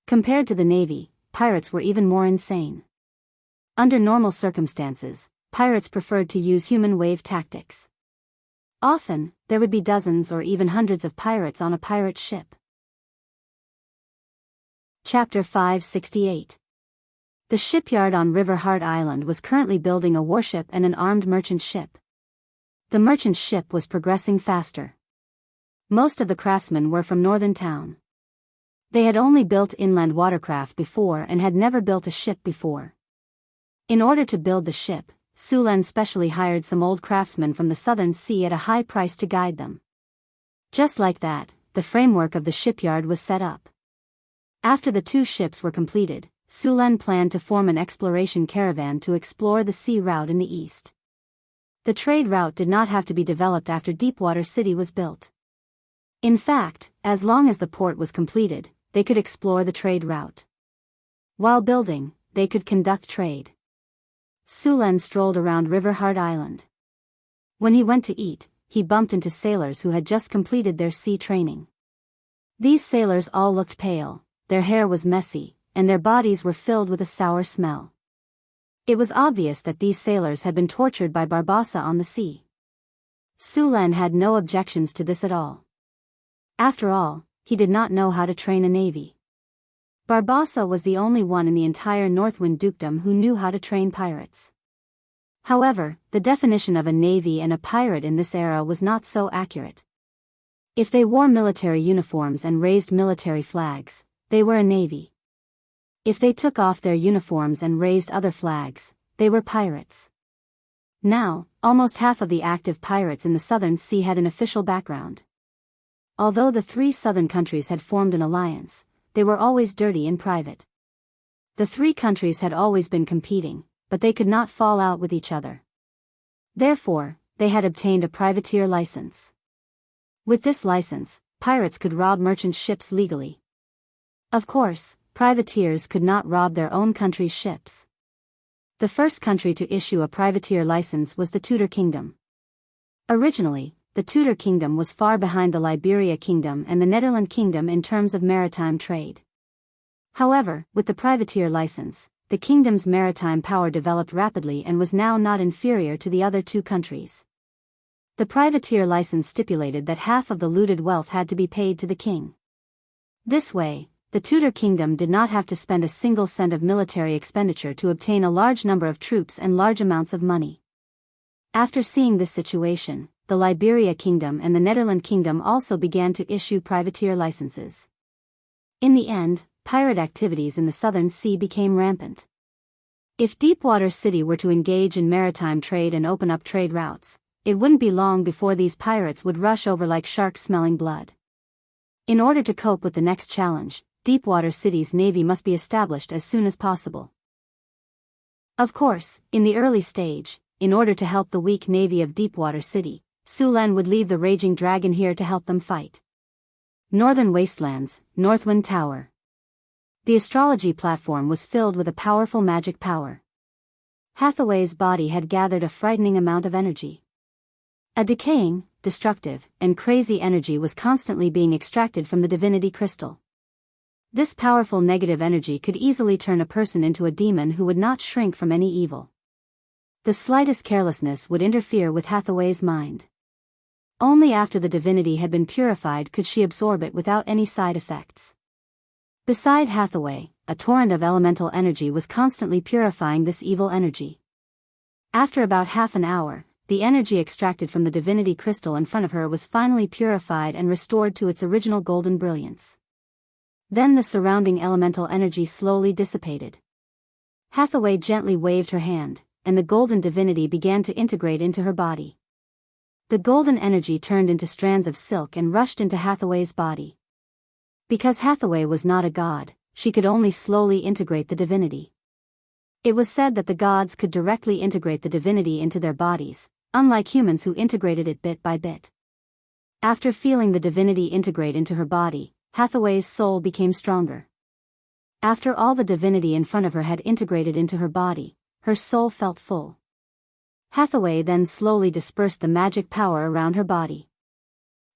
Compared to the navy, pirates were even more insane. Under normal circumstances, pirates preferred to use human wave tactics. Often, there would be dozens or even hundreds of pirates on a pirate ship. Chapter 568. The shipyard on River Heart Island was currently building a warship and an armed merchant ship. The merchant ship was progressing faster. Most of the craftsmen were from northern town. They had only built inland watercraft before and had never built a ship before. In order to build the ship, Sulan specially hired some old craftsmen from the southern sea at a high price to guide them. Just like that, the framework of the shipyard was set up. After the 2 ships were completed, Sulan planned to form an exploration caravan to explore the sea route in the east. The trade route did not have to be developed after Deepwater City was built. In fact, as long as the port was completed, they could explore the trade route. While building, they could conduct trade. Sulan strolled around River Heart Island. When he went to eat, he bumped into sailors who had just completed their sea training. These sailors all looked pale, their hair was messy, and their bodies were filled with a sour smell. It was obvious that these sailors had been tortured by Barbossa on the sea. Sulan had no objections to this at all. After all, he did not know how to train a navy. Barbossa was the only one in the entire Northwind Dukedom who knew how to train pirates. However, the definition of a navy and a pirate in this era was not so accurate. If they wore military uniforms and raised military flags, they were a navy. If they took off their uniforms and raised other flags, they were pirates. Now, almost half of the active pirates in the Southern Sea had an official background. Although the 3 southern countries had formed an alliance, they were always dirty in private. The 3 countries had always been competing, but they could not fall out with each other. Therefore, they had obtained a privateer license. With this license, pirates could rob merchant ships legally. Of course, privateers could not rob their own country's ships. The first country to issue a privateer license was the Tudor Kingdom. Originally, the Tudor Kingdom was far behind the Liberia Kingdom and the Netherlands Kingdom in terms of maritime trade. However, with the privateer license, the kingdom's maritime power developed rapidly and was now not inferior to the other two countries. The privateer license stipulated that half of the looted wealth had to be paid to the king. This way, the Tudor Kingdom did not have to spend a single cent of military expenditure to obtain a large number of troops and large amounts of money. After seeing this situation, the Liberia Kingdom and the Netherlands Kingdom also began to issue privateer licenses. In the end, pirate activities in the Southern Sea became rampant. If Deepwater City were to engage in maritime trade and open up trade routes, it wouldn't be long before these pirates would rush over like sharks smelling blood. In order to cope with the next challenge, Deepwater City's navy must be established as soon as possible. Of course, in the early stage, in order to help the weak navy of Deepwater City, Sulan would leave the Raging Dragon here to help them fight. Northern Wastelands, Northwind Tower. The astrology platform was filled with a powerful magic power. Hathaway's body had gathered a frightening amount of energy. A decaying, destructive, and crazy energy was constantly being extracted from the divinity crystal. This powerful negative energy could easily turn a person into a demon who would not shrink from any evil. The slightest carelessness would interfere with Hathaway's mind. Only after the divinity had been purified could she absorb it without any side effects. Beside Hathaway, a torrent of elemental energy was constantly purifying this evil energy. After about half an hour, the energy extracted from the divinity crystal in front of her was finally purified and restored to its original golden brilliance. Then the surrounding elemental energy slowly dissipated. Hathaway gently waved her hand, and the golden divinity began to integrate into her body. The golden energy turned into strands of silk and rushed into Hathaway's body. Because Hathaway was not a god, she could only slowly integrate the divinity. It was said that the gods could directly integrate the divinity into their bodies, unlike humans who integrated it bit by bit. After feeling the divinity integrate into her body, Hathaway's soul became stronger. After all the divinity in front of her had integrated into her body, her soul felt full. Hathaway then slowly dispersed the magic power around her body.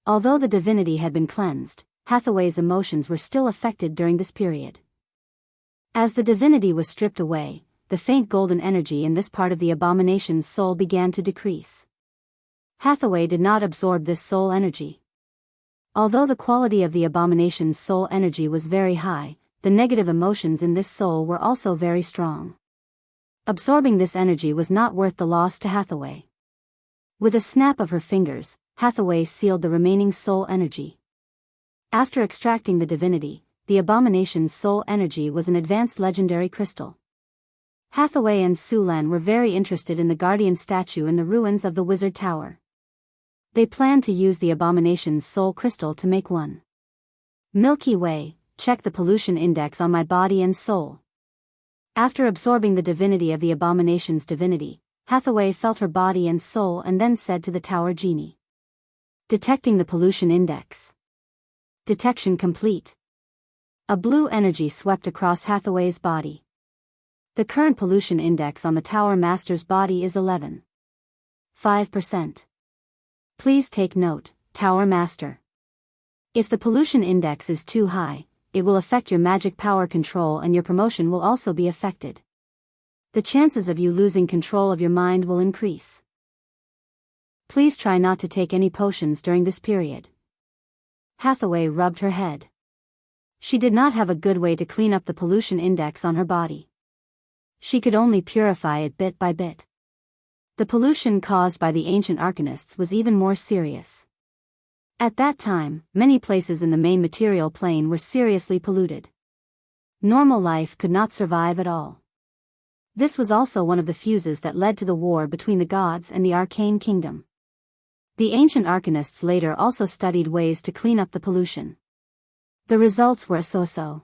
Although the divinity had been cleansed, Hathaway's emotions were still affected during this period. As the divinity was stripped away, the faint golden energy in this part of the abomination's soul began to decrease. Hathaway did not absorb this soul energy. Although the quality of the abomination's soul energy was very high, the negative emotions in this soul were also very strong. Absorbing this energy was not worth the loss to Hathaway. With a snap of her fingers, Hathaway sealed the remaining soul energy. After extracting the divinity, the abomination's soul energy was an advanced legendary crystal. Hathaway and Sulan were very interested in the guardian statue in the ruins of the Wizard Tower. They planned to use the abomination's soul crystal to make one. Milky Way, check the pollution index on my body and soul. After absorbing the divinity of the abomination's divinity, Hathaway felt her body and soul and then said to the tower genie. Detecting the pollution index. Detection complete. A blue energy swept across Hathaway's body. The current pollution index on the Tower Master's body is 11.5%. Please take note, Tower Master. If the pollution index is too high, it will affect your magic power control and your promotion will also be affected. The chances of you losing control of your mind will increase. Please try not to take any potions during this period. Hathaway rubbed her head. She did not have a good way to clean up the pollution index on her body. She could only purify it bit by bit. The pollution caused by the ancient arcanists was even more serious. At that time, many places in the main material plane were seriously polluted. Normal life could not survive at all. This was also one of the fuses that led to the war between the gods and the Arcane Kingdom. The ancient arcanists later also studied ways to clean up the pollution. The results were so-so.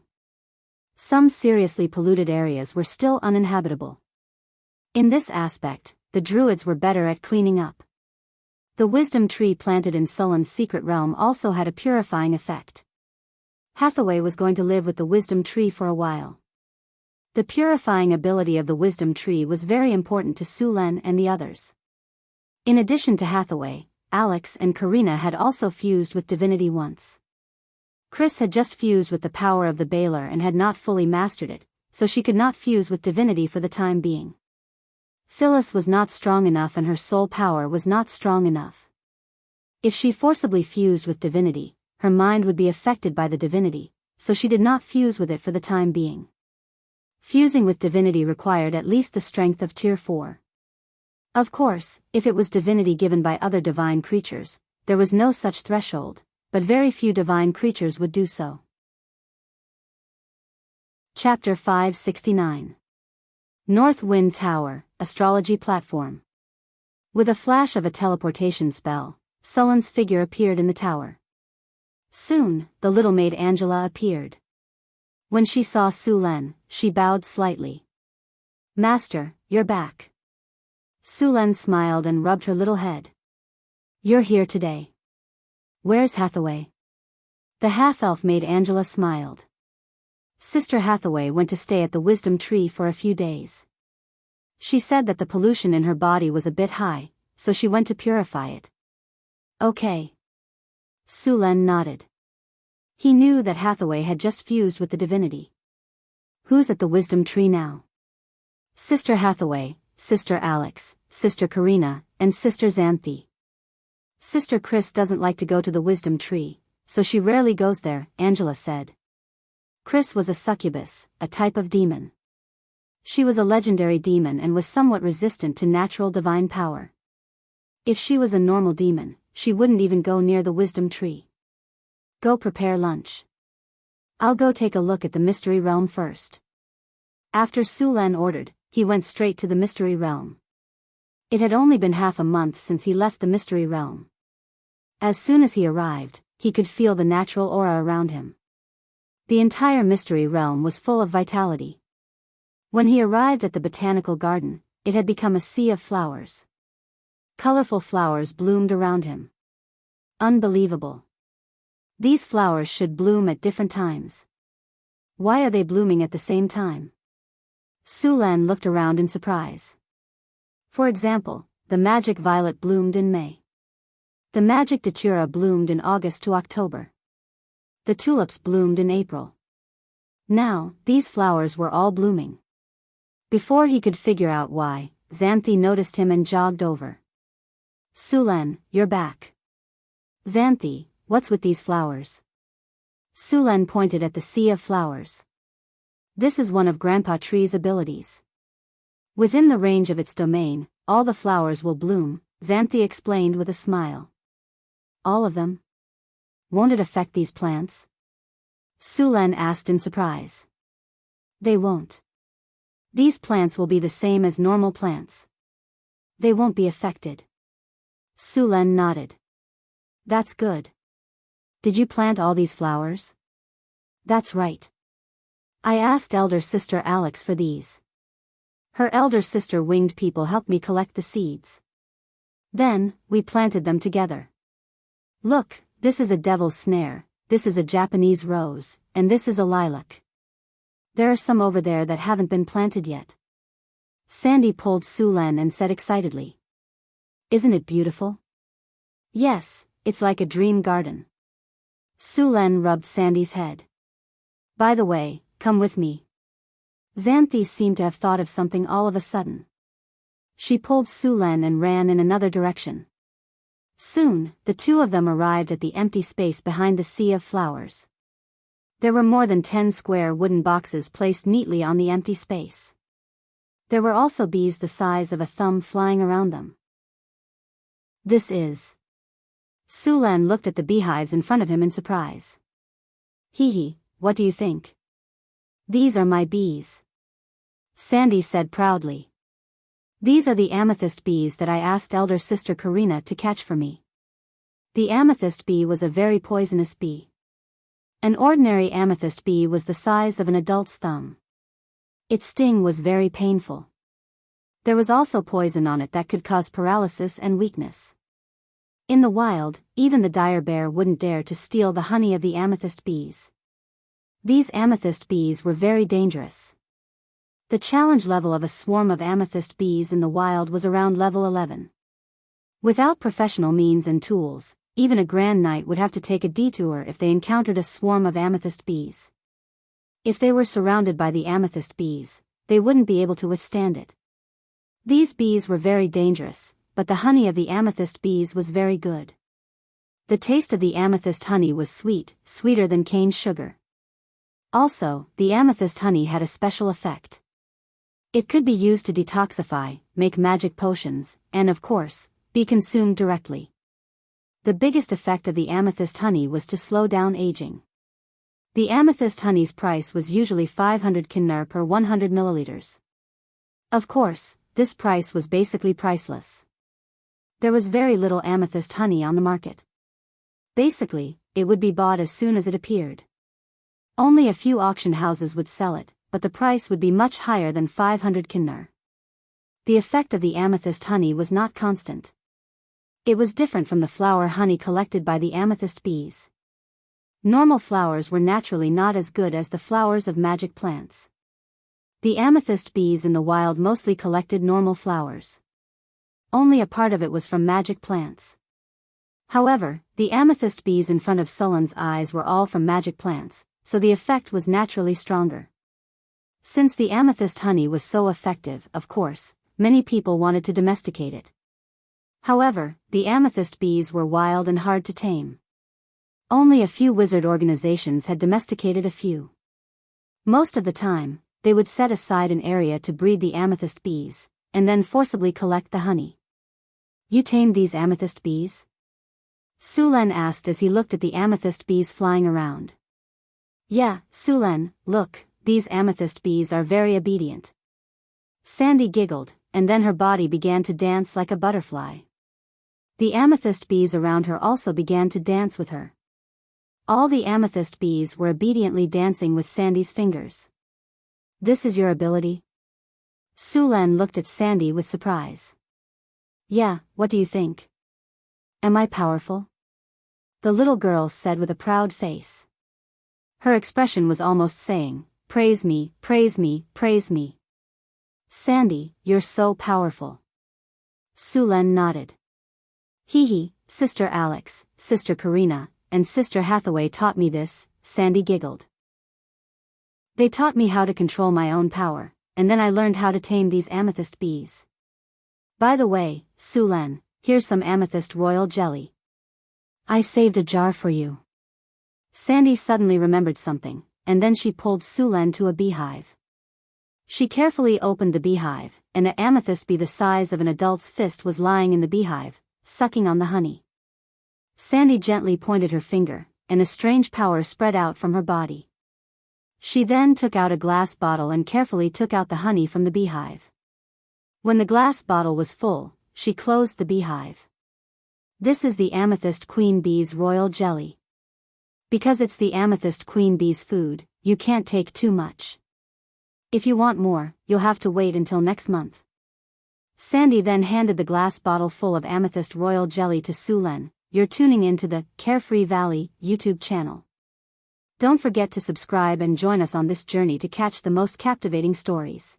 Some seriously polluted areas were still uninhabitable. In this aspect, the Druids were better at cleaning up. The wisdom tree planted in Sulan's secret realm also had a purifying effect. Hathaway was going to live with the wisdom tree for a while. The purifying ability of the wisdom tree was very important to Sulen and the others. In addition to Hathaway, Alex and Karina had also fused with divinity once. Chris had just fused with the power of the Baylor and had not fully mastered it, so she could not fuse with divinity for the time being. Phyllis was not strong enough and her soul power was not strong enough. If she forcibly fused with divinity, her mind would be affected by the divinity, so she did not fuse with it for the time being. Fusing with divinity required at least the strength of Tier 4. Of course, if it was divinity given by other divine creatures, there was no such threshold, but very few divine creatures would do so. Chapter 569. North Wind Tower, Astrology Platform. With a flash of a teleportation spell, Sullen's figure appeared in the tower. Soon, the little maid Angela appeared. When she saw Sulen, she bowed slightly. "Master, you're back." Sulen smiled and rubbed her little head. "You're here today. Where's Hathaway?" The half-elf maid Angela smiled. Sister Hathaway went to stay at the wisdom tree for a few days. She said that the pollution in her body was a bit high, so she went to purify it. Okay. Sulen nodded. He knew that Hathaway had just fused with the divinity. Who's at the wisdom tree now? Sister Hathaway, Sister Alex, Sister Karina, and Sister Xanthi. Sister Chris doesn't like to go to the wisdom tree, so she rarely goes there, Angela said. Chris was a succubus, a type of demon. She was a legendary demon and was somewhat resistant to natural divine power. If she was a normal demon, she wouldn't even go near the wisdom tree. Go prepare lunch. I'll go take a look at the mystery realm first. After Sulen ordered, he went straight to the mystery realm. It had only been half a month since he left the mystery realm. As soon as he arrived, he could feel the natural aura around him. The entire mystery realm was full of vitality. When he arrived at the botanical garden, it had become a sea of flowers. Colorful flowers bloomed around him. Unbelievable. These flowers should bloom at different times. Why are they blooming at the same time? Sulen looked around in surprise. For example, the magic violet bloomed in May. The magic datura bloomed in August to October. The tulips bloomed in April. Now, these flowers were all blooming. Before he could figure out why, Xanthi noticed him and jogged over. Sulen, you're back. Xanthi, what's with these flowers? Sulen pointed at the sea of flowers. This is one of Grandpa Tree's abilities. Within the range of its domain, all the flowers will bloom, Xanthi explained with a smile. All of them? Won't it affect these plants? Sulen asked in surprise. They won't. These plants will be the same as normal plants. They won't be affected. Sulen nodded. That's good. Did you plant all these flowers? That's right. I asked elder sister Alex for these. Her elder sister winged people helped me collect the seeds. Then, we planted them together. Look, this is a devil's snare, this is a Japanese rose, and this is a lilac. There are some over there that haven't been planted yet. Sandy pulled Sulen and said excitedly. Isn't it beautiful? Yes, it's like a dream garden. Sulen rubbed Sandy's head. By the way, come with me. Xanthi seemed to have thought of something all of a sudden. She pulled Sulen and ran in another direction. Soon, the two of them arrived at the empty space behind the sea of flowers. There were more than 10 square wooden boxes placed neatly on the empty space. There were also bees the size of a thumb flying around them. This is... Sulen looked at the beehives in front of him in surprise. Hee, what do you think? These are my bees. Sandy said proudly. These are the amethyst bees that I asked elder sister Karina to catch for me. The amethyst bee was a very poisonous bee. An ordinary amethyst bee was the size of an adult's thumb. Its sting was very painful. There was also poison on it that could cause paralysis and weakness. In the wild, even the dire bear wouldn't dare to steal the honey of the amethyst bees. These amethyst bees were very dangerous. The challenge level of a swarm of amethyst bees in the wild was around level 11. Without professional means and tools, even a grand knight would have to take a detour if they encountered a swarm of amethyst bees. If they were surrounded by the amethyst bees, they wouldn't be able to withstand it. These bees were very dangerous, but the honey of the amethyst bees was very good. The taste of the amethyst honey was sweet, sweeter than cane sugar. Also, the amethyst honey had a special effect. It could be used to detoxify, make magic potions, and of course, be consumed directly. The biggest effect of the amethyst honey was to slow down aging. The amethyst honey's price was usually 500 kinnar per 100 milliliters. Of course, this price was basically priceless. There was very little amethyst honey on the market. Basically, it would be bought as soon as it appeared. Only a few auction houses would sell it, but the price would be much higher than 500 kinnar. The effect of the amethyst honey was not constant. It was different from the flower honey collected by the amethyst bees. Normal flowers were naturally not as good as the flowers of magic plants. The amethyst bees in the wild mostly collected normal flowers. Only a part of it was from magic plants. However, the amethyst bees in front of Sullen's eyes were all from magic plants, so the effect was naturally stronger. Since the amethyst honey was so effective, of course, many people wanted to domesticate it. However, the amethyst bees were wild and hard to tame. Only a few wizard organizations had domesticated a few. Most of the time, they would set aside an area to breed the amethyst bees, and then forcibly collect the honey. You tamed these amethyst bees? Sulen asked as he looked at the amethyst bees flying around. Yeah, Sulen, look, these amethyst bees are very obedient. Sandy giggled, and then her body began to dance like a butterfly. The amethyst bees around her also began to dance with her. All the amethyst bees were obediently dancing with Sandy's fingers. This is your ability? Sulen looked at Sandy with surprise. Yeah, what do you think? Am I powerful? The little girl said with a proud face. Her expression was almost saying, praise me, praise me, praise me. Sandy, you're so powerful. Sulen nodded. Hee, Sister Alex, Sister Karina, and Sister Hathaway taught me this, Sandy giggled. They taught me how to control my own power, and then I learned how to tame these amethyst bees. By the way, Sulen, here's some amethyst royal jelly. I saved a jar for you. Sandy suddenly remembered something, and then she pulled Sulen to a beehive. She carefully opened the beehive, and an amethyst bee the size of an adult's fist was lying in the beehive, sucking on the honey. Sandy gently pointed her finger, and a strange power spread out from her body. She then took out a glass bottle and carefully took out the honey from the beehive. When the glass bottle was full, she closed the beehive. This is the amethyst queen bee's royal jelly. Because it's the amethyst queen bee's food, you can't take too much. If you want more, you'll have to wait until next month. Sandy then handed the glass bottle full of amethyst royal jelly to Sulen. You're tuning into the Carefree Valley YouTube channel. Don't forget to subscribe and join us on this journey to catch the most captivating stories.